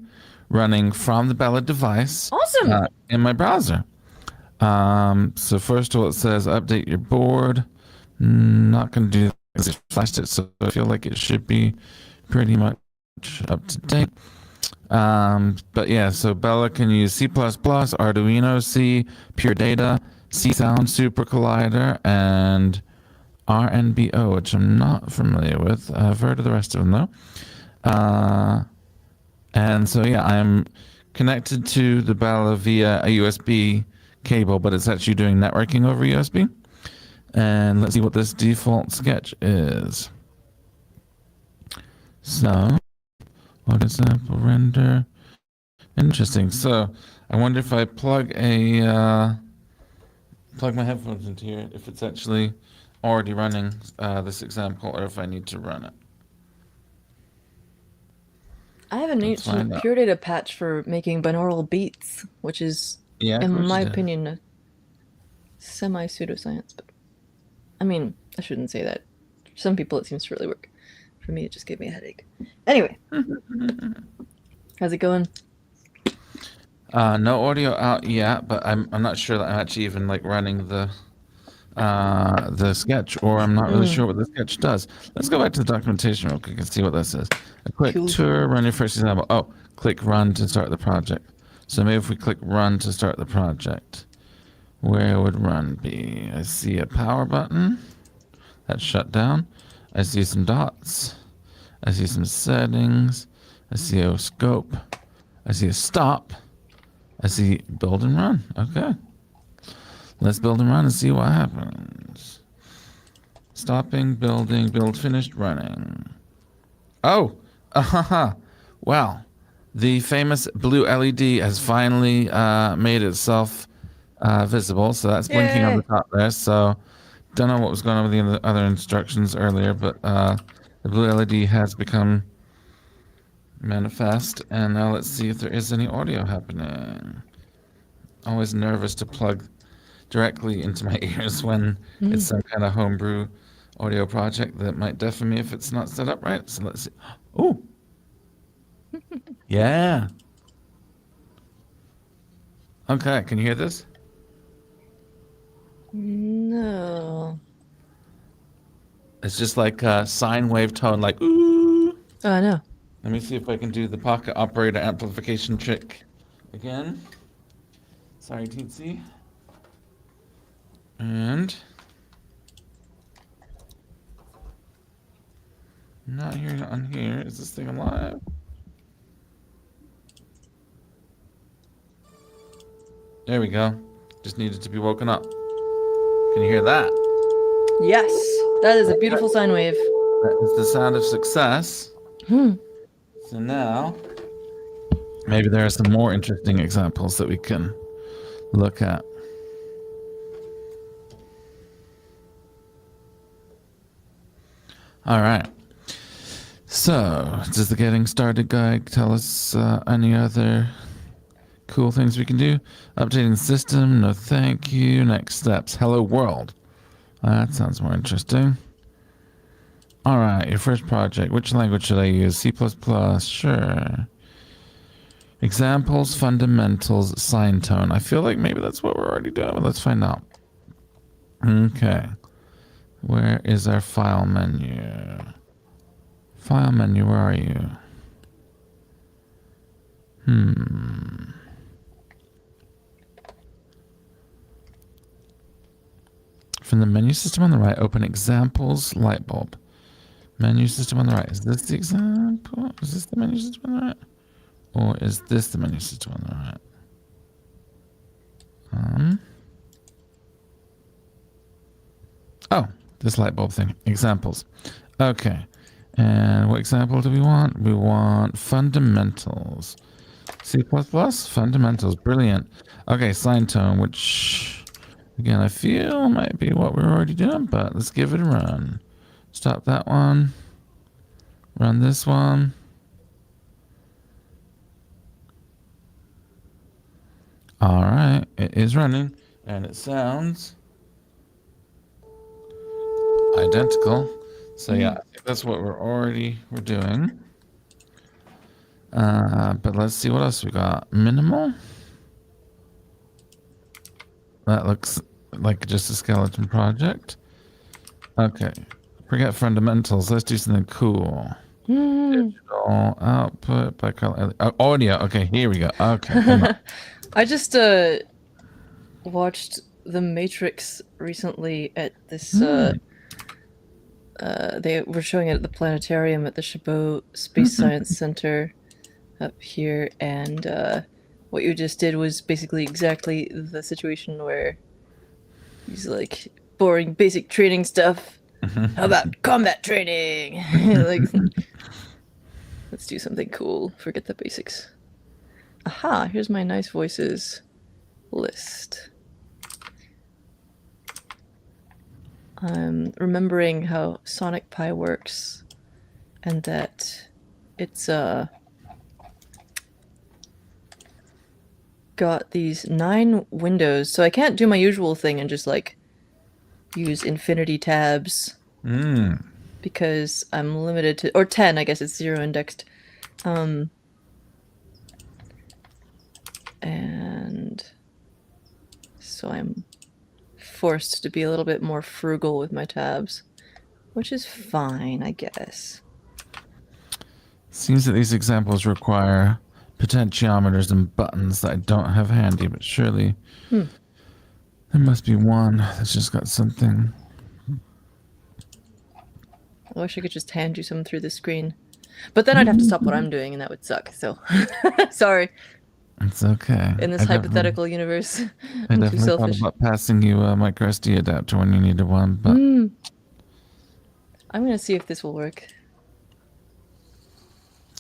B: running from the Bella device.
A: Awesome.
B: In my browser. So first of all, it says update your board. Not going to do that because it flashed it, so I feel like it should be pretty much up to date. But yeah, so Bella can use C++, Arduino C, Pure Data, C Sound, Super Collider, and RNBO, which I'm not familiar with. I've heard of the rest of them though. And so yeah, I'm connected to the Bella via a USB cable, but it's actually doing networking over USB. And let's see what this default sketch is. So, what is sample render? Interesting. So, I wonder if I plug my headphones into here, if it's actually already running this example, or if I need to run it.
A: I have an ancient Pure Data patch for making binaural beats, which is, in my opinion, a semi-pseudoscience. But I mean, I shouldn't say that. For some people, it seems to really work. For me, it just gave me a headache. Anyway, how's it going?
B: No audio out yet, but I'm not sure that I'm actually even like running the sketch, or I'm not really sure what the sketch does. Let's go back to the documentation real quick and see what that says. A quick tour, run your first example. Oh, click run to start the project. So maybe if we click run to start the project, where would run be? I see a power button. That's shut down. I see some dots. I see some settings. I see a scope. I see a stop. I see build and run. Okay. Let's build and run and see what happens. Stopping, building, build finished, running. Oh! Well, the famous blue LED has finally made itself visible. So that's blinking on the top there. So don't know what was going on with the other instructions earlier, but the blue LED has become manifest. And now let's see if there is any audio happening. Always nervous to plug directly into my ears when it's some kind of homebrew audio project that might deafen me if it's not set up right. So let's see. Oh, yeah. Okay, can you hear this?
A: No.
B: It's just like a sine wave tone, like ooh.
A: Oh, I know.
B: Let me see if I can do the pocket operator amplification trick again. Sorry, Teensy. And not here on here. Is this thing alive? There we go. Just needed to be woken up. Can you hear that?
A: Yes, that is a beautiful sine wave.
B: That is the sound of success. So now, maybe there are some more interesting examples that we can look at. All right. So, does the getting started guide tell us any other cool things we can do? Updating the system, no thank you. Next steps, hello world. That sounds more interesting. All right, your first project. Which language should I use? C++, sure. Examples, fundamentals, sine tone. I feel like maybe that's what we're already doing, but let's find out. Okay. Where is our file menu? File menu, where are you? From the menu system on the right, open examples, light bulb. Menu system on the right. Is this the example? Is this the menu system on the right? Or is this the menu system on the right? Oh, this light bulb thing. Examples. Okay. And what example do we want? We want fundamentals. C++? Fundamentals. Brilliant. Okay, sine tone, which, again, I feel might be what we're already doing, but let's give it a run. Stop that one. Run this one. All right, it is running, and it sounds identical. So yeah, I think that's what we're doing. But let's see what else we got. Minimal. That looks like just a skeleton project. Okay, forget fundamentals. Let's do something cool. Digital output by color. Audio. Okay, here we go. Okay.
A: I just watched The Matrix recently at this. They were showing it at the planetarium at the Chabot Space Science Center up here, and what you just did was basically exactly the situation where he's like boring basic training stuff. How about combat training? Like, let's do something cool. Forget the basics. Aha, here's my nice voices list. I'm remembering how Sonic Pi works, and that it's got these 9 windows, so I can't do my usual thing and just like use infinity tabs because I'm limited to, or 10, I guess it's 0 indexed. And so I'm forced to be a little bit more frugal with my tabs, which is fine, I guess.
B: Seems that these examples require potentiometers and buttons that I don't have handy, but surely there must be one that's just got something.
A: I wish I could just hand you some through the screen, but then I'd have to stop what I'm doing, and that would suck. So, sorry.
B: It's okay.
A: In this hypothetical universe,
B: I
A: I'm too
B: definitely
A: selfish.
B: thought about passing you a micro SD adapter when you needed one, but
A: I'm gonna see if this will work.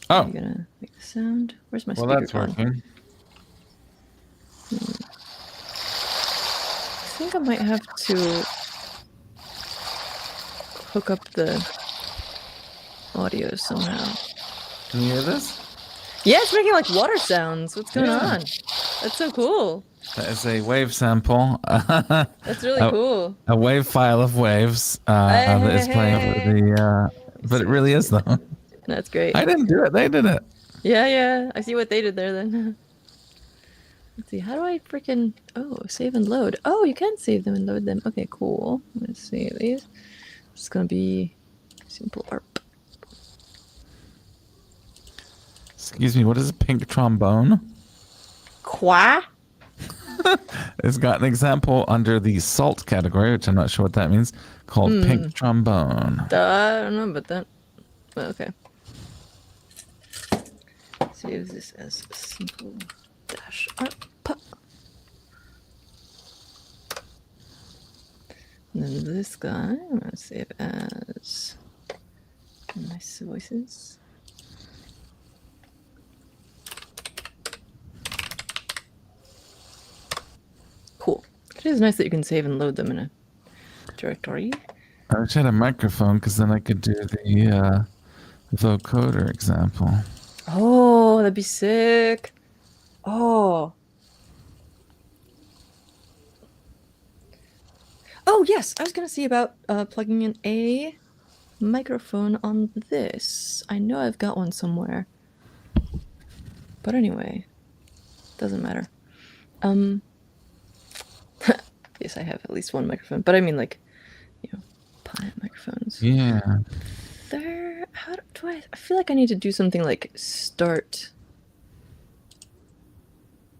B: Oh,
A: I'm gonna make the sound. Where's my
B: well,
A: speaker
B: that's
A: gone?
B: working.
A: I think I might have to hook up the audio somehow.
B: Can you hear this?
A: Yeah, it's making like water sounds. What's going on? That's so cool.
B: That is a wave sample.
A: That's really cool.
B: A wave file of waves that is playing over the. But it really is though.
A: That's great.
B: I didn't do it. They did it.
A: Yeah. I see what they did there then. Let's see, how do I freaking... Oh, save and load. Oh, you can save them and load them. Okay, cool. Let's see these. It's gonna be simple ARP.
B: Excuse me, what is a pink trombone?
A: Qua?
B: It's got an example under the salt category, which I'm not sure what that means, called pink trombone.
A: I don't know about that. Okay. Save this as simple dash ARP. And then this guy, I'm gonna save as nice voices. Cool. It is nice that you can save and load them in a directory.
B: I wish I had a microphone because then I could do the vocoder example.
A: Oh, that'd be sick. Oh. Oh, yes. I was going to see about plugging in a microphone on this. I know I've got one somewhere. But anyway, doesn't matter. Yes, I have at least one microphone. But I mean, like, you know, Pi microphones.
B: Yeah.
A: How do I feel like I need to do something like start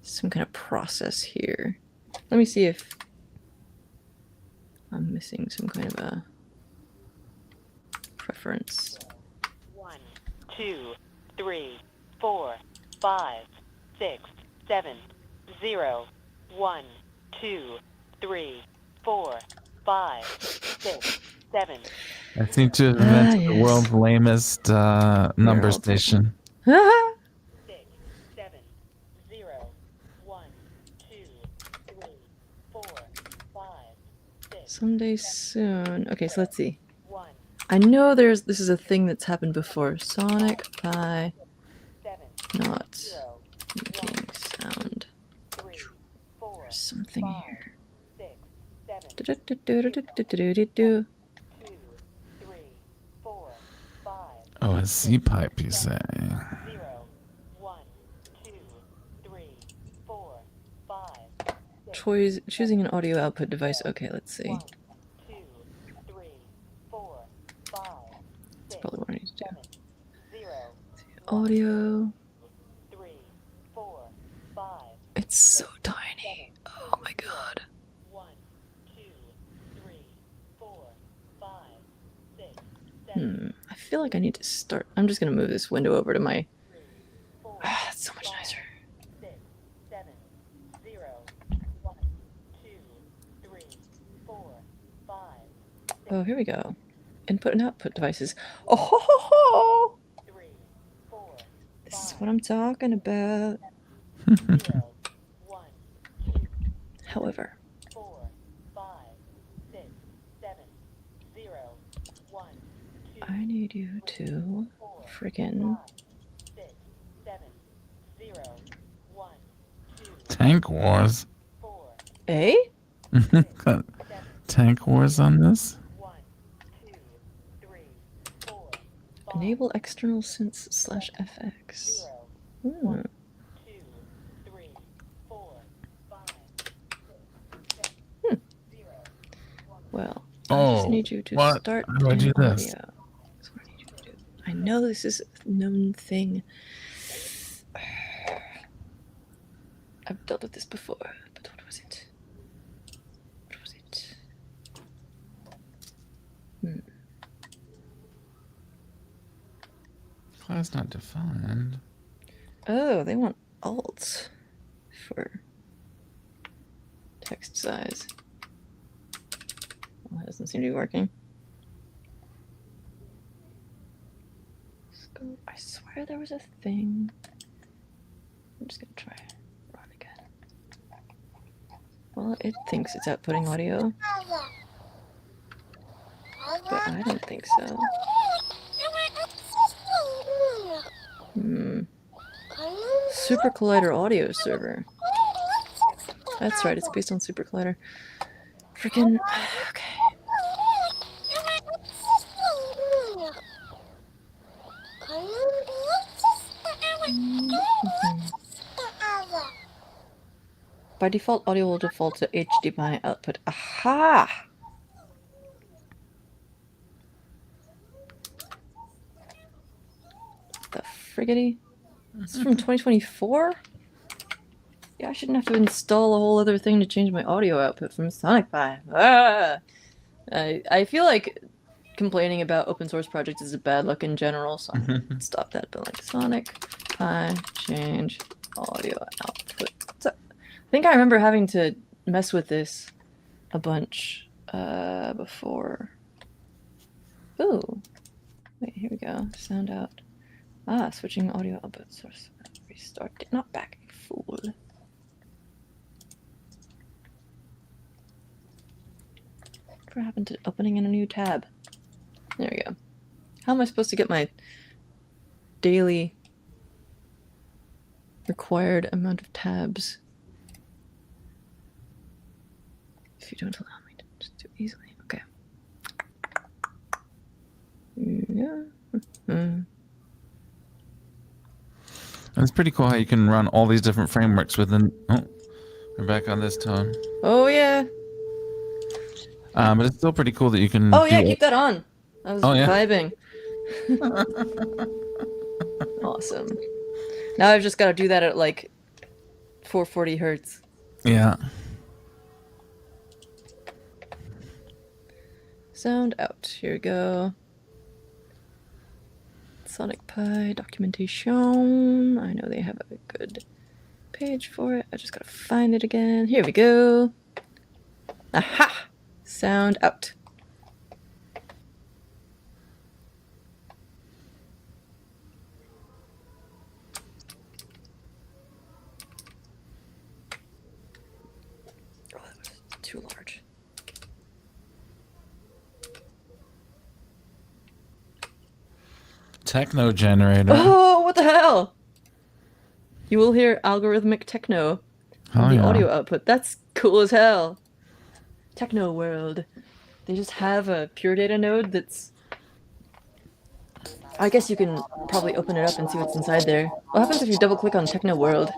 A: some kind of process here. Let me see if I'm missing some kind of a preference.
D: 1, 2, 3, 4, 5, 6, 7, 0, 1, 2, 3, 4, 5, 6, 7.
B: I seem to have invented the
A: yes.
B: world's lamest number station.
D: 6, 7, 0, 1, 2, 3, 4, 5, 6.
A: Someday soon. Okay, so let's see.
D: 1,
A: I know this is a thing that's happened before. Sonic Pi
D: 7,
A: not
D: 0,
A: making sound.
D: 3, 4,
A: There's something here.
D: 6, 7,
A: Do-do-do-do-do-do-do-do-do.
D: 2, 3, 4, 5,
B: Oh, a Z-pipe, you say?
D: 0, 1, 2, 3, 4, 5, 6,
A: Choosing an audio output device. Okay, let's see.
D: 1, 2, 3, 4, 5,
A: That's
D: 6,
A: probably what I need to do.
D: 7, 0,
A: Audio.
D: 3, 4, 5,
A: It's so tiny. Oh my god.
D: 1, 2, 3, 4, 5, 6, 7,
A: I feel like I need to start. I'm just gonna move this window over to my.
D: 4,
A: Ah, that's so much nicer.
D: 6, 7, 0, 1, 2, 3, 4, 5,
A: Oh, here we go. Input and output devices. Oh ho ho ho!
D: 3, 4,
A: This is what I'm talking about.
D: 0, 1, 2,
A: However,
D: 4, 5, 6, 7, 0, 1, 2,
A: I need you to
D: 4,
A: freaking
D: 6, 7, 0, 1, 2,
B: Tank Wars?
D: 4,
A: eh?
B: Got Tank Wars on this?
D: 1, 2, 3, 4,
A: Enable external synths / FX.
D: 0,
A: Hmm.
D: 2, 3, 4, 5, 6, 7, 0,
A: Well, I just need you to
B: what?
A: start
B: How do I do
A: an
B: this?
A: audio. That's what I need you to do. I know this is a known thing. I've dealt with this before, but what was it? What was it?
B: Class not defined.
A: Oh, they want alt for text size. Well, that doesn't seem to be working. Scope. I swear there was a thing. I'm just gonna try run again. Well, it thinks it's outputting audio, but I don't think so. Super Collider audio server. That's right, it's based on Super Collider. Freaking. Okay. By default, audio will default to HDMI output. Aha! The friggity? This is from 2024? Yeah, I shouldn't have to install a whole other thing to change my audio output from Sonic Pi. Ah! I feel like complaining about open source projects is a bad luck in general, so I'm gonna stop that. But like Sonic Pi change audio output. So, I think I remember having to mess with this a bunch before. Ooh, wait, here we go. Sound out. Ah, switching audio output source. Restart. Not back, you fool. What happened to opening in a new tab? There we go. How am I supposed to get my daily required amount of tabs if you don't allow me to just do it easily? Okay. Yeah.
B: It's pretty cool how you can run all these different frameworks within. Oh, we're back on this tone.
A: Oh yeah.
B: But it's still pretty cool that you can.
A: Oh yeah, keep that on. I was vibing. Awesome. Now I've just got to do that at like 440 hertz.
B: Yeah.
A: Sound out. Here we go. Sonic Pi documentation. I know they have a good page for it. I just gotta find it again. Here we go. Aha! Sound out. Oh, that was too large.
B: Techno generator.
A: Oh, what the hell? You will hear algorithmic techno on the audio output. That's cool as hell. Techno world. They just have a pure data node that's... I guess you can probably open it up and see what's inside there. What happens if you double click on Techno World?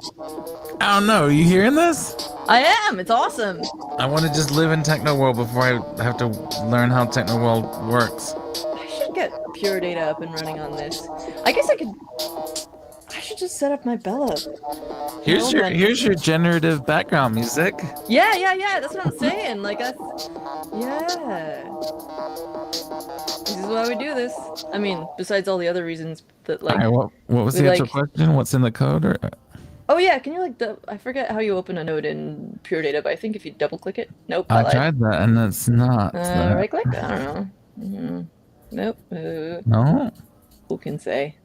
B: I don't know. Are you hearing this?
A: I am! It's awesome!
B: I want to just live in Techno World before I have to learn how Techno World works.
A: I should get pure data up and running on this. I guess I could... I should just set up my Bella.
B: Here's your generative background music.
A: Yeah, that's what I'm saying. Like, that's... Yeah. This is why we do this. I mean, besides all the other reasons that, like...
B: Right, what was the actual question? What's in the code? Or...
A: Oh yeah, can you like... I forget how you open a node in Pure Data, but I think if you double click it... Nope,
B: I tried that, and that's not...
A: right click? I don't know. Mm-hmm. Nope.
B: No?
A: Who can say?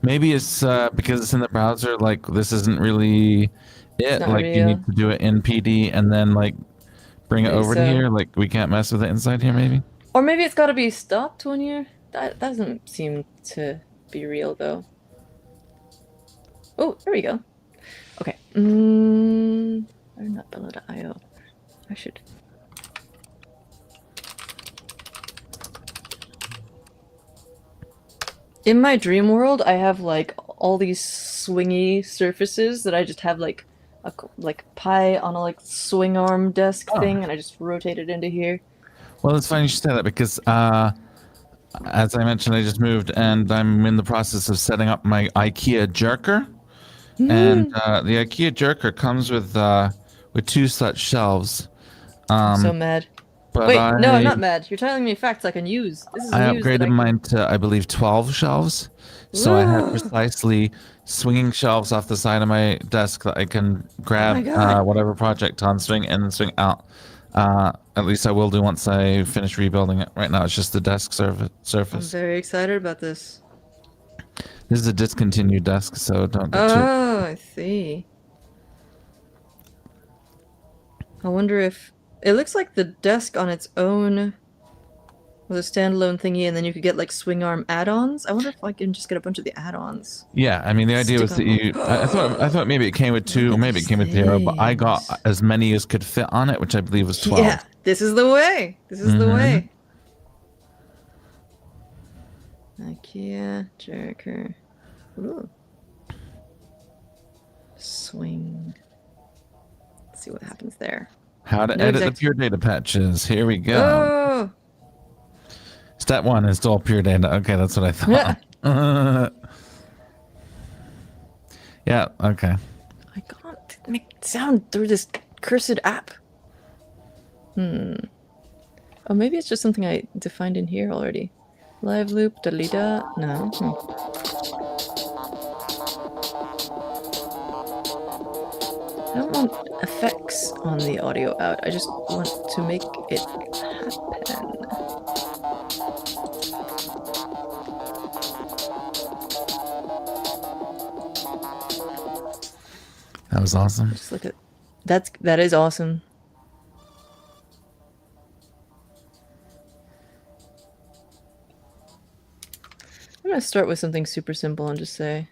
B: Maybe it's because it's in the browser, like, this isn't really it. Like, real. You need to do it in PD and then, like, bring it over to here. Like, we can't mess with it inside here, maybe?
A: Or maybe it's got to be stopped when you're... That doesn't seem to be real, though. Oh, there we go. Okay. I'm not Bella.io. I should... In my dream world, I have like all these swingy surfaces that I just have like a Pi on a like swing arm desk thing, and I just rotate it into here.
B: Well, it's funny you should say that because as I mentioned, I just moved and I'm in the process of setting up my IKEA jerker, and the IKEA jerker comes with two such shelves.
A: I'm so mad.
B: But
A: wait, no, I'm not mad. You're telling me facts I can use. This is
B: I
A: news
B: upgraded mine to, I believe, 12 shelves. So I have precisely swinging shelves off the side of my desk that I can grab whatever project on, swing in and swing out. At least I will do once I finish rebuilding it. Right now it's just the desk surface.
A: I'm very excited about this.
B: This is a discontinued desk, so don't get
A: Oh, I see. I wonder if... It looks like the desk on its own was a standalone thingy, and then you could get like swing arm add-ons. I wonder if I can just get a bunch of the add-ons.
B: Yeah, I mean the idea was that you. I thought maybe it came with 2, or maybe it came with 0, but I got as many as could fit on it, which I believe was 12.
A: Yeah, this is the way. This is the way. IKEA jerker. Ooh. Swing see what happens there.
B: How to edit the pure data patches. Here we go.
A: Oh!
B: Step 1, install pure data. Okay, that's what I thought. Yeah, okay.
A: I can't make sound through this cursed app. Oh, maybe it's just something I defined in here already. Live loop, deleta. No. I don't want effects on the audio out. I just want to make it happen.
B: That was awesome.
A: Just look at that is awesome. I'm gonna start with something super simple and just say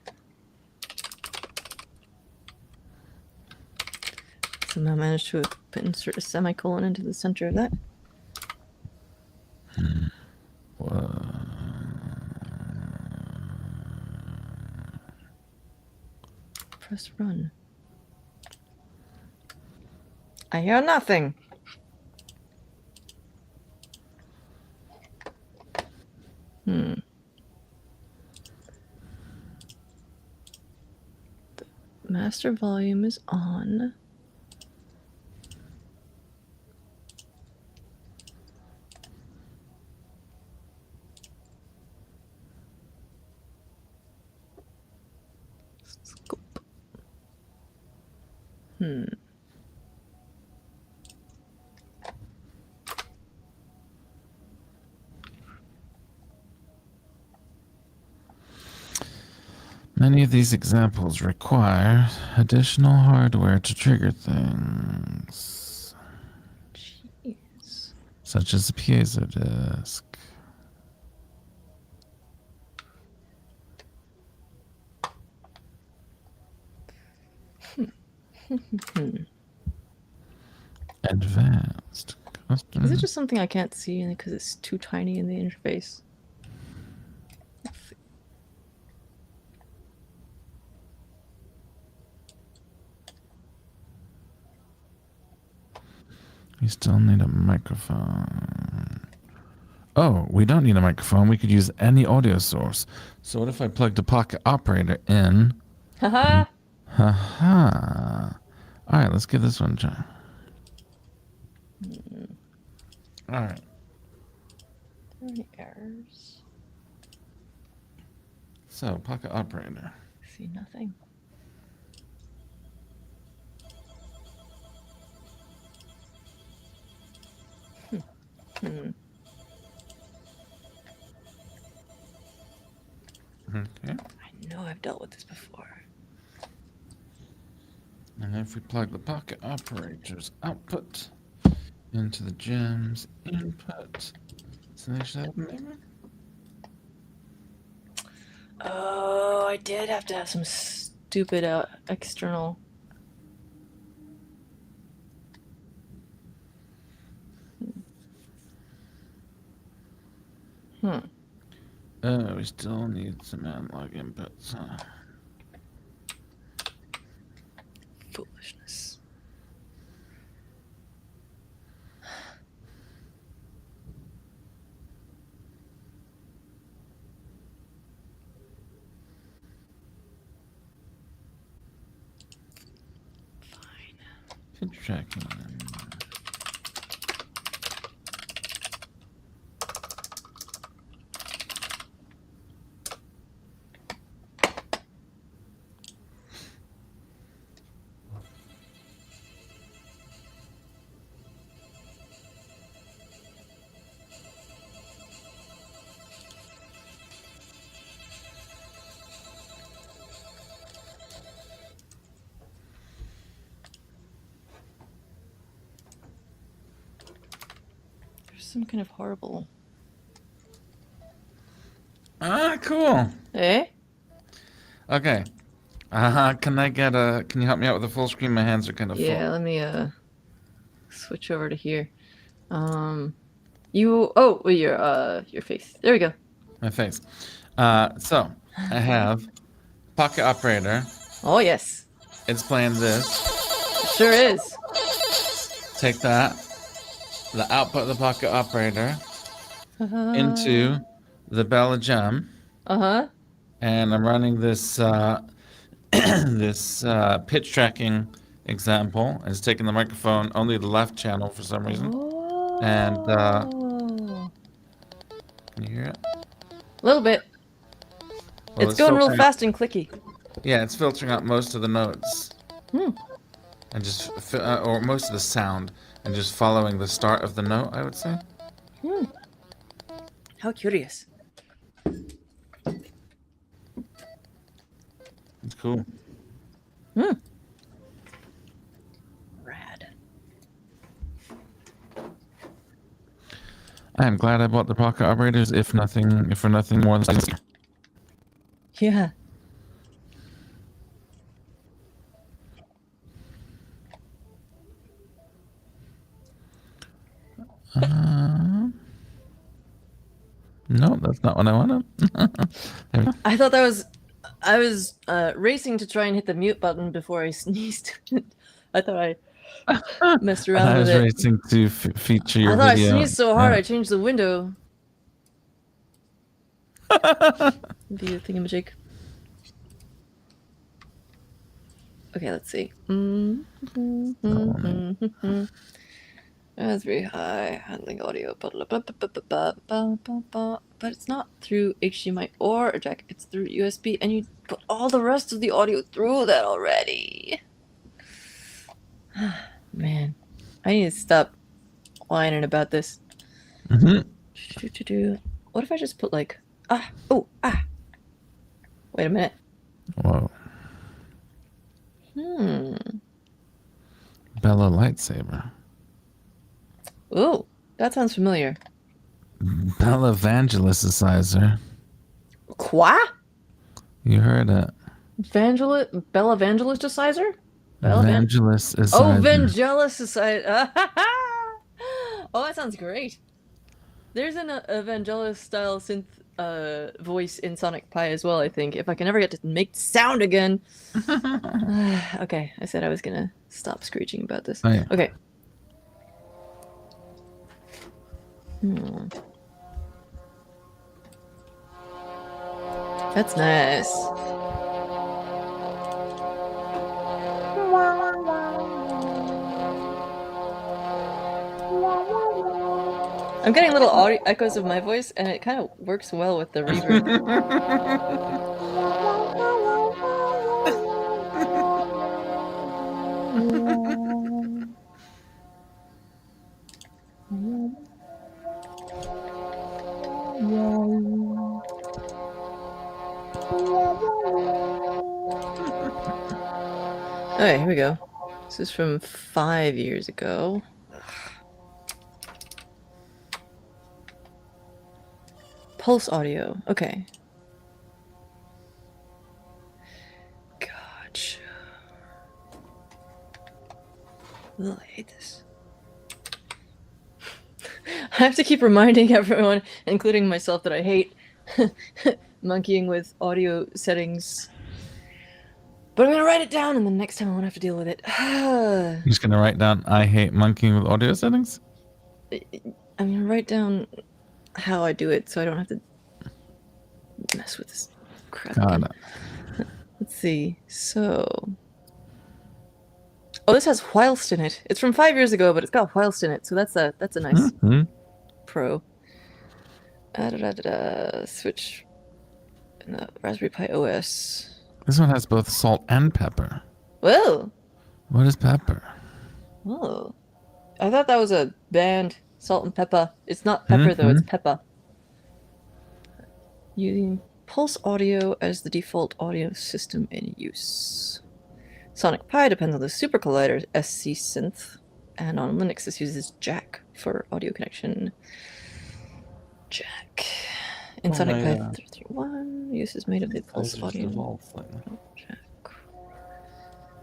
A: somehow managed to insert a semicolon into the center of that. Press run. I hear nothing. The master volume is on. Scope.
B: Many of these examples require additional hardware to trigger things,
A: Jeez.
B: such as a piezo disc. Advanced custom.
A: Is it just something I can't see because it's too tiny in the interface?
B: We still need a microphone. Oh, we don't need a microphone. We could use any audio source. So what if I plugged a pocket operator in?
A: Haha.
B: Haha. All right, let's give this one a try. All right.
A: Are there any errors?
B: So, pocket operator.
A: See nothing.
B: Okay.
A: I know I've dealt with this before.
B: And if we plug the pocket operator's output into the gem's input, so they should have maybe.
A: Oh, I did have to have some stupid external.
B: We still need some analog inputs, huh?
A: Foolishness.
B: Good tracking.
A: Some kind of horrible.
B: Ah, cool.
A: Eh?
B: Okay. Can you help me out with the full screen? My hands are kind of full.
A: Yeah, let me switch over to here. Your face. There we go.
B: My face. So I have pocket operator.
A: Oh yes.
B: It's playing this.
A: It sure is.
B: take that, the output of the pocket operator, into the Bella Gem, and I'm running this this pitch tracking example. It's taking the microphone only the left channel for some reason, and can you hear it?
A: A little bit.
B: Well,
A: It's going real
B: filtering
A: fast and clicky.
B: Yeah, it's filtering out most of the notes. And just, or most of the sound, and just following the start of the note, I would say.
A: How curious.
B: It's cool.
A: Rad.
B: I am glad I bought the pocket operators, if for nothing more than.
A: Yeah.
B: No, that's not what I wanted.
A: I thought that was. I was racing to try and hit the mute button before I sneezed. I thought I messed around
B: I
A: with
B: was
A: it.
B: racing to feature your
A: I thought
B: video.
A: I sneezed so hard I changed the window. View thingamajig. Okay, let's see. That's very high. Handling audio. But it's not through HDMI or a jack. It's through USB, and you put all the rest of the audio through that already. Man, I need to stop whining about this. What if I just put like Wait a minute.
B: Whoa. Bella lightsaber.
A: Ooh, that sounds familiar.
B: Bella evangelicizer.
A: Qua?
B: You heard it.
A: Bella Evangelisticizer?
B: Evangelicizer.
A: Oh, Evangelisticizer. Oh, that sounds great. There's an Evangelist style synth voice in Sonic Pi as well, I think. If I can ever get to make sound again. Okay, I said I was gonna stop screeching about this.
B: Oh, yeah.
A: Okay. That's nice. I'm getting little audio echoes of my voice, and it kind of works well with the reverb. Alright, here we go. This is from 5 years ago. Pulse audio. Okay. Gotcha. Ugh, I hate this. I have to keep reminding everyone, including myself, that I hate monkeying with audio settings. But I'm gonna write it down, and then next time I won't have to deal with it.
B: You're just gonna write down, I hate monkeying with audio settings?
A: I'm gonna write down how I do it so I don't have to mess with this crap.
B: Got it.
A: Let's see. So. Oh, this has whilst in it. It's from 5 years ago, but it's got whilst in it, so that's a nice pro. Switch in the Raspberry Pi OS.
B: This one has both salt and pepper.
A: Whoa!
B: What is pepper?
A: Oh. I thought that was a band, Salt and Pepper. It's not pepper, though, it's pepper. Using Pulse Audio as the default audio system in use. Sonic Pi depends on the Super Collider SC synth, and on Linux this uses Jack for audio connection. Jack. In Sonic Pi 331, use is made of the Pulse Audio. Jack.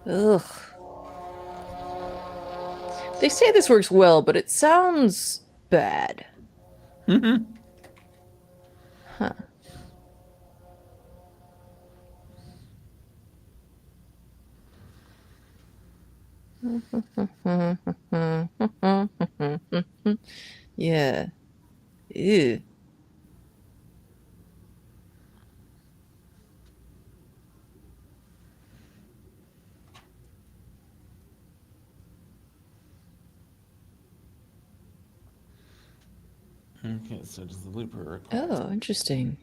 A: Ugh. They say this works well, but it sounds bad. Huh. Yeah. Ew.
B: Okay, so does the looper record?
A: Oh, interesting.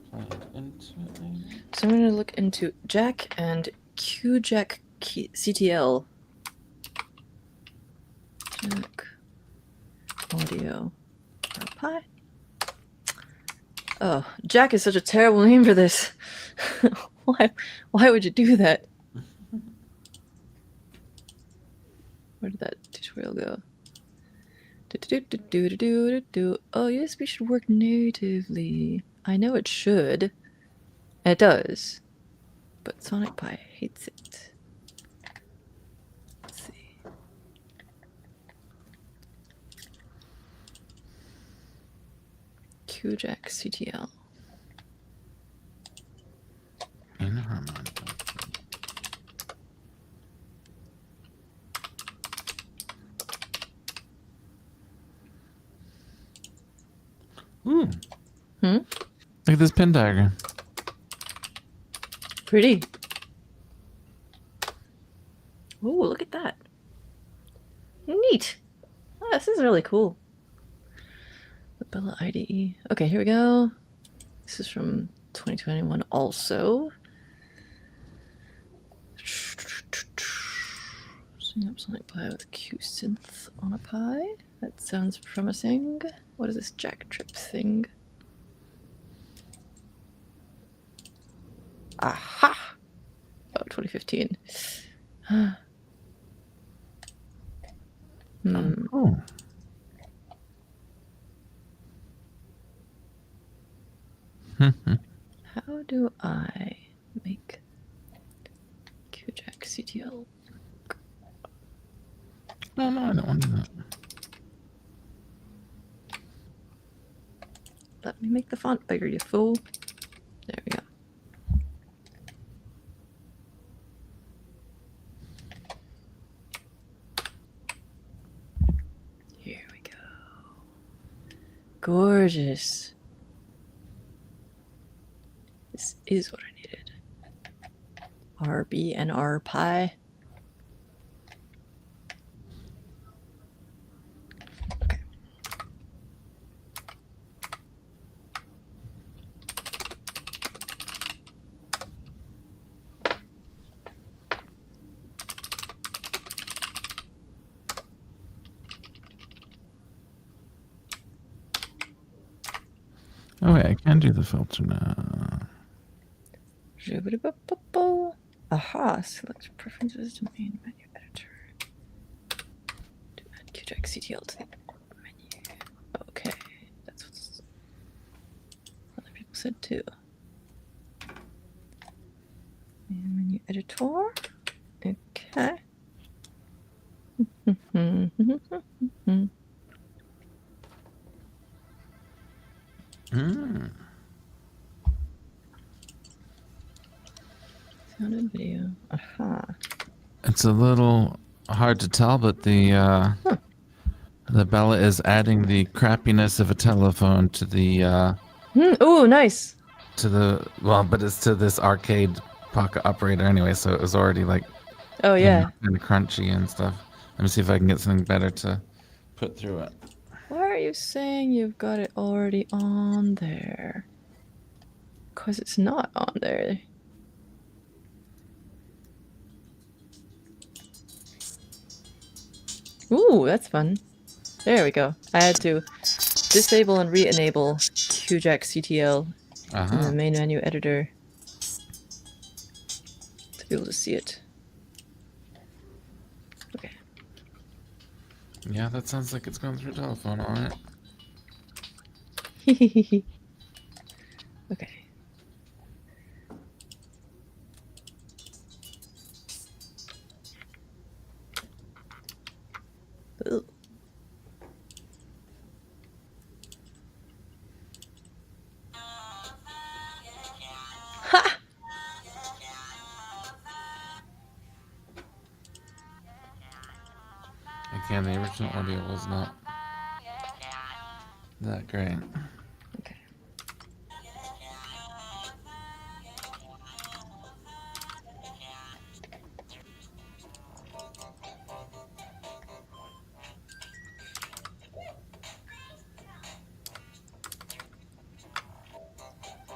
B: Play it into it, maybe?
A: So I'm going to look into Jack and QJack CTL. Jack audio. Pi. Oh, Jack is such a terrible name for this. Why would you do that? Where did that tutorial go? Oh, USB should work natively. I know it should. And it does. But Sonic Pi hates it. Let's see. QJack CTL.
B: In harmonica. Ooh. Look at this pin diagram.
A: Pretty. Oh, look at that. Neat. Oh, this is really cool. The Bella IDE. Okay, here we go. This is from 2021 also. Setting up Sonic Pi with Q-Synth on a Pi. That sounds promising. What is this jack trip thing? Aha! Oh, 2015.
B: Oh.
A: How do I make QJack CTL?
B: No, I don't want to do that.
A: Let me make the font bigger, you fool. There we go. Here we go. Gorgeous. This is what I needed. RB and R Pi. Okay.
B: Oh wait, I can do the filter now.
A: Aha, select preferences to main menu editor. To add QJack CTL to the menu. Okay, that's what other people said too. Main menu editor. Okay. Sound and video. Aha.
B: It's a little hard to tell, but the Bella is adding the crappiness of a telephone to the
A: Oh, nice.
B: but it's to this arcade pocket operator anyway, so it was already like
A: Oh yeah.
B: kind of crunchy and stuff. Let me see if I can get something better to put through it.
A: Why are you saying you've got it already on there? Because it's not on there. Ooh, that's fun. There we go. I had to disable and re-enable QJack CTL in the main menu editor to be able to see it. Okay.
B: Yeah, that sounds like it's going through a telephone on
A: it. Okay. Ooh. Ha!
B: original audio was not that great.
A: Okay.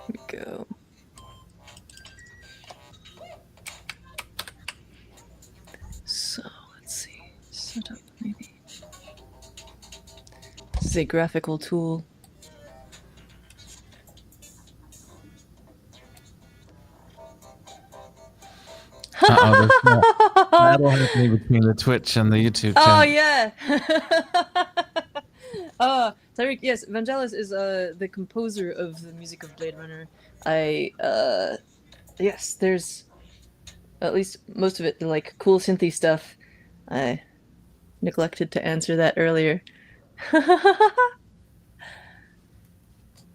A: Here we go. So let's see. Setup maybe. This is a graphical tool.
B: There's no battle happening between the Twitch and the YouTube chat.
A: Oh yeah. Tyreek, yes, Vangelis is the composer of the music of Blade Runner. Yes, there's at least most of it, the like cool synthy stuff. I neglected to answer that earlier.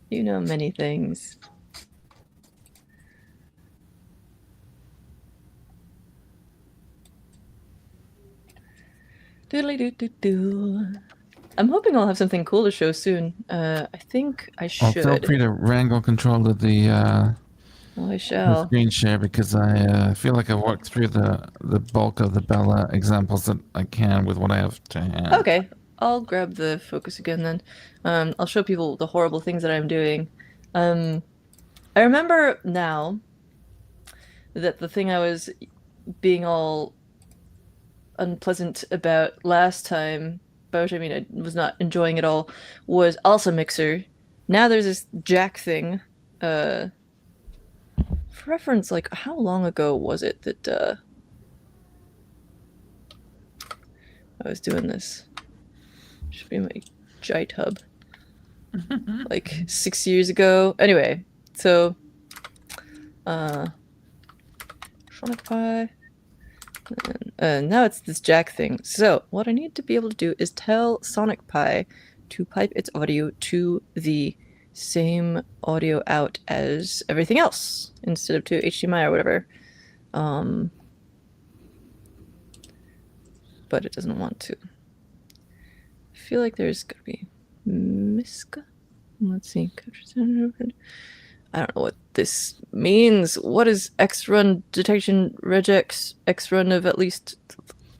A: You know many things. Doodly doo doo doo. I'm hoping I'll have something cool to show soon. I think I should.
B: Feel free to wrangle control of the
A: I shall.
B: the screen share, because I feel like I walked through the bulk of the Bella examples that I can with what I have to hand.
A: Okay, I'll grab the focus again then. I'll show people the horrible things that I'm doing. I remember now that the thing I was being all unpleasant about last time, by which I mean I was not enjoying it all, was also mixer. Now there's this jack thing. For reference, like how long ago was it that I was doing this? Should be my Jite hub. Like 6 years ago. Anyway, so Sonic Pi. And now it's this jack thing. So what I need to be able to do is tell Sonic Pi to pipe its audio to the same audio out as everything else instead of to HDMI or whatever. But it doesn't want to. I feel like there's gonna be Miska. Let's see. I don't know what this means. What is X-run detection regex X-run of at least?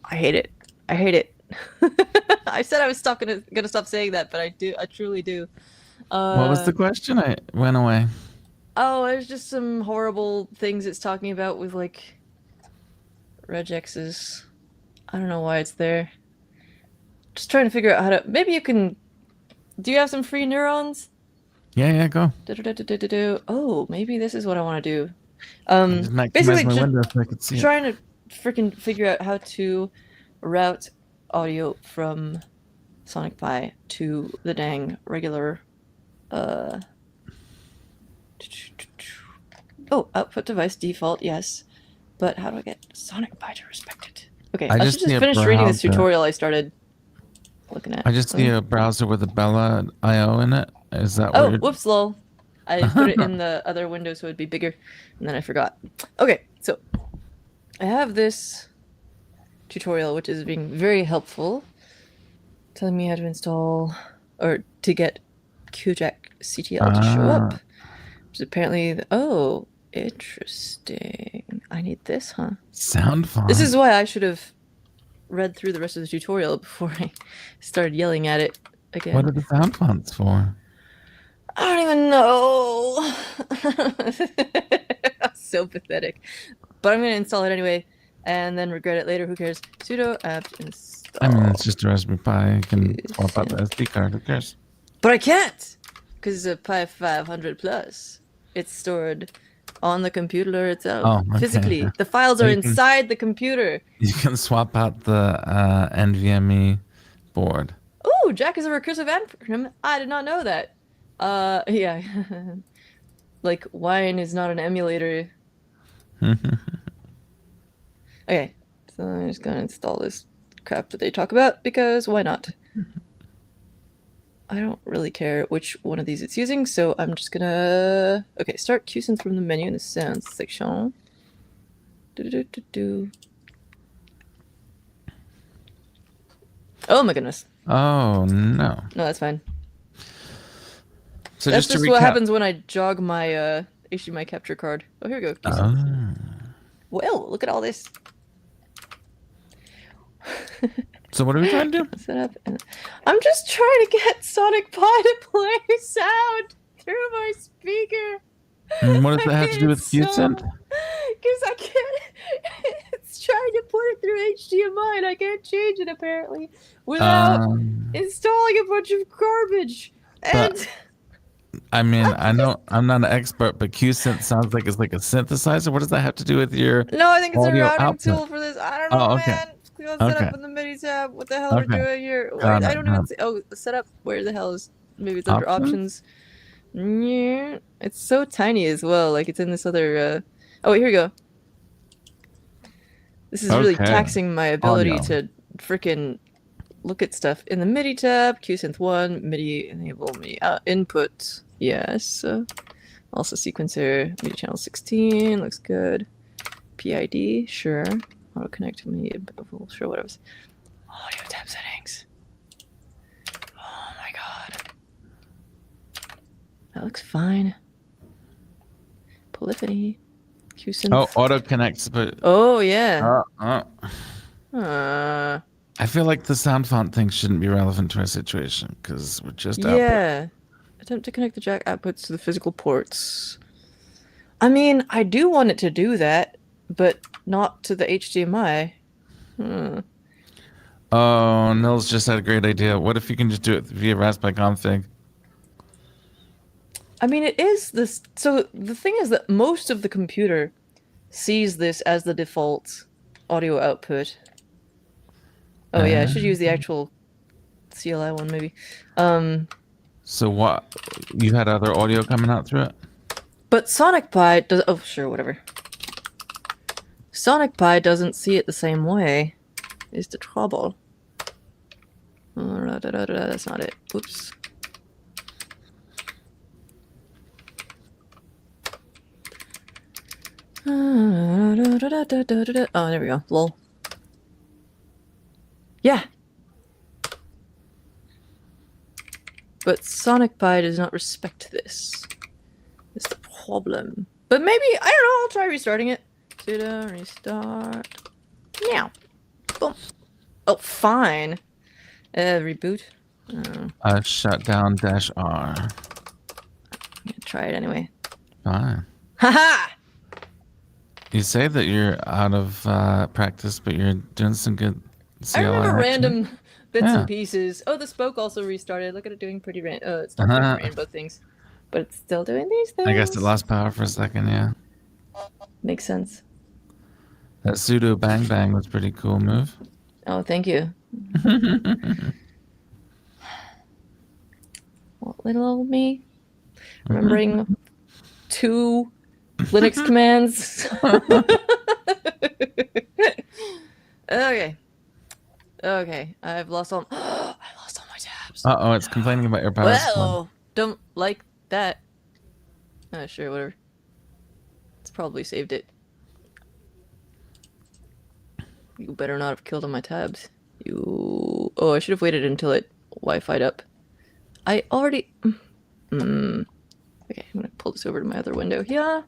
A: I hate it. I hate it. I said I was gonna stop saying that, but I do. I truly do.
B: What was the question? I went away.
A: Oh, there's just some horrible things it's talking about with like regexes. I don't know why it's there. Just trying to figure out how to. Maybe you can. Do you have some free neurons?
B: Yeah, go.
A: Oh, maybe this is what I want to do.
B: Basically, my window so I could see
A: trying to freaking figure out how to route audio from Sonic Pi to the dang regular. Oh, output device default, yes. But how do I get Sonic Pi to respect it? Okay, I should just finish reading this tutorial I started looking at.
B: I just see a browser with a Bella IO in it. Is that
A: Oh,
B: weird?
A: whoops, lol. I put it in the other window so it'd be bigger, and then I forgot. Okay, so I have this tutorial, which is being very helpful, telling me how to install, or to get QJack CTL to show up. Which is apparently, oh, interesting. I need this, huh?
B: Sound font.
A: This is why I should have read through the rest of the tutorial before I started yelling at it again.
B: What are the sound fonts for?
A: I don't even know. So pathetic. But I'm going to install it anyway, and then regret it later. Who cares? Sudo apt install.
B: I mean, it's just a Raspberry Pi. You can swap out the SD card. Who cares?
A: But I can't! Because it's a Pi 500 Plus. It's stored on the computer itself.
B: Oh, okay.
A: Physically. The files are inside the computer.
B: You can swap out the NVMe board.
A: Ooh, Jack is a recursive acronym. I did not know that. Yeah. Like, wine is not an emulator. Okay, so I'm just gonna install this crap that they talk about, because why not? I don't really care which one of these it's using, so I'm just gonna... Okay, start QSynth from the menu in the sound section. Oh my goodness.
B: Oh no.
A: No, that's fine.
B: So
A: That's
B: just to
A: just
B: recap.
A: what happens when I jog my HDMI capture card. Oh, here we go. Well, look at all this.
B: So what are we trying to do?
A: Set up. I'm just trying to get Sonic Pi to play sound through my speaker.
B: And what does that have to do with QSynth?
A: Because I can't. It's trying to put it through HDMI and I can't change it apparently without installing a bunch of garbage. And
B: I mean, I know I'm not an expert, but QSynth sounds like it's like a synthesizer. What does that have to do with your?
A: no, I think it's a
B: audio
A: routing
B: output?
A: tool for this. I don't know,
B: Oh, okay.
A: man. Go set
B: Okay.
A: up in the MIDI tab. What the hell are we
B: Okay.
A: doing here?
B: Got
A: I
B: it,
A: don't
B: got
A: even see. Oh, set up. Where the hell is? Maybe it's under options. Yeah, it's so tiny as well. Like it's in this other. Oh, wait, here we go. This is really
B: Okay.
A: taxing my ability
B: Audio.
A: to freaking look at stuff in the MIDI tab. QSynth 1 MIDI enable MIDI input. Yes. Also sequencer MIDI channel 16 looks good. PID sure. Auto connect MIDI sure whatever. Audio tab settings. Oh my god. That looks fine. Polyphony. QSynth.
B: Oh, auto connects, but
A: Oh yeah.
B: I feel like the sound font thing shouldn't be relevant to our situation because we're just
A: yeah. Attempt to connect the jack outputs to the physical ports. I mean, I do want it to do that, but not to the HDMI.
B: Oh, Nils just had a great idea. What if you can just do it via Raspberry config?
A: I mean, it is this. So the thing is that most of the computer sees this as the default audio output. Oh yeah, I should use the actual CLI one maybe.
B: So what? You had other audio coming out through it?
A: But Sonic Pi does. Oh sure, whatever. Sonic Pi doesn't see it the same way. Is the trouble? That's not it. Oops. Oh, there we go. Lol. Yeah. But Sonic Pi does not respect this. It's the problem. But maybe, I don't know, I'll try restarting it. Sudo restart. Meow. Boom. Oh, fine. Reboot.
B: Shutdown -R.
A: I'm gonna try it anyway.
B: Fine.
A: Haha!
B: You say that you're out of practice, but you're doing some good CLI
A: I remember
B: action.
A: random bits
B: Yeah.
A: and pieces. Oh, the spoke also restarted. Look at it doing pretty it's not doing rainbow things. But it's still doing these things.
B: I guess it lost power for a second, yeah.
A: Makes sense.
B: That sudo bang bang was a pretty cool move.
A: Oh, thank you. Well, little old me. Remembering 2 Linux commands. Okay. Okay. I've lost all I lost all my tabs.
B: Uh-oh, it's complaining about your power supply.
A: Well, don't like that. Sure, whatever. It's probably saved it. You better not have killed all my tabs. You... Oh, I should have waited until it Wi-Fi'd up. I already... Okay, I'm gonna pull this over to my other window. Yeah.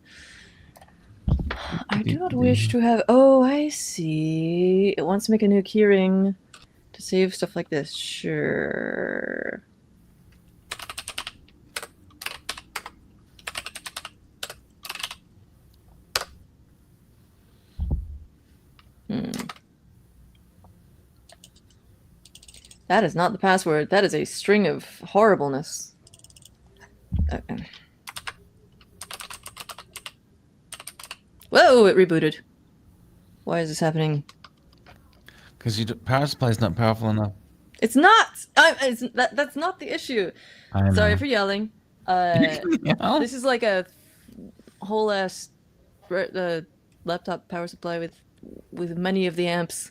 A: I do not wish to have... Oh, I see. It wants to make a new keyring to save stuff like this. Sure. That is not the password. That is a string of horribleness. Okay. Whoa, it rebooted. Why is this happening?
B: Because power supply is not powerful enough.
A: It's not! That's not the issue.
B: I know.
A: Sorry for yelling.
B: Yeah.
A: This is like a whole ass laptop power supply with many of the amps.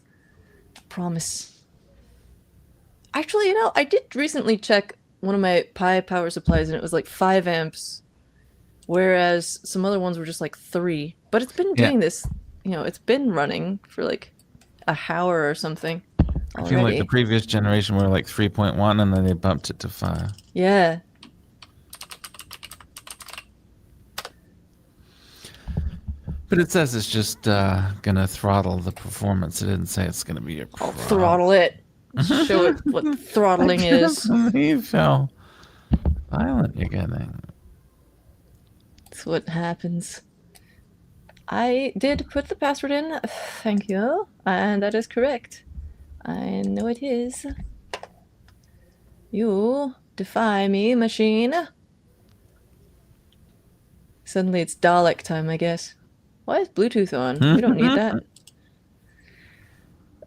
A: I promise. Actually, you know, I did recently check one of my Pi power supplies and it was like 5 amps, whereas some other ones were just like 3. But it's been doing this, you know, it's been running for like a hour or something.
B: I feel like the previous generation were like 3.1 and then they bumped it to 5.
A: Yeah.
B: But it says it's just gonna throttle the performance. It didn't say it's gonna be a
A: I'll throttle it. Show it what throttling is.
B: Believe how violent you're getting.
A: That's what happens. I did put the password in. Thank you. And that is correct. I know it is. You defy me, machine. Suddenly it's Dalek time, I guess. Why is Bluetooth on? We don't need that.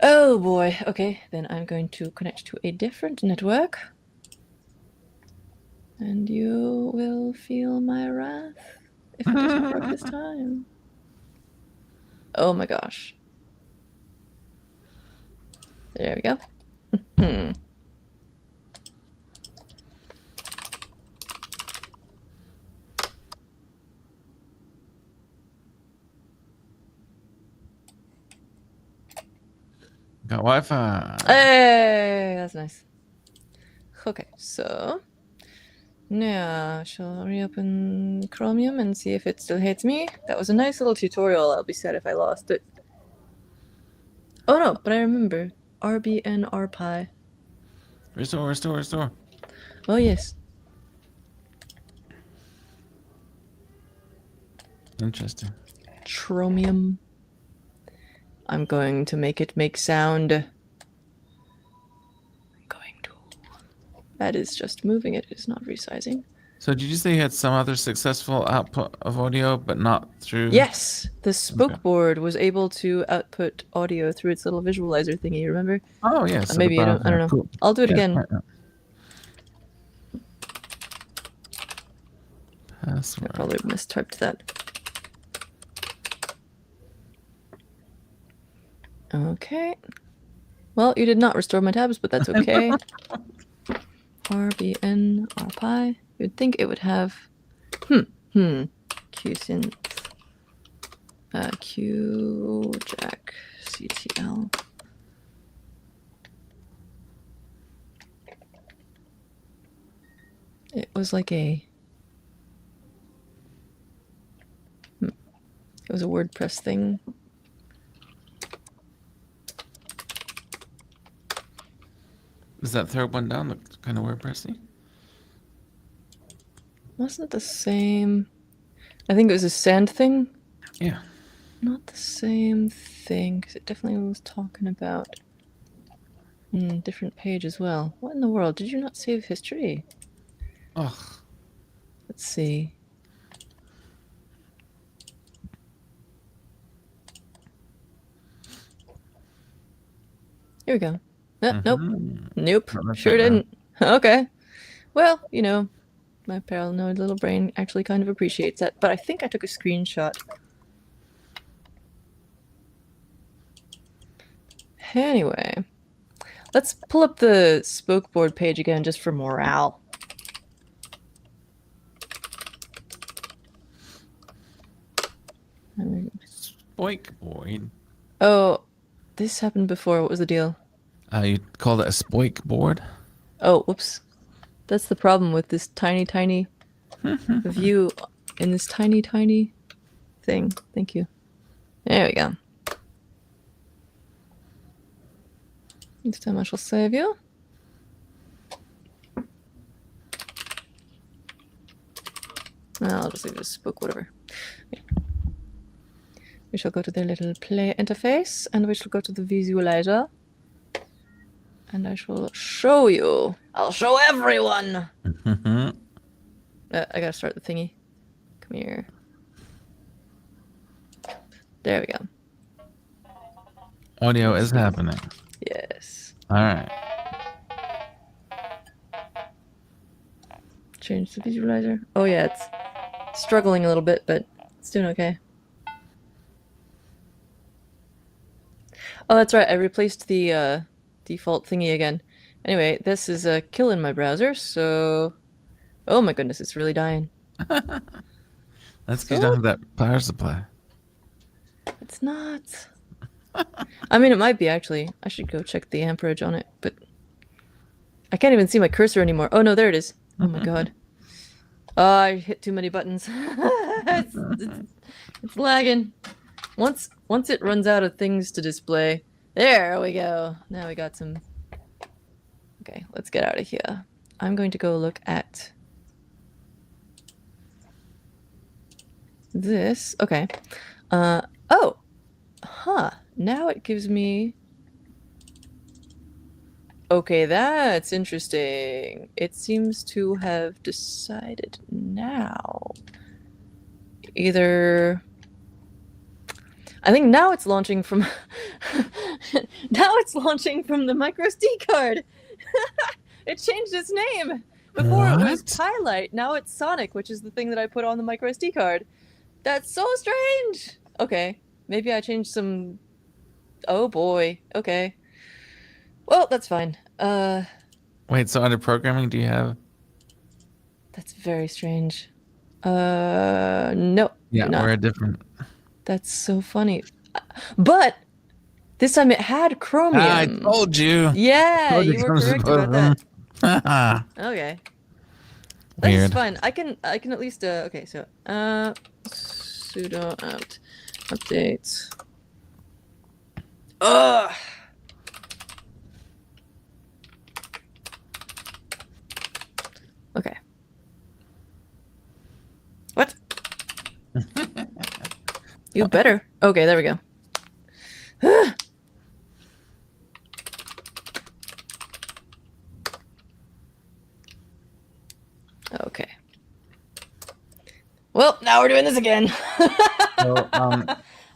A: Oh boy. Okay, then I'm going to connect to a different network. And you will feel my wrath if it doesn't work this time. Oh my gosh. There we go.
B: Got Wi-Fi.
A: Hey, that's nice. Okay, so now I shall reopen Chromium and see if it still hates me. That was a nice little tutorial. I'll be sad if I lost it. Oh no, but I remember. RBN RPi.
B: Restore.
A: Oh yes.
B: Interesting.
A: Chromium. I'm going to make it make sound. I'm going to. That is just moving it. It's not resizing.
B: So did you say you had some other successful output of audio, but not through?
A: Yes, the spoke board was able to output audio through its little visualizer thingy. Remember?
B: Oh yes. Yeah,
A: Maybe you don't. I don't know.
B: Cool.
A: I'll do it again.
B: Right. Password.
A: I probably mistyped that. Okay. Well, you did not restore my tabs, but that's okay. RBN RPi. You'd think it would have QSynth QJack CTL. It was like a it was a WordPress thing.
B: Does that third one down look kind of WordPressy?
A: Wasn't the same. I think it was a sand thing.
B: Yeah.
A: Not the same thing, because it definitely was talking about different page as well. What in the world? Did you not save history?
B: Ugh.
A: Let's see. Here we go. Nope. Nope. Sure didn't. Okay. Well, you know, my paranoid little brain actually kind of appreciates that, but I think I took a screenshot. Anyway, let's pull up the spoke board page again just for morale.
B: Spoik board.
A: Oh, this happened before. What was the deal?
B: You called it a spoik board?
A: Oh, whoops. That's the problem with this tiny view in this tiny thing. Thank you. There we go. This time I shall save you. I'll just leave this book, whatever. Okay. We shall go to the little play interface and we shall go to the visualizer. And I shall show you. I'll show everyone. I gotta start the thingy. Come here. There we go.
B: Audio is happening.
A: Yes.
B: All right.
A: Change the visualizer. Oh yeah, it's struggling a little bit, but it's doing okay. Oh, that's right. I replaced the default thingy again. Anyway, this is killing my browser, so... Oh my goodness, it's really dying.
B: That's because you don't have that power supply.
A: It's not. I mean, it might be actually. I should go check the amperage on it, but I can't even see my cursor anymore. Oh no, there it is. Oh my god. Oh, I hit too many buttons. It's lagging. Once it runs out of things to display. There we go. Now we got some. Okay, let's get out of here. I'm going to go look at this. Okay. Oh. Huh. Now it gives me... Okay, that's interesting. It seems to have decided now. Either... I think now it's launching from... now it's launching from the microSD card! It changed its name! Before it was Highlight, now it's Sonic, which is the thing that I put on the microSD card. That's so strange! Okay, maybe I changed some... Oh boy, okay. Well, that's fine.
B: Wait, so under programming, do you have...
A: That's very strange. No.
B: Yeah, we're different.
A: That's so funny. But this time it had chromium.
B: I told you.
A: Yeah, you were correct about that. Okay.
B: Weird.
A: That's fine. I can at least okay, so sudo apt update. Ugh. Okay. What? You better. Okay, there we go. Okay. Well, now we're doing this again.
B: So,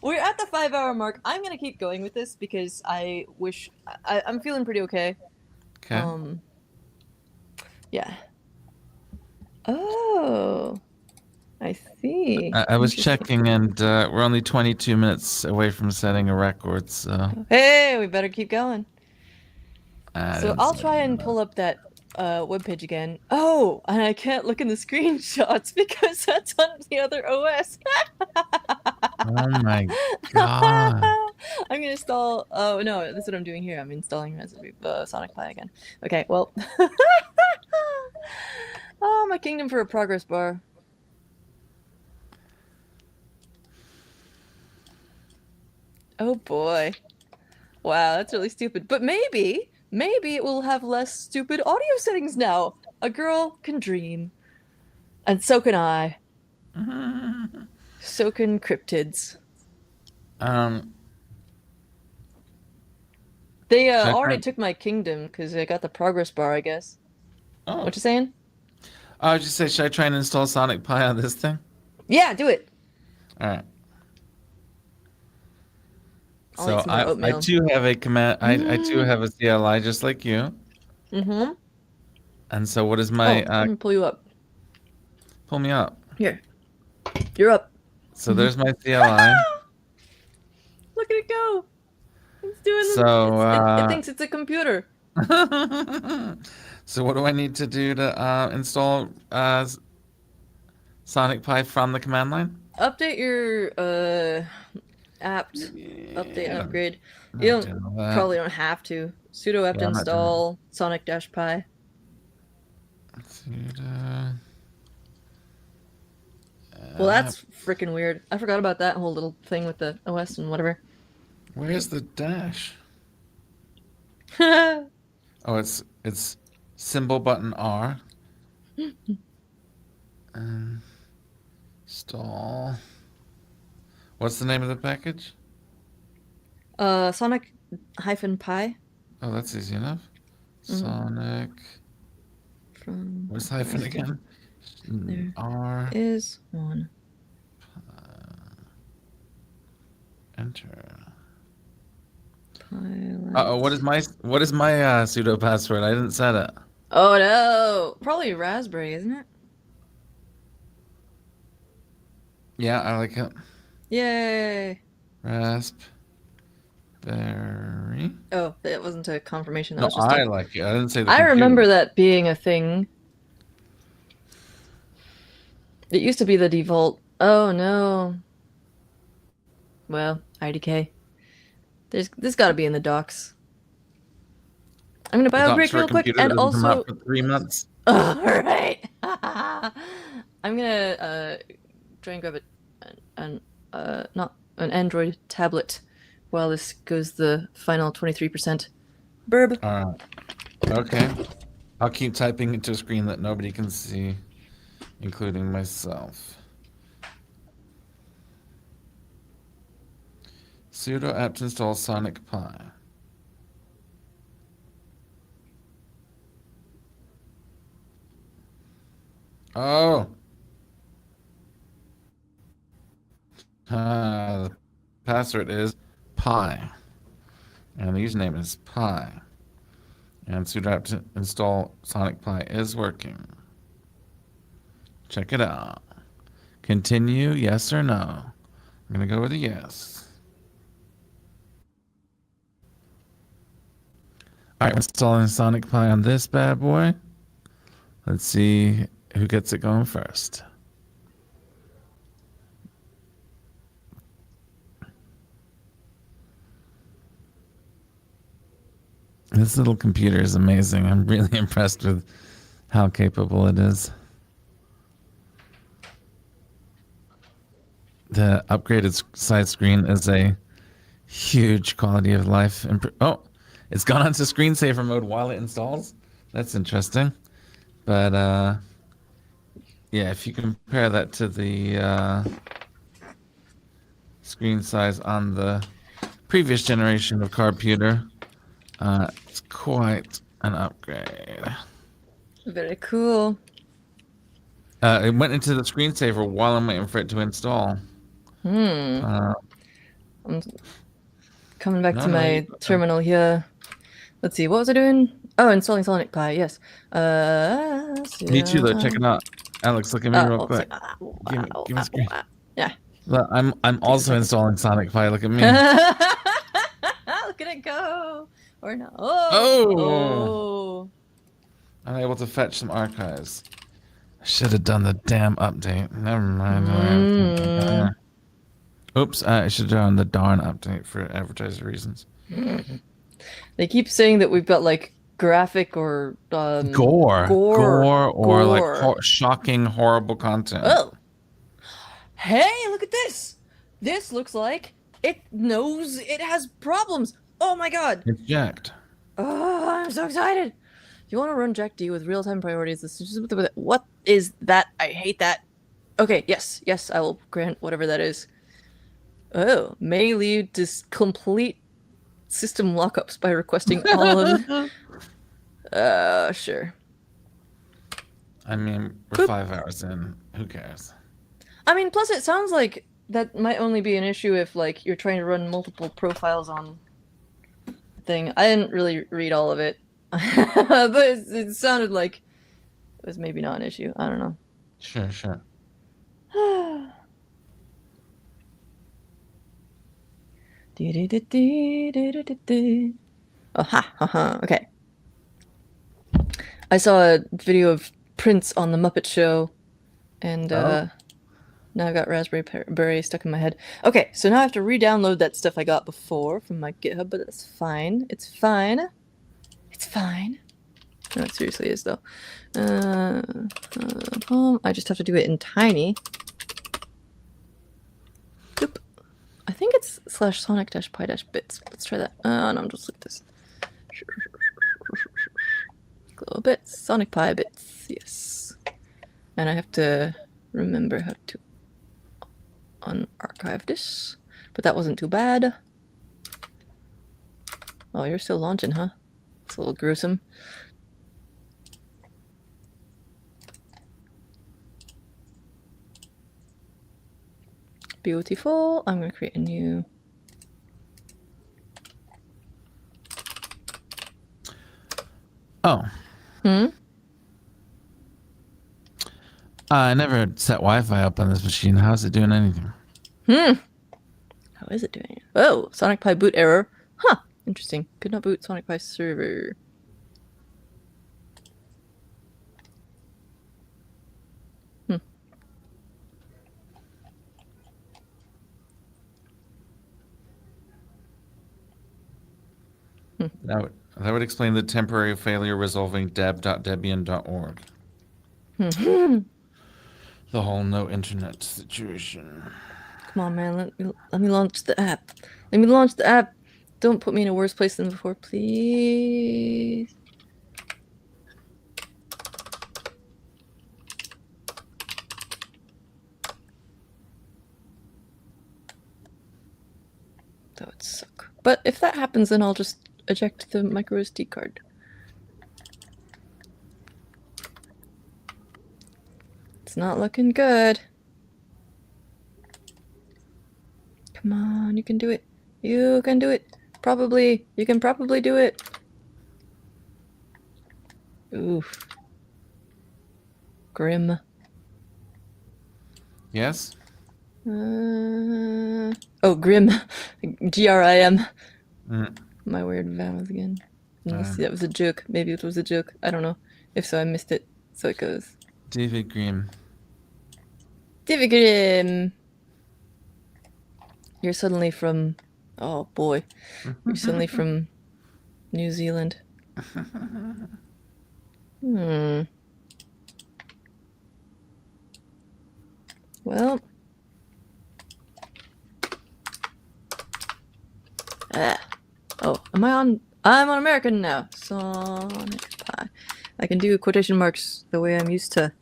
A: we're at the 5-hour mark. I'm gonna keep going with this because I wish I'm feeling pretty okay.
B: okay.
A: Yeah. Oh, I see.
B: I was checking, and we're only 22 minutes away from setting a record, so...
A: Hey, we better keep going.
B: I
A: So
B: didn't
A: I'll
B: say
A: try and
B: that.
A: pull up that webpage again. Oh, and I can't look in the screenshots because that's on the other OS.
B: Oh my god.
A: I'm gonna install. Oh no, that's what I'm doing here. I'm installing Sonic Pi again. Okay, well. Oh, my kingdom for a progress bar. Oh boy. Wow, that's really stupid. But maybe it will have less stupid audio settings now. A girl can dream. And so can I. So can cryptids. They already took my kingdom because I got the progress bar, I guess.
B: Oh.
A: What you saying?
B: I was just saying, should I try and install Sonic Pi on this thing?
A: Yeah, do it.
B: Alright.
A: I'll
B: So
A: eat some more
B: I
A: oatmeal.
B: too have a command. I too have a CLI just like you.
A: Mm-hmm.
B: And so what is my
A: let me pull you up.
B: pull me up?
A: Here. You're up.
B: So there's my CLI.
A: Look at it go. It's doing
B: So
A: it thinks it's a computer.
B: So what do I need to do to install Sonic Pi from the command line?
A: Update your apt update and upgrade. You probably don't have to. Sudo apt install Sonic-Pi.
B: Sudo.
A: Well, that's freaking weird. I forgot about that whole little thing with the OS and whatever.
B: Where's the dash?
A: Oh,
B: Oh, it's symbol button R. Install. What's the name of the package?
A: Sonic-Pi.
B: Oh, that's easy enough.
A: Mm-hmm.
B: Sonic.
A: From
B: Where's hyphen again?
A: There
B: R.
A: is one.
B: Enter.
A: Pilot.
B: Uh-oh, what is my pseudo password? I didn't set it.
A: Oh no! Probably Raspberry, isn't it?
B: Yeah, I like it.
A: Yay!
B: Raspberry.
A: Oh, that wasn't a confirmation. That
B: No,
A: was just
B: I like it. I didn't say the
A: I
B: computer.
A: remember that being a thing. It used to be the default. Oh no. Well, IDK. This got to be in the docs. I'm gonna bio break real quick, and also
B: for 3 months.
A: all right. I'm gonna try and grab not an Android tablet while this goes the final 23%. Burb.
B: Okay. I'll keep typing into a screen that nobody can see, including myself. Sudo apt install Sonic Pi. Oh. The password is Pi. And the username is Pi. And sudo apt install Sonic Pi is working. Check it out. Continue, yes or no? I'm going to go with a yes. All right, we're installing Sonic Pi on this bad boy. Let's see who gets it going first. This little computer is amazing. I'm really impressed with how capable it is. The upgraded side screen is a huge quality of life. Oh, it's gone onto screensaver mode while it installs. That's interesting. But yeah, if you compare that to the screen size on the previous generation of computer, it's quite an upgrade.
A: Very cool.
B: It went into the screensaver while I'm waiting for it to install.
A: I'm coming back to my terminal here. Let's see, what was I doing? Oh, installing Sonic Pi, yes.
B: Me too, though. Check it out. Alex, look at me real quick. Give me a screen.
A: Yeah.
B: Look, I'm also installing Sonic Pi. Look at me.
A: Look at it go. Or no.
B: Oh. I'm able to fetch some archives. I should have done the damn update. Never mind. Oops, I should have done the darn update for advertiser reasons.
A: They keep saying that we've got like graphic or
B: gore or like shocking, horrible content.
A: Oh. Hey, look at this. This looks like it knows it has problems. Oh my god.
B: It's jacked.
A: Oh, I'm so excited. You want to run Jack D with real-time priorities? What is that? I hate that. Okay, yes, I will grant whatever that is. Oh, may lead to complete system lockups by requesting all of... sure.
B: I mean, we're 5 hours in. Who cares?
A: I mean, plus it sounds like that might only be an issue if, like, you're trying to run multiple profiles on the thing. I didn't really read all of it. But it sounded like it was maybe not an issue. I don't know.
B: Sure.
A: Oh, ha. Okay. I saw a video of Prince on the Muppet Show, and now I've got Raspberry Beret stuck in my head. Okay, so now I have to re-download that stuff I got before from my GitHub, but that's fine. It's fine. No, it seriously is, though. I just have to do it in tiny. Boop. I think it's /sonic-pi-bits. Let's try that. No, just look at this. Global bits, Sonic Pi bits, yes. And I have to remember how to unarchive this, but that wasn't too bad. Oh, you're still launching, huh? It's a little gruesome. Beautiful. I'm going to create a new...
B: Oh. I never set Wi-Fi up on this machine. How's it doing anything?
A: How is it doing it? Oh, Sonic Pi boot error. Huh. Interesting. Could not boot Sonic Pi server.
B: That would explain the temporary failure resolving deb.debian.org. The whole no internet situation.
A: Come on, man. Let me launch the app. Let me launch the app. Don't put me in a worse place than before, please. That would suck. But if that happens, then I'll just eject the micro SD card. It's not looking good. Come on, you can do it. You can do it. Probably. You can probably do it. Oof. Grim.
B: Yes?
A: Oh, Grim. Grim. My weird vowels again. Unless that was a joke. Maybe it was a joke. I don't know. If so, I missed it. So it goes.
B: David Grimm.
A: David Grimm. You're suddenly from... Oh, boy. You're suddenly from New Zealand. Well... Oh, am I on... I'm on American now. Sonic Pie. I can do quotation marks the way I'm used to.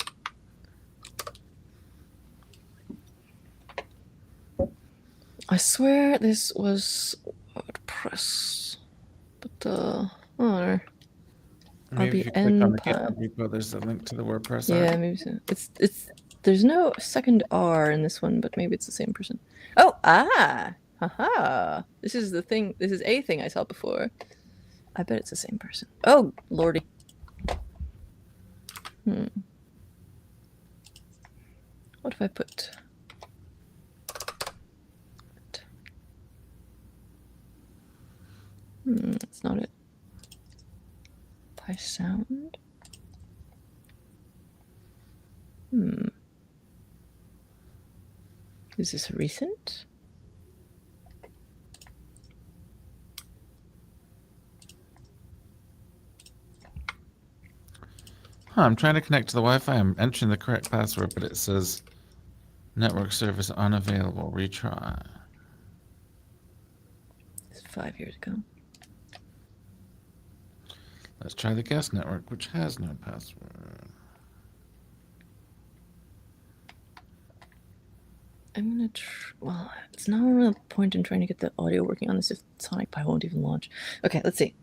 A: I swear this was WordPress. But, oh, no.
B: Maybe if you click on the GitHub repo, there's a link to the WordPress.
A: Yeah, maybe so. There's no second R in this one, but maybe it's the same person. Oh, haha. This is the thing. This is a thing I saw before. I bet it's the same person. Oh, lordy. What if I put... That's not it. By sound? Is this recent?
B: I'm trying to connect to the Wi-Fi. I'm entering the correct password, but it says network service unavailable. Retry.
A: It's 5 years ago.
B: Let's try the guest network, which has no password.
A: I'm gonna well, it's not a real point in trying to get the audio working on this if Sonic Pi won't even launch. Okay, let's see.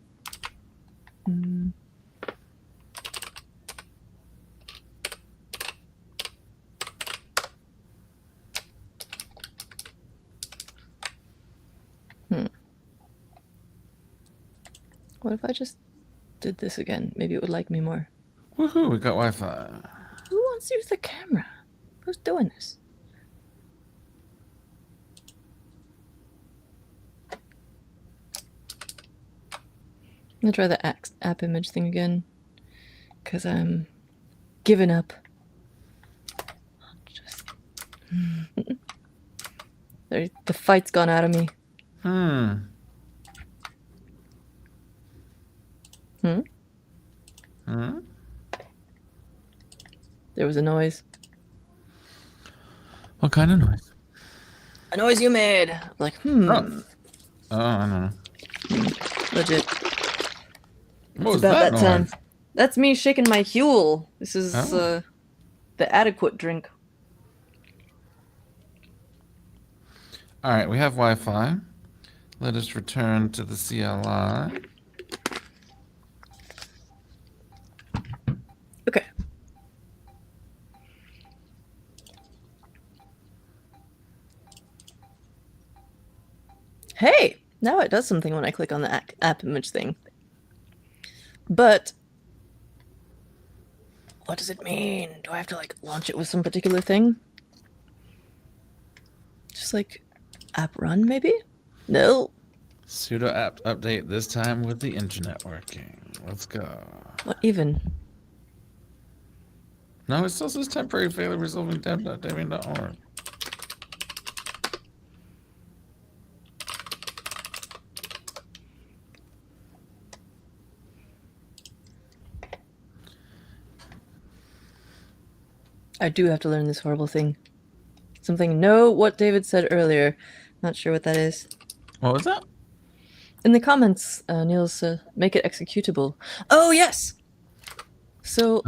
A: What if I just did this again? Maybe it would like me more.
B: Woohoo, we got Wi-Fi.
A: Who wants to use the camera? Who's doing this? I'm gonna try the app image thing again. Because I'm giving up. The fight's gone out of me. There was a noise.
B: What kind of noise?
A: A noise you made. Like,
B: Oh, I don't know.
A: Legit.
B: What was
A: about that
B: noise?
A: time. That's me shaking my Huel. This is the adequate drink.
B: All right, we have Wi-Fi. Let us return to the CLI.
A: Okay. Hey, now it does something when I click on the app image thing. But what does it mean? Do I have to like launch it with some particular thing? Just like app run maybe? No.
B: Sudo apt update, this time with the internet working. Let's go.
A: What even?
B: No, it still says temporary failure resolving deb.debian.org.
A: I do have to learn this horrible thing. Something. No, what David said earlier. Not sure what that is.
B: What was that?
A: In the comments, Niels, make it executable. Oh, yes! So,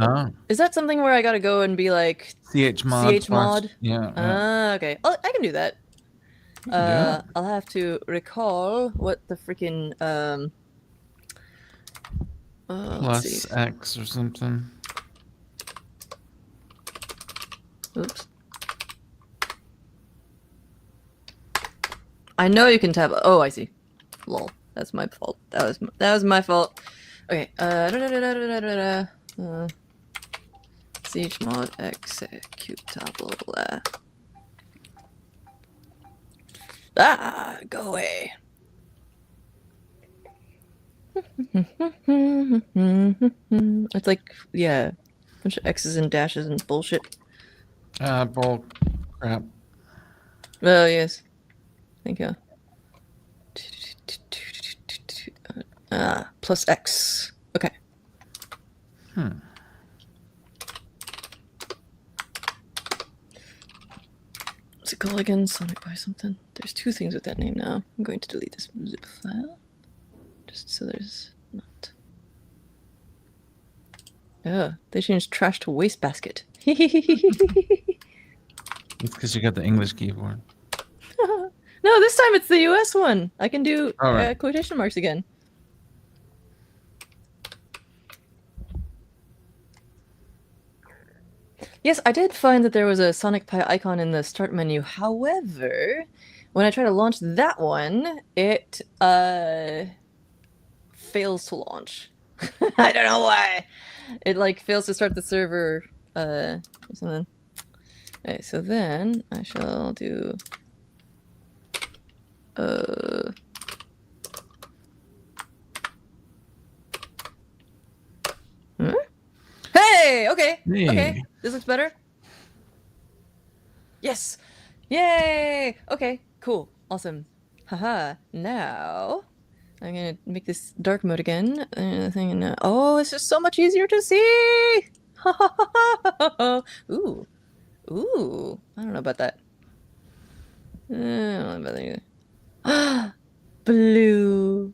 A: is that something where I gotta go and be like... chmod?
B: Yeah.
A: Okay. Oh, I can do that.
B: Yeah.
A: I'll have to recall what the freaking...
B: Plus X or something.
A: Oops. I know you can tab. Oh, I see. Lol. That's my fault. That was my fault. Okay. Chmod executable. Go away. It's like, yeah, a bunch of X's and dashes and bullshit.
B: Bull crap.
A: Oh, yes. Thank you. Plus X. Okay. What's it called again? Sonic by something. There's two things with that name now. I'm going to delete this zip file. Just so there's not. Oh, they changed trash to wastebasket.
B: It's because you got the English keyboard.
A: No, this time it's the US one. I can do quotation marks again. Yes, I did find that there was a Sonic Pi icon in the start menu. However, when I try to launch that one, it fails to launch. I don't know why. It like fails to start the server or something. Okay, so then I shall do Hey, okay.
B: Hey.
A: Okay. This looks better. Yes. Yay. Okay, cool. Awesome. Haha. Now I'm gonna make this dark mode again. Oh, it's just so much easier to see. Ooh. Ooh. I don't know about that. I don't know about that either. Blue.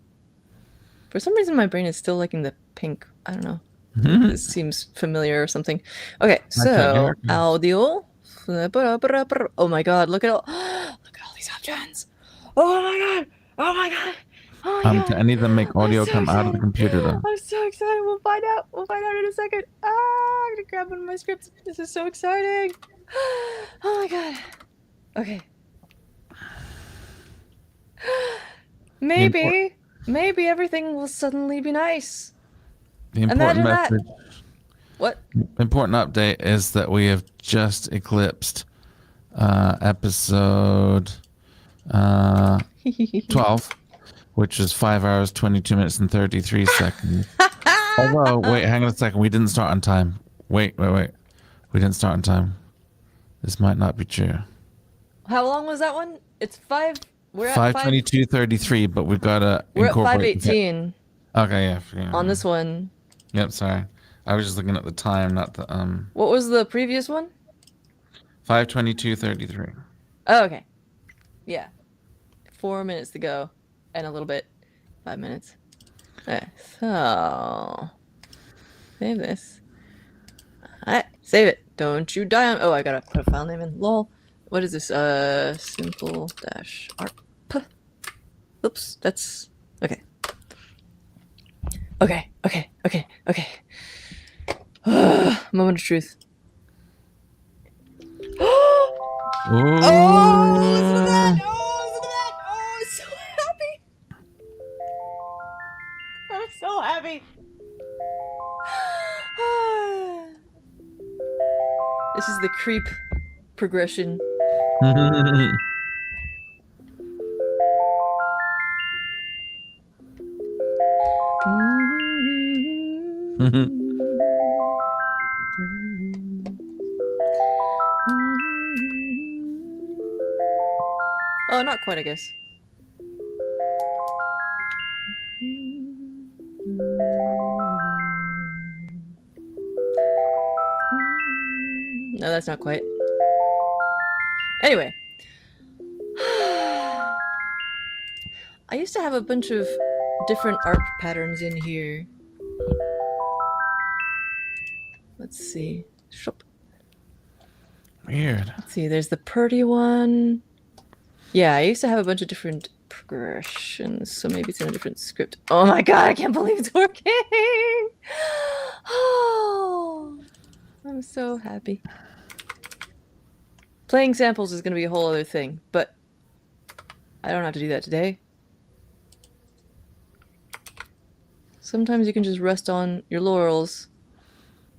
A: For some reason, my brain is still liking the pink. I don't know. This seems familiar or something. Okay, so audio. Oh my god! Look at all these options. Oh my god! Oh my god! Oh my god!
B: Do any of them make audio come out of the computer though?
A: I'm so excited. We'll find out. We'll find out in a second. I'm gonna grab one of my scripts. This is so exciting. Oh my god. Okay. Maybe everything will suddenly be nice.
B: The important message.
A: What?
B: Important update is that we have just eclipsed episode 12, which is 5 hours, 22 minutes, and 33 seconds. Although, wait, hang on a second. We didn't start on time. Wait. We didn't start on time. This might not be true.
A: How long was that one? It's 5. We're at
B: 5:22:33, but we've got to
A: incorporate. We're at 5:18.
B: Okay, yeah.
A: On this one.
B: Yep, sorry. I was just looking at the time, not the
A: What was the previous one?
B: 5:22:33.
A: Oh, okay. Yeah. 4 minutes to go, and a little bit. 5 minutes. Okay, so save this. Alright, save it. Don't you die on. Oh, I gotta put a file name in. Lol. What is this? Simple dash ARP. Oops, that's okay. Okay. Moment of truth.
B: Ooh.
A: Oh, listen to that! Oh, I'm so happy. I'm so happy. This is the creep progression. Oh, not quite, I guess. No, that's not quite. Anyway. I used to have a bunch of different art patterns in here. Let's see. Shop.
B: Weird.
A: Let's see, there's the pretty one. Yeah, I used to have a bunch of different progressions, so maybe it's in a different script. Oh my god, I can't believe it's working! Oh, I'm so happy. Playing samples is going to be a whole other thing, but I don't have to do that today. Sometimes you can just rest on your laurels.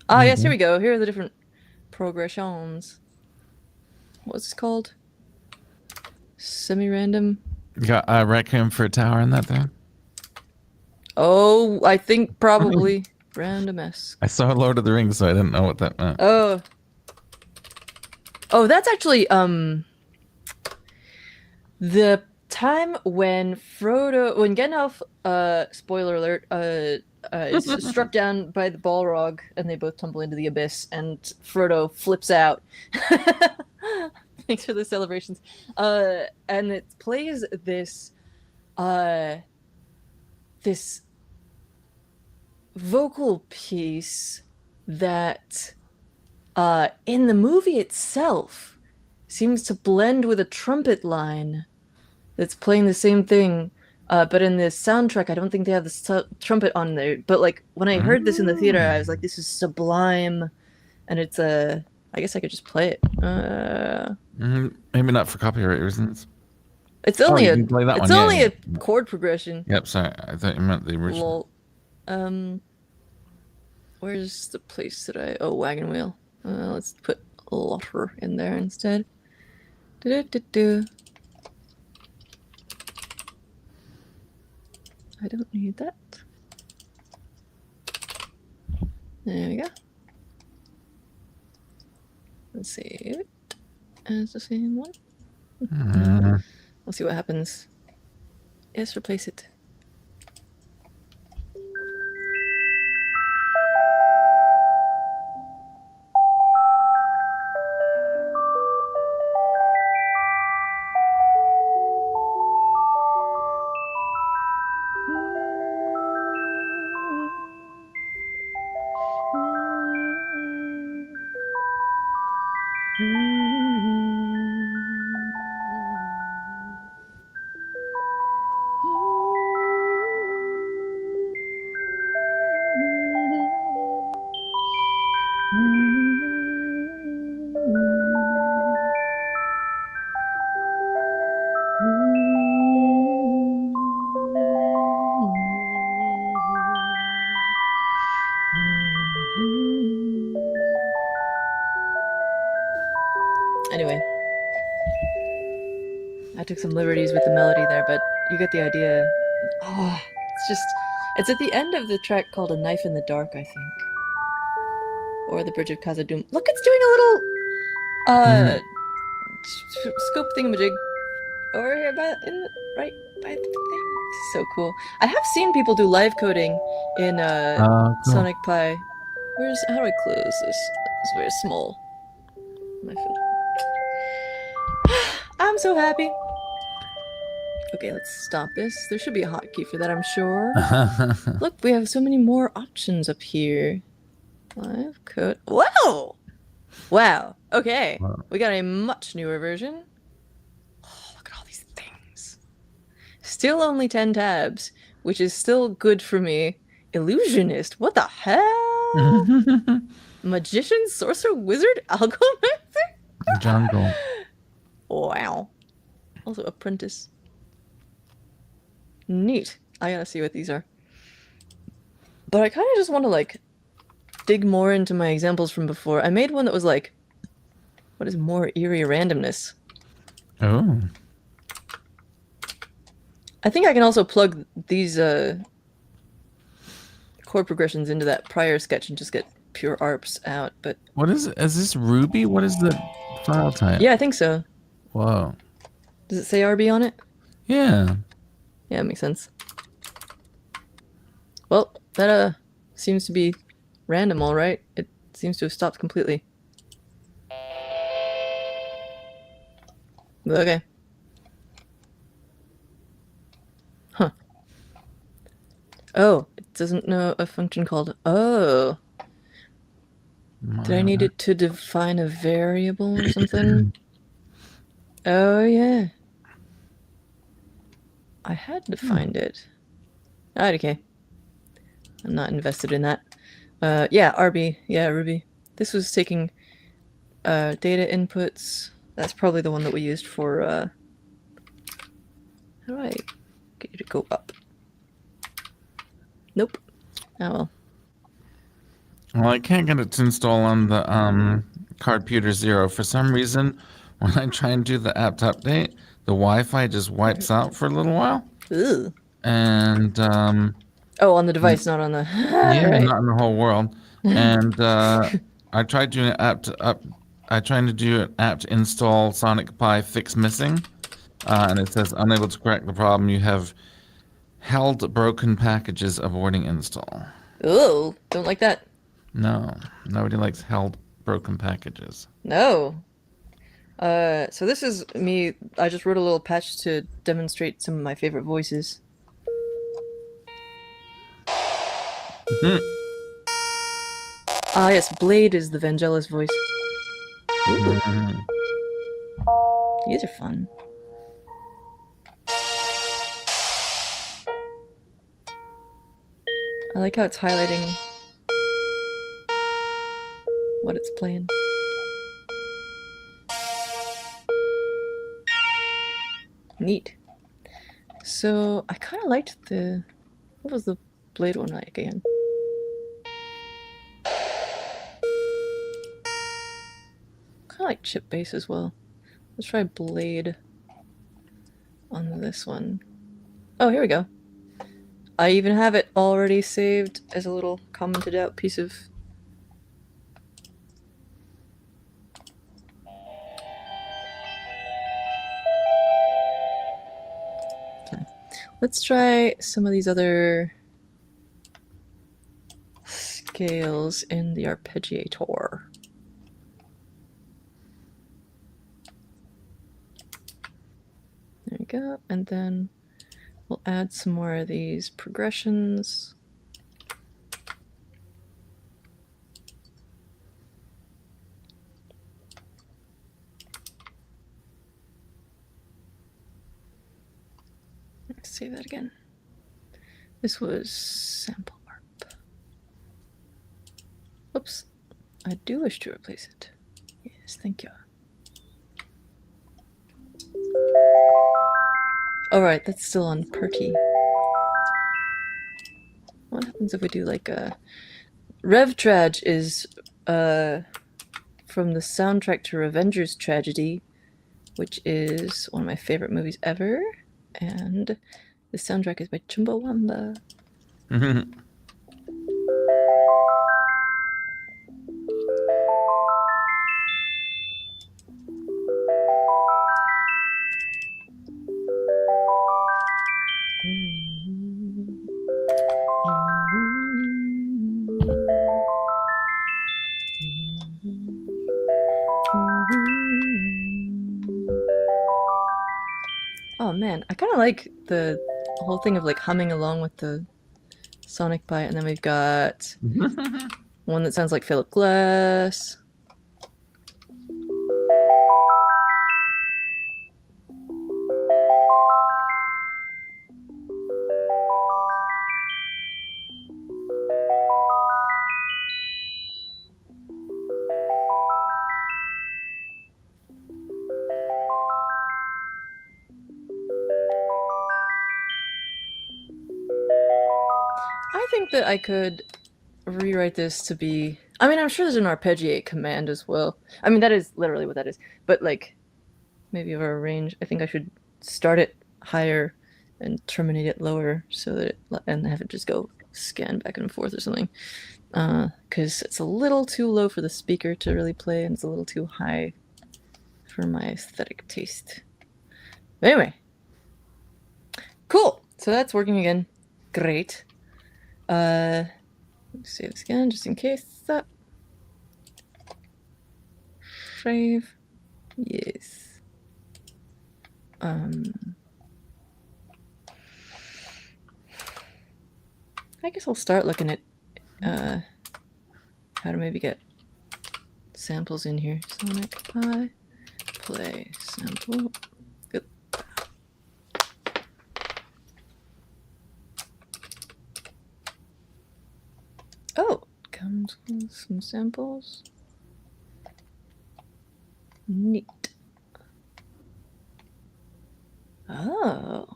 A: Ah, yes, here we go. Here are the different progressions. What's this called? Semi-random.
B: You got a Requiem for a Tower in that thing?
A: Oh, I think probably random-esque.
B: I saw Lord of the Rings, so I didn't know what that meant.
A: Oh. Oh, that's actually, the time when Gandalf, spoiler alert, is struck down by the Balrog, and they both tumble into the abyss, and Frodo flips out. Thanks for the celebrations. And it plays this, this vocal piece that, in the movie itself, seems to blend with a trumpet line that's playing the same thing. But in the soundtrack, I don't think they have the trumpet on there. But like when I heard this in the theater, I was like, "This is sublime," and it's I guess I could just play it.
B: Maybe not for copyright reasons.
A: It's only
B: a
A: chord progression.
B: Yep, sorry. I thought you meant the original.
A: Lol. Where's the place that wagon wheel. Let's put Lotter in there instead. Do-do-do-do. I don't need that. There we go. Let's save it as the same one. We'll see what happens. Yes, replace it. Anyway, I took some liberties with the melody there, but you get the idea. Oh, it's at the end of the track called A Knife in the Dark, I think. Or The Bridge of Khazad-dûm. Look, it's doing a little, scope thingamajig over here right by the thing. So cool. I have seen people do live coding in,
B: cool.
A: Sonic Pi. How do I close this? It's very small. My phone. I'm so happy. Okay, let's stop this. There should be a hotkey for that, I'm sure. Look, we have so many more options up here. Live code. Whoa! Wow. Okay.
B: Wow.
A: We got a much newer version. Oh, look at all these things. Still only 10 tabs, which is still good for me. Illusionist. What the hell? Magician, sorcerer, wizard, alchemist.
B: Jungle.
A: Wow. Also apprentice. Neat. I gotta see what these are. But I kind of just want to like dig more into my examples from before. I made one that was like, what is more eerie randomness?
B: Oh.
A: I think I can also plug these chord progressions into that prior sketch and just get pure ARPs out. But
B: What is it? Is this Ruby? What is the file type?
A: yeah, I think so.
B: Whoa.
A: Does it say RB on it?
B: Yeah.
A: Yeah, it makes sense. Well, that seems to be random, all right. It seems to have stopped completely. Okay. Huh. Oh, it doesn't know a function called oh. Did I need it to define a variable or something? Oh, yeah. I had to find it. Okay. I'm not invested in that. Yeah, RB. Yeah, Ruby. This was taking data inputs. That's probably the one that we used for, how do I get you to go up? Nope. Oh well.
B: Well, I can't get it to install on the Cardputer Zero. For some reason, when I try and do the app to update, the Wi-Fi just wipes out for a little while.
A: Ugh.
B: And
A: oh, on the device, not on the.
B: yeah,
A: right.
B: not in the whole world. And I tried doing an app to I tried to do an app to install Sonic Pi Fix Missing, and it says unable to correct the problem. You have held broken packages avoiding install.
A: Ooh, don't like that.
B: No, nobody likes held broken packages.
A: No. So this is me. I just wrote a little patch to demonstrate some of my favorite voices. Ah, yes, Blade is the Vangelis voice. Ooh. These are fun. I like how it's highlighting what it's playing. Neat. So I kind of liked the. What was the Blade one like again? Kind of like chip bass as well. Let's try Blade on this one. Oh, here we go. I even have it already saved as a little commented out piece of. Okay. Let's try some of these other scales in the arpeggiator. There we go, and then we'll add some more of these progressions. Let's save that again. This was sample arp. Oops, I do wish to replace it. Yes, thank you. Alright, that's still on Perky. What happens if we do like a... Revtrage is from the soundtrack to Revenger's Tragedy, which is one of my favorite movies ever, and the soundtrack is by Chumbawamba. Oh man, I kind of like the whole thing of like humming along with the Sonic Pi, and then we've got one that sounds like Philip Glass. I think that I could rewrite this to be... I mean, I'm sure there's an arpeggiate command as well. I mean, that is literally what that is. But, like, maybe over a range, I think I should start it higher and terminate it lower so that it... and have it just go scan back and forth or something. Because it's a little too low for the speaker to really play, and it's a little too high for my aesthetic taste. But anyway. Cool! So that's working again. Great. Let's save this again, just in case. Save. Yes. I guess I'll start looking at how to maybe get samples in here. Sonic Pi, play sample. Good. Oh, comes with some samples. Neat. Oh.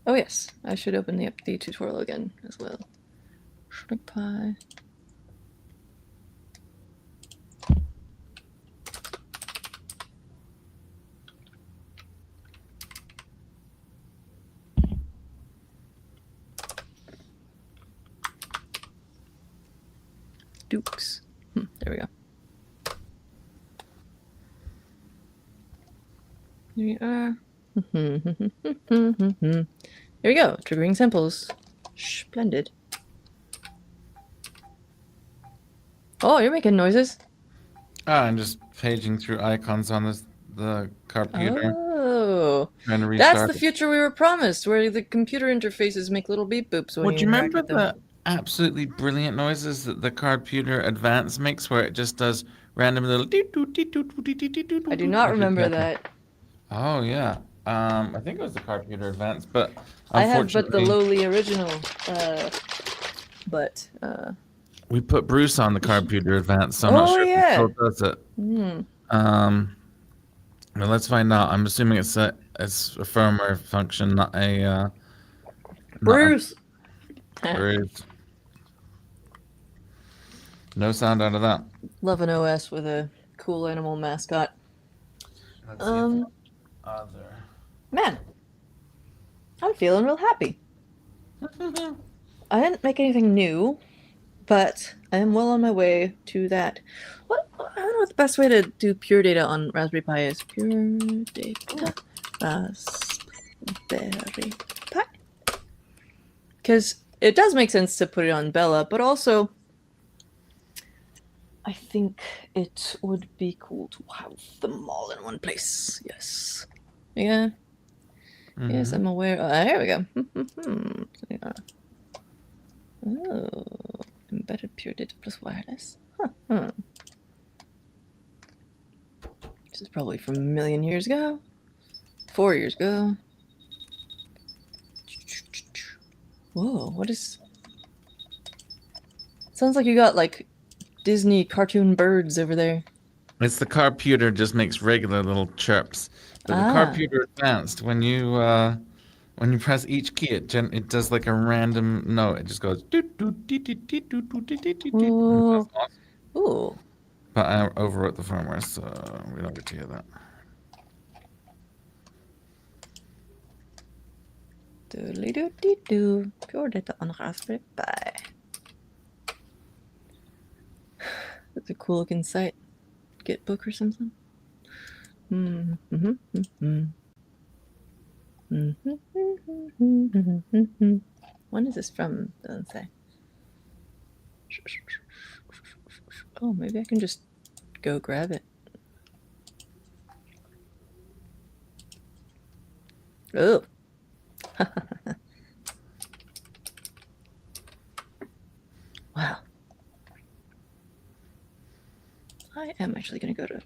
A: Oh yes, I should open the tutorial again as well. Sonic Pi. Dukes. There we go. Here we are. Here we go. Triggering samples. Splendid. Oh, you're making noises.
B: I'm just paging through icons on the computer.
A: Oh,
B: Trying to restart.
A: that's the future we were promised, where the computer interfaces make little beep boops when
B: Would you
A: interact
B: remember
A: with them.
B: the absolutely brilliant noises that the computer advance makes, where it just does random little?
A: I do not remember that.
B: Oh yeah, I think it was the computer advance, but
A: I have but the
B: unfortunately,
A: lowly original. But
B: we put Bruce on the computer advance, so I'm not sure if it still does it. Well, let's find out. I'm assuming it's a firmware function, not a
A: Bruce.
B: Bruce. No sound out of that.
A: Love an OS with a cool animal mascot.
B: Other.
A: Man, I'm feeling real happy. I didn't make anything new, but I am well on my way to that. I don't know what the best way to do pure data on Raspberry Pi is. Pure data Raspberry Pi. Because it does make sense to put it on Bella, but also I think it would be cool to have them all in one place. Yes. Yeah. Mm-hmm. Yes, I'm aware. Here we go. Yeah. Oh, embedded pure data plus wireless. This is probably from a million years ago. 4 years ago. Whoa, what is... Sounds like you got like Disney cartoon birds over there.
B: It's the computer just makes regular little chirps. But the computer advanced, when you press each key, it does like a random note. It just goes.
A: Ooh. Ooh.
B: But I overwrote the firmware, so we don't get to hear that.
A: Doodly-doo-dee-doo. Pure data on Raspberry Pi. That's a cool looking site. Git book or something. When is this from? Doesn't say. Oh, maybe I can just go grab it. Oh. Wow. I am actually going to go to...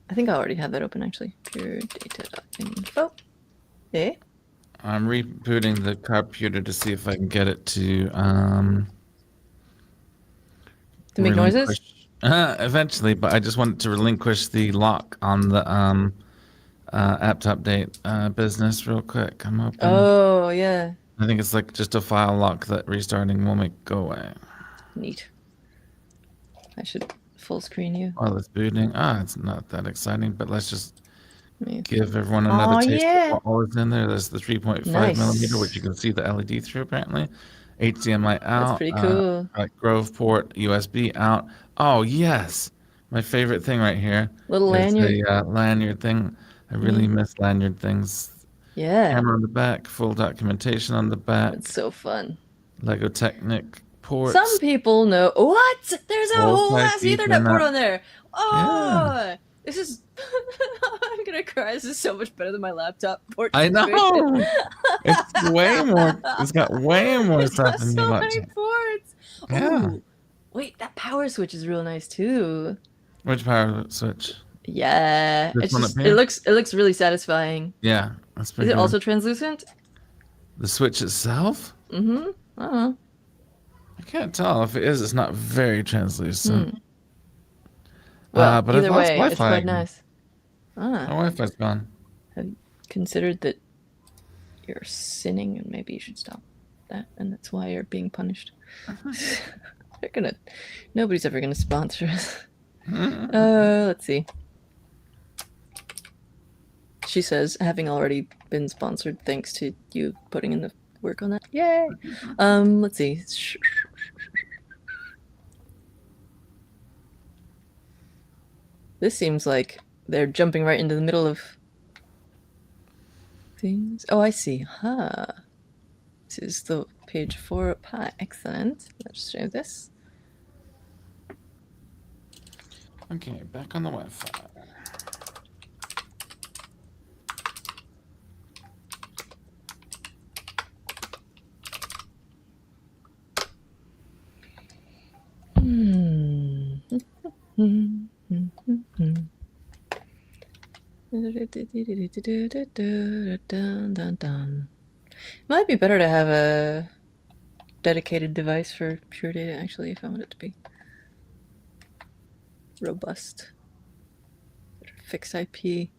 A: I think I already have that open, actually. puredata.info. Hey?
B: I'm rebooting the computer to see if I can get it to...
A: to make noises?
B: Eventually, but I just wanted to relinquish the lock on the app to update business real quick. I'm open.
A: Oh, yeah.
B: I think it's like just a file lock that restarting will make go away.
A: Neat. I should full screen you.
B: While it's booting. It's not that exciting, but let's just give everyone another taste of what all is in there. There's the 3.5 millimeter, which you can see the LED through apparently. HDMI out.
A: That's pretty cool.
B: Grove port, USB out. Oh, yes. My favorite thing right here.
A: Little lanyard.
B: The lanyard thing. I really miss lanyard things.
A: Yeah.
B: Camera on the back, full documentation on the back.
A: It's so fun.
B: Lego Technic ports.
A: Some people know. What? There's a whole ass Ethernet port on there. Oh,
B: Yeah.
A: this is. I'm gonna cry. This is so much better than my laptop port.
B: I know. It's way more. It's got way more
A: It's
B: stuff
A: got
B: than
A: so
B: you
A: many
B: want.
A: ports.
B: Yeah.
A: Ooh. Wait, that power switch is real nice too.
B: Which power switch?
A: Yeah,
B: This
A: it's
B: one
A: just
B: up here?
A: it looks really satisfying.
B: Yeah, that's
A: Is
B: pretty
A: it
B: good.
A: also translucent?
B: The switch itself?
A: Mm-hmm.
B: I can't tell. If it is, it's not very translucent.
A: Well,
B: But
A: either
B: I've lost
A: way,
B: Wi-Fi.
A: it's quite nice.
B: My Wi-Fi's gone.
A: Have you considered that you're sinning and maybe you should stop that, and that's why you're being punished? Nobody's ever gonna sponsor us. Let's see. She says, having already been sponsored thanks to you putting in the work on that. Yay! Let's see. This seems like they're jumping right into the middle of things. Oh, I see. Huh. This is the page 4 pi. Excellent. Let's show this.
B: Okay, back on the Wi-Fi. Might be better to have a dedicated device for pure data, actually, if I want it to be robust. Fix IP.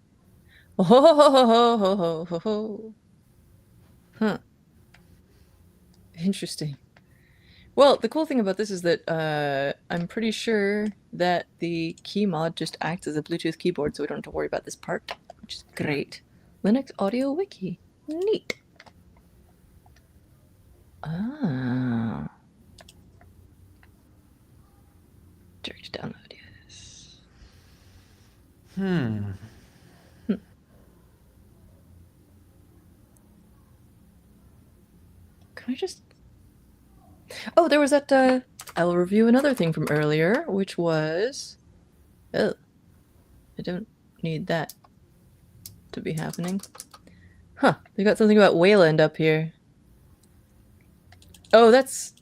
B: Oh, ho, ho, ho, ho, ho, ho, ho, ho. Huh. Interesting. Well, the cool thing about this is that I'm pretty sure that the key mod just acts as a Bluetooth keyboard, so we don't have to worry about this part, which is great. Linux Audio Wiki. Neat. Ah. Direct download, yes. Can I just... Oh, there was that, I'll review another thing from earlier, which was... Oh. I don't need that to be happening. Huh. They got something about Wayland up here. Oh, that's...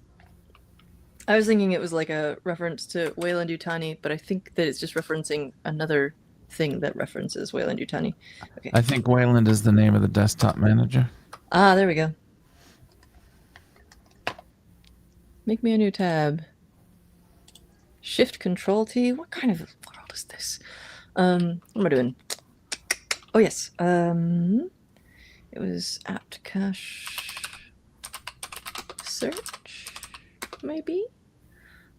B: I was thinking it was like a reference to Wayland Yutani, but I think that it's just referencing another thing that references Wayland Yutani. Okay. I think Wayland is the name of the desktop manager.
A: Ah, there we go. Make me a new tab. Shift Control T. What kind of world is this? What am I doing? Oh yes. It was apt cache search, maybe.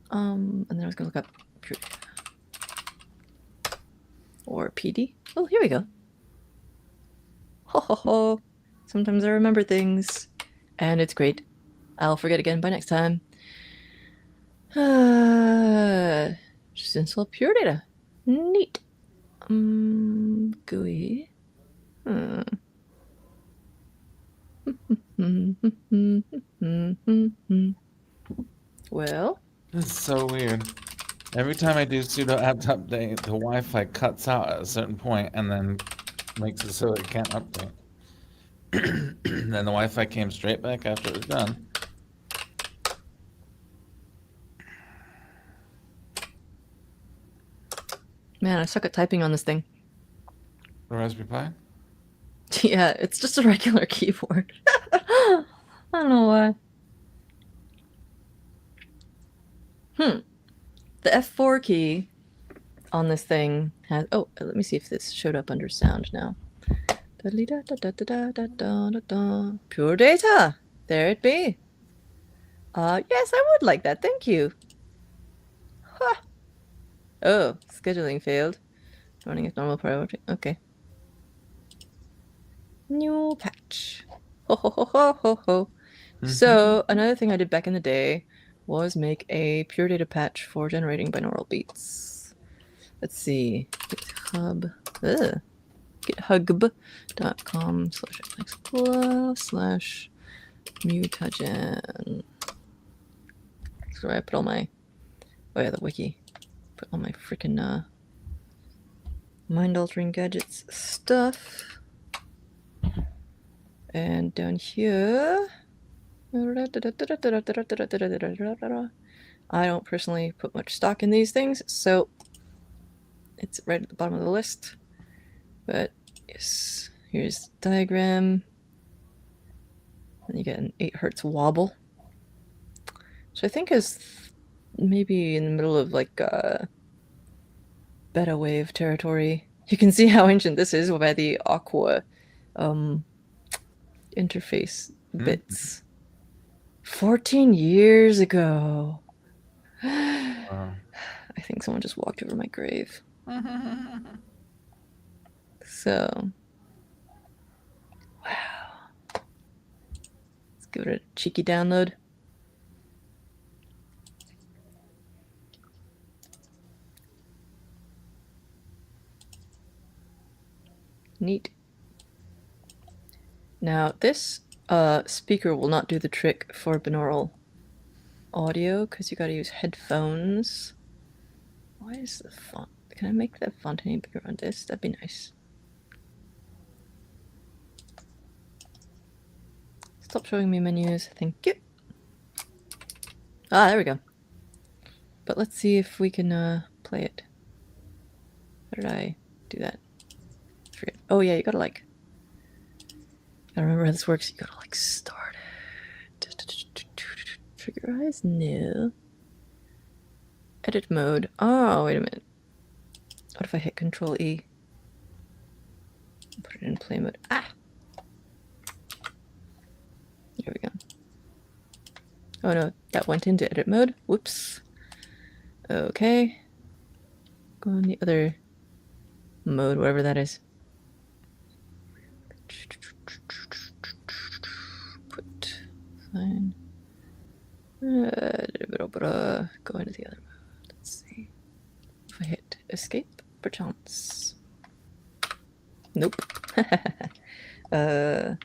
A: And then I was gonna look up pure data or PD. Oh, here we go. Ho ho ho. Sometimes I remember things, and it's great. I'll forget again by next time. Just install pure data. Neat. GUI. Well,
B: This is so weird. Every time I do sudo apt update, the Wi-Fi cuts out at a certain point and then makes it so it can't update. Then the Wi-Fi came straight back after it was done.
A: man, I suck at typing on this thing.
B: The Raspberry Pi?
A: Yeah, it's just a regular keyboard. I don't know why. The F4 key on this thing has... Oh, let me see if this showed up under sound now. Pure data! There it be. Yes, I would like that. Thank you. Huh. Oh, scheduling failed. Running at normal priority. Okay. New patch. Ho ho ho ho ho ho. So, another thing I did back in the day was make a pure data patch for generating binaural beats. Let's see. GitHub.com/explorer/mutagen. That's where I put all my... Oh yeah, the wiki. Put all my freaking mind-altering gadgets stuff. And down here... I don't personally put much stock in these things, so it's right at the bottom of the list. But yes, here's the diagram. And you get an 8 hertz wobble. So I think is maybe in the middle of like beta wave territory. You can see how ancient this is by the aqua interface bits. 14 years ago.
B: Wow.
A: I think someone just walked over my grave. So, wow. Let's give it a cheeky download. Neat. Now, this speaker will not do the trick for binaural audio because you gotta use headphones. Why is the font? Can I make the font any bigger on this? That'd be nice. Stop showing me menus. Thank you. Ah, there we go. But let's see if we can play it. How did I do that? I forget. Oh yeah, you gotta like... Gotta remember how this works. You gotta like start it. Trigger eyes? No. Edit mode. Oh, wait a minute. What if I hit Control E? Put it in play mode. Ah! There we go. Oh no, that went into edit mode. Whoops. Okay. Go on the other mode, whatever that is. Put fine. Go into the other mode. Let's see. If I hit escape, perchance. Nope. Control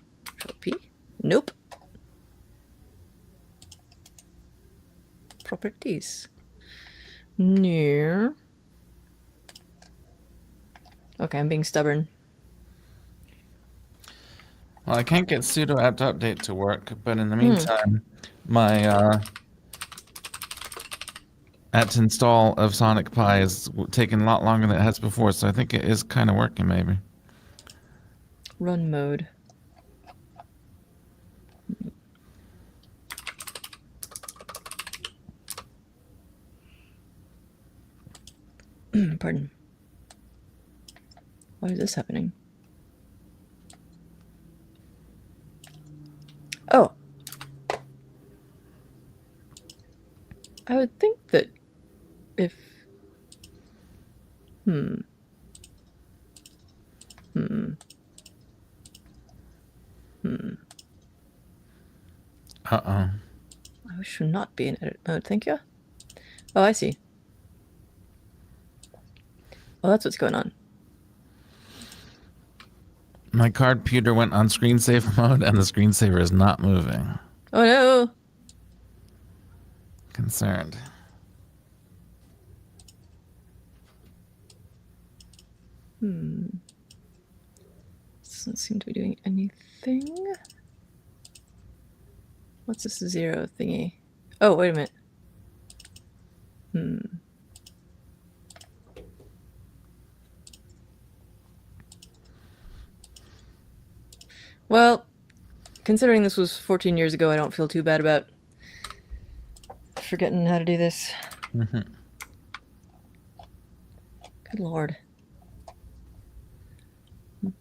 A: P. Nope. Properties. Near. Okay, I'm being stubborn.
B: Well, I can't get sudo apt update to work, but in the meantime, my apt install of Sonic Pi is taking a lot longer than it has before, so I think it is kind of working, maybe.
A: Run mode. Pardon. Why is this happening? Oh. I would think that if...
B: Uh-oh.
A: I should not be in edit mode, thank you. Oh, I see. Oh, that's what's going on.
B: My card computer went on screensaver mode, and the screensaver is not moving.
A: Oh no!
B: Concerned.
A: Doesn't seem to be doing anything. What's this 0 thingy? Oh, wait a minute. Well, considering this was 14 years ago, I don't feel too bad about forgetting how to do this. Good lord. Is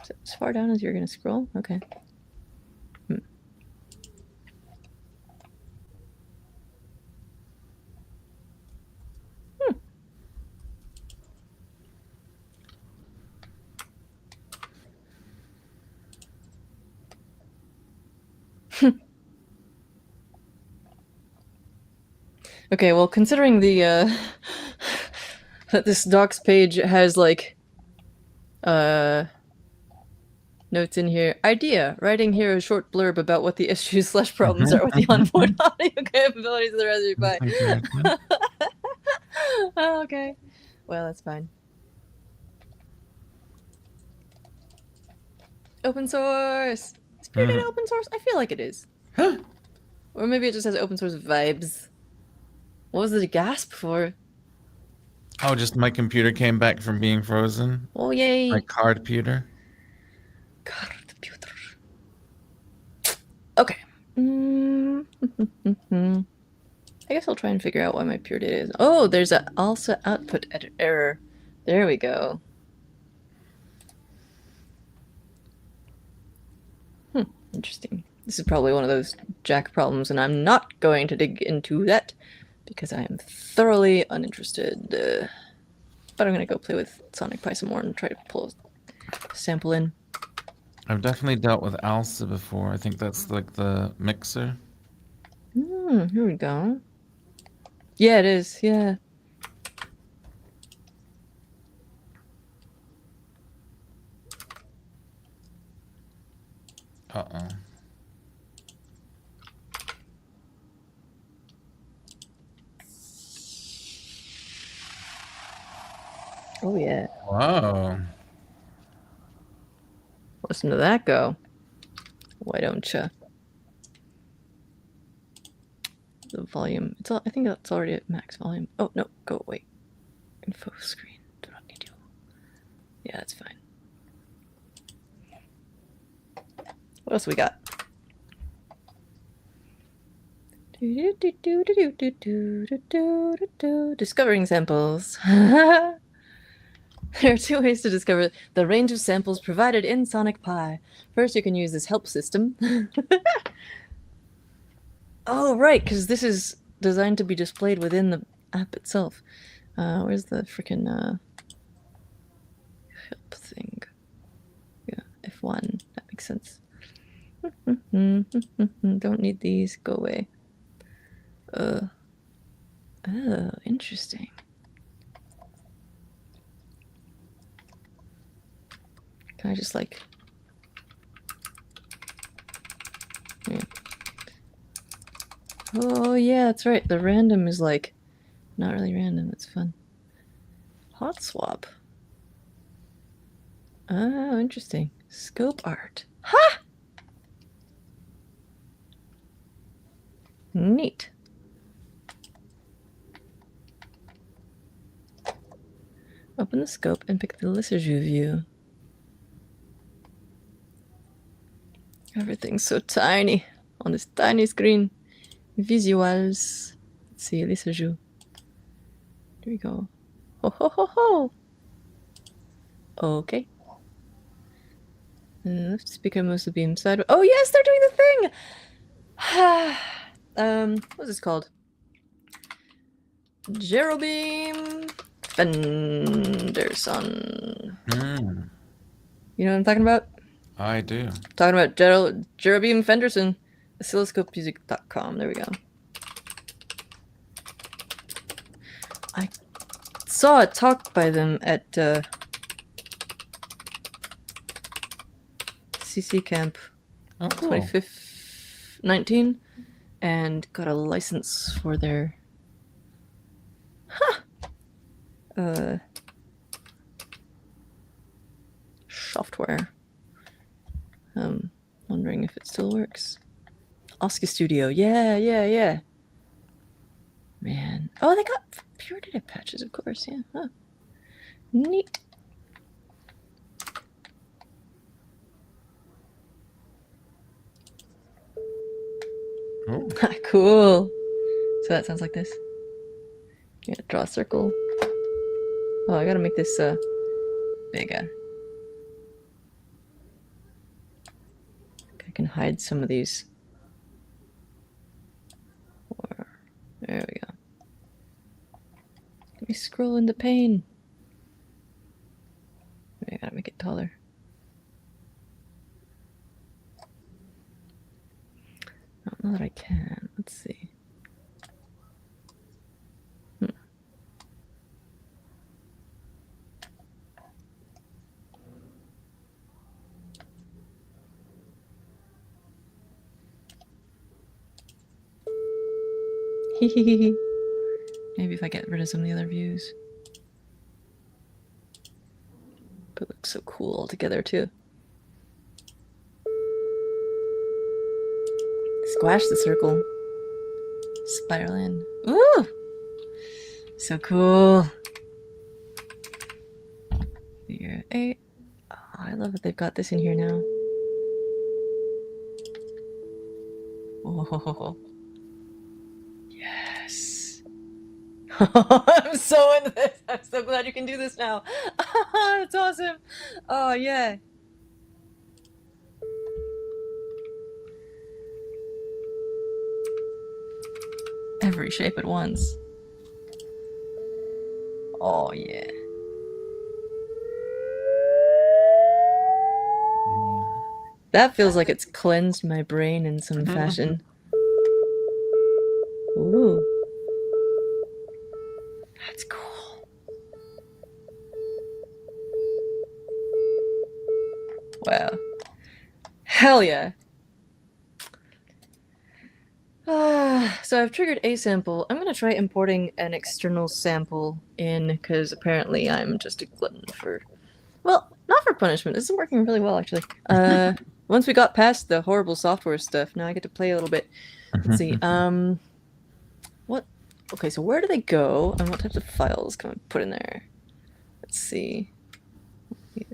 A: it as far down as you're going to scroll? Okay. Okay, well, considering the that this docs page has like notes in here. Idea: writing here a short blurb about what the issues/problems are with the onboard audio capabilities of the Raspberry Pi. Oh, okay. Well, that's fine. Open source. Is Pure Data open source? I feel like it is. Or maybe it just has open source vibes. What was the gasp for?
B: Oh, just my computer came back from being frozen.
A: Oh, yay.
B: My card computer.
A: Okay. I guess I'll try and figure out why my pure data is. Oh, there's a also output error. There we go. Interesting. This is probably one of those jack problems, and I'm not going to dig into that because I am thoroughly uninterested. But I'm going to go play with Sonic Pi some more and try to pull a sample in.
B: I've definitely dealt with ALSA before. I think that's like the mixer.
A: Here we go. Yeah, it is. Yeah.
B: Uh-oh.
A: Oh, yeah.
B: Whoa.
A: Listen to that go. Why don't you? The volume. It's all, I think that's already at max volume. Oh, no. Go away. Info screen. Do not need you. Yeah, that's fine. What else we got? Discovering samples. There are two ways to discover the range of samples provided in Sonic Pi. First, you can use this help system. Oh, right, because this is designed to be displayed within the app itself. Where's the freaking help thing? Yeah, F1. That makes sense. Don't need these. Go away. Oh, interesting. Can I just like... Yeah. Oh, yeah, that's right. The random is like not really random. It's fun. Hot swap. Oh, interesting. Scope art. Ha! Neat. Open the scope and pick the Lissajou view. Everything's so tiny on this tiny screen. Visuals. Let's see, Lissajou. There we go. Ho ho ho ho! Okay. Left speaker moves the beam side. Oh yes, they're doing the thing! What's this called? Geraldine Fenderson. You know what I'm talking about?
B: I do.
A: Talking about Jerobim Fenderson. Oscilloscopemusic.com. There we go. I saw a talk by them at CC Camp
B: Oh, cool.
A: 2019 and got a license for their software. Wondering if it still works. Oscar Studio. Yeah. Man. Oh, they got Pure Data patches, of course. Yeah. Huh. Neat.
B: Oh.
A: Cool. So that sounds like this. Yeah, draw a circle. Oh, I gotta make this bigger. I can hide some of these. There we go. Let me scroll into pane. I gotta make it taller. I don't know that I can. Let's see. Maybe if I get rid of some of the other views. But it looks so cool all together too. Squash the circle. Spiral in. Ooh! So cool. Figure 8. Oh, I love that they've got this in here now. Oh. Yes. I'm so into this. I'm so glad you can do this now. That's awesome. Oh, yeah. Every shape at once. Oh, yeah. That feels like it's cleansed my brain in some fashion. Ooh. That's cool. Wow. Hell yeah. So I've triggered a sample. I'm gonna try importing an external sample in, because apparently I'm just a glutton for... Well, not for punishment. This is working really well, actually. Once we got past the horrible software stuff, now I get to play a little bit. Let's see. What? Okay, so where do they go, and what types of files can I put in there? Let's see.
B: I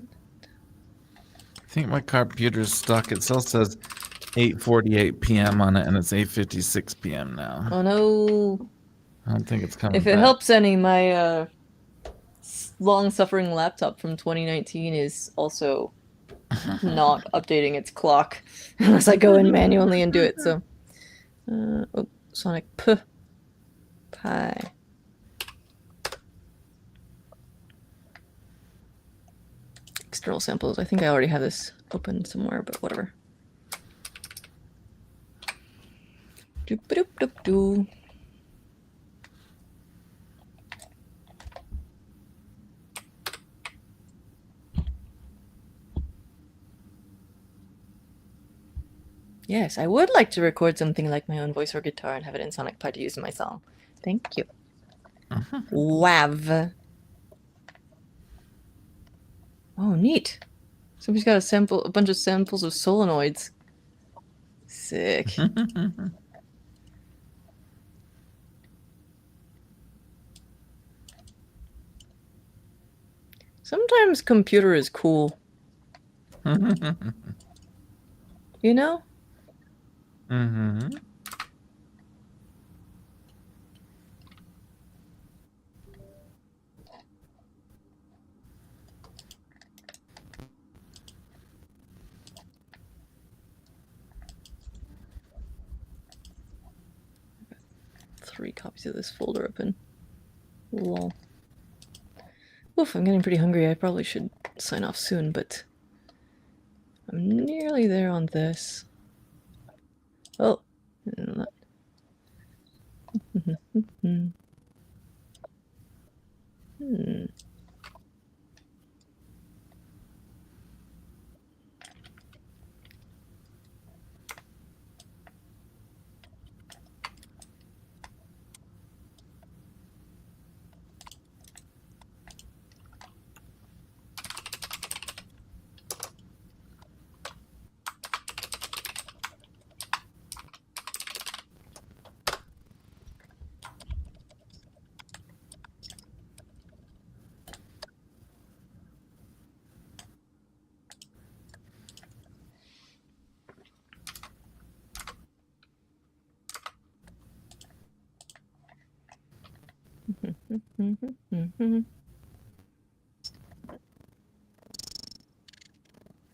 B: think my computer's stuck. It still says 8:48 p.m. on it, and it's 8:56 p.m. now.
A: Oh no!
B: I don't think it's coming
A: If it
B: back.
A: helps any, my long-suffering laptop from 2019 is also not updating its clock unless I go in manually and do it. So, oh, Sonic P Pi. External samples. I think I already have this open somewhere, but whatever. Doop doop doop doo. Yes, I would like to record something like my own voice or guitar and have it in Sonic Pi to use in my song. Thank you. Wav. Oh, neat. Somebody's got a bunch of samples of solenoids. Sick. Sometimes computer is cool. You know?
B: Mm-hmm.
A: Three copies of this folder open. Lol. Oof, I'm getting pretty hungry. I probably should sign off soon, but I'm nearly there on this. Oh.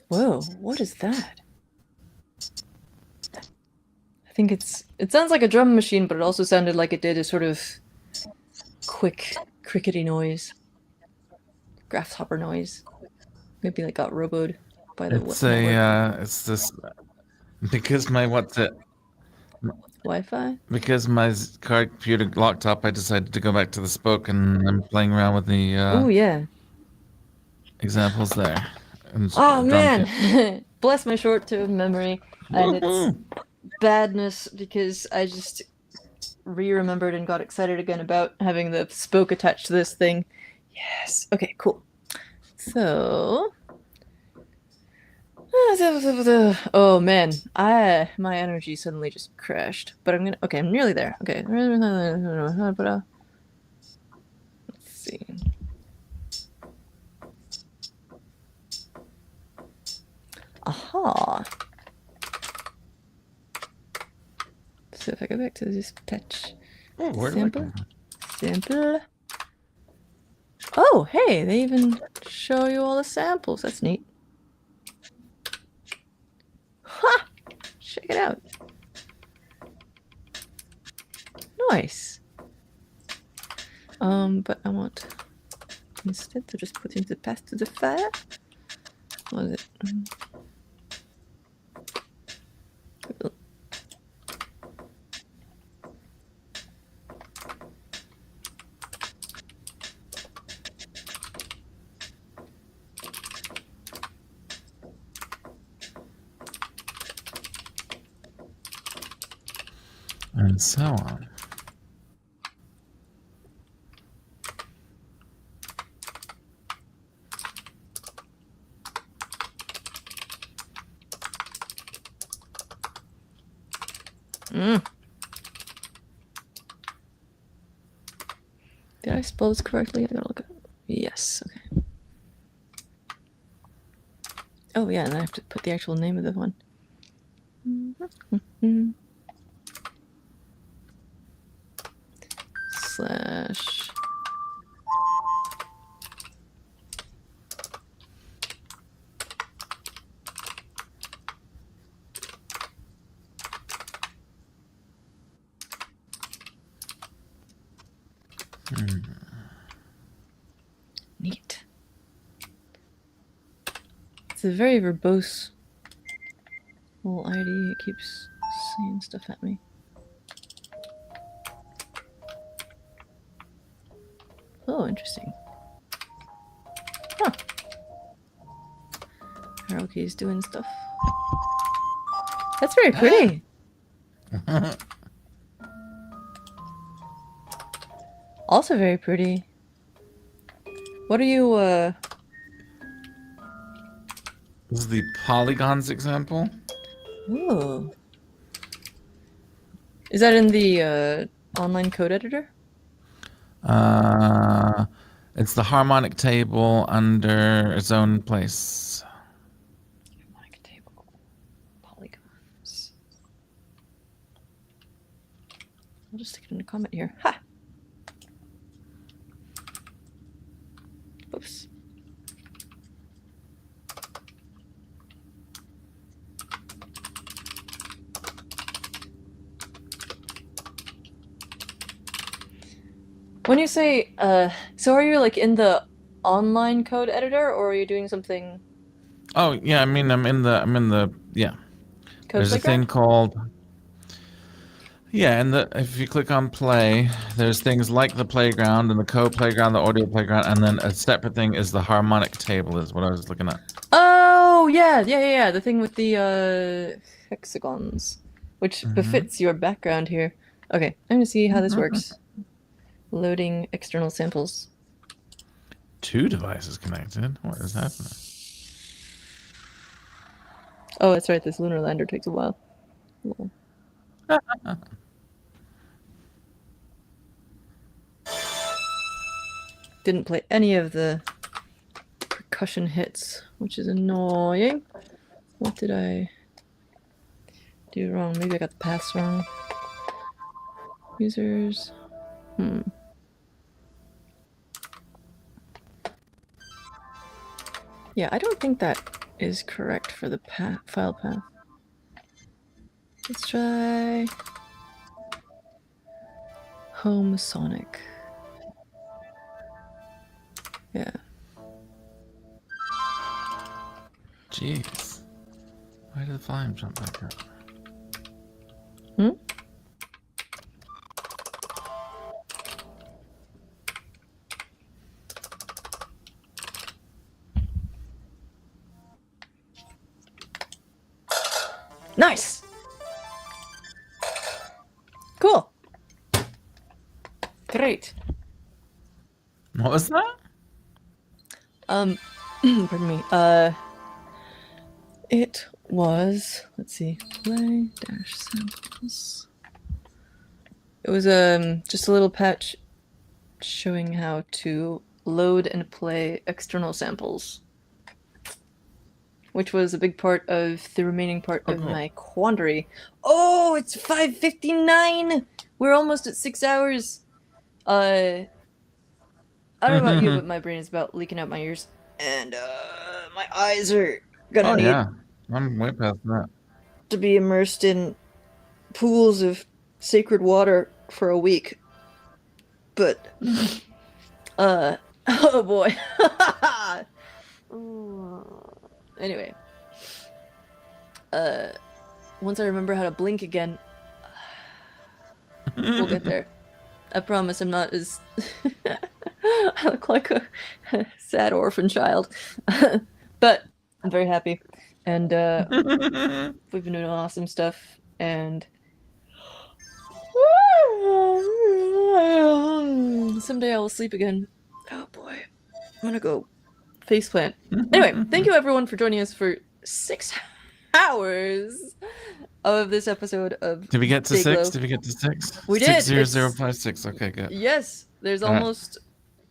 A: Whoa, what is that? I think it sounds like a drum machine, but it also sounded like it did a sort of quick crickety noise. Grasshopper noise. Maybe like got roboed by the
B: It's this because my
A: Wi-Fi?
B: Because my computer locked up, I decided to go back to the spoke, and I'm playing around with the
A: Oh yeah.
B: examples there.
A: Oh man, bless my short-term memory and its badness, because I just re-remembered and got excited again about having the spoke attached to this thing. Yes. Okay, cool. So... Oh man, my energy suddenly just crashed. But I'm gonna... Okay, I'm nearly there. Okay. Let's see. Aha. So if I go back to this patch.
B: Oh, where do I
A: Sample.
B: come from?
A: Sample. Oh, hey, they even show you all the samples. That's neat. Ha! Check it out. Nice. But I want instead to just put in the path to the fire. What is it?
B: And so on.
A: Did I spell this correctly? I gotta look at it. Yes, okay. Oh yeah, and I have to put the actual name of the one. Slash. Neat. It's a very verbose little ID. It keeps saying stuff at me. Oh, interesting. Huh. Haruki's doing stuff. That's very pretty. Also very pretty. What are you,
B: This is the polygons example.
A: Ooh. Is that in the, online code editor?
B: It's the harmonic table under its own place.
A: Harmonic table. Polygons. I'll just stick it in a comment here. Ha! Oops. When you say, so are you like in the online code editor, or are you doing something?
B: Oh yeah, I mean I'm in the yeah.
A: Code
B: There's a thing called and if you click on play, there's things like the playground and the code playground, the audio playground, and then a separate thing is the harmonic table is what I was looking at.
A: Oh yeah. The thing with the hexagons, which befits your background here. Okay, I'm gonna see how this works. Loading external samples.
B: 2 devices connected. What is happening?
A: Oh, that's right. This lunar lander takes a while. Lol. Didn't play any of the percussion hits, which is annoying. What did I do wrong? Maybe I got the paths wrong. Users. Yeah, I don't think that is correct for the file path. Let's try Home Sonic. Yeah.
B: Jeez. Why did the volume jump back up?
A: Nice! Cool. Great.
B: What was that?
A: Pardon me. It was, let's see, play dash samples. It was just a little patch showing how to load and play external samples, which was a big part of the remaining part of my quandary. Oh, it's 5:59. We're almost at 6 hours. I don't know about you, but my brain is about leaking out my ears, and my eyes are gonna need
B: I'm way past that.
A: to be immersed in pools of sacred water for a week. But oh boy. Anyway, once I remember how to blink again, we'll get there. I promise I'm not as I look like a sad orphan child. But I'm very happy. And we've been doing awesome stuff, and someday I will sleep again. Oh boy. I'm gonna go faceplant. Anyway, thank you everyone for joining us for 6 hours of this episode of
B: Did we get to
A: Dayglow.
B: 6? Did we get to 6?
A: We did.
B: 60056. Okay, good.
A: Yes, there's almost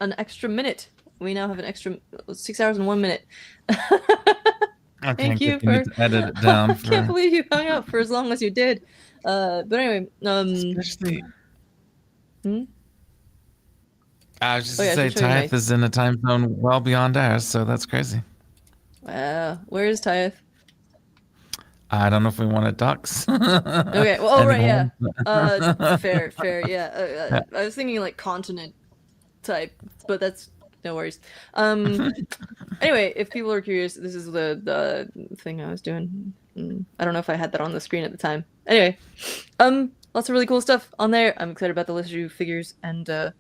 A: an extra minute. We now have an extra 6 hours and 1 minute. Thank you for
B: edit it down.
A: I can't believe you hung out for as long as you did. But anyway,
B: Especially... I was just to say, Tyeth is in a time zone well beyond ours, so that's crazy.
A: Wow, where is Tyeth?
B: I don't know if we wanted ducks.
A: Okay, well, right, yeah. Fair, yeah. I was thinking like continent type, but that's no worries. Anyway, if people are curious, this is the thing I was doing. I don't know if I had that on the screen at the time. Anyway, lots of really cool stuff on there. I'm excited about the Lissajou figures and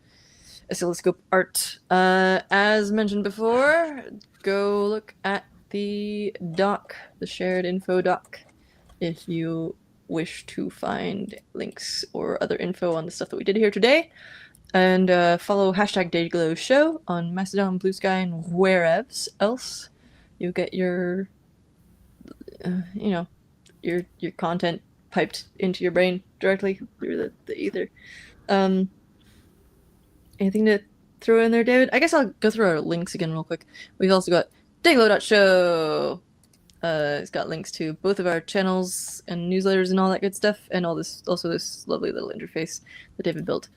A: oscilloscope art. As mentioned before, go look at the doc, the shared info doc, if you wish to find links or other info on the stuff that we did here today. And follow hashtag Dayglow Show on Mastodon, Blue Sky, and wherever else you get your, your content piped into your brain directly through the ether. Anything to throw in there, David? I guess I'll go through our links again real quick. We've also got Dayglow.show. It's got links to both of our channels and newsletters and all that good stuff, and this lovely little interface that David built.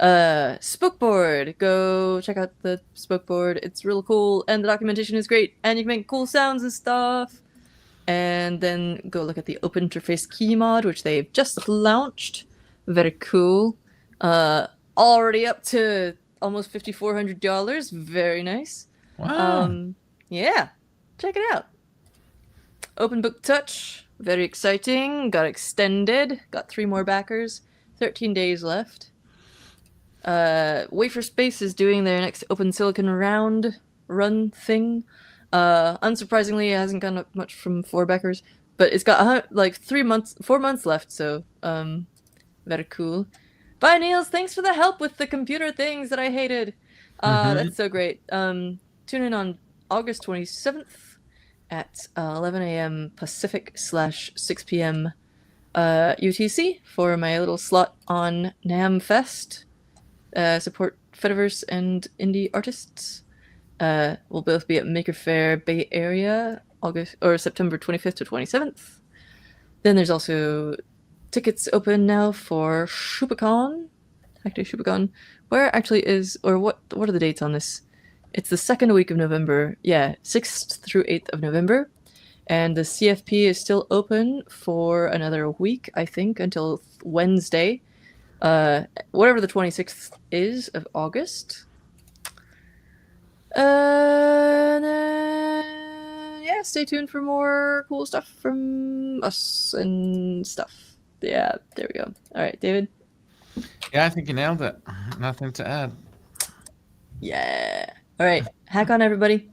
A: Spokeboard. Go check out the Spokeboard. It's real cool, and the documentation is great, and you can make cool sounds and stuff. And then go look at the Open Interface Key mod, which they've just launched. Very cool. Already up to almost $5,400. Very nice.
B: Wow.
A: Yeah, check it out. Open Book Touch. Very exciting. Got extended. Got 3 more backers. 13 days left. Wafer Space is doing their next Open Silicon run thing. Unsurprisingly, it hasn't gone up much from 4 backers, but it's got 4 months left, so very cool. Bye, Niels. Thanks for the help with the computer things that I hated. That's so great. Tune in on August 27th at 11 a.m. Pacific / 6 p.m. UTC for my little slot on NAMM Fest. Support Fediverse and indie artists. We'll both be at Maker Faire Bay Area, September 25th to 27th. Then there's also tickets open now for ShupaCon. Actually, ShupaCon. Where actually is, or what are the dates on this? It's the second week of November. Yeah, 6th through 8th of November. And the CFP is still open for another week, I think, until Wednesday. Whatever the 26th is of August. Yeah, stay tuned for more cool stuff from us and stuff. Yeah, there we go. All right, David?
B: Yeah, I think you nailed it. Nothing to add.
A: Yeah. All right, hack on, everybody.